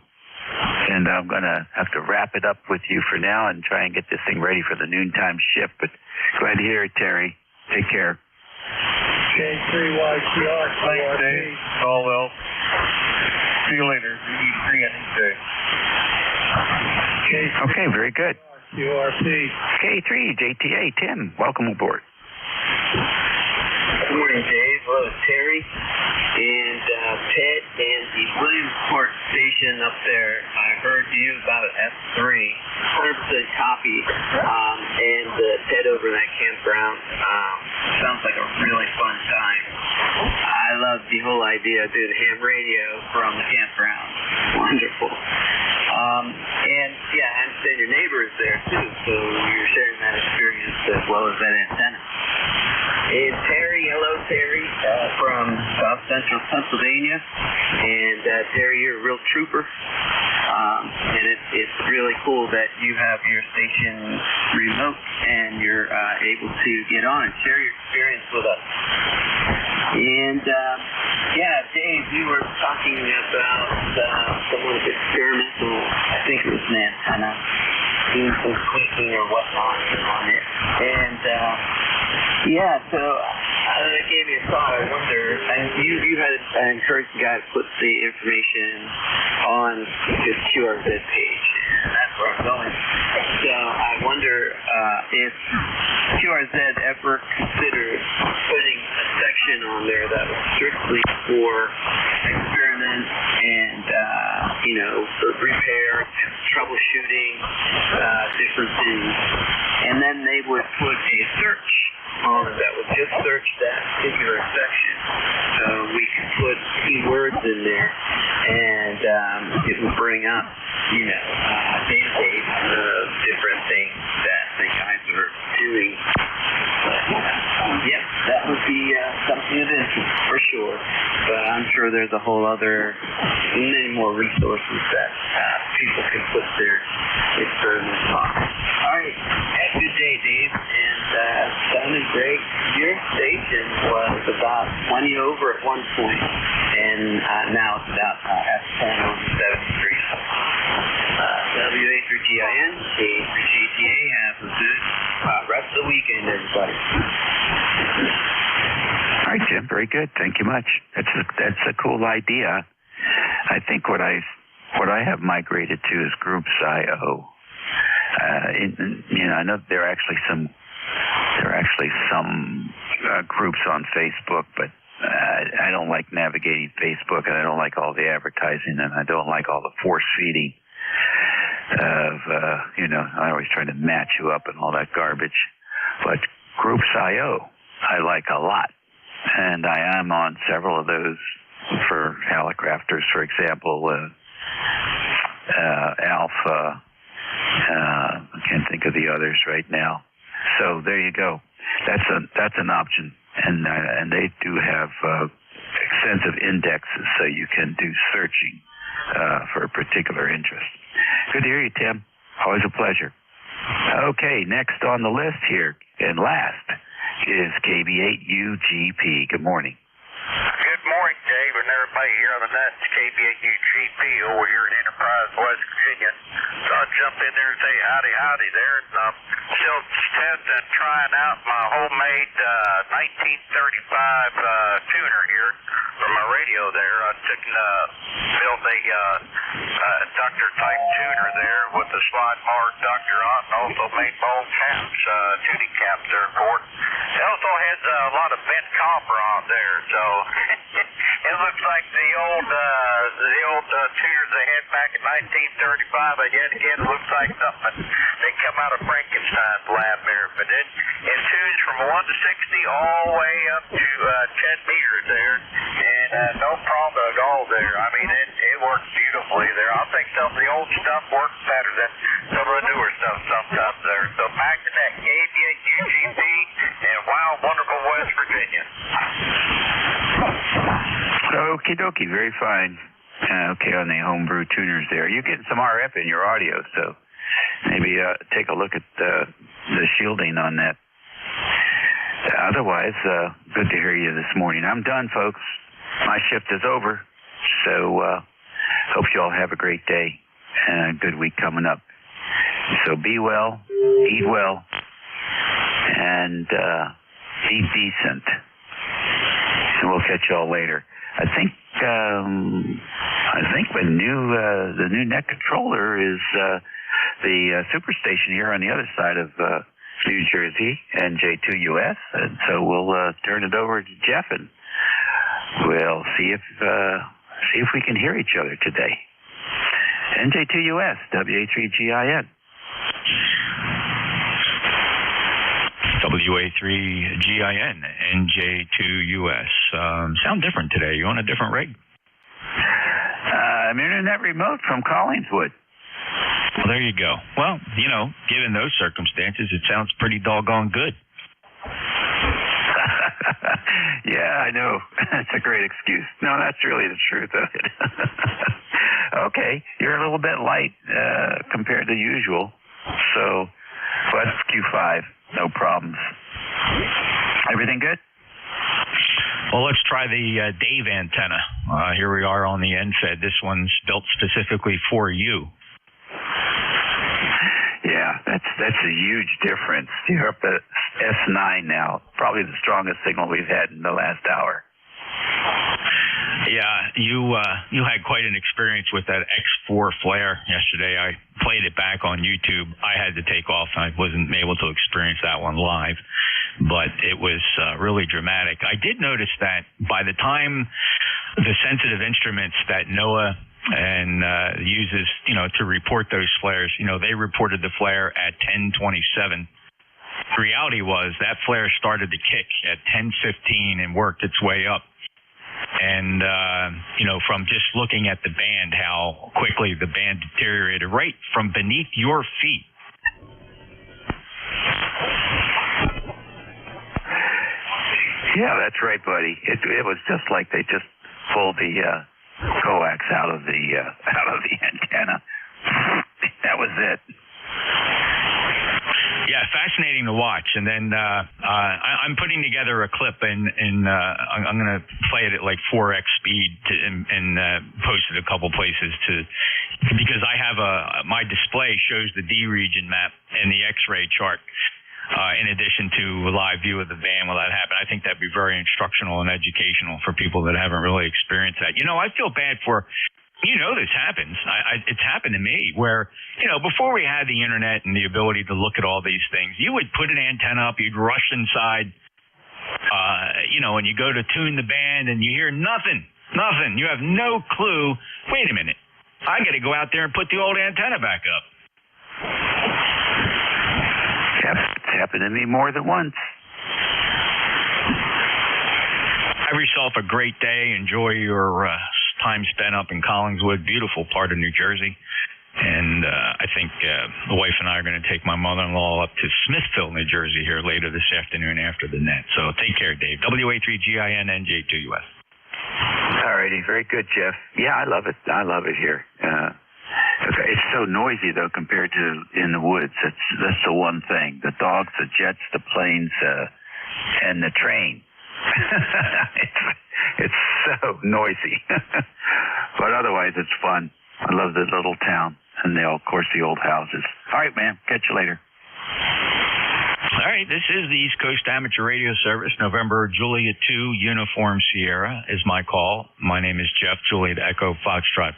And I'm going to have to wrap it up with you for now and try and get this thing ready for the noontime shift. But glad to hear it, Terry. Take care. K3YCR. Thanks, Dave. All well. See you later. Okay, very good. QRC. K3, JTA, Tim. Welcome aboard. Good morning, Dave. Hello, Terry. And Ted and the Williamsport station up there. I heard you about an F3. 100% copy. And Ted over in that campground. Sounds like a really fun time. I love the whole idea of doing ham radio from the campground. Wonderful. And yeah, I understand your neighbor is there too, so you're sharing that experience as well as that antenna. And Terry, hello Terry, from South Central Pennsylvania. And Terry, you're a real trooper. And it's really cool that you have your station remote and you're able to get on and share your experience with us. And yeah, Dave, you were talking about someone's experimental, I think it was an antenna, doing some tweaking or whatnot on it. And yeah, so that gave me a thought. I wonder, and you had encouraged the guy to put the information on his QRZ page, and that's where I'm going. So I wonder if QRZ ever considered putting a section on there that was strictly for experiments and, for repair, troubleshooting, different things. And then they would put a search on it that would just search that particular section. So we could put keywords in there, and it would bring up, a database of different things that the guys are doing. But, yeah, that would be something of interest for sure. But I'm sure there's a whole other, many more resources that people can put their experiments on. All right, have a good day, Dave. And sounded great. Your station was about 20 over at one point, and now it's about F10 on 73. WA through GIN, A through GTA. Have a good rest of the weekend, everybody. All right, Jim. Very good. Thank you much. That's a cool idea. I think what I have migrated to is Groups IO. I know there are actually some groups on Facebook, but I don't like navigating Facebook, and I don't like all the advertising, and I don't like all the force feeding of I always try to match you up and all that garbage. But Groups IO I like a lot, and I am on several of those for Halicrafters, for example, Alpha. I can't think of the others right now. So there you go. That's an option, and they do have extensive indexes, so you can do searching for a particular interest. Good to hear you, Tim. Always a pleasure. Okay, next on the list here, and last, is KB8UGP. Good morning. Good morning, Dave, and everybody here on the net. It's KB8UGP over here in Enterprise, West Virginia. So I'll jump in there and say howdy there. And I'm still testing and trying out my homemade 1935 tuner here for my radio there. I took built a inductor-type tuner there with the slide bar inductor on, and also made ball caps, tuning caps there for it. It also has a lot of bent copper on there, so it looks like the old tuners they had back in 1935. But yet again, it looks like something they come out of Frankenstein's lab there. But then in tunes from 1 to 60 all the way up to 10 meters there, and no problem at all there. I mean, it works beautifully there. I think some of the old stuff works better than some of the newer stuff sometimes there. So back to that KBUGP in wild, wonderful West Virginia. Okie dokie, very fine. Okay, on the homebrew tuners there. You're getting some RF in your audio, so maybe take a look at the shielding on that. Otherwise, good to hear you this morning. I'm done, folks. My shift is over, so hope you all have a great day and a good week coming up. So be well, eat well, and be decent. And we'll catch you all later. I think the new net controller is the superstation here on the other side of New Jersey, NJ2US, and so we'll turn it over to Jeff, and we'll see if we can hear each other today. NJ2US, WA3GIN. WA3GIN, NJ2US. Sound different today. You on a different rig? I'm internet remote from Collingswood. Well, there you go. Well, given those circumstances, it sounds pretty doggone good. Yeah, I know. That's a great excuse. No, that's really the truth of it. Okay, you're a little bit light compared to usual. So, but Q5, no problems. Everything good? Well, let's try the Dave antenna. Here we are on the NFED. This one's built specifically for you. Yeah, that's a huge difference. You're up at S9 now, probably the strongest signal we've had in the last hour. Yeah, you had quite an experience with that X4 flare yesterday. I played it back on YouTube. I had to take off. I wasn't able to experience that one live, but it was really dramatic. I did notice that by the time the sensitive instruments that NOAA and uses, to report those flares, they reported the flare at 10:27. The reality was that flare started to kick at 10:15 and worked its way up. And, from just looking at the band, how quickly the band deteriorated right from beneath your feet. Yeah, that's right, buddy. It was just like they just pulled the coax out of the antenna. That was it. Yeah, fascinating to watch. And then I'm putting together a clip, and I'm going to play it at like 4x speed and post it a couple places because I have my display shows the D region map and the X-ray chart. In addition to a live view of the band while that happened. I think that'd be very instructional and educational for people that haven't really experienced that. I feel bad for, this happens. It's happened to me where, before we had the internet and the ability to look at all these things, you would put an antenna up, you'd rush inside, and you go to tune the band and you hear nothing. You have no clue. Wait a minute. I got to go out there and put the old antenna back up. Yep, it's happened to me more than once. Have yourself a great day. Enjoy your time spent up in Collingswood, beautiful part of New Jersey. And I think the wife and I are going to take my mother-in-law up to Smithville, New Jersey here later this afternoon after the net. So take care, Dave. WA3GIN, NJ2US. All righty, very good, Jeff. Yeah, I love it. I love it here. It's so noisy, though, compared to in the woods. That's the one thing. The dogs, the jets, the planes, and the train. It's so noisy. But otherwise, it's fun. I love the little town and, of course, the old houses. All right, man. Catch you later. All right, this is the East Coast Amateur Radio Service. November, Juliet 2, Uniform Sierra is my call. My name is Jeff, Juliet Echo, Foxtrot.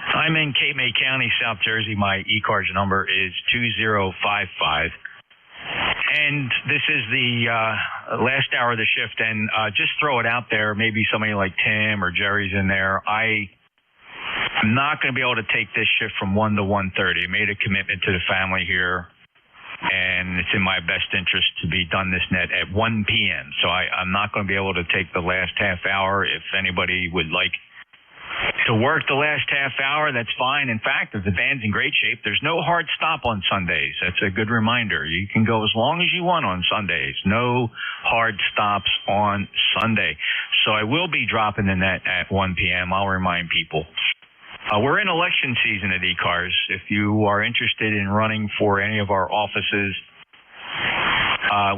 I'm in Cape May County, South Jersey. My ECARS number is 2055. And this is the last hour of the shift. And just throw it out there. Maybe somebody like Tim or Jerry's in there. I I'm not going to be able to take this shift from 1 to 1:30. I made a commitment to the family here, and it's in my best interest to be done this net at 1 p.m. So I'm not going to be able to take the last half hour. If anybody would like to work the last half hour, that's fine. In fact, if the band's in great shape, there's no hard stop on Sundays. That's a good reminder. You can go as long as you want on Sundays. No hard stops on Sunday. So I will be dropping the net at 1 p.m. I'll remind people. We're in election season at ECARS. If you are interested in running for any of our offices,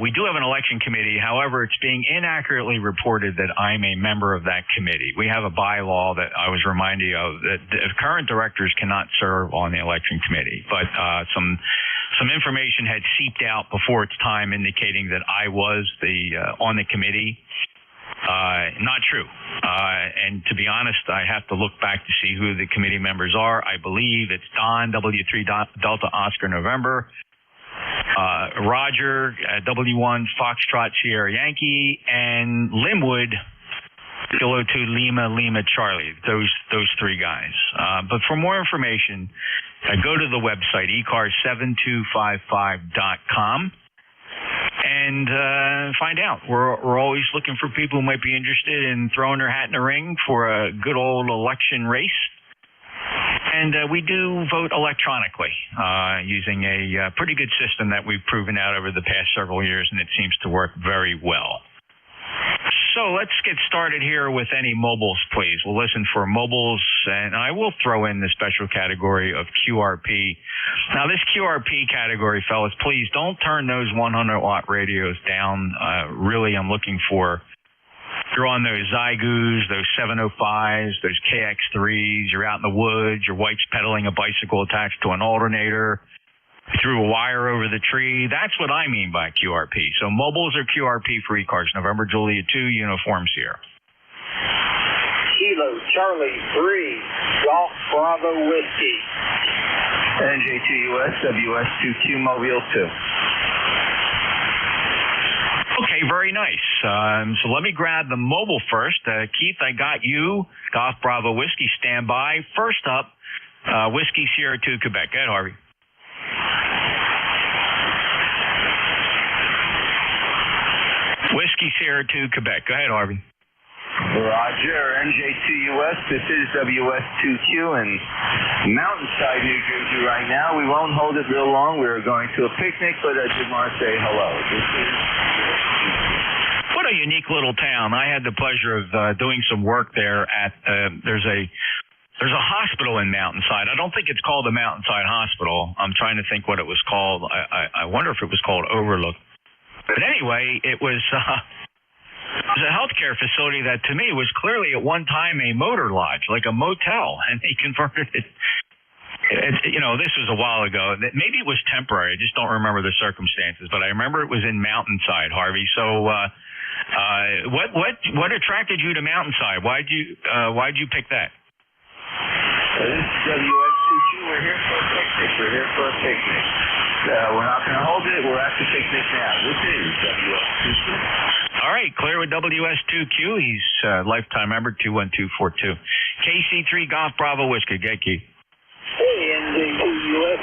we do have an election committee. However, it's being inaccurately reported that I'm a member of that committee. We have a bylaw that I was reminding you of that the current directors cannot serve on the election committee. But some information had seeped out before its time indicating that I was on the committee. Not true. And to be honest, I have to look back to see who the committee members are. I believe it's Don, W3 Delta Oscar November, Roger, W1 Foxtrot Sierra Yankee, and Linwood, Kilo 2 Lima Charlie. Those three guys. But for more information, go to the website, ECARS7255.com. And find out. We're always looking for people who might be interested in throwing their hat in the ring for a good old election race. And we do vote electronically using a pretty good system that we've proven out over the past several years, and it seems to work very well. So let's get started here with any mobiles, please. We'll listen for mobiles, and I will throw in the special category of QRP. Now, this QRP category, fellas, please don't turn those 100-watt radios down. Really, I'm looking for, if you're on those Zygoos, those 705s, those KX3s, you're out in the woods, your wife's pedaling a bicycle attached to an alternator, threw a wire over the tree. That's what I mean by QRP. So mobiles are QRP for ECARS. November Julia 2 uniforms here. Kilo Charlie 3 Golf Bravo Whiskey. NJ2US WS2Q Mobile 2. Okay, very nice. So let me grab the mobile first. Keith, I got you. Golf Bravo Whiskey, stand by. First up, Whiskey Sierra 2 Quebec. Go ahead, Harvey. Whiskey Sierra 2 Quebec. Go ahead, Harvey. Roger, NJ2US. This is WS2Q in Mountainside, New Jersey right now. We won't hold it real long. We were going to a picnic, but I did want to say hello. What a unique little town. I had the pleasure of doing some work there at there's a hospital in Mountainside. I don't think it's called the Mountainside Hospital. I'm trying to think what it was called. I wonder if it was called Overlook. But anyway, it was a healthcare facility that to me was clearly at one time a motor lodge, like a motel, and they converted it. This was a while ago. Maybe it was temporary. I just don't remember the circumstances, but I remember it was in Mountainside, Harvey. So, what attracted you to Mountainside? Why'd you pick that? This is WS2Q. We're here for a picnic. We're not going to hold it. We're at the picnic now. This is WS2Q. All right, clear with WS2Q. He's lifetime member 21242. KC3 Golf Bravo Whiskey. Get Keith. Hey, NJ2US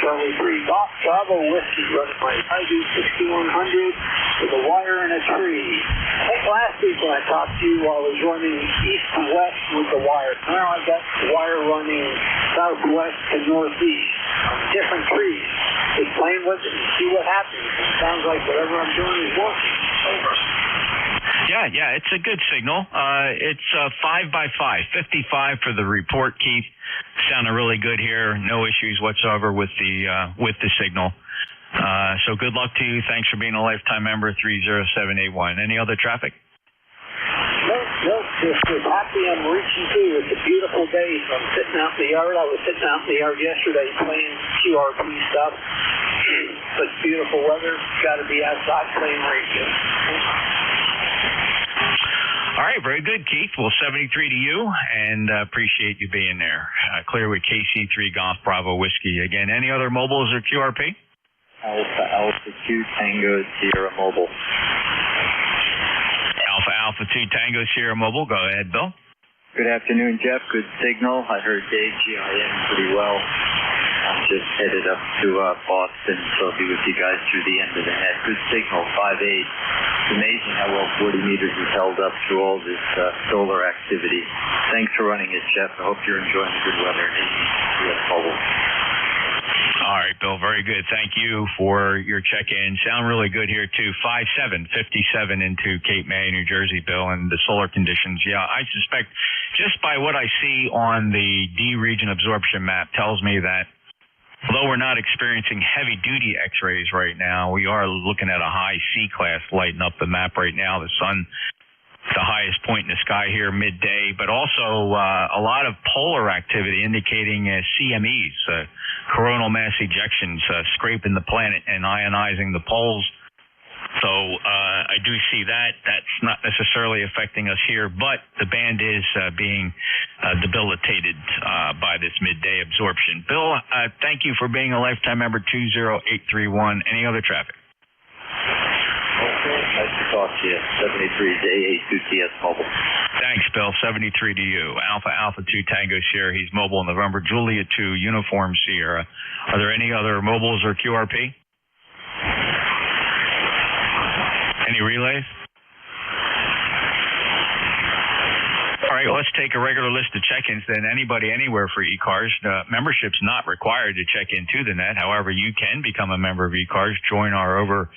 Charlie 3 Golf Bravo Whiskey running my Zygo 6100 with a wire and a tree. I think last week when I talked to you, I was running east to west with the wire. Now I've got the wire running southwest to northeast on different trees. Explain what, see what happens. It sounds like whatever I'm doing is working. Over. Yeah, it's a good signal. It's 5x5, 55 for the report, Keith. Sounding really good here. No issues whatsoever with the signal. So good luck to you. Thanks for being a lifetime member, 30781. Any other traffic? No, just happy I'm reaching to. It's a beautiful day. So I'm sitting out in the yard. I was sitting out in the yard yesterday playing QRP stuff. But it's beautiful weather. Got to be outside playing radio. All right, very good, Keith. Well, 73 to you, and appreciate you being there. Clear with KC3 Golf Bravo Whiskey. Again, any other mobiles or QRP? Alpha 2 Tango Sierra Mobile. Alpha 2 Tango Sierra Mobile. Go ahead, Bill. Good afternoon, Jeff. Good signal. I heard Dave GIN pretty well. I'm just headed up to Boston, so I'll be with you guys through the end of the net. Good signal, 5.8. It's amazing how well 40 meters is held up through all this solar activity. Thanks for running it, Jeff. I hope you're enjoying the good weather in the bubble. All right, Bill, very good. Thank you for your check-in. Sound really good here, too. 5-7, 57 into Cape May, New Jersey, Bill, and the solar conditions. Yeah, I suspect just by what I see on the D region absorption map tells me that although we're not experiencing heavy-duty X-rays right now, we are looking at a high C-class lighting up the map right now. The sun, the highest point in the sky here midday, but also a lot of polar activity indicating CMEs, coronal mass ejections, scraping the planet and ionizing the poles. So I do see that. That's not necessarily affecting us here, but the band is being debilitated by this midday absorption. Bill, thank you for being a lifetime member, 20831. Any other traffic? Okay, nice to talk to you. 73 day 82TS mobile. Thanks, Bill. 73 to you. Alpha 2 Tango Sierra. He's mobile November. Juliet 2 Uniform Sierra. Are there any other mobiles or QRP? Any relays? All right, let's take a regular list of check-ins then. Anybody, anywhere for ECARS. Membership's not required to check into the net. However, you can become a member of ECARS. Join our over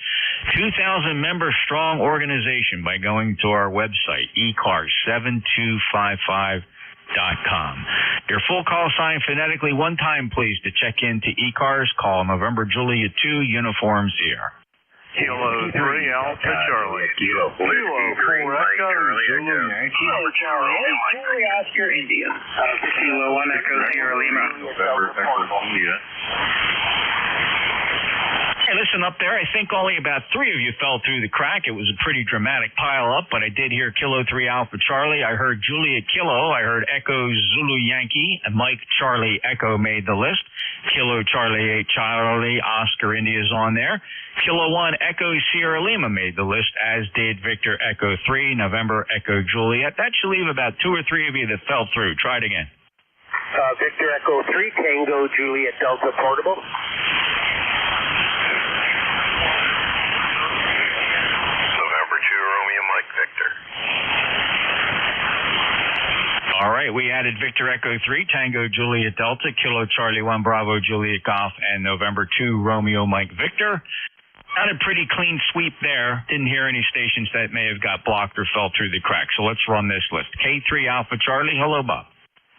2,000 member strong organization by going to our website, ECARS7255.com. Your full call sign phonetically one time, please, to check in to ECARS. Call November Juliet 2 Uniform Sierra. Kilo 3 Alpha Charlie. Kilo 4 Echo Zulu Yankee. Kilo Charlie Oscar India. Kilo 1 Echo Sierra Lima. November Echo India. Hey, listen up there. I think only about 3 of you fell through the crack. It was a pretty dramatic pile up, but I did hear Kilo 3 Alpha Charlie. I heard Juliet Kilo. I heard Echo Zulu Yankee. And Mike Charlie Echo made the list. Kilo Charlie 8 Charlie Oscar India is on there. Kilo 1 Echo Sierra Lima made the list, as did Victor Echo 3 November Echo Juliet. That should leave about 2 or 3 of you that fell through. Try it again. Victor Echo 3 Tango Juliet Delta Portable. Victor. All right, we added Victor Echo 3, Tango Juliet Delta, Kilo Charlie 1 Bravo Juliet Golf, and November 2 Romeo Mike Victor. Not a pretty clean sweep there. Didn't hear any stations that may have got blocked or fell through the cracks. So let's run this list. K3 Alpha Charlie. Hello, Bob.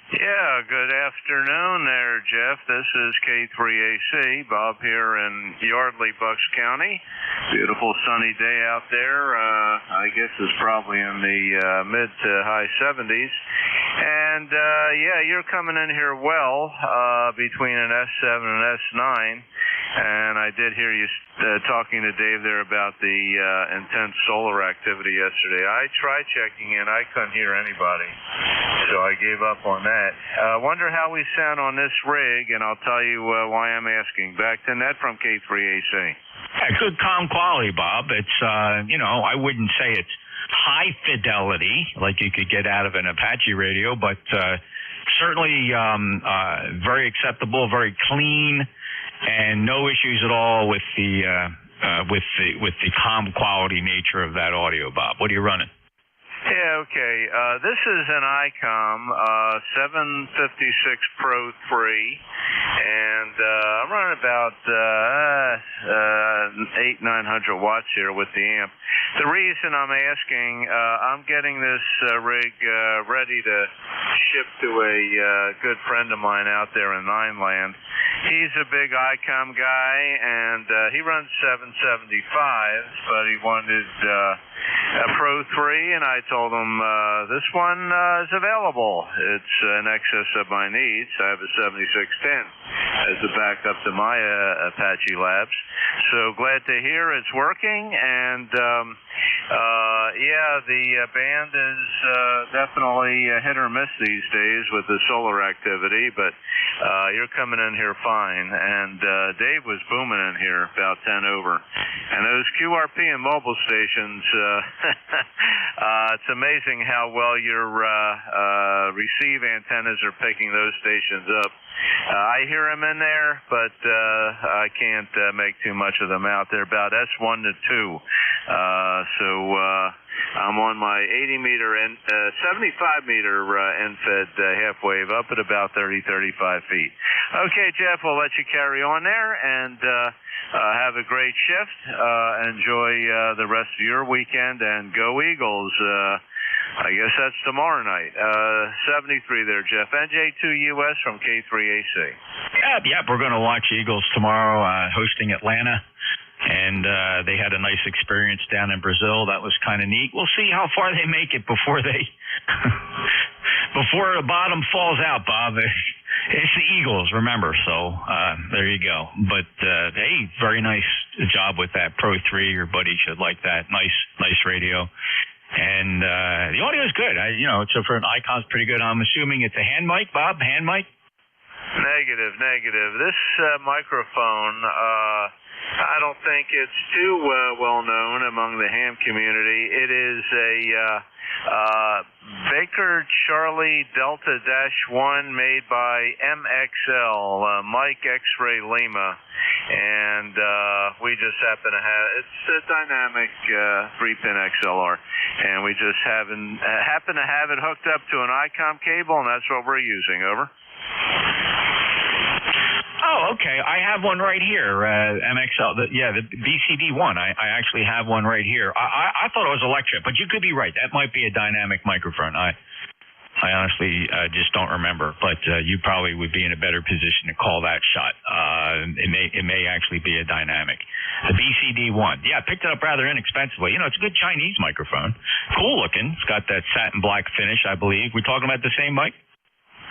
Yeah, good afternoon there, Jeff. This is K3AC. Bob here in Yardley, Bucks County. Beautiful sunny day out there. I guess it's probably in the mid to high 70s. And, yeah, you're coming in here well between an S7 and S9. And I did hear you talking to Dave there about the intense solar activity yesterday. I tried checking in. I couldn't hear anybody. So I gave up on that. Wonder how we sound on this rig, and I'll tell you why I'm asking. Back to net from K3AC. Yeah, good calm quality, Bob. It's, I wouldn't say it's high fidelity like you could get out of an Apache radio, but certainly very acceptable, very clean, and no issues at all with the calm quality nature of that audio, Bob. What are you running? Yeah, okay. This is an ICOM 756 Pro 3, and I'm running about 800-900 watts here with the amp. The reason I'm asking, I'm getting this rig ready to ship to a good friend of mine out there in Nineland. He's a big ICOM guy, and he runs 775s, but he wanted a Pro 3, and I told him this one is available. It's in excess of my needs. I have a 7610 as a backup to my Apache Labs. So glad to hear it's working, and yeah, the band is definitely hit or miss these days with the solar activity, but you're coming in here fine, and Dave was booming in here about 10 over. And those QRP and mobile stations, It's amazing how well your receive antennas are picking those stations up. I hear them in there, but I can't make too much of them out. They're about S1 to 2. So I'm on my 80-meter and 75-meter end-fed half wave up at about 30, 35 feet. Okay, Jeff, we'll let you carry on there, and have a great shift. Enjoy the rest of your weekend, and go Eagles. I guess that's tomorrow night. 73 there, Jeff. NJ2US from K3AC. Yep, we're going to watch Eagles tomorrow hosting Atlanta. And they had a nice experience down in Brazil. That was kind of neat. We'll see how far they make it before they before the bottom falls out, Bob. It's the Eagles, remember. So there you go. But hey, very nice job with that Pro 3. Your buddy should like that. Nice radio. And the audio is good. So for an Icon's pretty good. I'm assuming it's a hand mic, Bob. Hand mic. Negative. This microphone. I don't think it's too well known among the ham community. It is a Baker Charlie Delta -1 made by MXL, Mike X-Ray Lima, and we just happen to have, it's a dynamic 3-pin XLR, and we just happen to have it hooked up to an ICOM cable, and that's what we're using. Over. Oh, okay. I have one right here, MXL. The BCD one. I actually have one right here. I thought it was electric, but you could be right. That might be a dynamic microphone. I honestly just don't remember, but you probably would be in a better position to call that shot. It may actually be a dynamic. The BCD one. Yeah, I picked it up rather inexpensively. It's a good Chinese microphone. Cool looking. It's got that satin black finish, I believe. We're talking about the same mic?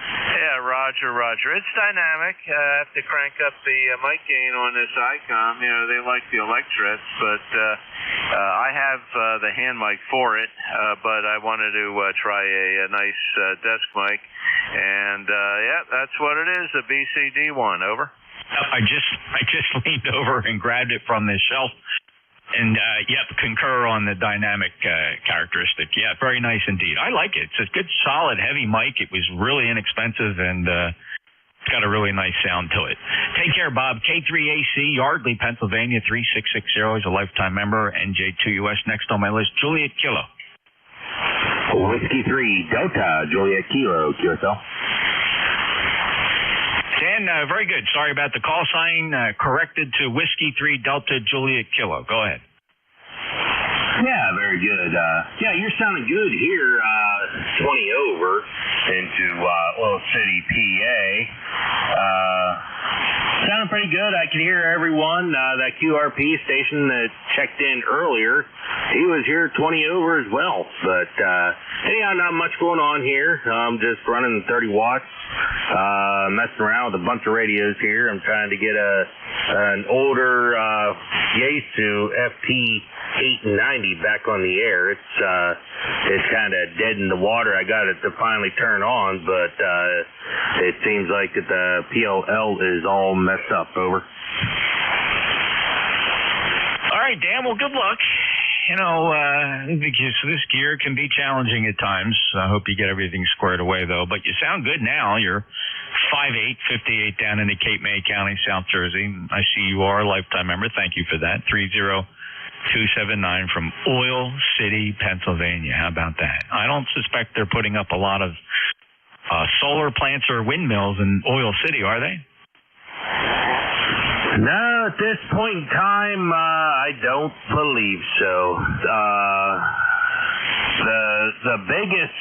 Yeah, Roger. It's dynamic. I have to crank up the mic gain on this ICOM. They like the Electrets, but I have the hand mic for it, but I wanted to try a nice desk mic. And, that's what it is, the BCD one. Over. I just leaned over and grabbed it from the shelf. And, concur on the dynamic characteristic. Yeah, very nice indeed. I like it. It's a good, solid, heavy mic. It was really inexpensive, and it's got a really nice sound to it. Take care, Bob. K3AC, Yardley, Pennsylvania, 3660. He's a lifetime member. NJ2US. Next on my list, Juliet Kilo. Whiskey 3, Delta, Juliet Kilo, QSL. Dan, very good. Sorry about the call sign. Corrected to Whiskey 3 Delta Juliet Kilo. Go ahead. Yeah, very good. You're sounding good here. 20 over into Oil City, PA. Sounding pretty good. I could hear everyone. That QRP station that checked in earlier, he was here 20 over as well. But anyhow, not much going on here. I'm just running 30 watts. Messing around with a bunch of radios here. I'm trying to get an older Yaesu FT890 back on the air. It's kind of dead in the water. I got it to finally turn on, but it seems like that the PLL is all messed up. Over. All right, Dan. Well, good luck. Because this gear can be challenging at times. I hope you get everything squared away, though. But you sound good now. You're 5'8", 58 down in the Cape May County, South Jersey. I see you are a lifetime member. Thank you for that. 30279 from Oil City, Pennsylvania. How about that? I don't suspect they're putting up a lot of solar plants or windmills in Oil City, are they? No, at this point in time, I don't believe so. The biggest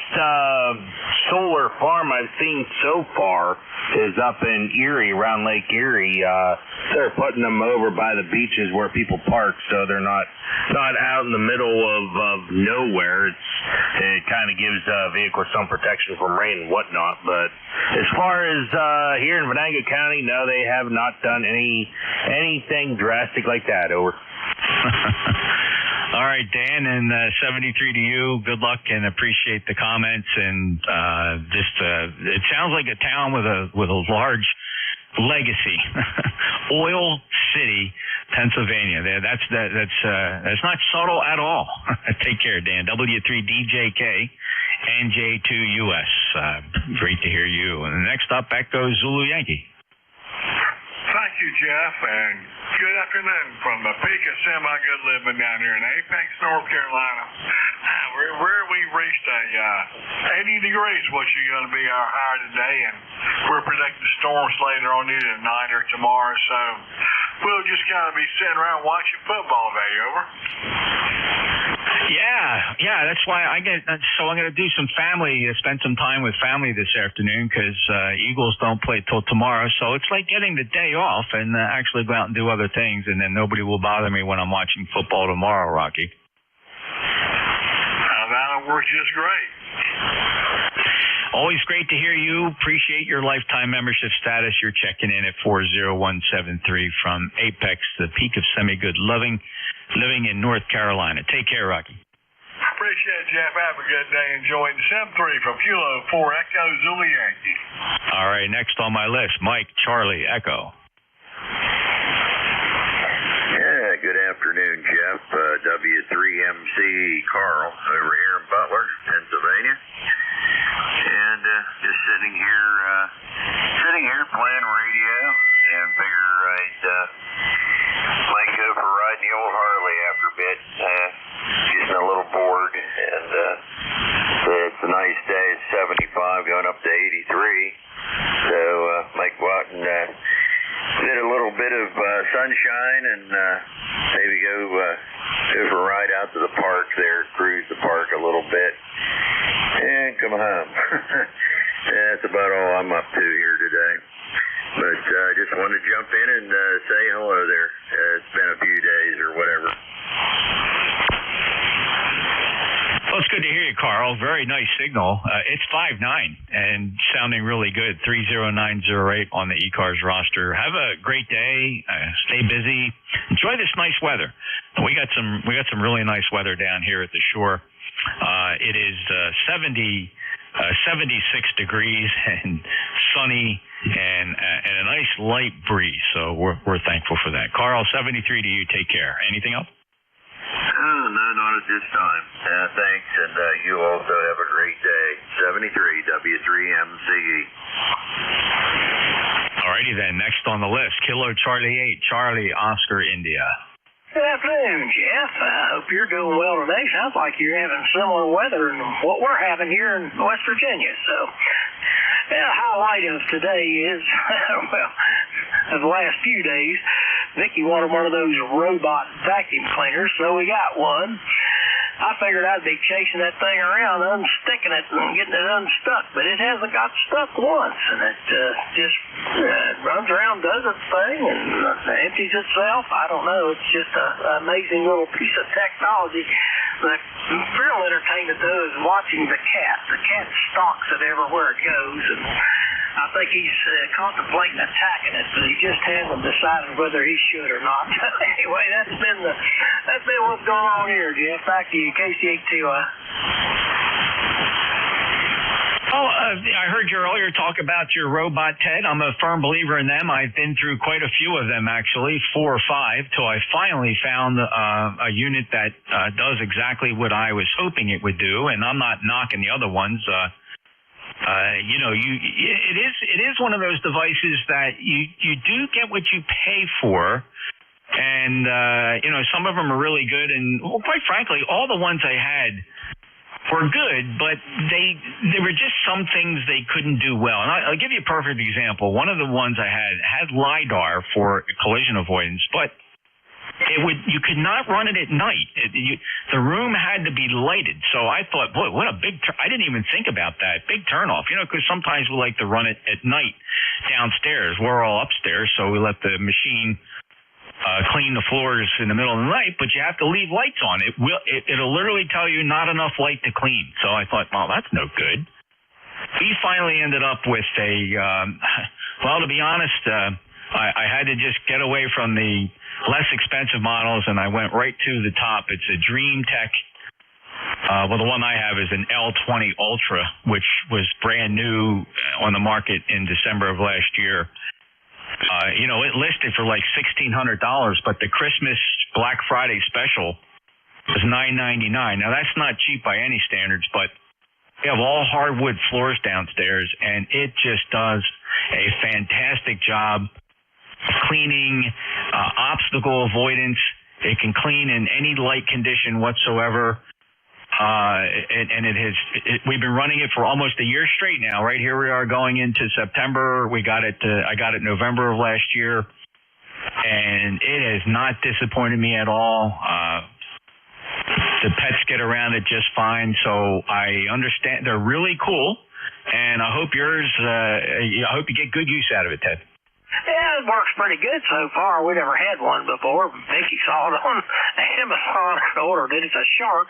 solar farm I've seen so far is up in Erie, around Lake Erie. They're putting them over by the beaches where people park, so they're not out in the middle of nowhere. It kind of gives vehicles some protection from rain and whatnot. But as far as here in Venango County, no, they have not done anything drastic like that. Over. All right, Dan, and 73 to you. Good luck and appreciate the comments. And it sounds like a town with a large legacy. Oil City, Pennsylvania. That's not subtle at all. Take care, Dan. W3DJK and J2US. Great to hear you. And next up, back goes Zulu Yankee. Thank you, Jeff, and good afternoon from the peak of semi-good living down here in Apex, North Carolina, where we've reached 80 degrees, which is going to be our high today, and we're predicting storms later on either tonight or tomorrow, so we'll just kind of be sitting around watching football today. Over. Yeah, that's why I'm going to do spend some time with family this afternoon because Eagles don't play till tomorrow. So it's like getting the day off and actually go out and do other things, and then nobody will bother me when I'm watching football tomorrow, Rocky. That'll work just great. Always great to hear you. Appreciate your lifetime membership status. You're checking in at 40173 from Apex, the peak of semi-good living in North Carolina. Take care, Rocky. Appreciate it, Jeff. Have a good day. Enjoying 7-3 from Kilo 4 Echo Zulu Yankee. All right, next on my list, Mike Charlie Echo. Yeah, good afternoon, Jeff. W3MC Carl over here in Butler, Pennsylvania. And just sitting here playing radio and figure I'd might go for riding the old Harley after a bit. Getting a little bored, and it's a nice day. It's 75 going up to 83. So might go out and get a little bit of sunshine and maybe go for a ride out to the park there, cruise the park a little bit, and come home. That's about all I'm up to here today. But I just wanted to jump in and say hello there. It's been a few days or whatever. Well, it's good to hear you, Carl. Very nice signal. It's 5-9 and sounding really good. 30908 on the ECARS roster. Have a great day. Stay busy. Enjoy this nice weather. We got some really nice weather down here at the shore. It is 76 degrees and sunny and a nice light breeze. So we're thankful for that. Carl, 73 to you. Take care. Anything else? Oh, no, not at this time. Thanks, and you also have a great day. 73 W3MCE. All righty then. Next on the list, Kilo Charlie 8, Charlie Oscar India. Good afternoon, Jeff. I hope you're doing well today. Sounds like you're having similar weather than what we're having here in West Virginia. So, the highlight of today is, well, of the last few days, Vicky wanted one of those robot vacuum cleaners, so we got one. I figured I'd be chasing that thing around, unsticking it and getting it unstuck, but it hasn't got stuck once, and it just runs around, does its thing, and empties itself. I don't know. It's just an amazing little piece of technology. The real entertainment, though, is watching the cat. The cat stalks it everywhere it goes, and I think he's contemplating attacking it, but he just hasn't decided whether he should or not. Anyway, that's been what's going on here, Jeff. Back to you, KC82I. Oh, I heard you earlier talk about your robot Ted. I'm a firm believer in them. I've been through quite a few of them, actually, 4 or 5, till I finally found a unit that does exactly what I was hoping it would do, and I'm not knocking the other ones. It is one of those devices that you do get what you pay for, and some of them are really good, and well, quite frankly, all the ones I had were good, but they were just some things they couldn't do well. And I'll give you a perfect example. One of the ones I had LiDAR for collision avoidance, but you could not run it at night. The room had to be lighted. So I thought, boy, what a big I didn't even think about that. Big turnoff, because sometimes we like to run it at night downstairs. We're all upstairs, so we let the machine clean the floors in the middle of the night, but you have to leave lights on. It'll literally tell you not enough light to clean. So I thought, well, that's no good. We finally ended up with to be honest, I had to just get away from the less expensive models, and I went right to the top. It's a Dream Tech. The one I have is an L20 Ultra, which was brand new on the market in December of last year. It listed for like $1,600, but the Christmas Black Friday special was $999. Now that's not cheap by any standards, but we have all hardwood floors downstairs, and it just does a fantastic job cleaning, obstacle avoidance. It can clean in any light condition whatsoever. We've been running it for almost a year straight now. Right here we are going into September. I got it November of last year, and it has not disappointed me at all. The pets get around it just fine, so I understand they're really cool, and I hope I hope you get good use out of it, Ted. Yeah, it works pretty good so far. We never had one before. Vicky saw it on Amazon and ordered it. It's a Shark.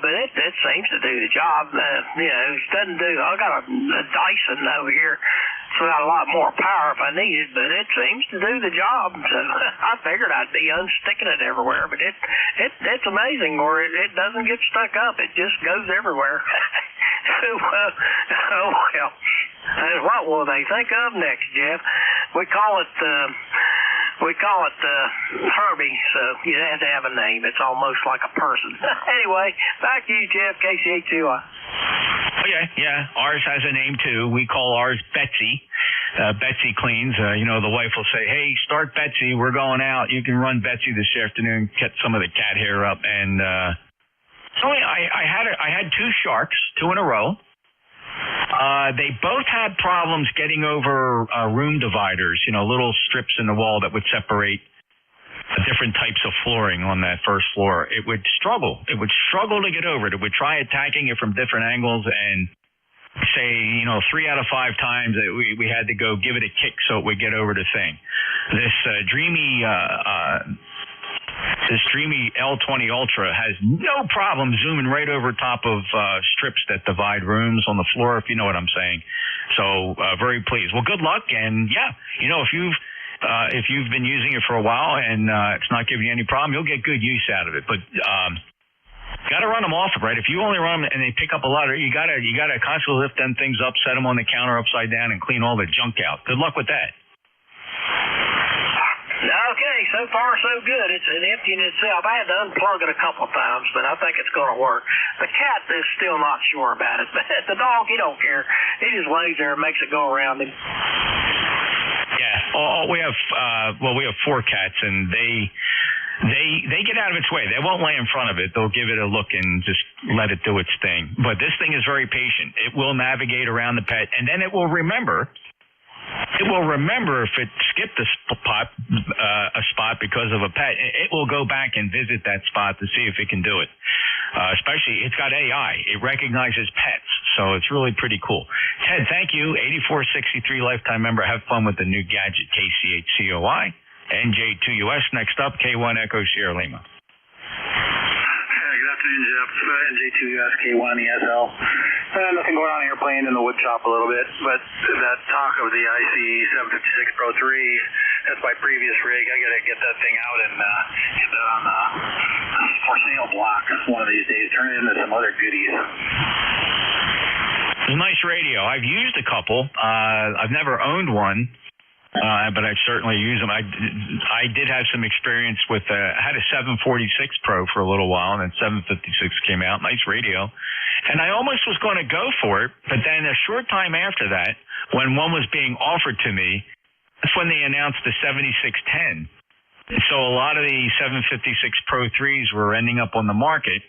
But it seems to do the job. It doesn't do. I got a Dyson over here. It's got a lot more power if I need it, but it seems to do the job. So I figured I'd be unsticking it everywhere, but it's amazing where it doesn't get stuck up. It just goes everywhere. Oh well. And what will they think of next, Jeff? We call it Herbie, so you have to have a name. It's almost like a person. Anyway, back to you, Jeff, KCHUI. Okay, yeah. Ours has a name, too. We call ours Betsy. Betsy cleans. The wife will say, hey, start Betsy. We're going out. You can run Betsy this afternoon, get some of the cat hair up. And I had two Sharks, 2 in a row. They both had problems getting over room dividers, little strips in the wall that would separate different types of flooring on that first floor. It would struggle to get over it. It would try attacking it from different angles, and say, 3 out of 5 times that we had to go give it a kick so it would get over the thing. This Dreamy L20 Ultra has no problem zooming right over top of strips that divide rooms on the floor, if you know what I'm saying. So very pleased. Well, good luck, and if you've been using it for a while and it's not giving you any problem, you'll get good use out of it. But got to run them off, right? If you only run them and they pick up a lot, you got to constantly lift them things up, set them on the counter upside down, and clean all the junk out. Good luck with that. Okay, so far so good. It's an empty in itself. I had to unplug it a couple times, but I think it's going to work. The cat is still not sure about it, but the dog, he don't care. He just lays there and makes it go around him. Yeah, we have 4 cats, and they get out of its way. They won't lay in front of it. They'll give it a look and just let it do its thing. But this thing is very patient. It will navigate around the pet, and then it will remember. It will remember if it skipped a spot because of a pet. It will go back and visit that spot to see if it can do it. Especially, it's got AI. It recognizes pets, so it's really pretty cool. Ted, thank you. 8463 lifetime member. Have fun with the new gadget, KCHCOI. NJ2US next up, K1 Echo Sierra Lima. Good afternoon, Jeff. NJ2US K1 ESL. Nothing going on here, playing in the wood shop a little bit, but that talk of the IC 756 Pro 3, that's my previous rig. I got to get that thing out and get that on the for sale block one of these days. Turn it into some other goodies. It's a nice radio. I've used a couple. I've never owned one. But I certainly use them. I did have some experience with, I had a 746 Pro for a little while, and then 756 came out. Nice radio. And I almost was going to go for it, but then a short time after that, when one was being offered to me, that's when they announced the 7610. So a lot of the 756 Pro 3s were ending up on the market.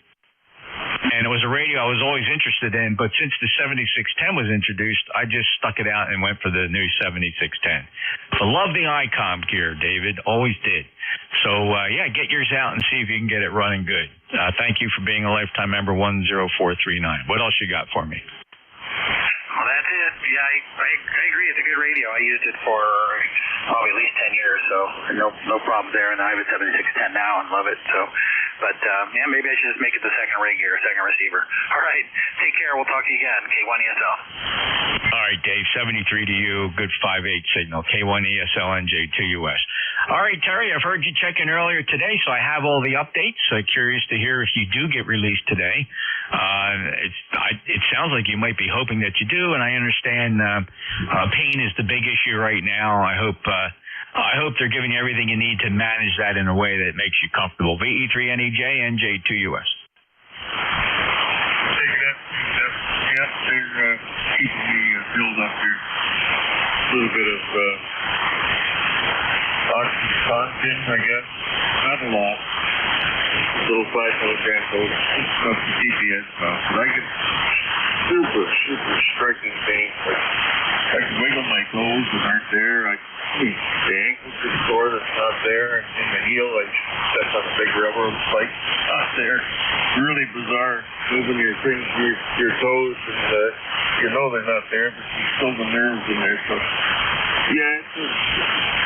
And it was a radio I was always interested in, but since the 7610 was introduced, I just stuck it out and went for the new 7610. I love the ICOM gear, David. Always did. So, get yours out and see if you can get it running good. Thank you for being a lifetime member 10439. What else you got for me? Well, that's it. Yeah, I agree. It's a good radio. I used it for probably at least 10 years, so no problem there. And I have a 7610 now and love it. So, but maybe I should just make it the second rig here, second receiver. All right, take care. We'll talk to you again. K1 ESL. All right, Dave. 73 to you. Good 5-8 signal. K1 ESL NJ2US. All right, Terry. I've heard you check in earlier today, so I have all the updates. Curious to hear if you do get released today. It sounds like you might be hoping that you do, and I understand pain is the big issue right now. I hope they're giving you everything you need to manage that in a way that makes you comfortable. VE3NEJ, NJ2US. Yeah, they're keeping me filled up here. A little bit of oxycontin, I guess. Not a lot. A little 5 milligram dose of the DPS stuff. But I get super striking pain. Like, I can wiggle my toes that aren't there. The ankle's just sore that's not there. And in the heel, I step on a big rubber spike. Not there. Really bizarre. Moving your things, your toes, and you know they're not there, but you still the nerves in there. So, yeah,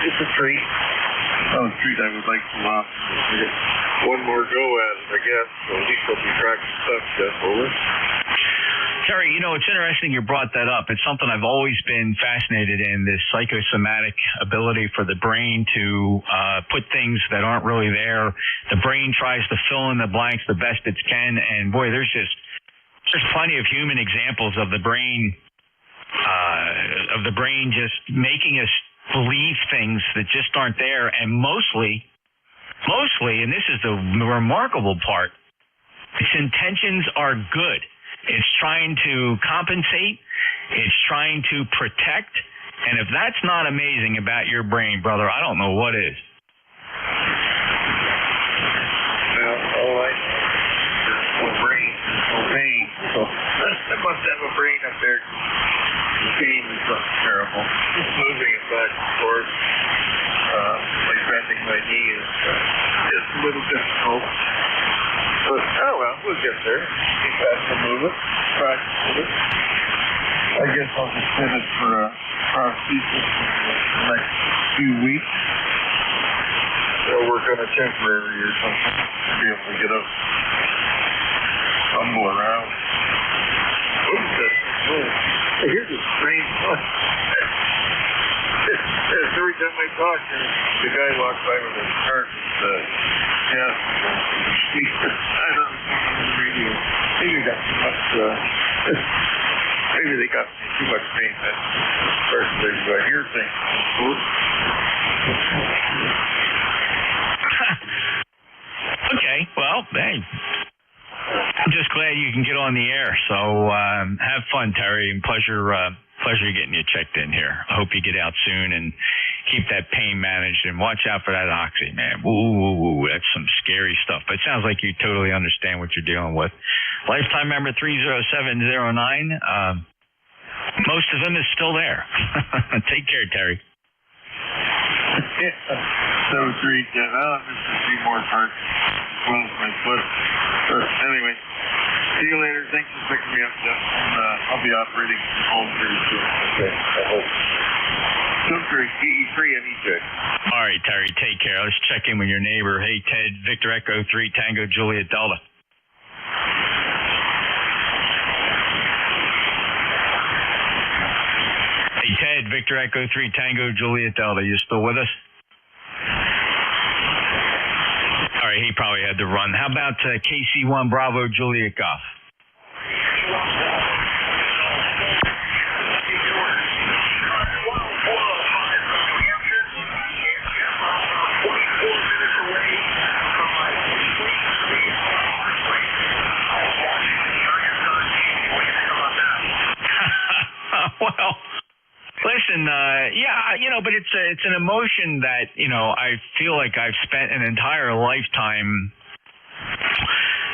it's a treat. Oh, a treat I would like to laugh. One more go at it, I guess. So at least I'll be practicing stuff, Jeff. Over. Terry, it's interesting you brought that up. It's something I've always been fascinated in, this psychosomatic ability for the brain to put things that aren't really there. The brain tries to fill in the blanks the best it can, and boy, there's plenty of human examples of the brain just making us believe things that just aren't there, and mostly, and this is the remarkable part, its intentions are good. It's trying to compensate. It's trying to protect. And if that's not amazing about your brain, brother, I don't know what is. Well, all I know is no brain, no pain. So I must have a brain up there. The pain is terrible. Just moving it back and forth, like bending my knee is just a little difficult. But, oh well, we'll get there. Keep fast and move it. Practice with it. I guess I'll just send it for a prosthesis in the next few weeks. Or work on a temporary or something to be able to get up, stumble around. What's this? I hear this strange noise. Every time I talk, the guy walks by with his cart. Yeah. I don't know on the radio. Maybe got too much. Maybe they got too much pain. That person they hear things. Okay. Well, hey. I'm just glad you can get on the air. So have fun, Terry, and pleasure getting you checked in here. I hope you get out soon and keep that pain managed, and watch out for that oxy, man. Ooh, that's some scary stuff. But it sounds like you totally understand what you're dealing with. Lifetime member 30709. Most of them is still there. Take care, Terry. So sweet, Jeff. I'll have a few more parts as well as my foot. But anyway, see you later. Thanks for picking me up, Jeff. And I'll be operating from home pretty soon. Okay, I hope. Filter VE3NEJ. All right, Terry, take care. Let's check in with your neighbor. Hey, Ted, Victor Echo 3 Tango Juliet Delta. Hey, Ted, Victor Echo 3 Tango Juliet Delta. You still with us? All right, he probably had to run. How about KC1 Bravo Juliet Golf? Well, listen, but it's an emotion that, I feel like I've spent an entire lifetime,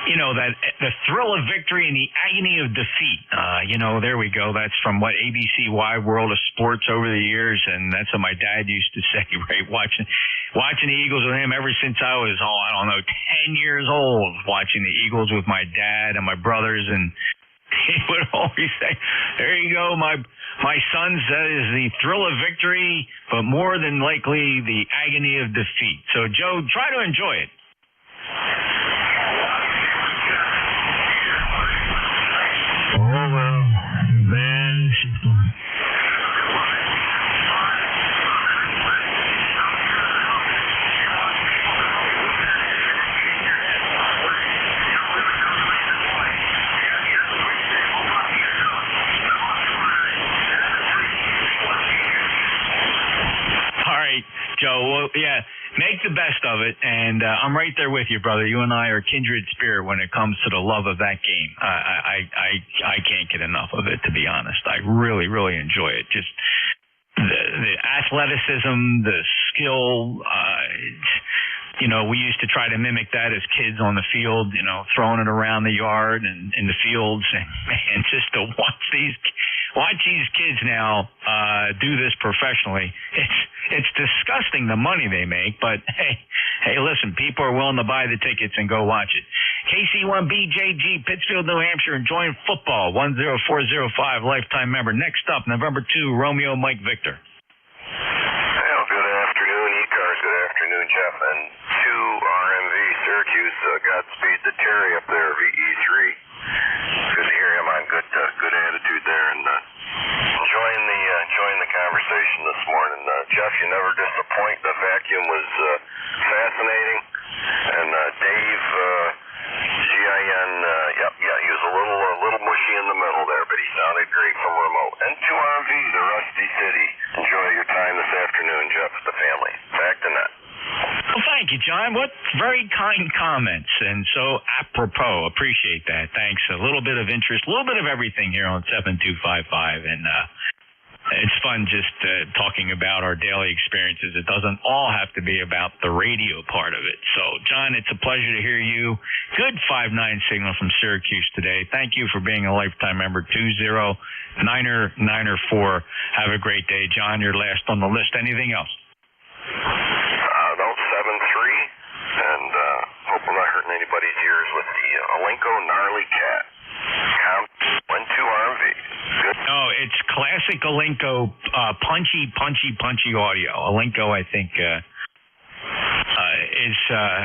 that the thrill of victory and the agony of defeat. There we go. That's from what ABC Wide World of Sports over the years, and that's what my dad used to say, right? Watching the Eagles with him ever since I was, 10 years old, watching the Eagles with my dad and my brothers, and he would always say, there you go, my son says the thrill of victory, but more than likely the agony of defeat. So, Joe, try to enjoy it. Oh, well, man. well, yeah, make the best of it, and I'm right there with you, brother. You and I are kindred spirit when it comes to the love of that game. I can't get enough of it, to be honest. I really, really enjoy it. Just the athleticism, the skill. We used to try to mimic that as kids on the field, throwing it around the yard and in the fields, and just to watch these kids now do this professionally. It's disgusting the money they make, but hey, listen, people are willing to buy the tickets and go watch it. KC1BJG, Pittsfield, New Hampshire, enjoying football. 10405, lifetime member. Next up, November 2, Romeo Mike Victor. Well, good afternoon, ECARS. Good afternoon, Jeff. And 2 RMV, Syracuse. Godspeed to Terry up there, VE3. Good to hear him on good attitude there, and enjoying the conversation this morning. Jeff, you never disappoint. The vacuum was fascinating, and Dave, GIN, he was a little mushy in the middle there, but he sounded great from remote. And 2 RMV, the Rusty City. Enjoy your time this afternoon, Jeff, with the family. Back to net. Well, thank you, John. What very kind comments, and so apropos. Appreciate that. Thanks. A little bit of interest, a little bit of everything here on 7255, and it's fun just talking about our daily experiences. It doesn't all have to be about the radio part of it. So, John, it's a pleasure to hear you. Good 5-9 signal from Syracuse today. Thank you for being a lifetime member. 20994. Have a great day, John. You're last on the list. Anything else? No, 7-3, and hope I'm not hurting anybody's ears with the Alenco Gnarly Cat. 1-2 RMV. Good. No, it's classic Alenco, punchy audio. Alenco, I think, is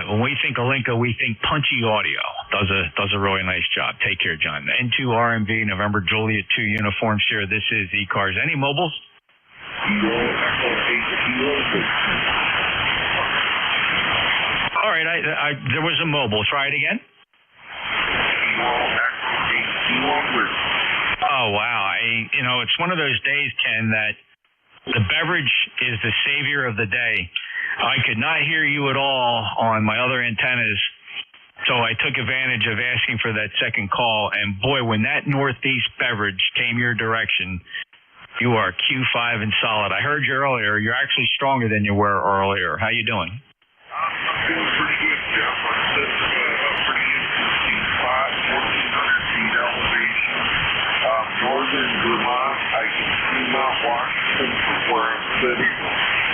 when we think Alenco, we think punchy audio. Does a really nice job. Take care, John. N2 RMV, November Juliet 2 uniform share. This is ECARS. Any mobiles? All right, there was a mobile. Try it again. Oh, wow. It's one of those days, Ken, that the beverage is the savior of the day. I could not hear you at all on my other antennas, so I took advantage of asking for that second call. And, boy, when that Northeast beverage came your direction, you are Q5 and solid. I heard you earlier. You're actually stronger than you were earlier. How you doing? I'm feeling pretty good, Jeff. I'm sitting a pretty interesting spot, 1,400 feet elevation. Northern Vermont, I can see Mount Washington from where I'm sitting.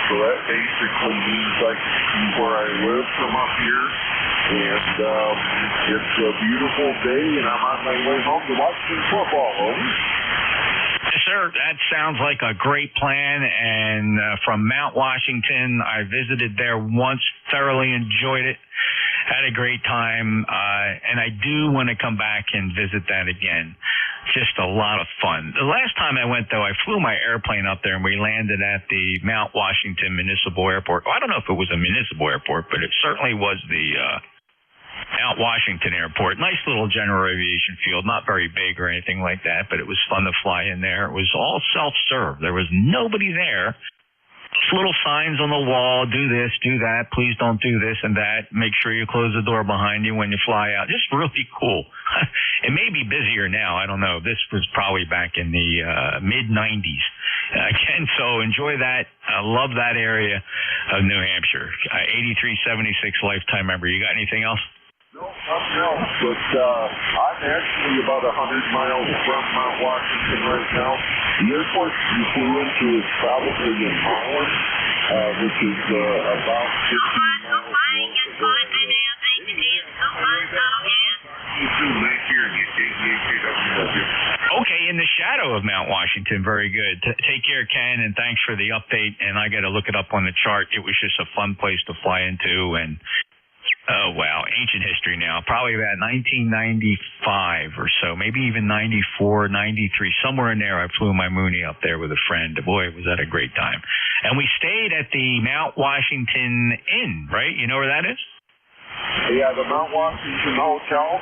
So that basically means I can see where I live from up here. And it's a beautiful day, and I'm on my way home to watch some football. Over. Yes, sir. That sounds like a great plan. And from Mount Washington, I visited there once, thoroughly enjoyed it, had a great time. And I do want to come back and visit that again. Just a lot of fun. The last time I went, though, I flew my airplane up there, and we landed at the Mount Washington Municipal Airport. Well, I don't know if it was a municipal airport, but it certainly was the Mount Washington Airport. Nice little general aviation field, not very big or anything like that, but it was fun to fly in there. It was all self-serve. There was nobody there. Just little signs on the wall, do this, do that, please don't do this and that. Make sure you close the door behind you when you fly out. Just really cool. It may be busier now. I don't know. This was probably back in the mid-90s. Again, so enjoy that. I love that area of New Hampshire. 8376 lifetime member. You got anything else? No, nothing else, but I'm actually about 100 miles from Mount Washington right now. The airport you flew into is probably in Holland, which is about 15 miles north of where I live. Okay, in the shadow of Mount Washington. Very good. Take care, Ken, and thanks for the update. And I got to look it up on the chart. It was just a fun place to fly into, and oh, wow, ancient history now. Probably about 1995 or so, maybe even 94, 93, somewhere in there. I flew my Mooney up there with a friend. Boy, was that a great time. And we stayed at the Mount Washington Inn, right? You know where that is? Yeah, the Mount Washington Hotel.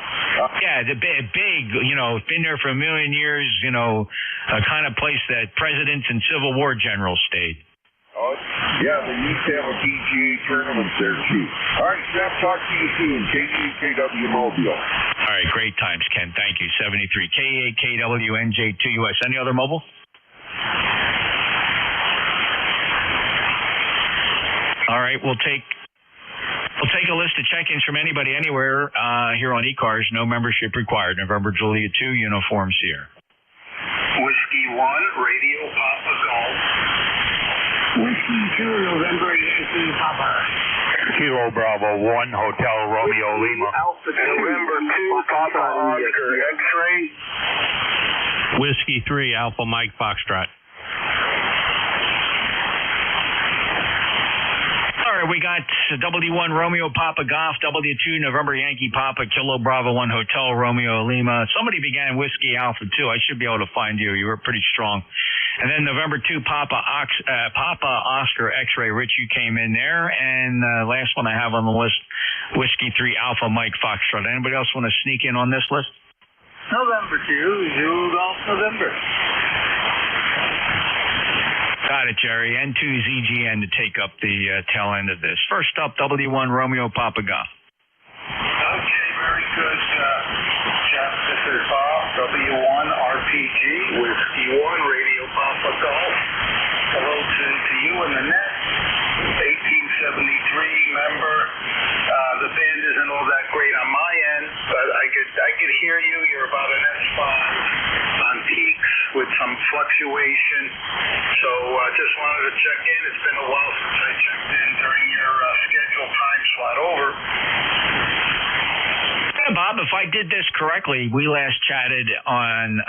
Yeah, the big, been there for a million years, a kind of place that presidents and Civil War generals stayed. Oh, yeah, the UTEL PGA tournaments there, too. All right, Jeff, talk to you soon. KW Mobile. All right, great times, Ken. Thank you. 73 K8KW NJ2US. Any other mobile? All right, we'll take a list of check-ins from anybody anywhere here on ECARS. No membership required. November Juliet 2 uniforms here. Whiskey 1, Radio Papa Golf. Whiskey 2, November Yankee Papa. Kilo Bravo 1, Hotel Romeo Lima. Alpha November 2, Papa Oscar X-Ray. Whiskey 3, Alpha Mike Foxtrot. All right, we got W1 Romeo Papa Golf, W2 November Yankee Papa, Kilo Bravo 1 Hotel Romeo Lima. Somebody began Whiskey Alpha 2. I should be able to find you. You were pretty strong. And then November 2 Papa Oscar X-Ray. Rich, you came in there. And last one I have on the list, Whiskey 3 Alpha Mike Foxtrot. Anybody else want to sneak in on this list? November 2, Zulu Golf November. Got it, Jerry. N2ZGN to take up the tail end of this. First up, W1 Romeo Papa Golf. Okay, very good, Jeff. This is Bob, W1 RPG, Whiskey 1, Radio Papa Golf. Hello to you in the net. 1873 member. The band isn't all that great on my end, but I could hear you. You're about an S5 on peaks with some fluctuation. So just wanted to check in. It's been a while since I checked in during your scheduled time slot. Over. Yeah, Bob, if I did this correctly, we last chatted on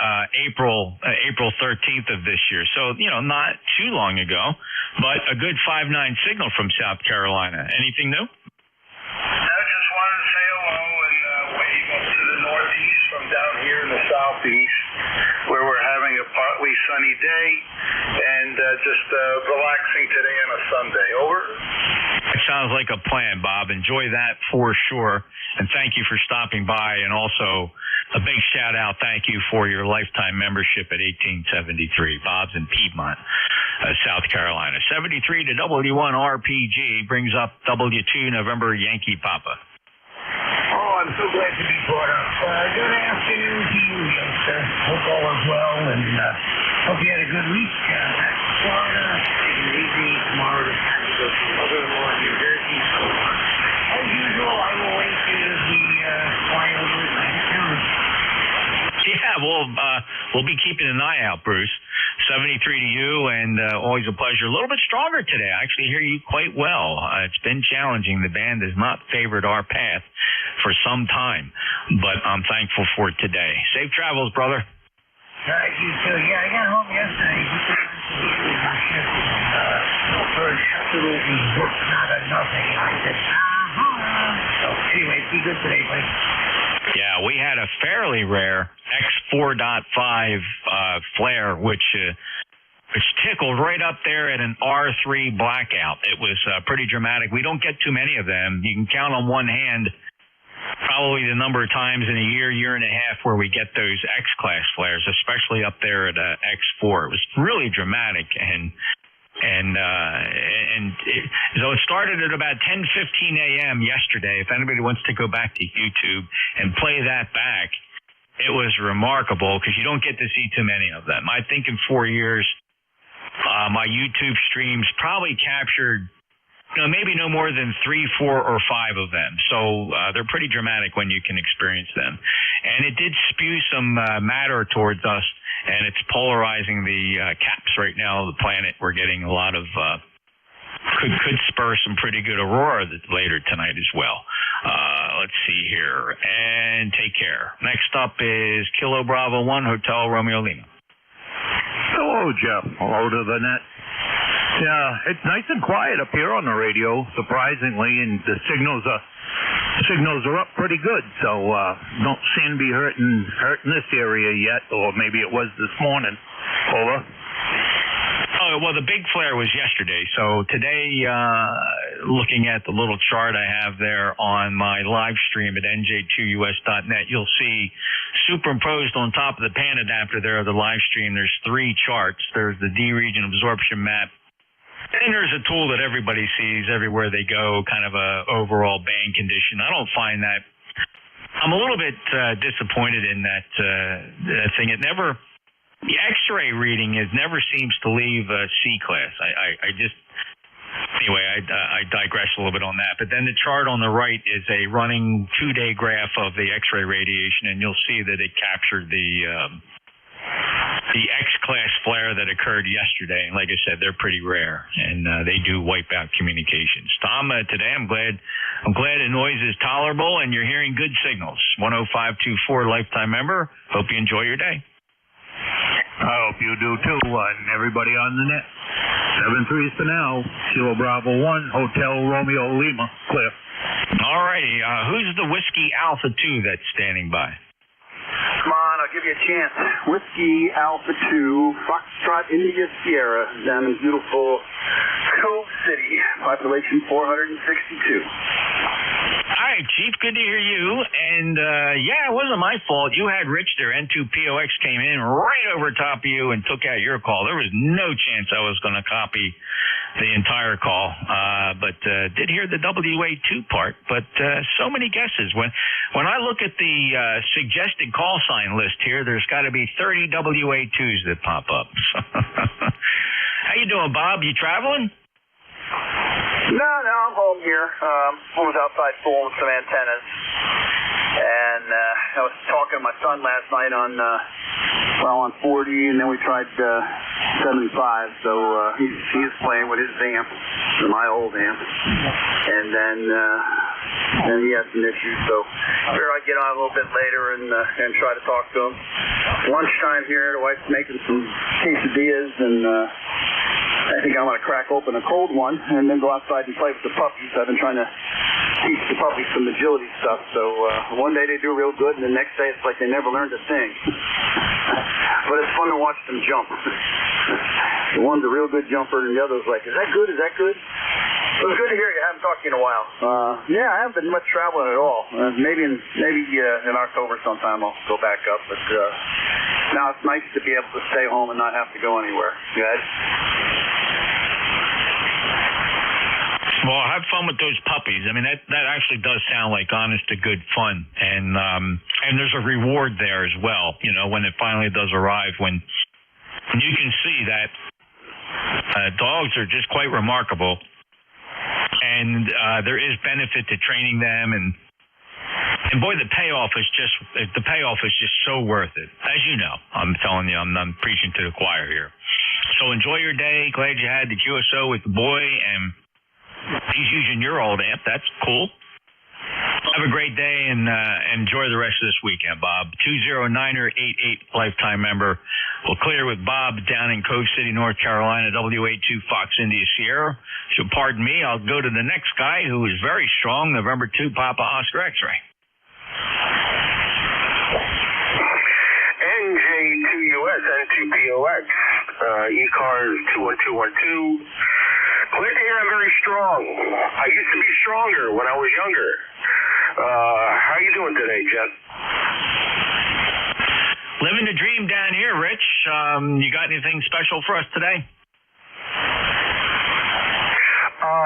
April 13th of this year. So, not too long ago, but a good 5.9 signal from South Carolina. Anything new? I just wanted to say hello and wave up to the northeast from down here in the southeast, where we're having a partly sunny day and just relaxing today on a Sunday. Over. It sounds like a plan, Bob. Enjoy that for sure. And thank you for stopping by. And also a big shout out. Thank you for your lifetime membership at 1873. Bob's in Piedmont, South Carolina. 73 to W1 RPG brings up W2 November Yankee Papa. Oh, I'm so glad to be brought up. Good afternoon to you, youngster. Hope all is well, and hope you had a good week. Florida, taking it easy. Tomorrow to time to go to mother-in-law in New Jersey. So, as usual, I will wait for you to be flying over Atlantic County. Yeah, we'll be keeping an eye out, Bruce. 73 to you, and always a pleasure. A little bit stronger today. I actually hear you quite well. It's been challenging. The band has not favored our path for some time, but I'm thankful for it today. Safe travels, brother. All right, you too. Yeah, I got home yesterday. First, absolutely booked, not a nothing. And I said, So anyway, be good today, buddy. Yeah, we had a fairly rare X4.5 flare, which tickled right up there at an R3 blackout. It was pretty dramatic. We don't get too many of them. You can count on one hand probably the number of times in a year and a half where we get those X-class flares, especially up there at X4. It was really dramatic, so it started at about 10:15 a.m. yesterday. If anybody wants to go back to YouTube and play that back, it was remarkable because you don't get to see too many of them. I think in 4 years, my YouTube streams probably captured, maybe no more than 3, 4, or 5 of them. So they're pretty dramatic when you can experience them. And it did spew some matter towards us, and it's polarizing the caps right now of the planet. We're getting a lot of could spur some pretty good aurora later tonight as well. Let's see here. And take care. Next up is Kilo Bravo 1 Hotel Romeo Lima. Hello, Jeff. Hello to the net. Yeah, it's nice and quiet up here on the radio, surprisingly, and the signals are up pretty good. So don't seem to be hurting this area yet, or maybe it was this morning. Over. Oh, well, the big flare was yesterday. So today, looking at the little chart I have there on my live stream at nj2us.net, you'll see superimposed on top of the pan adapter there of the live stream, there's 3 charts. There's the D region absorption map, And there's a tool that everybody sees everywhere they go, kind of a overall band condition. I don't find that. I'm a little bit disappointed in that thing. It never, the X-ray reading never seems to leave C class. Anyway, I digress a little bit on that. But then the chart on the right is a running 2-day graph of the X-ray radiation, and you'll see that it captured the X-class flare that occurred yesterday. And like I said, they're pretty rare, and they do wipe out communications. Tom, today I'm glad the noise is tolerable and you're hearing good signals. 10524 lifetime member. Hope you enjoy your day. I hope you do too, and everybody on the net. 7-3 for now. Kilo Bravo 1, Hotel Romeo Lima, Cliff. All righty. Who's the Whiskey Alpha 2 that's standing by? Come on, I'll give you a chance. Whiskey Alpha 2, Foxtrot India Sierra, down in beautiful Cove City, population 462. All right, Chief, good to hear you. And, yeah, it wasn't my fault. You had Rich there. N2POX came in right over top of you and took out your call. There was no chance I was going to copy the entire call, but did hear the WA2 part. But so many guesses. When I look at the suggested call sign list here, there's got to be 30 WA2s that pop up. How you doing, Bob? You traveling? No, I'm home here. I was outside fooling with some antennas. And I was talking to my son last night on 40, and then we tried 75. So he's playing with his amp, my old amp. And then he had some issues. So I figured I'd get on a little bit later and try to talk to him. Lunchtime here, the wife's making some quesadillas, and I think I'm going to crack open a cold one and then go outside and play with the puppies. I've been trying to teach the puppies some agility stuff. So one day they do real good, and the next day it's like they never learned to sing. But it's fun to watch them jump. The one's a real good jumper, and the other's like, is that good? Is that good? So it's good to hear you. I haven't talked to you in a while. Yeah, I haven't been much traveling at all. Maybe in October sometime I'll go back up. But now it's nice to be able to stay home and not have to go anywhere. Good. Well, have fun with those puppies. I mean, that actually does sound like honest to good fun, and there's a reward there as well. You know, when it finally does arrive, when you can see that dogs are just quite remarkable, and there is benefit to training them, and boy, the payoff is just so worth it. As you know, I'm telling you, I'm preaching to the choir here. So enjoy your day. Glad you had the QSO with the boy, and he's using your old amp. That's cool. Have a great day, and enjoy the rest of this weekend, Bob. 209er88 lifetime member. We'll clear with Bob down in Cove City, North Carolina, WA2 Fox India Sierra. So pardon me, I'll go to the next guy who is very strong, November 2 Papa Oscar X-ray. NJ2US, N2POX, ECARS 21212. Glad to hear I'm very strong. I used to be stronger when I was younger. How you doing today, Jeff? Living the dream down here, Rich. You got anything special for us today?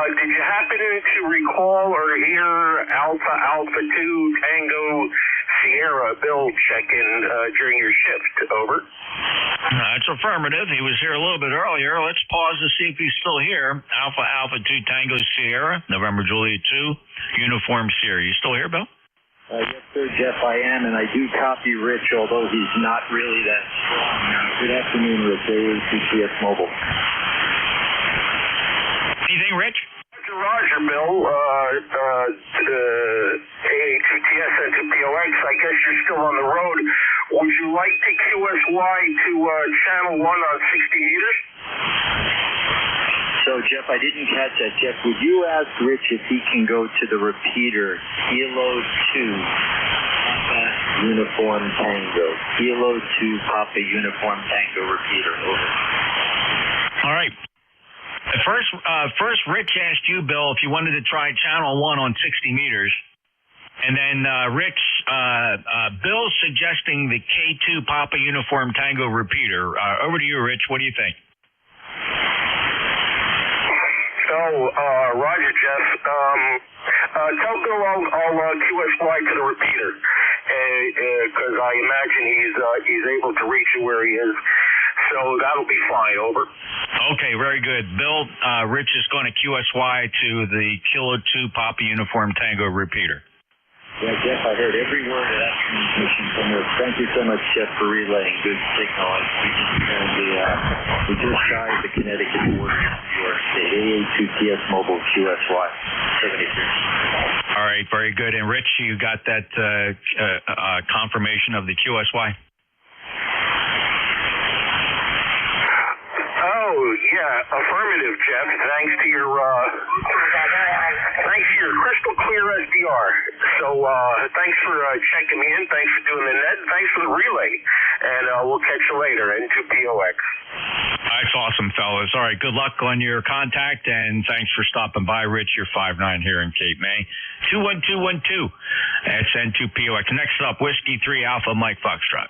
Did you happen to recall or hear Alpha 2 Tango Sierra Bill check-in during your shift? Over. That's affirmative. He was here a little bit earlier. Let's pause to see if he's still here. Alpha 2 Tango Sierra, November Juliet 2, Uniform Sierra. You still here, Bill? Yes, sir, Jeff, I am, and I do copy Rich, although he's not really that strong. Good afternoon, Rich, AACTS Mobile. Anything, Rich? Roger, Bill. AATTS and to POX. I guess you're still on the road. Would you like to QSY to channel 1 on 60 meters? So, Jeff, I didn't catch that. Jeff, would you ask Rich if he can go to the repeater, Kilo 2, Papa Uniform Tango. Kilo 2, Papa Uniform Tango repeater. Over. All right. First, Rich asked you, Bill, if you wanted to try channel 1 on 60 meters. And then Bill's suggesting the K2 Papa Uniform Tango repeater. Over to you, Rich. What do you think? Roger, Jeff. Tell Bill I'll QSY to the repeater, because I imagine he's able to reach it where he is. So that'll be fine. Over. Okay, very good. Bill, Rich is going to QSY to the Kilo 2 Papa Uniform Tango repeater. Yeah, Jeff, I heard every word of that transmission from this. Thank you so much, Jeff, for relaying. Good signal. We just tried the Connecticut border in New York State. AA2TS Mobile QSY 73. All right, very good. And Rich, you got that confirmation of the QSY? Oh, yeah, affirmative, Jeff. Thanks to your crystal clear SDR. So thanks for checking me in. Thanks for doing the net. Thanks for the relay. And we'll catch you later. N2POX. That's awesome, fellas. All right, good luck on your contact, and thanks for stopping by, Rich. You're 5'9" here in Cape May. 21212. That's N2POX. Next up, Whiskey 3 Alpha Mike Foxtrot.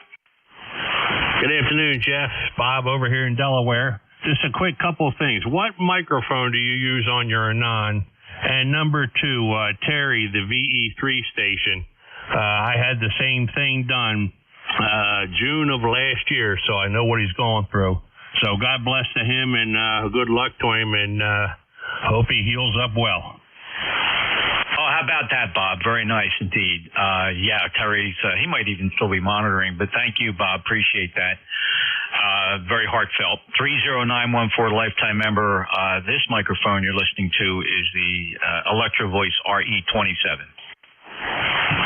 Good afternoon, Jeff. Bob over here in Delaware. Just a quick couple of things. What microphone do you use on your Anon? And number 2, Terry, the VE3 station. I had the same thing done June of last year, so I know what he's going through. So God bless to him, and good luck to him, and hope he heals up well. Oh, how about that, Bob? Very nice indeed. Yeah, Terry's, he might even still be monitoring, but thank you, Bob. Appreciate that. Very heartfelt. 30914 lifetime member. This microphone you're listening to is the Electro Voice RE27.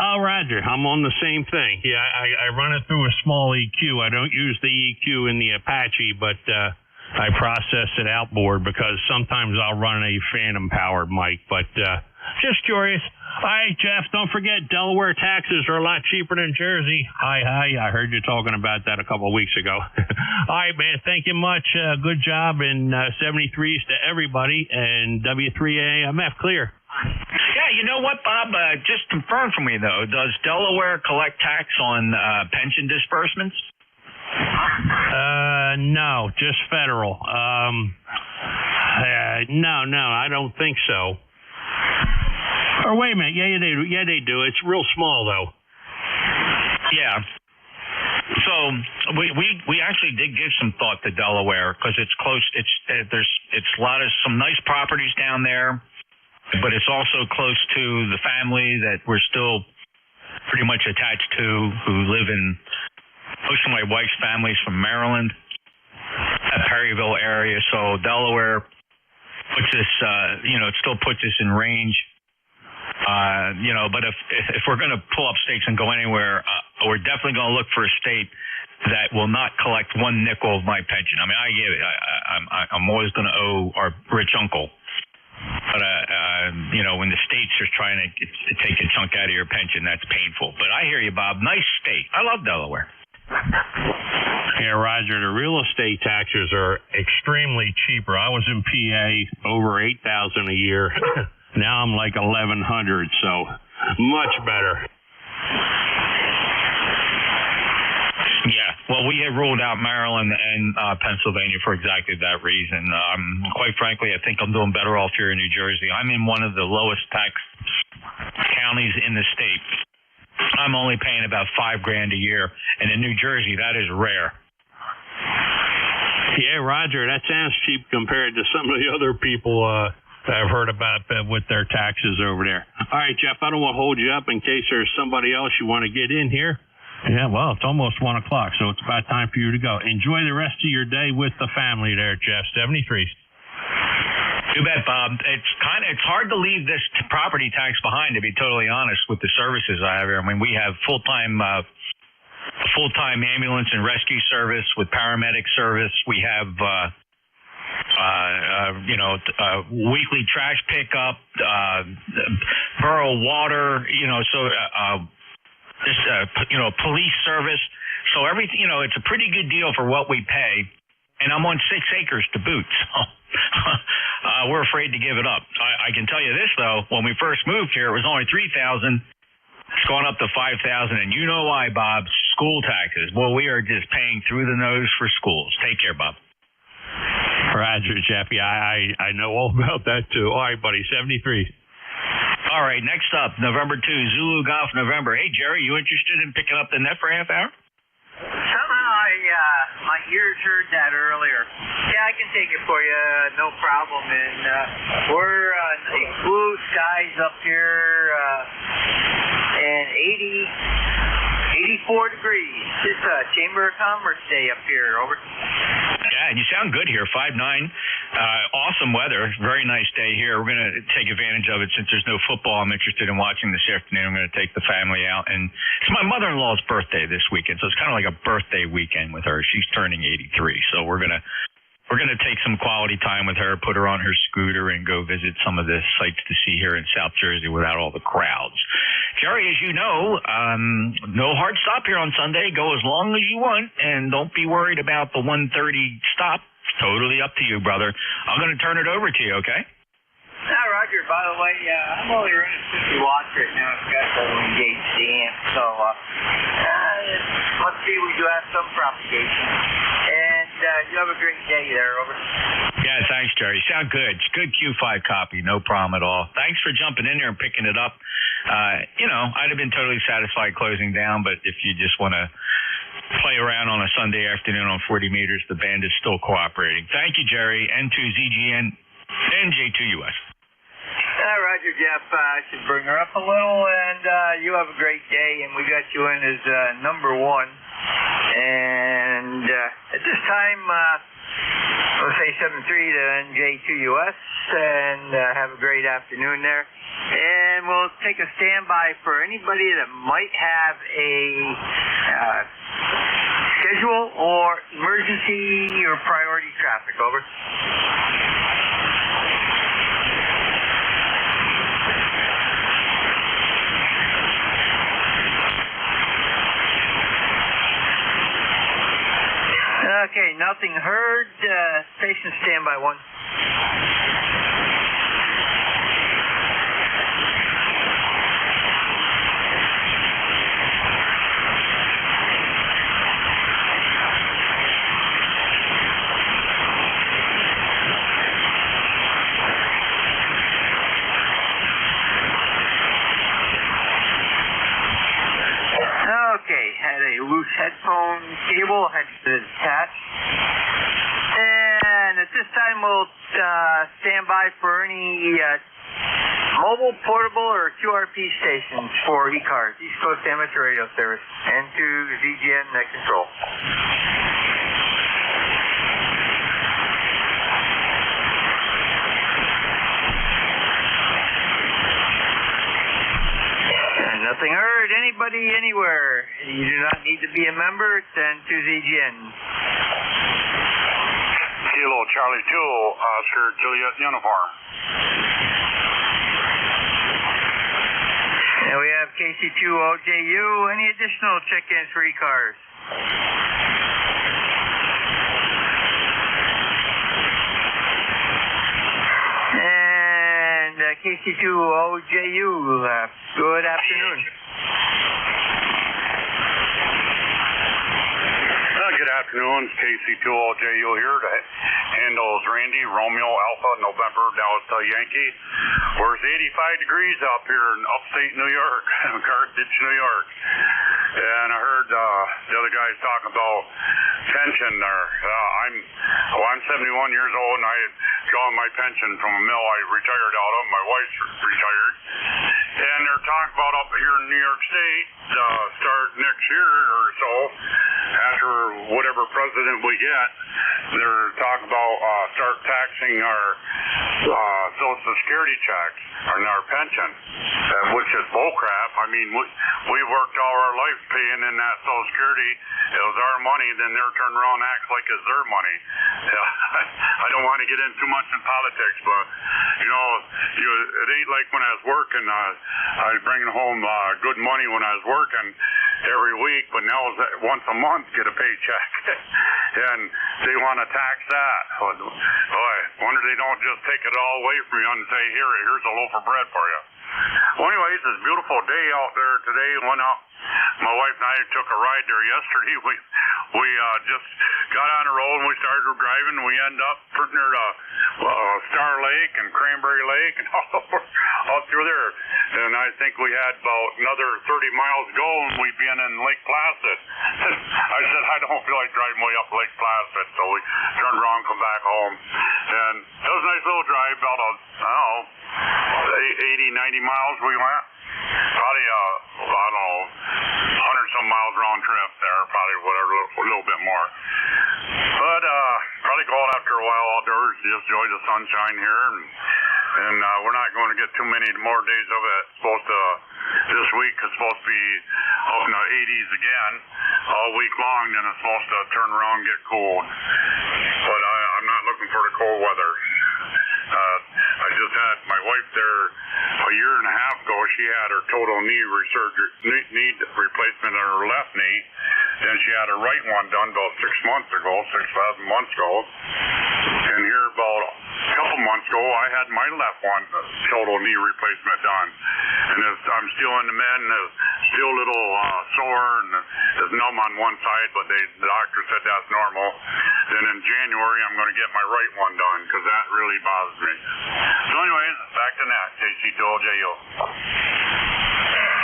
Oh, Roger. I'm on the same thing. Yeah, I run it through a small EQ. I don't use the EQ in the Apache, but I process it outboard because sometimes I'll run a phantom-powered mic, but just curious. Hi, Jeff. Don't forget, Delaware taxes are a lot cheaper than Jersey. Hi. I heard you talking about that a couple of weeks ago. All right, man. Thank you much. Good job. And 73s to everybody. And W3AMF clear. Yeah, you know what, Bob? Just confirm for me, though. Does Delaware collect tax on pension disbursements? No, just federal. No, I don't think so. Or wait a minute, yeah, they do. It's real small though. Yeah. So we actually did give some thought to Delaware because it's close. It's some nice properties down there, but it's also close to the family that we're still pretty much attached to, who live in. Most of my wife's family's from Maryland, that Perryville area. So Delaware puts us, it still puts us in range. But if we're going to pull up stakes and go anywhere, we're definitely going to look for a state that will not collect one nickel of my pension. I mean, I give it. I'm always going to owe our rich uncle. But, when the states are trying to take a chunk out of your pension, that's painful. But I hear you, Bob. Nice state. I love Delaware. Yeah, Roger, the real estate taxes are extremely cheaper. I was in PA over $8,000 a year. Now I'm like 1,100, so much better. Yeah, well, we have ruled out Maryland and Pennsylvania for exactly that reason. Quite frankly, I think I'm doing better off here in New Jersey. I'm in one of the lowest tax counties in the state. I'm only paying about $5,000 a year, and in New Jersey, that is rare. Yeah, Roger, that sounds cheap compared to some of the other people I've heard about with their taxes over there. All right, Jeff, I don't want to hold you up in case there's somebody else you want to get in here. Yeah, well, it's almost 1 o'clock, so it's about time for you to go. Enjoy the rest of your day with the family there, Jeff. 73. You bet, Bob. It's hard to leave this property tax behind, to be totally honest, with the services I have here. I mean, we have full-time ambulance and rescue service with paramedic service. We have weekly trash pickup, borough water, police service. So everything, it's a pretty good deal for what we pay. And I'm on 6 acres to boot. So we're afraid to give it up. I can tell you this, though. When we first moved here, it was only $3,000. It's gone up to $5,000. And you know why, Bob? School taxes. Well, we are just paying through the nose for schools. Take care, Bob. Roger, Jeff. Yeah, I know all about that, too. All right, buddy, 73. All right, next up, November 2, Zulu Golf November. Hey, Jerry, you interested in picking up the net for a half hour? Somehow my ears heard that earlier. Yeah, I can take it for you, no problem. And we're blue skies up here, and 84 degrees. It's a Chamber of Commerce day up here. Over. Yeah, and you sound good here. 5'9". Awesome weather. Very nice day here. We're going to take advantage of it since there's no football I'm interested in watching this afternoon. I'm going to take the family out. And it's my mother-in-law's birthday this weekend, so it's kind of like a birthday weekend with her. She's turning 83, so we're going to take some quality time with her, put her on her scooter, and go visit some of the sights to see here in South Jersey without all the crowds. Jerry, as you know, no hard stop here on Sunday. Go as long as you want, and don't be worried about the 1:30 stop. It's totally up to you, brother. I'm going to turn it over to you, okay? Roger, by the way, I'm only running 50 watts right now. I've got the engaged amp, so let's see, we do have some propagation. And you have a great day there, over. Yeah, thanks, Jerry. Sound good. It's good Q5 copy, no problem at all. Thanks for jumping in there and picking it up. I'd have been totally satisfied closing down, but if you just want to play around on a Sunday afternoon on 40 meters, the band is still cooperating. Thank you, Jerry. N2ZGN, NJ2US. Roger, Jeff. I should bring her up a little, and you have a great day, and we got you in as number one. And at this time, we'll say 7-3 to NJ2US, and have a great afternoon there. And we'll take a standby for anybody that might have a schedule or emergency or priority traffic. Over. Okay, nothing heard. Station standby 1. Okay, had a loose headphone cable, had to attach. And at this time, we'll stand by for any mobile, portable, or QRP stations for ECARS, East Coast Amateur Radio Service, and to ZGN Net Control. Nothing heard. Anybody, anywhere. You do not need to be a member. It's N2ZGN. Kilo Charlie 2, Oscar Juliet Uniform. And we have KC2OJU. Any additional check-ins for ECARS? And KC2OJU, good afternoon. Good afternoon. KC2OJU here to handles Randy, Romeo, Alpha, November, Delta, Yankee. Where it's 85 degrees up here in upstate New York, Carthage, New York. And I heard the other guys talking about pension there. I'm 71 years old, and I draw my pension from a mill I retired out of. My wife's retired. And they're talking about up here in New York State, start next year or so, after whatever president we get, they're talking about start taxing our Social Security checks and our pension, which is bullcrap. I mean, we worked all our life paying in that Social Security. It was our money, then they're turned around and act like it's their money. I don't want to get in too much in politics, but, it ain't like when I was working. I was bringing home good money when I was working every week, but now once a month get a paycheck. And they want to tax that. Boy, wonder they don't just take it all away from you and say, here's a loaf of bread for you. Well, anyways, it's a beautiful day out there today. Went out. My wife and I took a ride there yesterday. We just got on the road and we started driving. We ended up pretty near Star Lake and Cranberry Lake and all through there. And I think we had about another 30 miles to go and we'd been in Lake Placid. I said, I don't feel like driving way up Lake Placid. So we turned around and come back home. And it was a nice little drive, about, 80, 90 miles we went. Probably, 100-some miles round trip there, probably whatever, a little bit more. But probably go out after a while outdoors, just enjoy the sunshine here, and we're not going to get too many more days of it. It's supposed to, this week is supposed to be up in the 80s again all week long, then it's supposed to turn around and get cold. But I'm not looking for the cold weather. I just had my wife there a year and a half ago. She had her total knee replacement on her left knee. Then she had her right one done about 6 months ago, 6-7 months ago. And here about a couple months ago, I had my left one total knee replacement done. And I'm still in the med, and it's still a little sore and it's numb on one side, but the doctor said that's normal. Then in January, I'm going to get my right one done because that really bothers me. So anyways, back to that, KC2LJU.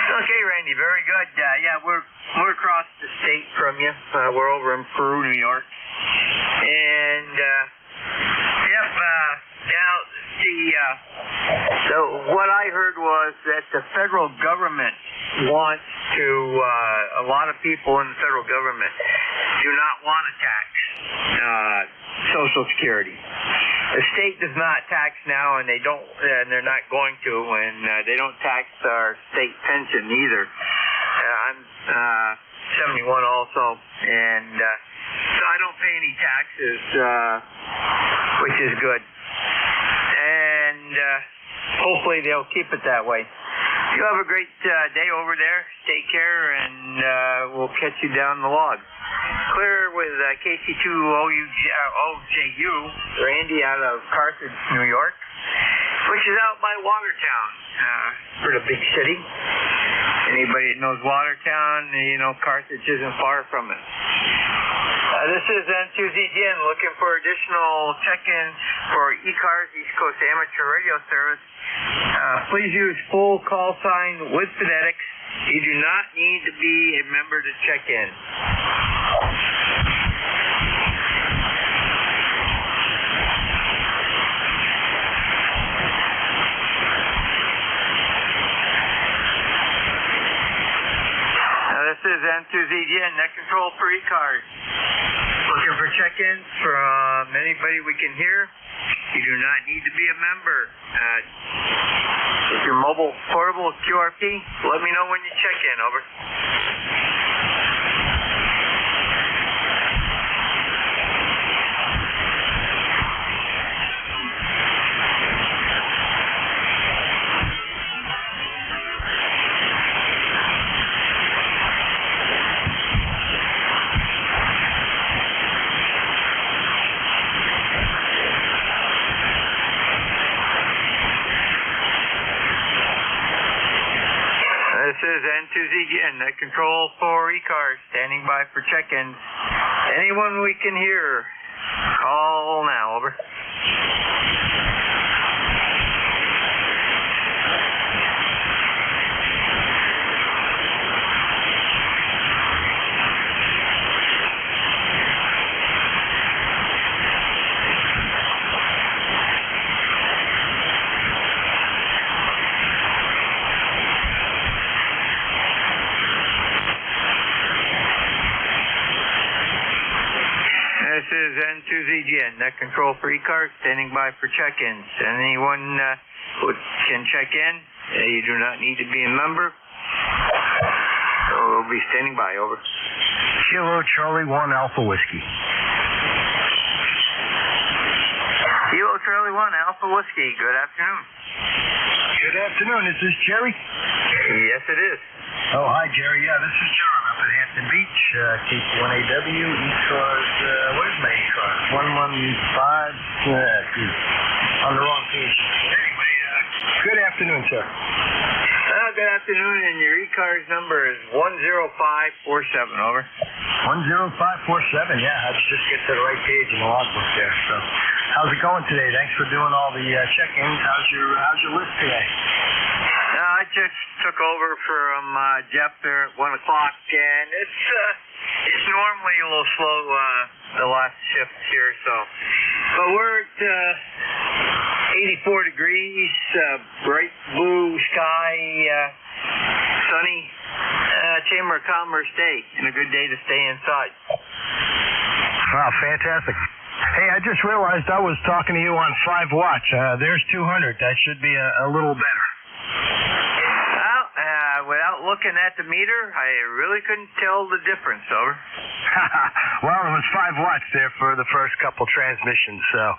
Okay, Randy, very good. Yeah, we're across the state from you. We're over in Peru, New York. And, so what I heard was that the federal government wants to, a lot of people in the federal government do not want to tax Social Security. The state does not tax now, and they're not going to, and they don't tax our state pension either. I'm 71 also, and so I don't pay any taxes, which is good. And hopefully they'll keep it that way. You have a great day over there. Take care, and we'll catch you down the log. Clear with KC2OJU, Randy out of Carthage, New York, which is out by Watertown, pretty big city. Anybody that knows Watertown, Carthage isn't far from it. This is N2ZGN looking for additional check-ins for ECARS, East Coast Amateur Radio Service. Please use full call sign with phonetics. You do not need to be a member to check in. This is N2ZGN, net control for ECARS. Looking for check-ins from anybody we can hear. You do not need to be a member. If you're mobile, portable, QRP, let me know when you check in, over. This is N2ZGN, net control for ECARS, standing by for check-ins. Anyone we can hear, call now, over. This is N2ZGN, net control for ECARS, standing by for check-ins. Anyone who can check in, you do not need to be a member. So we'll be standing by, over. Kilo Charlie 1 Alpha Whiskey. Kilo Charlie 1 Alpha Whiskey, good afternoon. Good afternoon, is this Jerry? Yes, it is. Oh, hi, Jerry. Yeah, this is John up at Hampton Beach, KC1AW, ECARS, where's my ECARS? 115, on the wrong page. Anyway, good afternoon, sir. Good afternoon, and your ECARS number is 10547, over. 10547, yeah. I just get to the right page in the logbook there. So, how's it going today? Thanks for doing all the check-ins. How's your list today? I just took over from Jeff there at 1 o'clock, and it's normally a little slow the last shift here, so. But we're at 84 degrees, bright blue sky, sunny, Chamber of Commerce day, and a good day to stay inside. Wow, fantastic. Hey, I just realized I was talking to you on 5 watch. There's 200. That should be a little better. Well, without looking at the meter, I really couldn't tell the difference, over. Well, it was 5 watts there for the first couple transmissions, so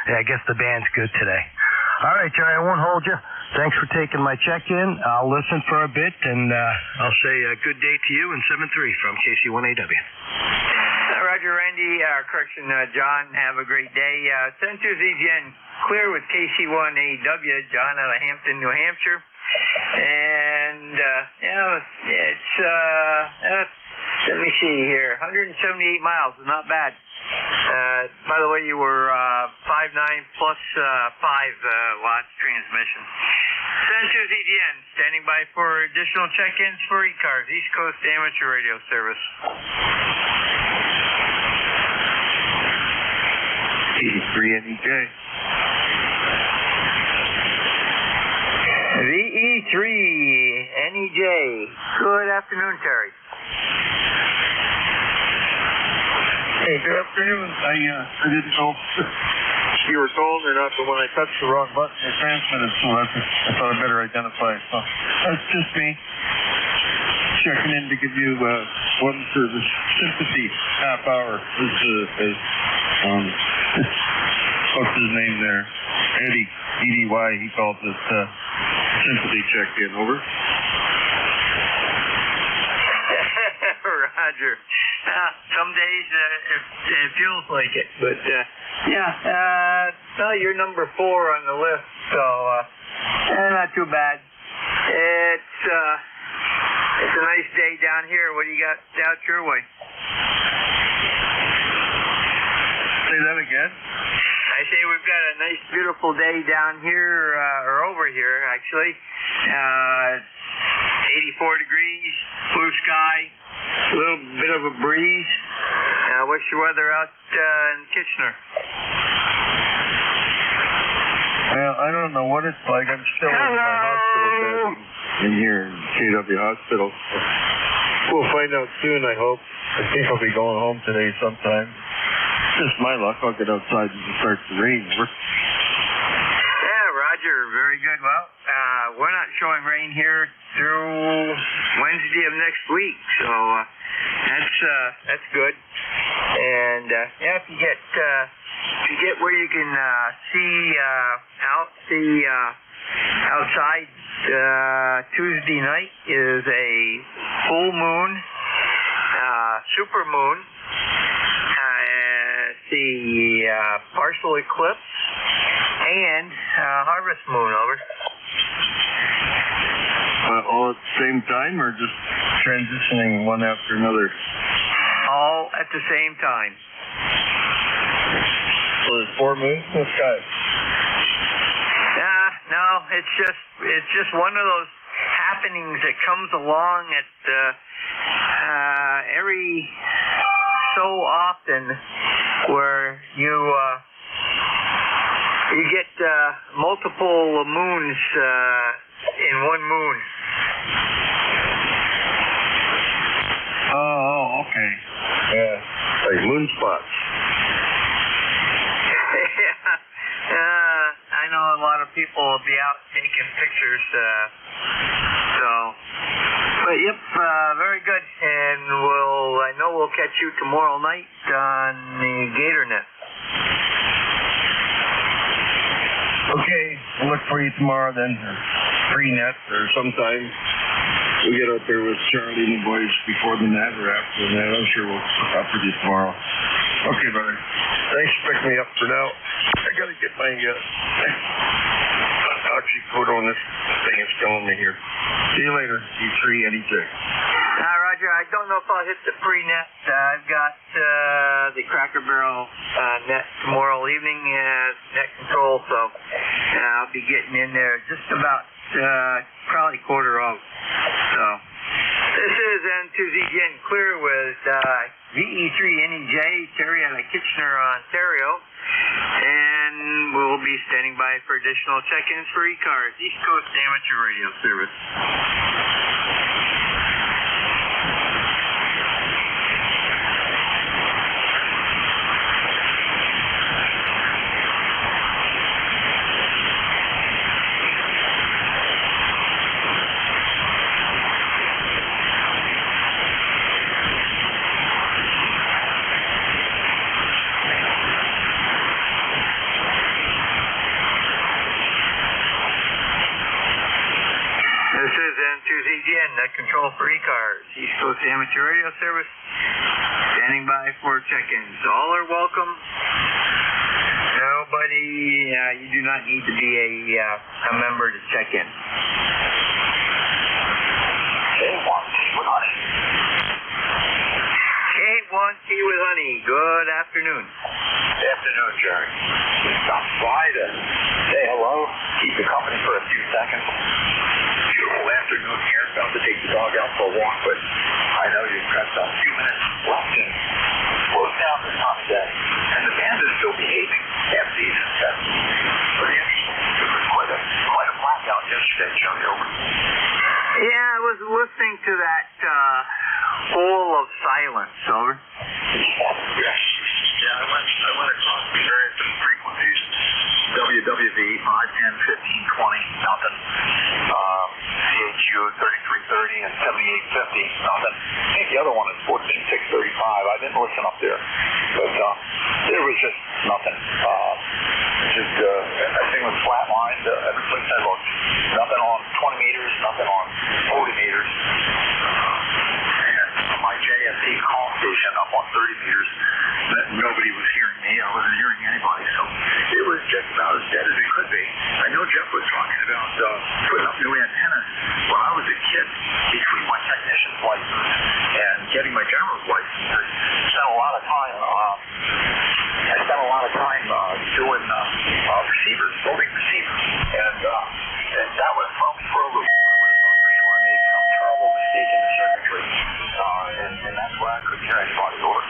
yeah, I guess the band's good today. All right, Jerry, I won't hold you. Thanks for taking my check-in. I'll listen for a bit, and I'll say a good day to you in 7-3 from KC1AW. Roger, Randy, John, have a great day. 7-2 ZGN, clear with KC1AW, John out of Hampton, New Hampshire. And, it's, let me see here, 178 miles, not bad. By the way, you were 5.9 plus 5 watts transmission. 7-2 ZGN, standing by for additional check-ins for ECARS, East Coast Amateur Radio Service. 83 NEJ. VE3 NEJ. Good afternoon, Terry. Hey, good afternoon. I didn't know if you were told or not, but when I touched the wrong button, it transmitted, so I thought I'd better identify it. So that's just me checking in to give you one for the sympathy half hour. What's his name there? Eddie, E-D-Y, he calls it sympathy check-in, over. Roger. Some days it feels like it, but you're number 4 on the list, so not too bad. It's a nice day down here. What do you got out your way? Say that again? I say we've got a nice, beautiful day down here, or over here, actually. 84 degrees, blue sky, a little bit of a breeze. What's your weather out in Kitchener? Well, I don't know what it's like. I'm still in my hospital bed in here in KW Hospital. We'll find out soon, I hope. I think I'll be going home today sometime. Just my luck. I'll get outside and it starts to rain. Yeah, Roger. Very good. Well, we're not showing rain here through Wednesday of next week, so that's good. And if you get where you can see outside, Tuesday night is a full moon, super moon. The partial eclipse and harvest moon, over. All at the same time, or just transitioning one after another? All at the same time. So there's 4 moons in the sky? No, it's just one of those happenings that comes along at every so often, where you get multiple moons in one moon. Oh, okay. Yeah, like moon spots. I know a lot of people will be out taking pictures, but yep, very good. And I know we'll catch you tomorrow night on the Gator Net. Okay, we'll look for you tomorrow then, free net, or sometime. We'll get out there with Charlie and the boys before the net or after the net. I'm sure we'll hook up with you tomorrow. Okay, brother. Thanks for picking me up for now. I gotta get my, talk to you put on this thing is killing me here. See you later, E3 NEJ. Roger, I don't know if I'll hit the pre-net. I've got the Cracker Barrel net tomorrow evening as net control, so I'll be getting in there just about probably quarter of. So this is N2ZGN Clear with VE3NEJ, Terry out of Kitchener, Ontario. And we'll be standing by for additional check-ins for ECARS, East Coast Amateur Radio Service. N2ZGN, net control for ECARS, East Coast Amateur Radio Service, standing by for check-ins. All are welcome. Nobody, you do not need to be a member to check in. K1T with honey. Good afternoon. Good afternoon, Jerry. Just stopped by to say hello, keep you company for a few seconds. Beautiful afternoon here. About to take the dog out for a walk, but I know you've got a few minutes left and slows down this time of day. And the band is still behaving after these tests. Pretty interesting. It was quite a blackout yesterday, Jerry. Over. Yeah, I was listening to that hole of silence. Over. Yes. Yeah, I went across the various different frequencies. WWV 5, 10, 15, 20, nothing. CHU 3330 and 7850, nothing. I think the other one is 14635. I didn't listen up there, but there was just nothing. Everything was flatlined. Every place I looked, nothing on 20 meters, nothing on 40 meters. And my JSC call station up on 30 meters, nobody was hearing me. I wasn't hearing anybody, so it was just about as dead as it could be. I know Jeff was talking about putting up new antennas. When I was a kid, between my technician's license and getting my general's license, I spent a lot of time doing receivers, building receivers, and that was from Frodo. I would have thought for sure I made some terrible mistake in the circuitry, and that's why I couldn't hear anybody over.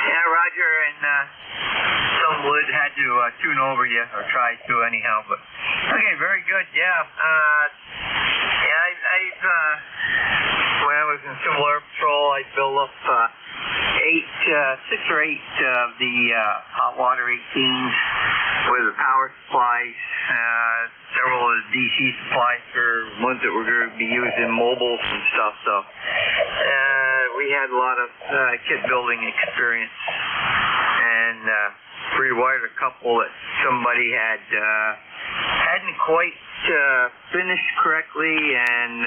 Yeah, Roger, and some would had to tune over you, or try to anyhow, but okay, very good, yeah. When I was in Civil Air Patrol, I built up 6 or 8 of the hot water 18s with the power supplies, several of the DC supplies for ones that were going to be used in mobiles and stuff, so we had a lot of kit building experience, and pre-wired a couple that somebody hadn't quite finished correctly, and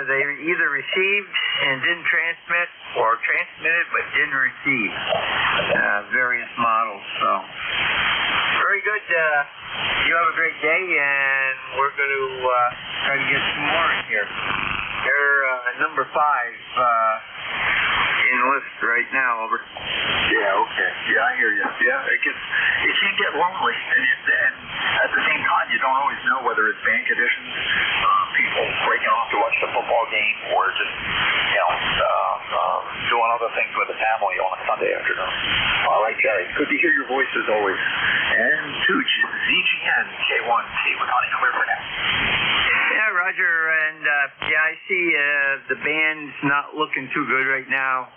they either received and didn't transmit, or transmitted but didn't receive various models. So very good. You have a great day, and we're going to try to get some more in here. You're number 5 in the list right now. Over. Yeah, okay. Yeah, I hear you. Yeah, it can get lonely, and at the same time, you don't always know whether it's band conditions, people breaking off to watch the football game, or just doing other things with the family on a Sunday afternoon. All right, Jerry. Good to hear your voice as always. And to ZGN K1T with Honey Clear for now. Yeah, Roger, and I see the band's not looking too good right now.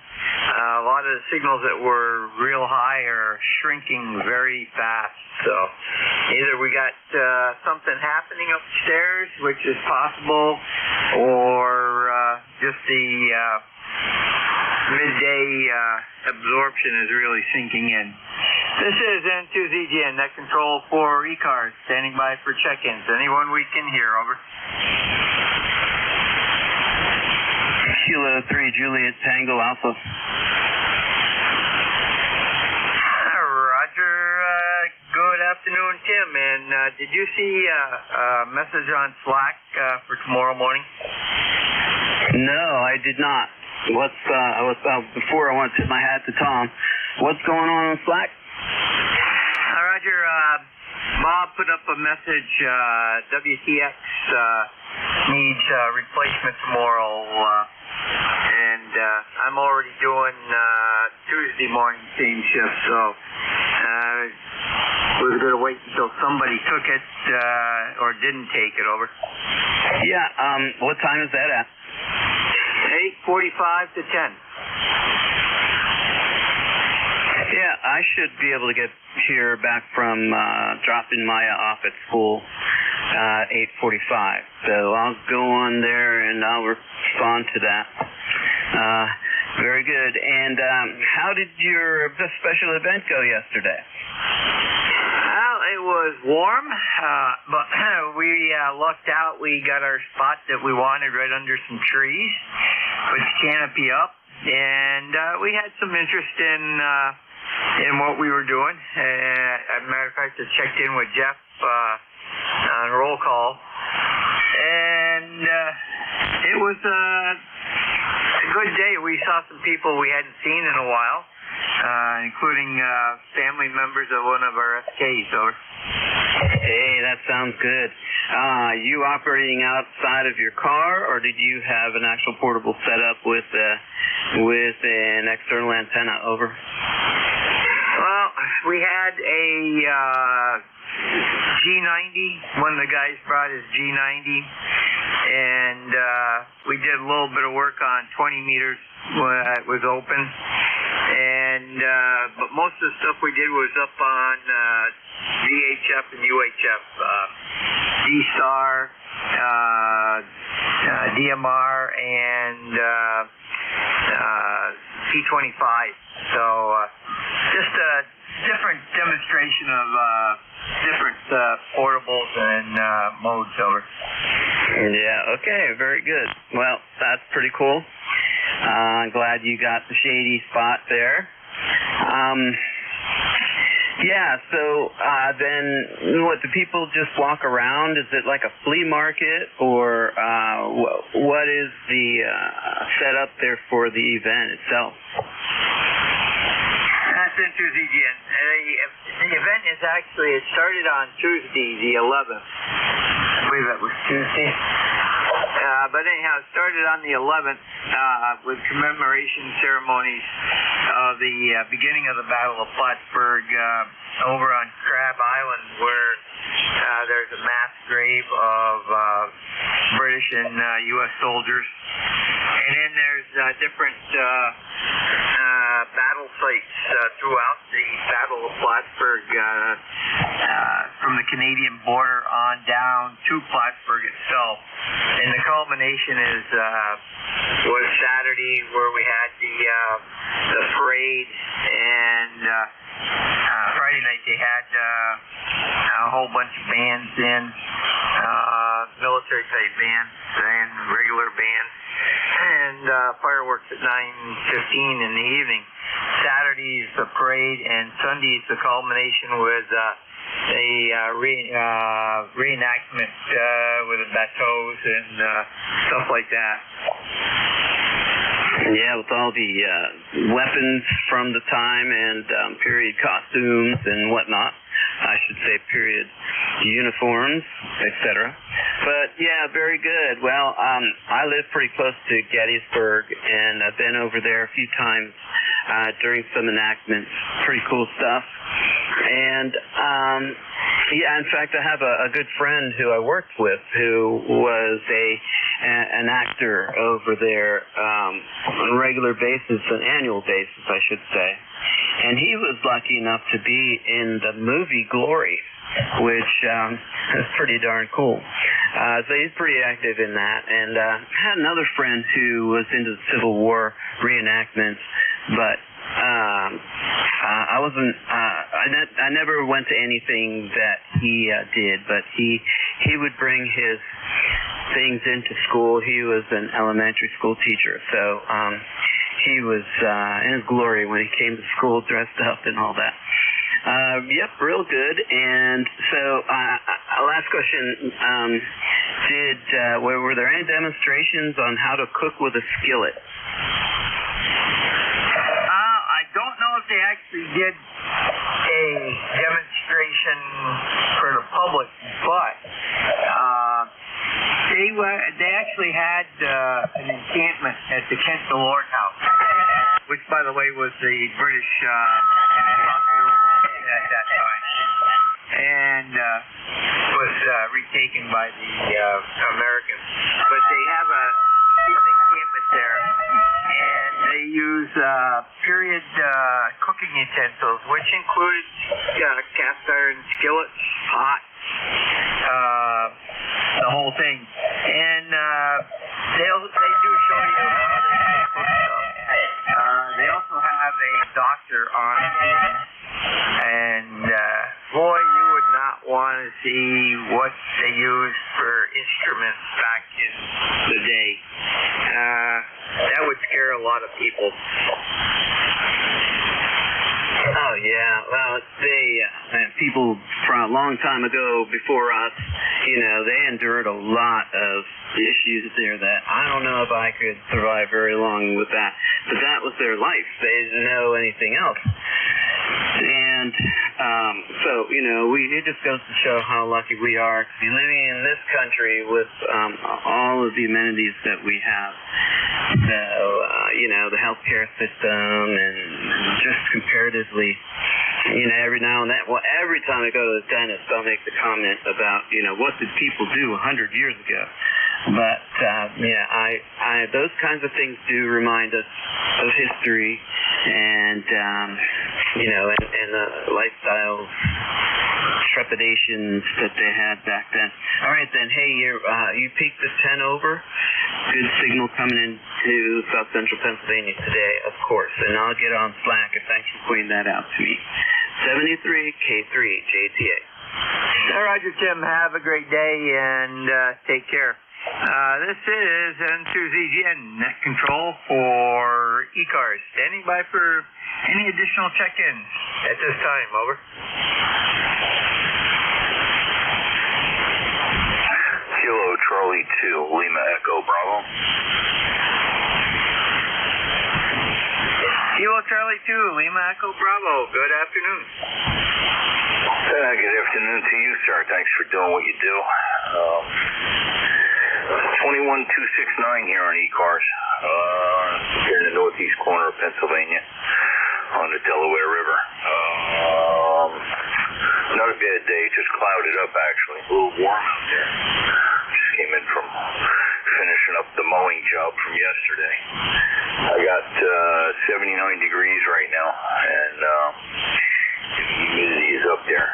A lot of the signals that were real high are shrinking very fast. So either we got something happening upstairs, which is possible, or just the midday absorption is really sinking in. This is N2ZGN, net control for ECARS, standing by for check-ins. Anyone we can hear, over. Kilo 3, Juliet Tango Alpha. Roger, good afternoon. afternoon, Tim. And did you see a message on Slack for tomorrow morning? No, I did not. Before I want to tip my hat to Tom, what's going on Slack? Roger, Bob put up a message, WTX needs replacement tomorrow, and I'm already doing Tuesday morning same shift, so we were going to wait until somebody took it or didn't take it over. Yeah, what time is that at? 8:45 to 10. Yeah, I should be able to get here back from dropping Maya off at school 8:45. So I'll go on there and I'll respond to that. Very good. And how did your special event go yesterday? Well, it was warm, but we lucked out. We got our spot that we wanted right under some trees with canopy up, and we had some interest in what we were doing. As a matter of fact, I checked in with Jeff on roll call, and it was a good day. We saw some people we hadn't seen in a while, including family members of one of our FKs. Hey, that sounds good. You operating outside of your car, or did you have an actual portable setup with an external antenna? Over. Well, we had a G90. One of the guys brought his G90, and we did a little bit of work on 20 meters when it was open. And but most of the stuff we did was up on VHF and UHF, D-Star, DMR, and P25. So just a different demonstration of different portables and modes. Over. Yeah, okay, very good. Well, that's pretty cool. I'm glad you got the shady spot there. Yeah, so then what, do people just walk around? Is it like a flea market, or what is the setup there for the event itself? That's interesting, Jen. The event is actually, it started on Tuesday, the 11th. I believe that was Tuesday. But anyhow, it started on the 11th with commemoration ceremonies of the beginning of the Battle of Plattsburgh over on Crab Island, where there's a mass grave of British and U.S. soldiers. And then there's different battle sites throughout the Battle of Plattsburgh, from the Canadian border on down to Plattsburgh itself. And the culmination was Saturday, where we had the parade, and Friday night they had a whole bunch of bands in, military type bands and regular bands, and fireworks at 9:15 in the evening. Saturday's the parade, and Sunday's the culmination with a reenactment with the bateaus and stuff like that. Yeah, with all the weapons from the time and period costumes and whatnot. I should say period uniforms, etc. But yeah, very good. Well, I live pretty close to Gettysburg, and I've been over there a few times during some enactments. Pretty cool stuff. And yeah, in fact, I have a good friend who I worked with who was an actor over there on a regular basis, an annual basis, I should say. And he was lucky enough to be in the movie Glory, which is pretty darn cool. So he's pretty active in that. And I had another friend who was into the Civil War reenactments, but I wasn't. I never went to anything that he did, but he would bring his things into school. He was an elementary school teacher, so he was in his glory when he came to school, dressed up and all that. Yep, real good. And so, last question. Were there any demonstrations on how to cook with a skillet? I don't know if they actually did a demonstration for the public, but they actually had an encampment at the Kent Delort House, which, by the way, was the British hospital at that time, and was retaken by the Americans. But they have an encampment there, and they use period cooking utensils, which include cast iron skillets, pots, the whole thing. And they do show you how they cook stuff. They also have a doctor on hand, and boy, you would not want to see what they used for instruments back in the day. That would scare a lot of people. Oh, yeah. Well, people from a long time ago before us, they endured a lot of issues there that I don't know if I could survive very long with that. But that was their life. They didn't know anything else. And so, it just goes to show how lucky we are to be living in this country with all of the amenities that we have. So, the healthcare system and just comparatively, every now and then, every time I go to the dentist, I'll make the comment about, what did people do 100 years ago? But, those kinds of things do remind us of history and, and the lifestyle trepidations that they had back then. All right, then. Hey, you peaked the 10 over. Good signal coming into South Central Pennsylvania today, of course. And I'll get on Slack, and thanks for pointing that out to me. 73K3 JTA. Roger, Tim. Have a great day and take care. This is N2ZGN Net Control for ECARS. Standing by for any additional check-ins at this time. Over. Kilo Charlie 2, Lima Echo Bravo. Kilo Charlie 2, Lima Echo Bravo. Good afternoon. Good afternoon to you, sir. Thanks for doing what you do. 21269 here on ECARS, here in the northeast corner of Pennsylvania on the Delaware River. Not a bad day, just clouded up actually, a little warm out there. Just came in from finishing up the mowing job from yesterday. I got 79 degrees right now, and the humidity is up there.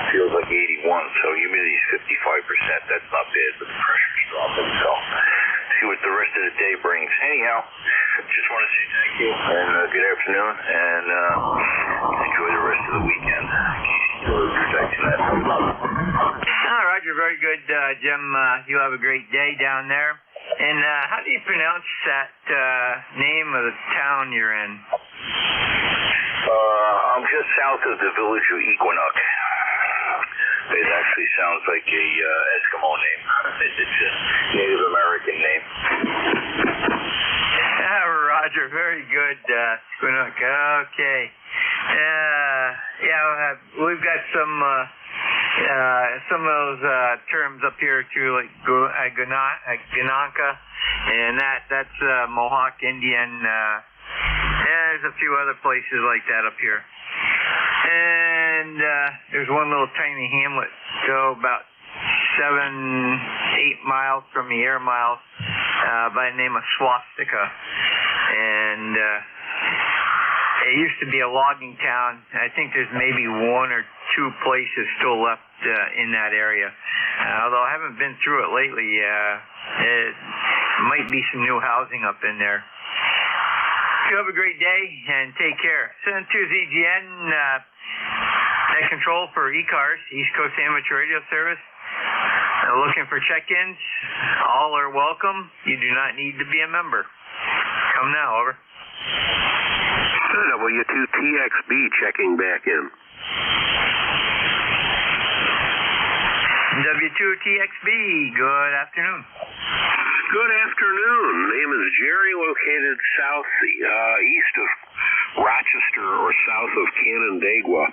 Feels like 81, so humidity is 55%. That's not bad, but the pressure's dropping, so see what the rest of the day brings. Anyhow, just want to say thank you, and good afternoon, and enjoy the rest of the weekend. Roger, very good, Jim. You have a great day down there. And how do you pronounce that name of the town you're in? I'm just south of the village of Equinox. It actually sounds like a Eskimo name. It's a Native American name. Roger, very good, Equinox. Okay. We've got some of those terms up here too, like Gananka, and that's Mohawk Indian. There's a few other places like that up here. And there's one little tiny hamlet, about 7-8 miles from the air miles, by the name of Swastika. And it used to be a logging town. I think there's maybe 1 or 2 places still left in that area. Although I haven't been through it lately, it might be some new housing up in there. You have a great day and take care. Send to ZGN Net Control for ECARS, East Coast Amateur Radio Service. Looking for check-ins. All are welcome. You do not need to be a member. Come now, over. W2TXB checking back in. W2TXB, good afternoon. Good afternoon. Name is Jerry, located east of Rochester or south of Canandaigua,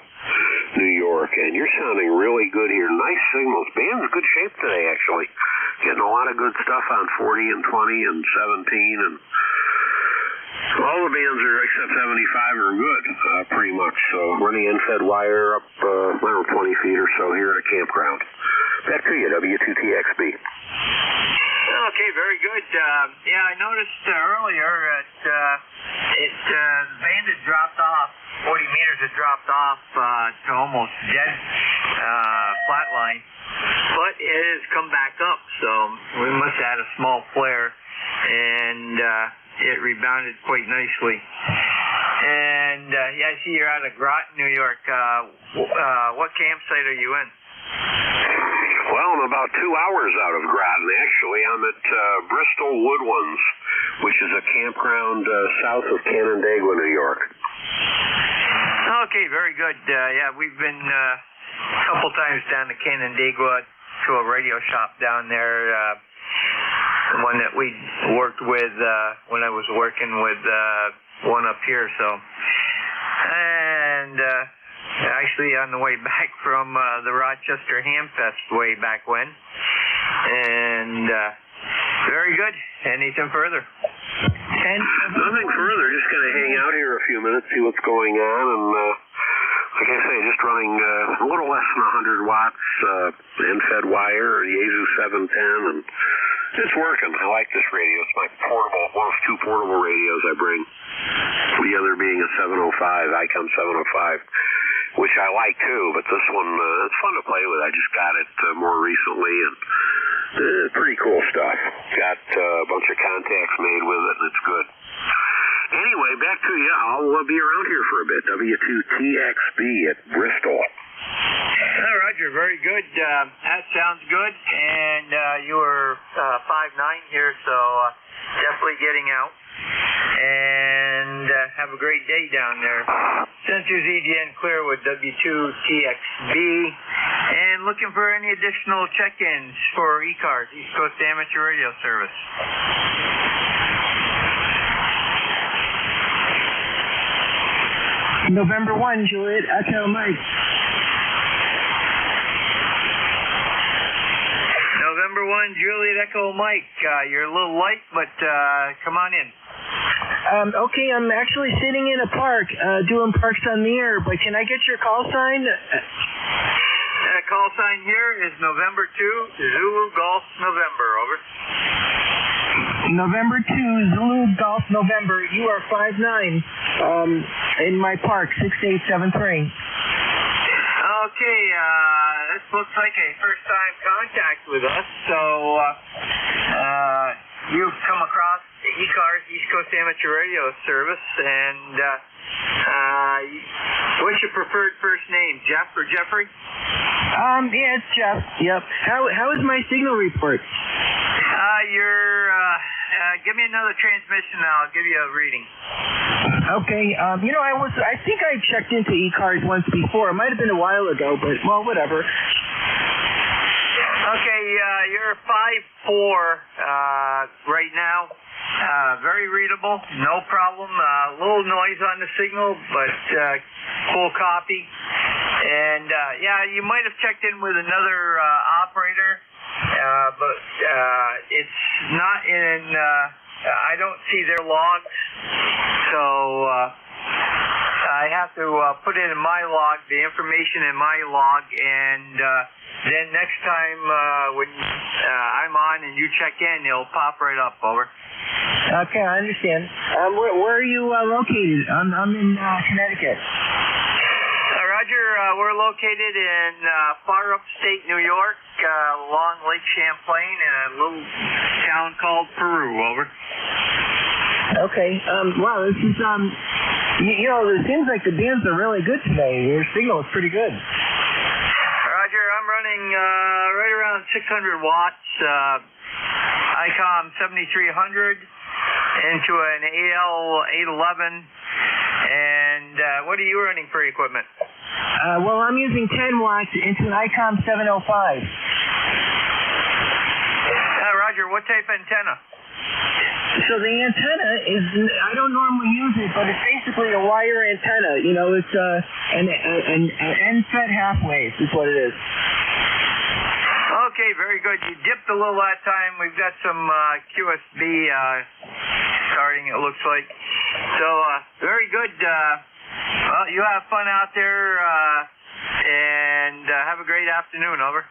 New York. And you're sounding really good here. Nice signals. Band's in good shape today, actually. Getting a lot of good stuff on 40 and 20 and 17 and all the bands are except 75 are good, pretty much. So running end-fed wire up, 20 feet or so here at a campground. Back to you, W2TXB. Okay, very good. I noticed earlier that the band had dropped off, 40 meters had dropped off to almost dead flat line, but it has come back up, so we must have had a small flare, and it rebounded quite nicely. And I see you're out of Groton, New York. What campsite are you in? Well, I'm about 2 hours out of Groton, actually. I'm at Bristol Woodlands, which is a campground south of Canandaigua, New York. Okay, very good. We've been a couple times down to Canandaigua to a radio shop down there, the one that we worked with when I was working with one up here. And actually on the way back from the Rochester Hamfest way back when. And very good. Anything further? Nothing further. Just going to hang out here a few minutes, see what's going on. And like I say, just running a little less than 100 watts end-fed wire, or the Yaesu 710, and it's working. I like this radio. It's my portable, one of two portable radios I bring. The other being a 705, ICOM 705, which I like too, but this one, it's fun to play with. I just got it more recently, and pretty cool stuff. Got a bunch of contacts made with it, and it's good. Anyway, back to you. I'll be around here for a bit. W2TXB at Bristol. Roger, very good. That sounds good. And you were 5'9" here, so definitely getting out. And have a great day down there. Sensors EGN clear with W2TXB. And looking for any additional check-ins for ECARS, East Coast Amateur Radio Service. November 1, Juliet, Echo Mike. November 1, Juliet, Echo Mike. You're a little light, but come on in. Okay, I'm actually sitting in a park doing Parks on the Air, but can I get your call sign? Call sign here is November 2, Zulu Golf November, over. November 2, Zulu Golf November. You are 5'9", in my park, 6873. Okay, this looks like a first-time contact with us, so you've come across the ECARS, East Coast Amateur Radio Service, and what's your preferred first name, Jeff or Jeffrey? Yeah, it's Jeff. Yep. How is my signal report? Give me another transmission and I'll give you a reading. Okay. I think I checked into ECARS once before. It might have been a while ago, but, well, whatever. Okay, you're 5'4", right now. Very readable, no problem. A little noise on the signal, but full copy. And, you might have checked in with another operator, but it's not in, I don't see their logs, so I have to put it in my log, the information in my log, and then next time when I'm on and you check in, it'll pop right up, over. Okay, I understand. Where are you located? I'm in Connecticut. Roger, we're located in far upstate New York, along Lake Champlain, in a little town called Peru, over. Okay, wow, this is, it seems like the bands are really good today. Your signal is pretty good. Roger, I'm running right around 600 watts, ICOM 7300 into an AL 811, and And what are you running for equipment? Well, I'm using 10 watts into an ICOM 705. Roger, what type of antenna? So the antenna is, I don't normally use it, but it's basically a wire antenna. You know, it's an end-fed half-wave is what it is. Okay, very good. You dipped a little that time. We've got some QSB starting, it looks like. So, very good. Well, you have fun out there, and have a great afternoon. Over.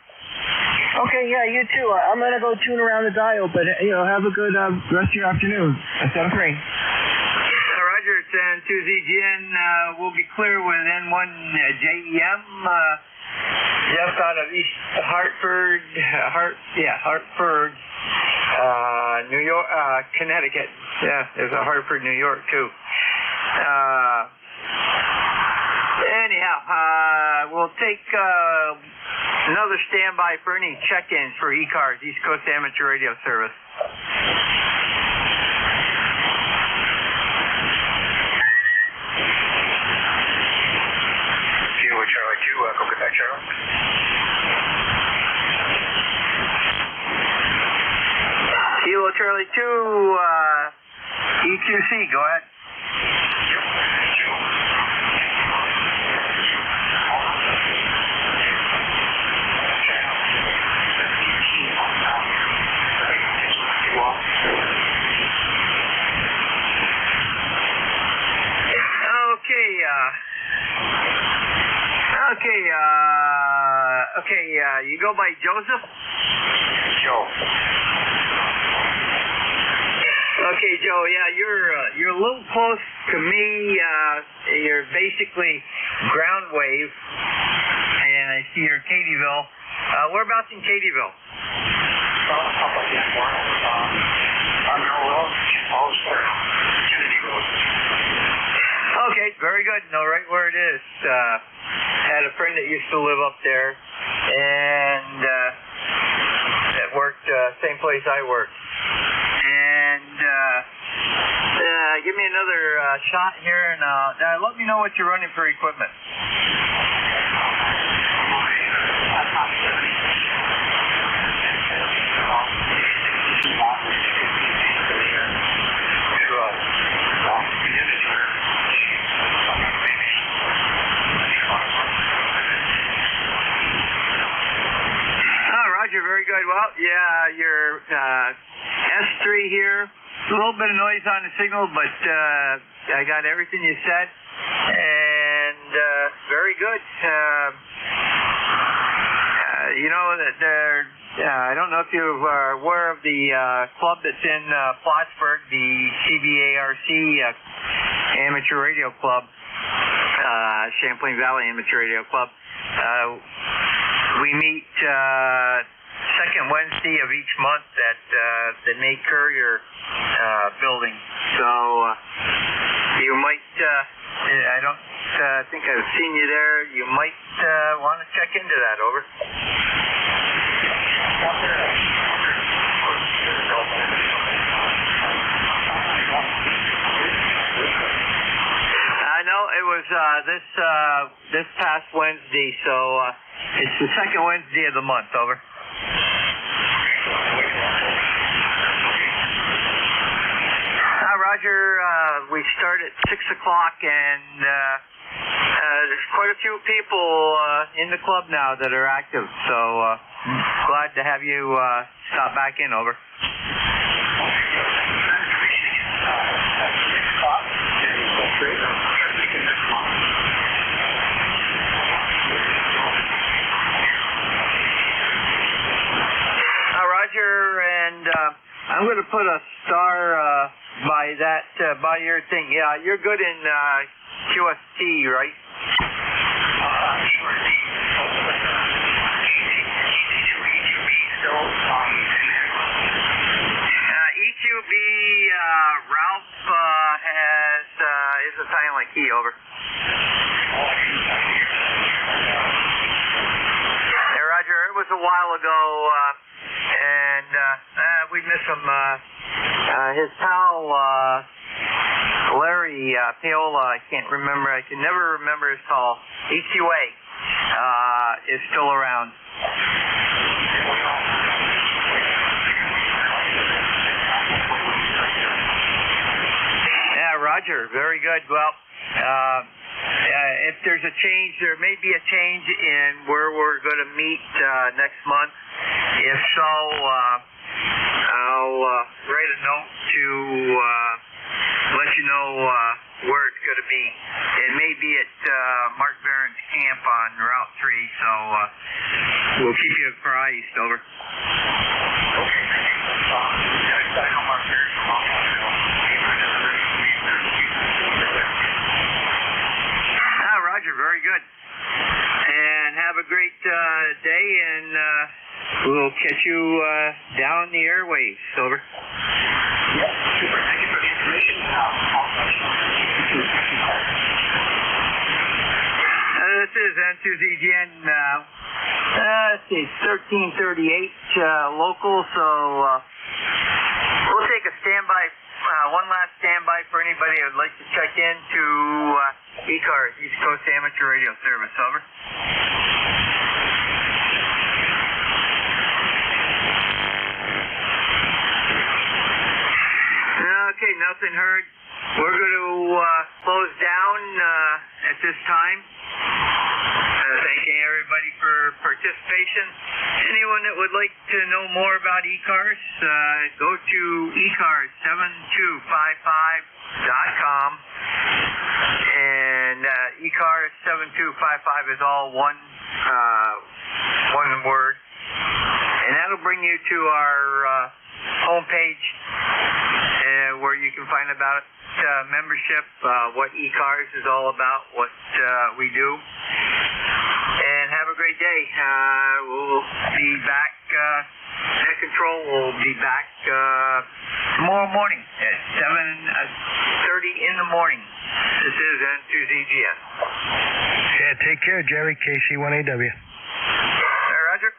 Okay, yeah, you too. I'm going to go tune around the dial, but, have a good rest of your afternoon. 7-3. Roger, it's N2ZGN. We'll be clear with N1 JEM. Just out of East Hartford, Hartford, New York, Connecticut. Yeah, there's a Hartford, New York, too. Anyhow, we'll take another standby for any check-ins for ECARS, East Coast Amateur Radio Service. Kilo Charlie 2, go get that Charlie. Kilo Charlie 2, EQC, go ahead. Okay, you go by Joseph? Joe. Okay, Joe, yeah, you're a little close to me. You're basically ground wave, and I see you're Katie'ville. Whereabouts in Katie'ville? Okay, very good. Know right where it is. Had a friend that used to live up there, and that worked same place I worked. And give me another shot here, and let me know what you're running for equipment. Roger, very good. Well, yeah, your S3 here. A little bit of noise on the signal, but I got everything you said, and very good. I don't know if you are aware of the club that's in Plattsburgh, the CBARC Amateur Radio Club, Champlain Valley Amateur Radio Club. We meet second Wednesday of each month at the Nate Courier building. So you might, I don't think I've seen you there. You might want to check into that. Over. I know it was this past Wednesday, so it's the second Wednesday of the month. Over. Roger, we start at 6 o'clock, and there's quite a few people in the club now that are active, so glad to have you stop back in. Over. Roger, and I'm going to put a star by that, by your thing. Yeah, you're good in QST, right? EQB, Ralph is a silent key. Over. Hey, Roger, it was a while ago, and we miss him. His pal Larry Paola, I can't remember, I can never remember his call. EQA is still around. Yeah, Roger, very good. Well, if there's a change, there may be a change in where we're going to meet next month. If so, I'll write a note to let you know where it's going to be. It may be at Mark Barron's camp on Route 3, so we'll keep you apprised. Over. Roger, very good. And have a great day, and we'll catch you down the airwaves. Over. Yeah, super. Thank you for the information. This is N2ZGN. Let's see, 1338 local, so we'll take a standby. One last standby for anybody who would like to check into ECARS, East Coast Amateur Radio Service. Over. Okay, nothing heard. We're going to close down at this time. Thanking everybody for participation. Anyone that would like to know more about ECARS, go to ECARS7255.com. And ECARS 7255 is all one word. And that'll bring you to our homepage where you can find about membership, what ECARS is all about, what we do. And have a great day. We'll be back. Net Control will be back tomorrow morning at 7:30 in the morning. This is N2ZGN. Yeah, take care, Jerry. KC1AW. Roger.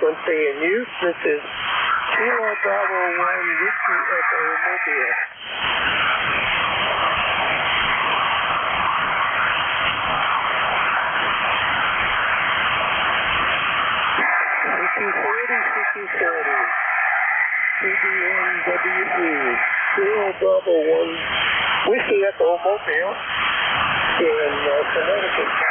frequency in use. This is Kilo Bravo 1 Whiskey Echo Mobile. CQ40, CB1WE, Kilo Bravo 1 Whiskey Echo Mobile in Connecticut.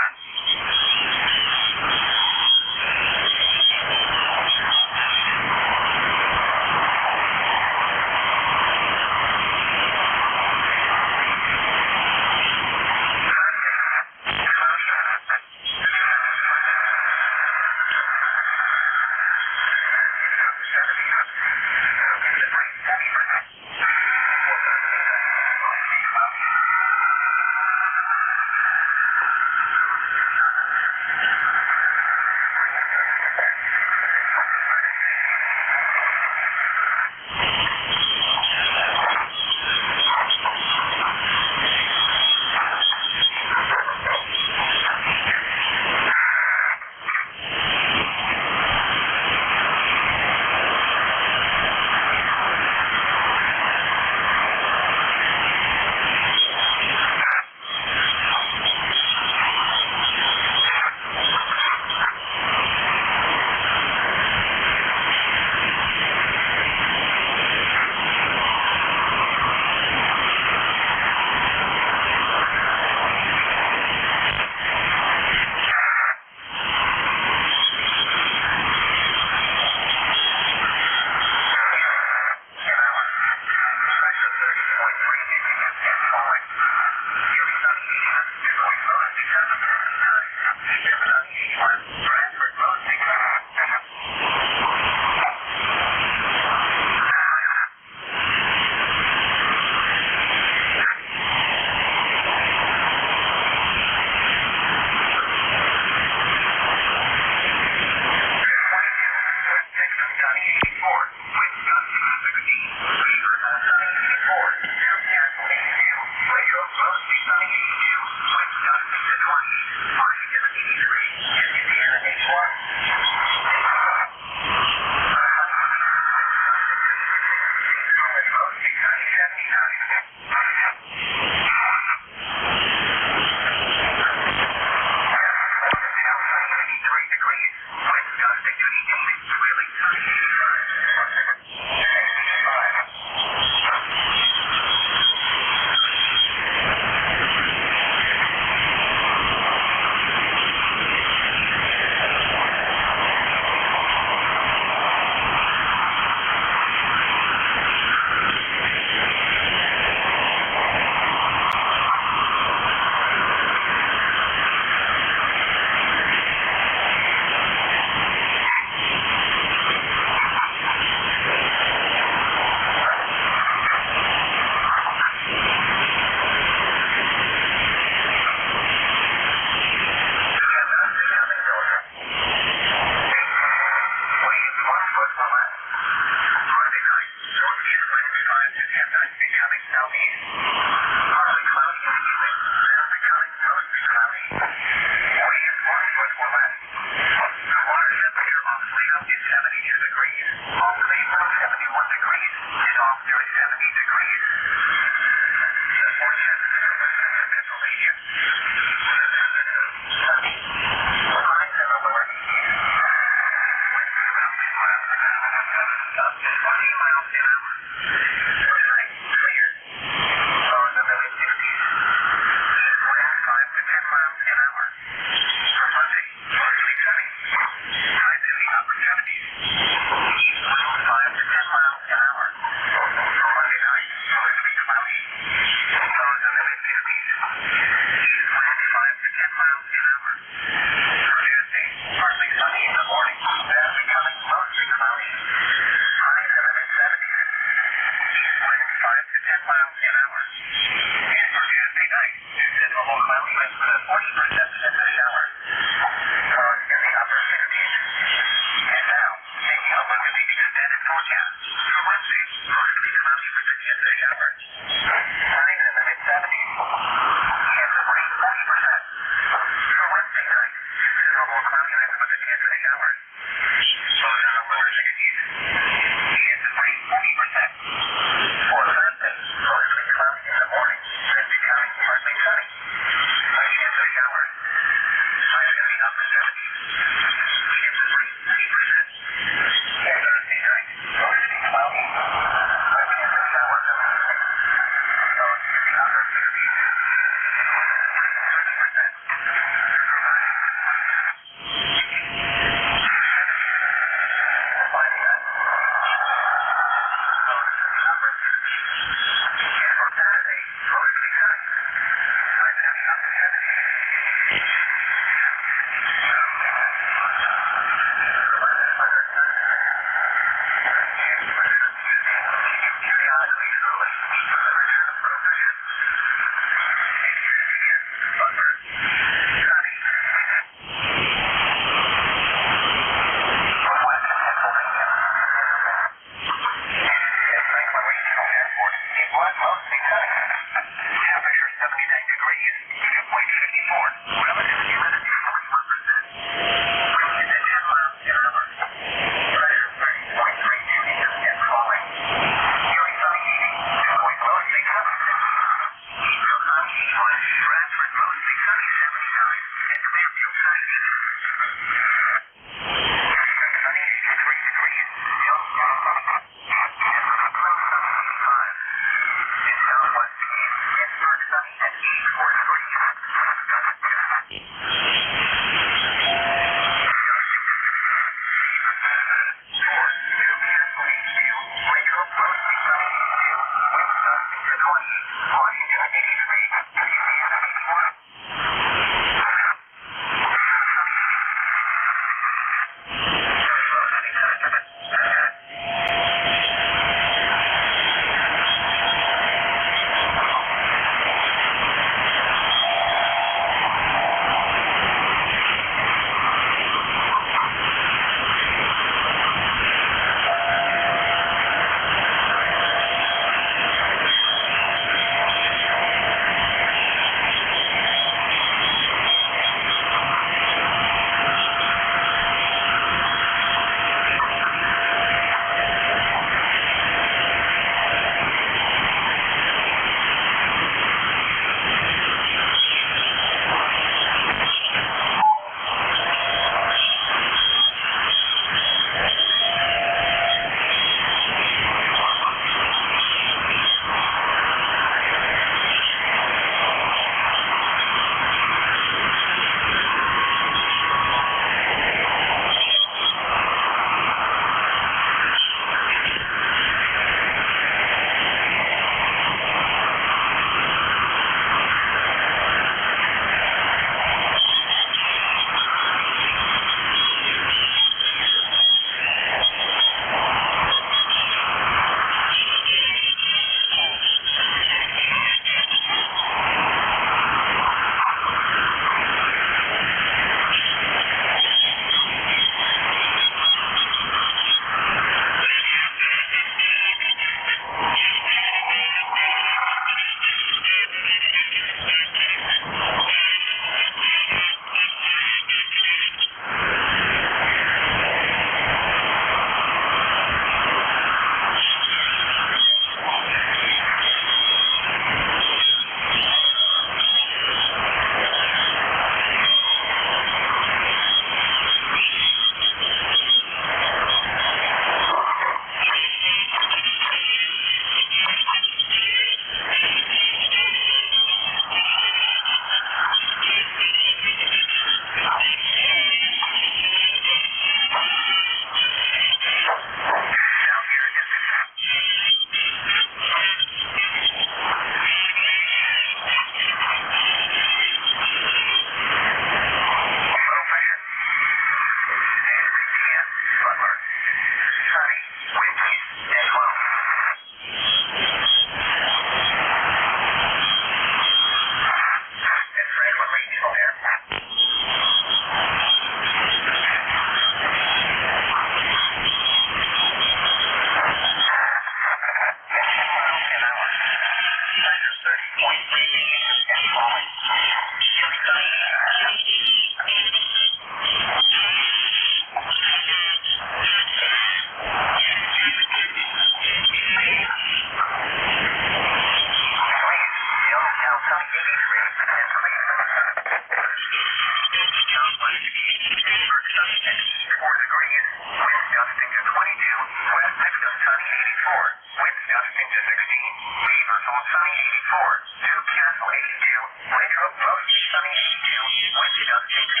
degrees. Wind gusting to 22. West Texas sunny 84. Winds gusting to 16. Beavers on sunny 84. New Castle 82. Latrobe Post sunny 82. Wind gusting to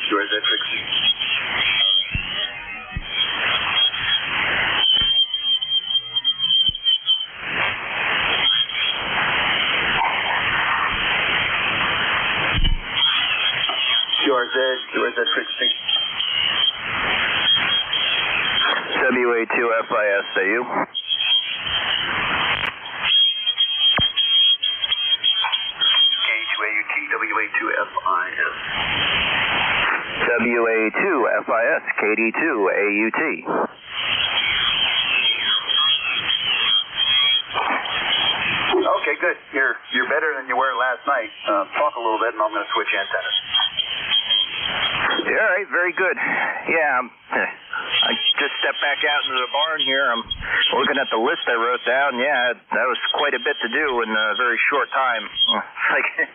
QRZ60. QRZ60. WA2FIS, say you. K2AUT, WA2FIS. WA2FIS, KD2AUT. Okay, good. You're better than you were last night. Talk a little bit, and I'm going to switch antennas. Yeah, all right, very good. Yeah, I just stepped back out into the barn here. I'm looking at the list I wrote down. Yeah, that was quite a bit to do in a very short time. Like,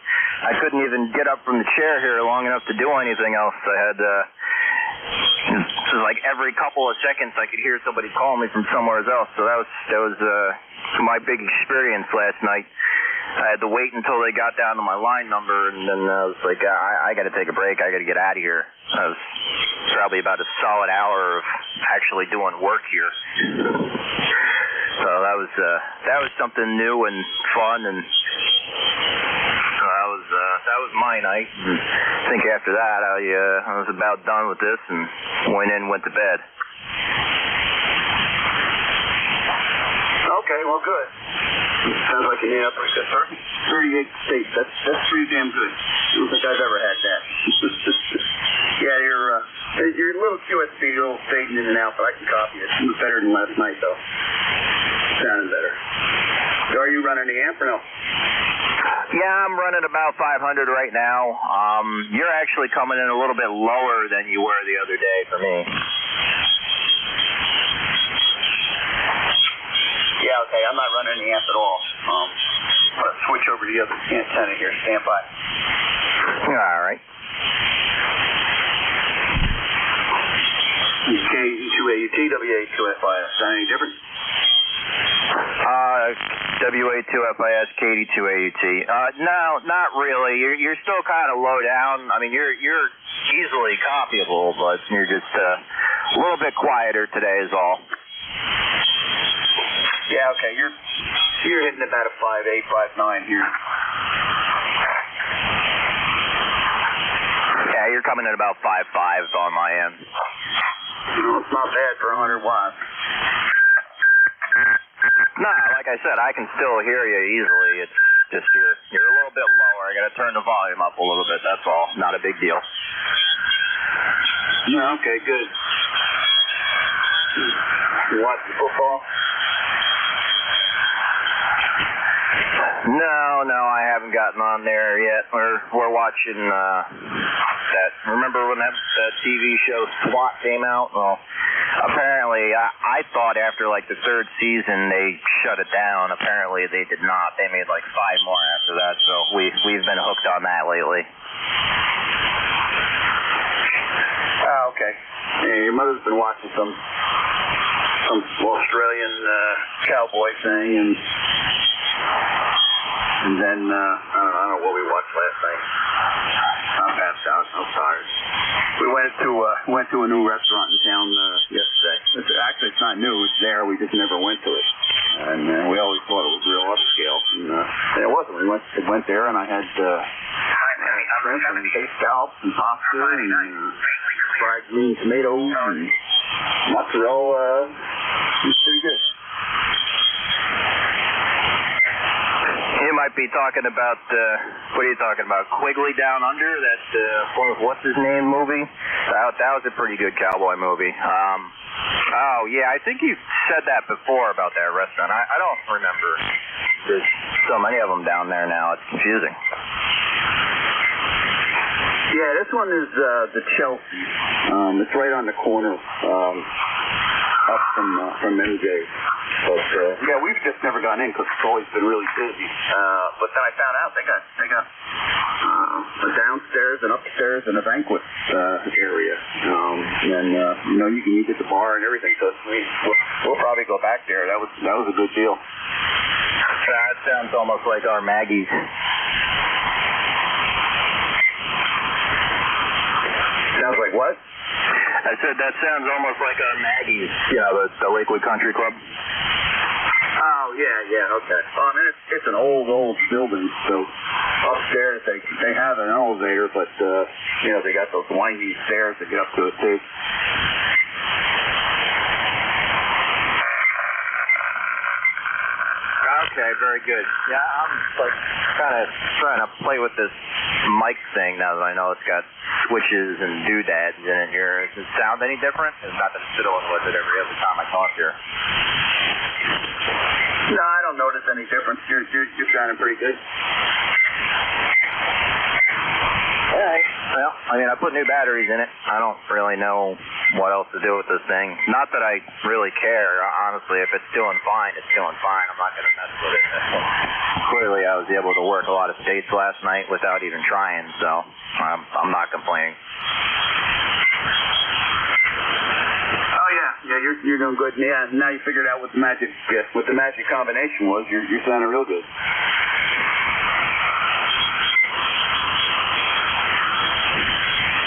I couldn't even get up from the chair here long enough to do anything else. I had, this was like every couple of seconds I could hear somebody call me from somewhere else. So that was my big experience last night. I had to wait until they got down to my line number, and then I was like, I got to take a break. I got to get out of here. That was probably about a solid hour of actually doing work here. So that was something new and fun, and that was my night. And I think after that, I was about done with this and went to bed. Okay, well, good. Sounds like you need up pretty good, sir. 38 states. That's pretty damn good. I don't think I've ever had that. Yeah, your little QSP, you're a little fading in and out, but I can copy it. It was better than last night, though. Sounded better. So are you running the amp or no? Yeah, I'm running about 500 right now. You're actually coming in a little bit lower than you were the other day for me. Yeah, okay, I'm not running the amp at all. Let's switch over to the other antenna here. Stand by. All right. K2AUT, WA2FIS. Is that any different? WA2FIS, KD2AUT. No, not really. You're still kind of low down. I mean, you're easily copyable, but you're just a little bit quieter today is all. Yeah, okay, you're hitting about a 5.8, 5.9 here. Yeah, you're coming in about 5.5 on my end. Well, it's not bad for 100 watts. No, like I said, I can still hear you easily. It's just you're a little bit lower. I got to turn the volume up a little bit. That's all. Not a big deal. No, okay, good. You watching football? No, I haven't gotten on there yet. We're watching that. Remember when that TV show SWAT came out? Well, apparently, I thought after like the third season they shut it down. Apparently, they did not. They made like 5 more after that. So we've been hooked on that lately. Oh, okay. Yeah, your mother's been watching some Australian cowboy thing, and then I don't know what we watched last night. I passed out. I'm tired. We went to a new restaurant in town yesterday. Actually, it's not new. It's there. We just never went to it, and we always thought it was real upscale. And it wasn't. We went there, and I had shrimp and baked scallops and pasta and fried green tomatoes and mozzarella. It was pretty good. You might be talking about, what are you talking about? Quigley Down Under? That, what's his name movie? That was a pretty good cowboy movie. Oh, yeah, I think you said that before about that restaurant. I don't remember. There's so many of them down there now. It's confusing. Yeah, this one is the Chelsea. It's right on the corner up from MJ. But yeah, we've just never gone in because it's always been really busy. But then I found out they got a downstairs and upstairs and a banquet area. And you can eat at the bar and everything. So we'll probably go back there. That was a good deal. That sounds almost like our Maggie's. what? I said that sounds almost like Maggie's, the Lakewood Country Club. Oh, yeah, okay. Well, I mean, it's an old building, so upstairs they have an elevator, but, they got those windy stairs to get up to it, too. Okay, very good. Yeah, I'm kind of trying to play with this mic thing now that I know it's got switches and doodads in it here. Does it sound any different? It's not been fiddling with it every time I talk here. No, I don't notice any difference. You're sounding pretty good. All right. Well, I mean, I put new batteries in it. I don't really know what else to do with this thing. Not that I really care, honestly. If it's doing fine, it's doing fine. I'm not going to mess with it. Clearly, I was able to work a lot of states last night without even trying, so I'm not complaining. Oh yeah, you're doing good. Yeah, now you figured out what the magic combination was. You're sounding real good.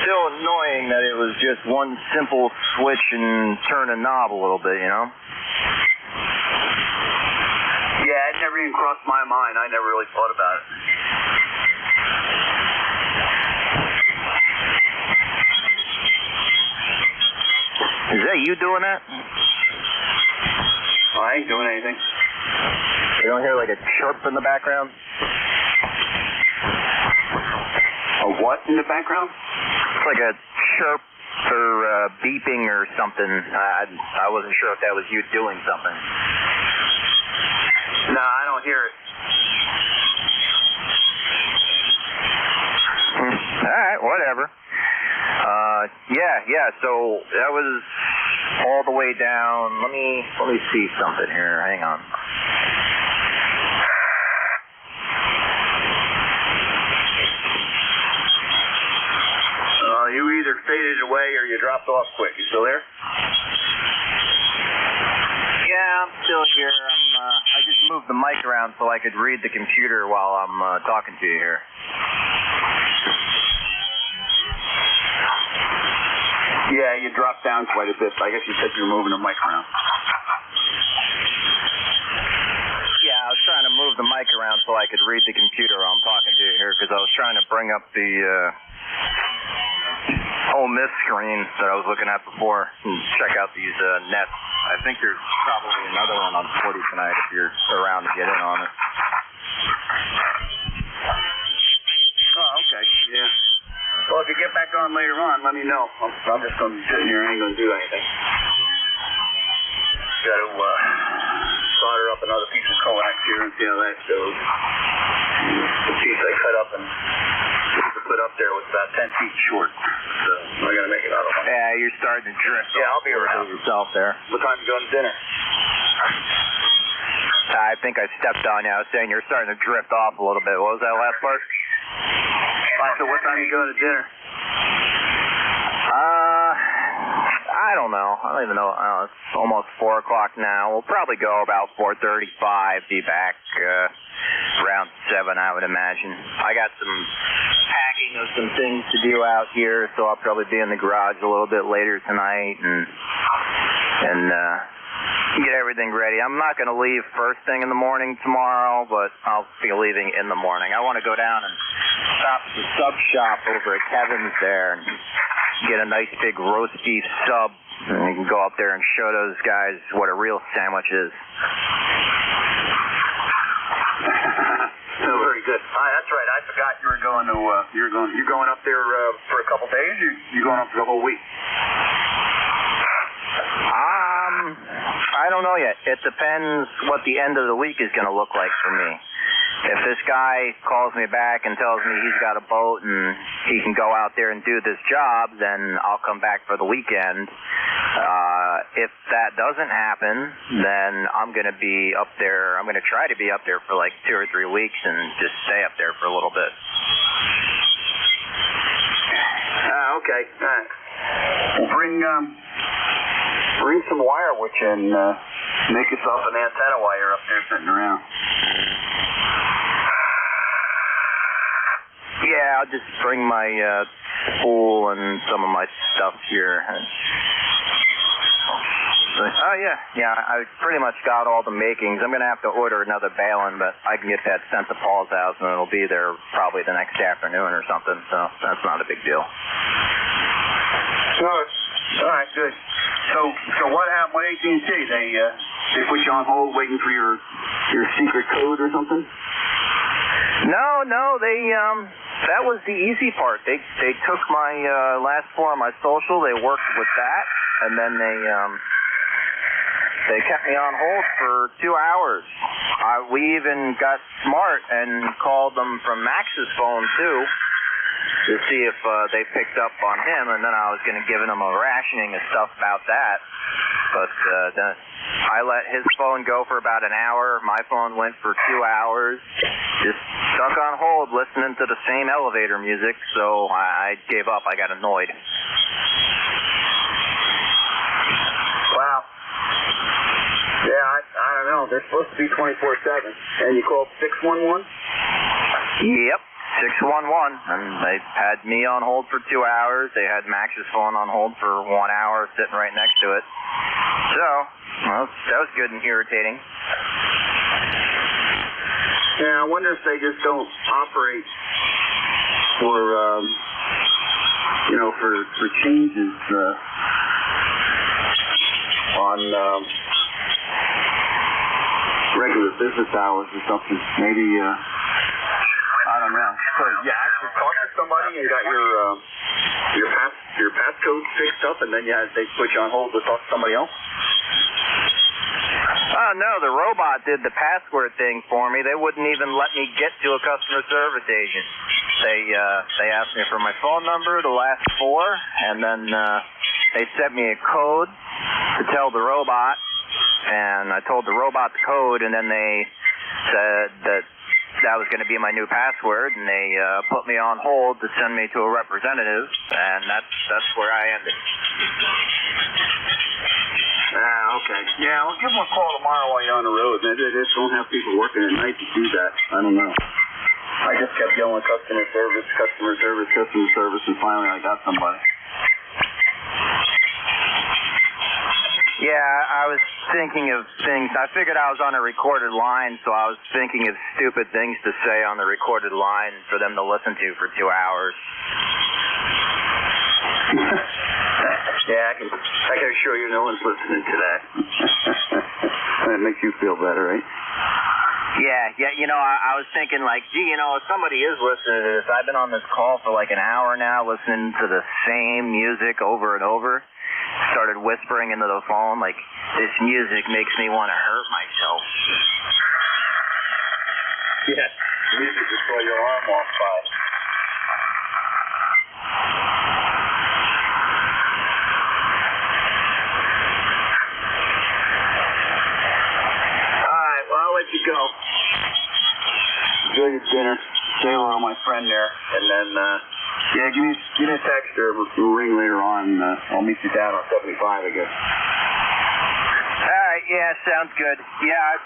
Still annoying that it was just one simple switch and turn a knob a little bit, Yeah, it never even crossed my mind. I never really thought about it. Is that you doing that? I ain't doing anything. You don't hear like a chirp in the background? A what in the background? It's like a chirp or beeping or something. I wasn't sure if that was you doing something. No, I don't hear it. All right, whatever. Yeah, so that was all the way down. Let me see something here. Hang on. You either faded away or you dropped off quick. You still there? Yeah, I'm still here. I just moved the mic around so I could read the computer while I'm talking to you here. Yeah, you dropped down quite a bit. I guess you said you were moving the mic around. Yeah, I was trying to move the mic around so I could read the computer while I'm talking to you here because I was trying to bring up the Ole Miss screen that I was looking at before and check out these nets. I think there's probably another one on 40 tonight if you're around to get in on it. Oh, okay. Yeah. Well, if you get back on later on, let me know. I'm just going to be sitting here. I ain't going to do anything. Got to solder up another piece of coax here and see how that goes. The piece I cut up and put up there was about 10 feet short. So I got to make another one. Yeah, you're starting to drift. Yeah, I'll be around. Yourself there. What time you going to dinner? I think I stepped on you. I was saying you're starting to drift off a little bit. What was that last part? So what time you going to dinner? I don't know. I don't even know. It's almost 4 o'clock now. We'll probably go about 4:35. Be back around 7, I would imagine. I got some packing of some things to do out here, so I'll probably be in the garage a little bit later tonight and get everything ready. I'm not going to leave first thing in the morning tomorrow, but I'll be leaving in the morning. I want to go down and stop at the sub shop over at Kevin's there and get a nice big roast beef sub, and we can go up there and show those guys what a real sandwich is. Oh, very good. That's right. I forgot you were going to. You're going up there for a couple days. You're going up for the whole week. I don't know yet. It depends what the end of the week is going to look like for me. If this guy calls me back and tells me he's got a boat and he can go out there and do this job, then I'll come back for the weekend. If that doesn't happen, then I'm going to be up there. I'm going to try to be up there for like 2 or 3 weeks and just stay up there for a little bit. Okay. All right. Well, bring some wire with you and make yourself an antenna while you're up there sitting around. Yeah, I'll just bring my spool and some of my stuff here. Oh, yeah, I pretty much got all the makings. I'm going to have to order another balun, but I can get that sent to Paul's house, and it'll be there probably the next afternoon or something, so that's not a big deal. All right, good. So what happened with AT&T? They put you on hold waiting for your secret code or something? No, that was the easy part. They took my last four of my social, they worked with that, and then they kept me on hold for 2 hours. We even got smart and called them from Max's phone, too, to see if they picked up on him, and then I was going to give them a rationing of stuff about that. But I let his phone go for about an hour. My phone went for 2 hours. Just stuck on hold listening to the same elevator music, so I gave up. I got annoyed. Wow. Yeah, I don't know. They're supposed to be 24/7. And you called 611? Yep, 611. And they had me on hold for 2 hours. They had Max's phone on hold for 1 hour, sitting right next to it. So, well, that was good and irritating. Yeah, I wonder if they just don't operate for changes on regular business hours or something. Maybe, I don't know. So you actually talked to somebody and got your passcode fixed up, and then they put you on hold to talk to somebody else? Oh, no, the robot did the password thing for me. They wouldn't even let me get to a customer service agent. They asked me for my phone number, the last four, and then they sent me a code to tell the robot, and I told the robot the code, and then they said that was going to be my new password, and they put me on hold to send me to a representative, and that's where I ended. Okay. Yeah, well, give them a call tomorrow while you're on the road. Maybe they just don't have people working at night to do that. I don't know. I just kept yelling customer service, and finally I got somebody. Yeah, I was thinking of things. I figured I was on a recorded line, so I was thinking of stupid things to say on the recorded line for them to listen to for 2 hours. Yeah, I can assure you no one's listening to that. That makes you feel better, right? Yeah, I was thinking gee, if somebody is listening to this, I've been on this call for like an hour now listening to the same music over and over. Started whispering into the phone this music makes me want to hurt myself. Yeah, music just throw your arm off by. Let you go. Enjoy your dinner. Say hello to my friend there, and then give me a text or we'll ring later on. I'll meet you down on 75, I guess. All right, yeah, sounds good. Yeah,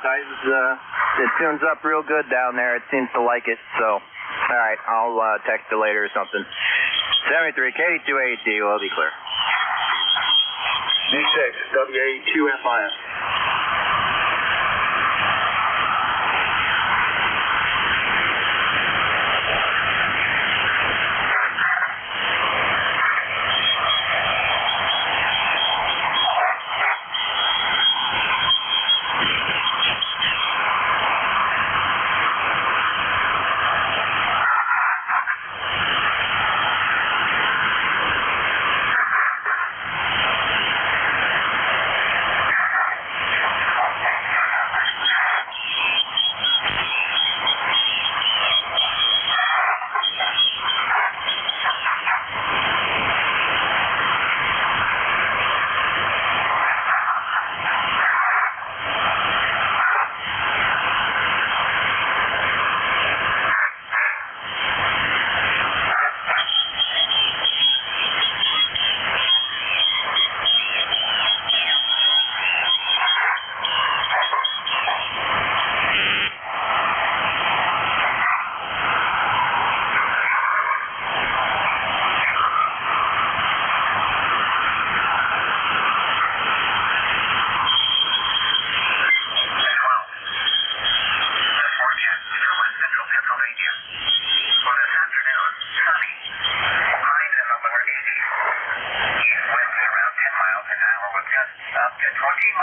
it tunes up real good down there. It seems to like it. So, all right, I'll text you later or something. 73 KD2AT, we'll be clear. D6 WA2FIS.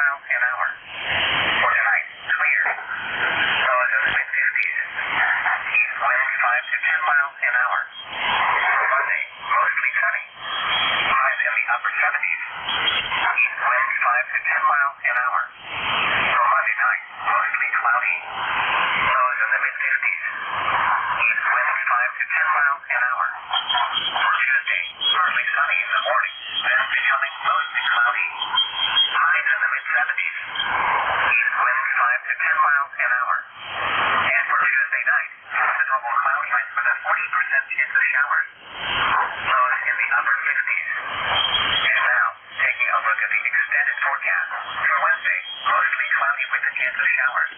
miles an hour. For tonight, clear. Lows in the mid-50s. East winds 5 to 10 miles an hour. Monday, mostly sunny. Highs in the upper 70s. East winds 5 to 10 miles an hour. For Monday night, mostly cloudy. Lows in the mid-50s. East winds 5 to 10 miles an hour. For Tuesday, partly sunny in the morning, then becoming mostly cloudy. Highs in the mid-70s. East winds 5 to 10 miles an hour. And for Tuesday night, the double cloudy with a 40% chance of showers. Lows in the upper 50s. And now, taking a look at the extended forecast. For Wednesday, mostly cloudy with a chance of showers.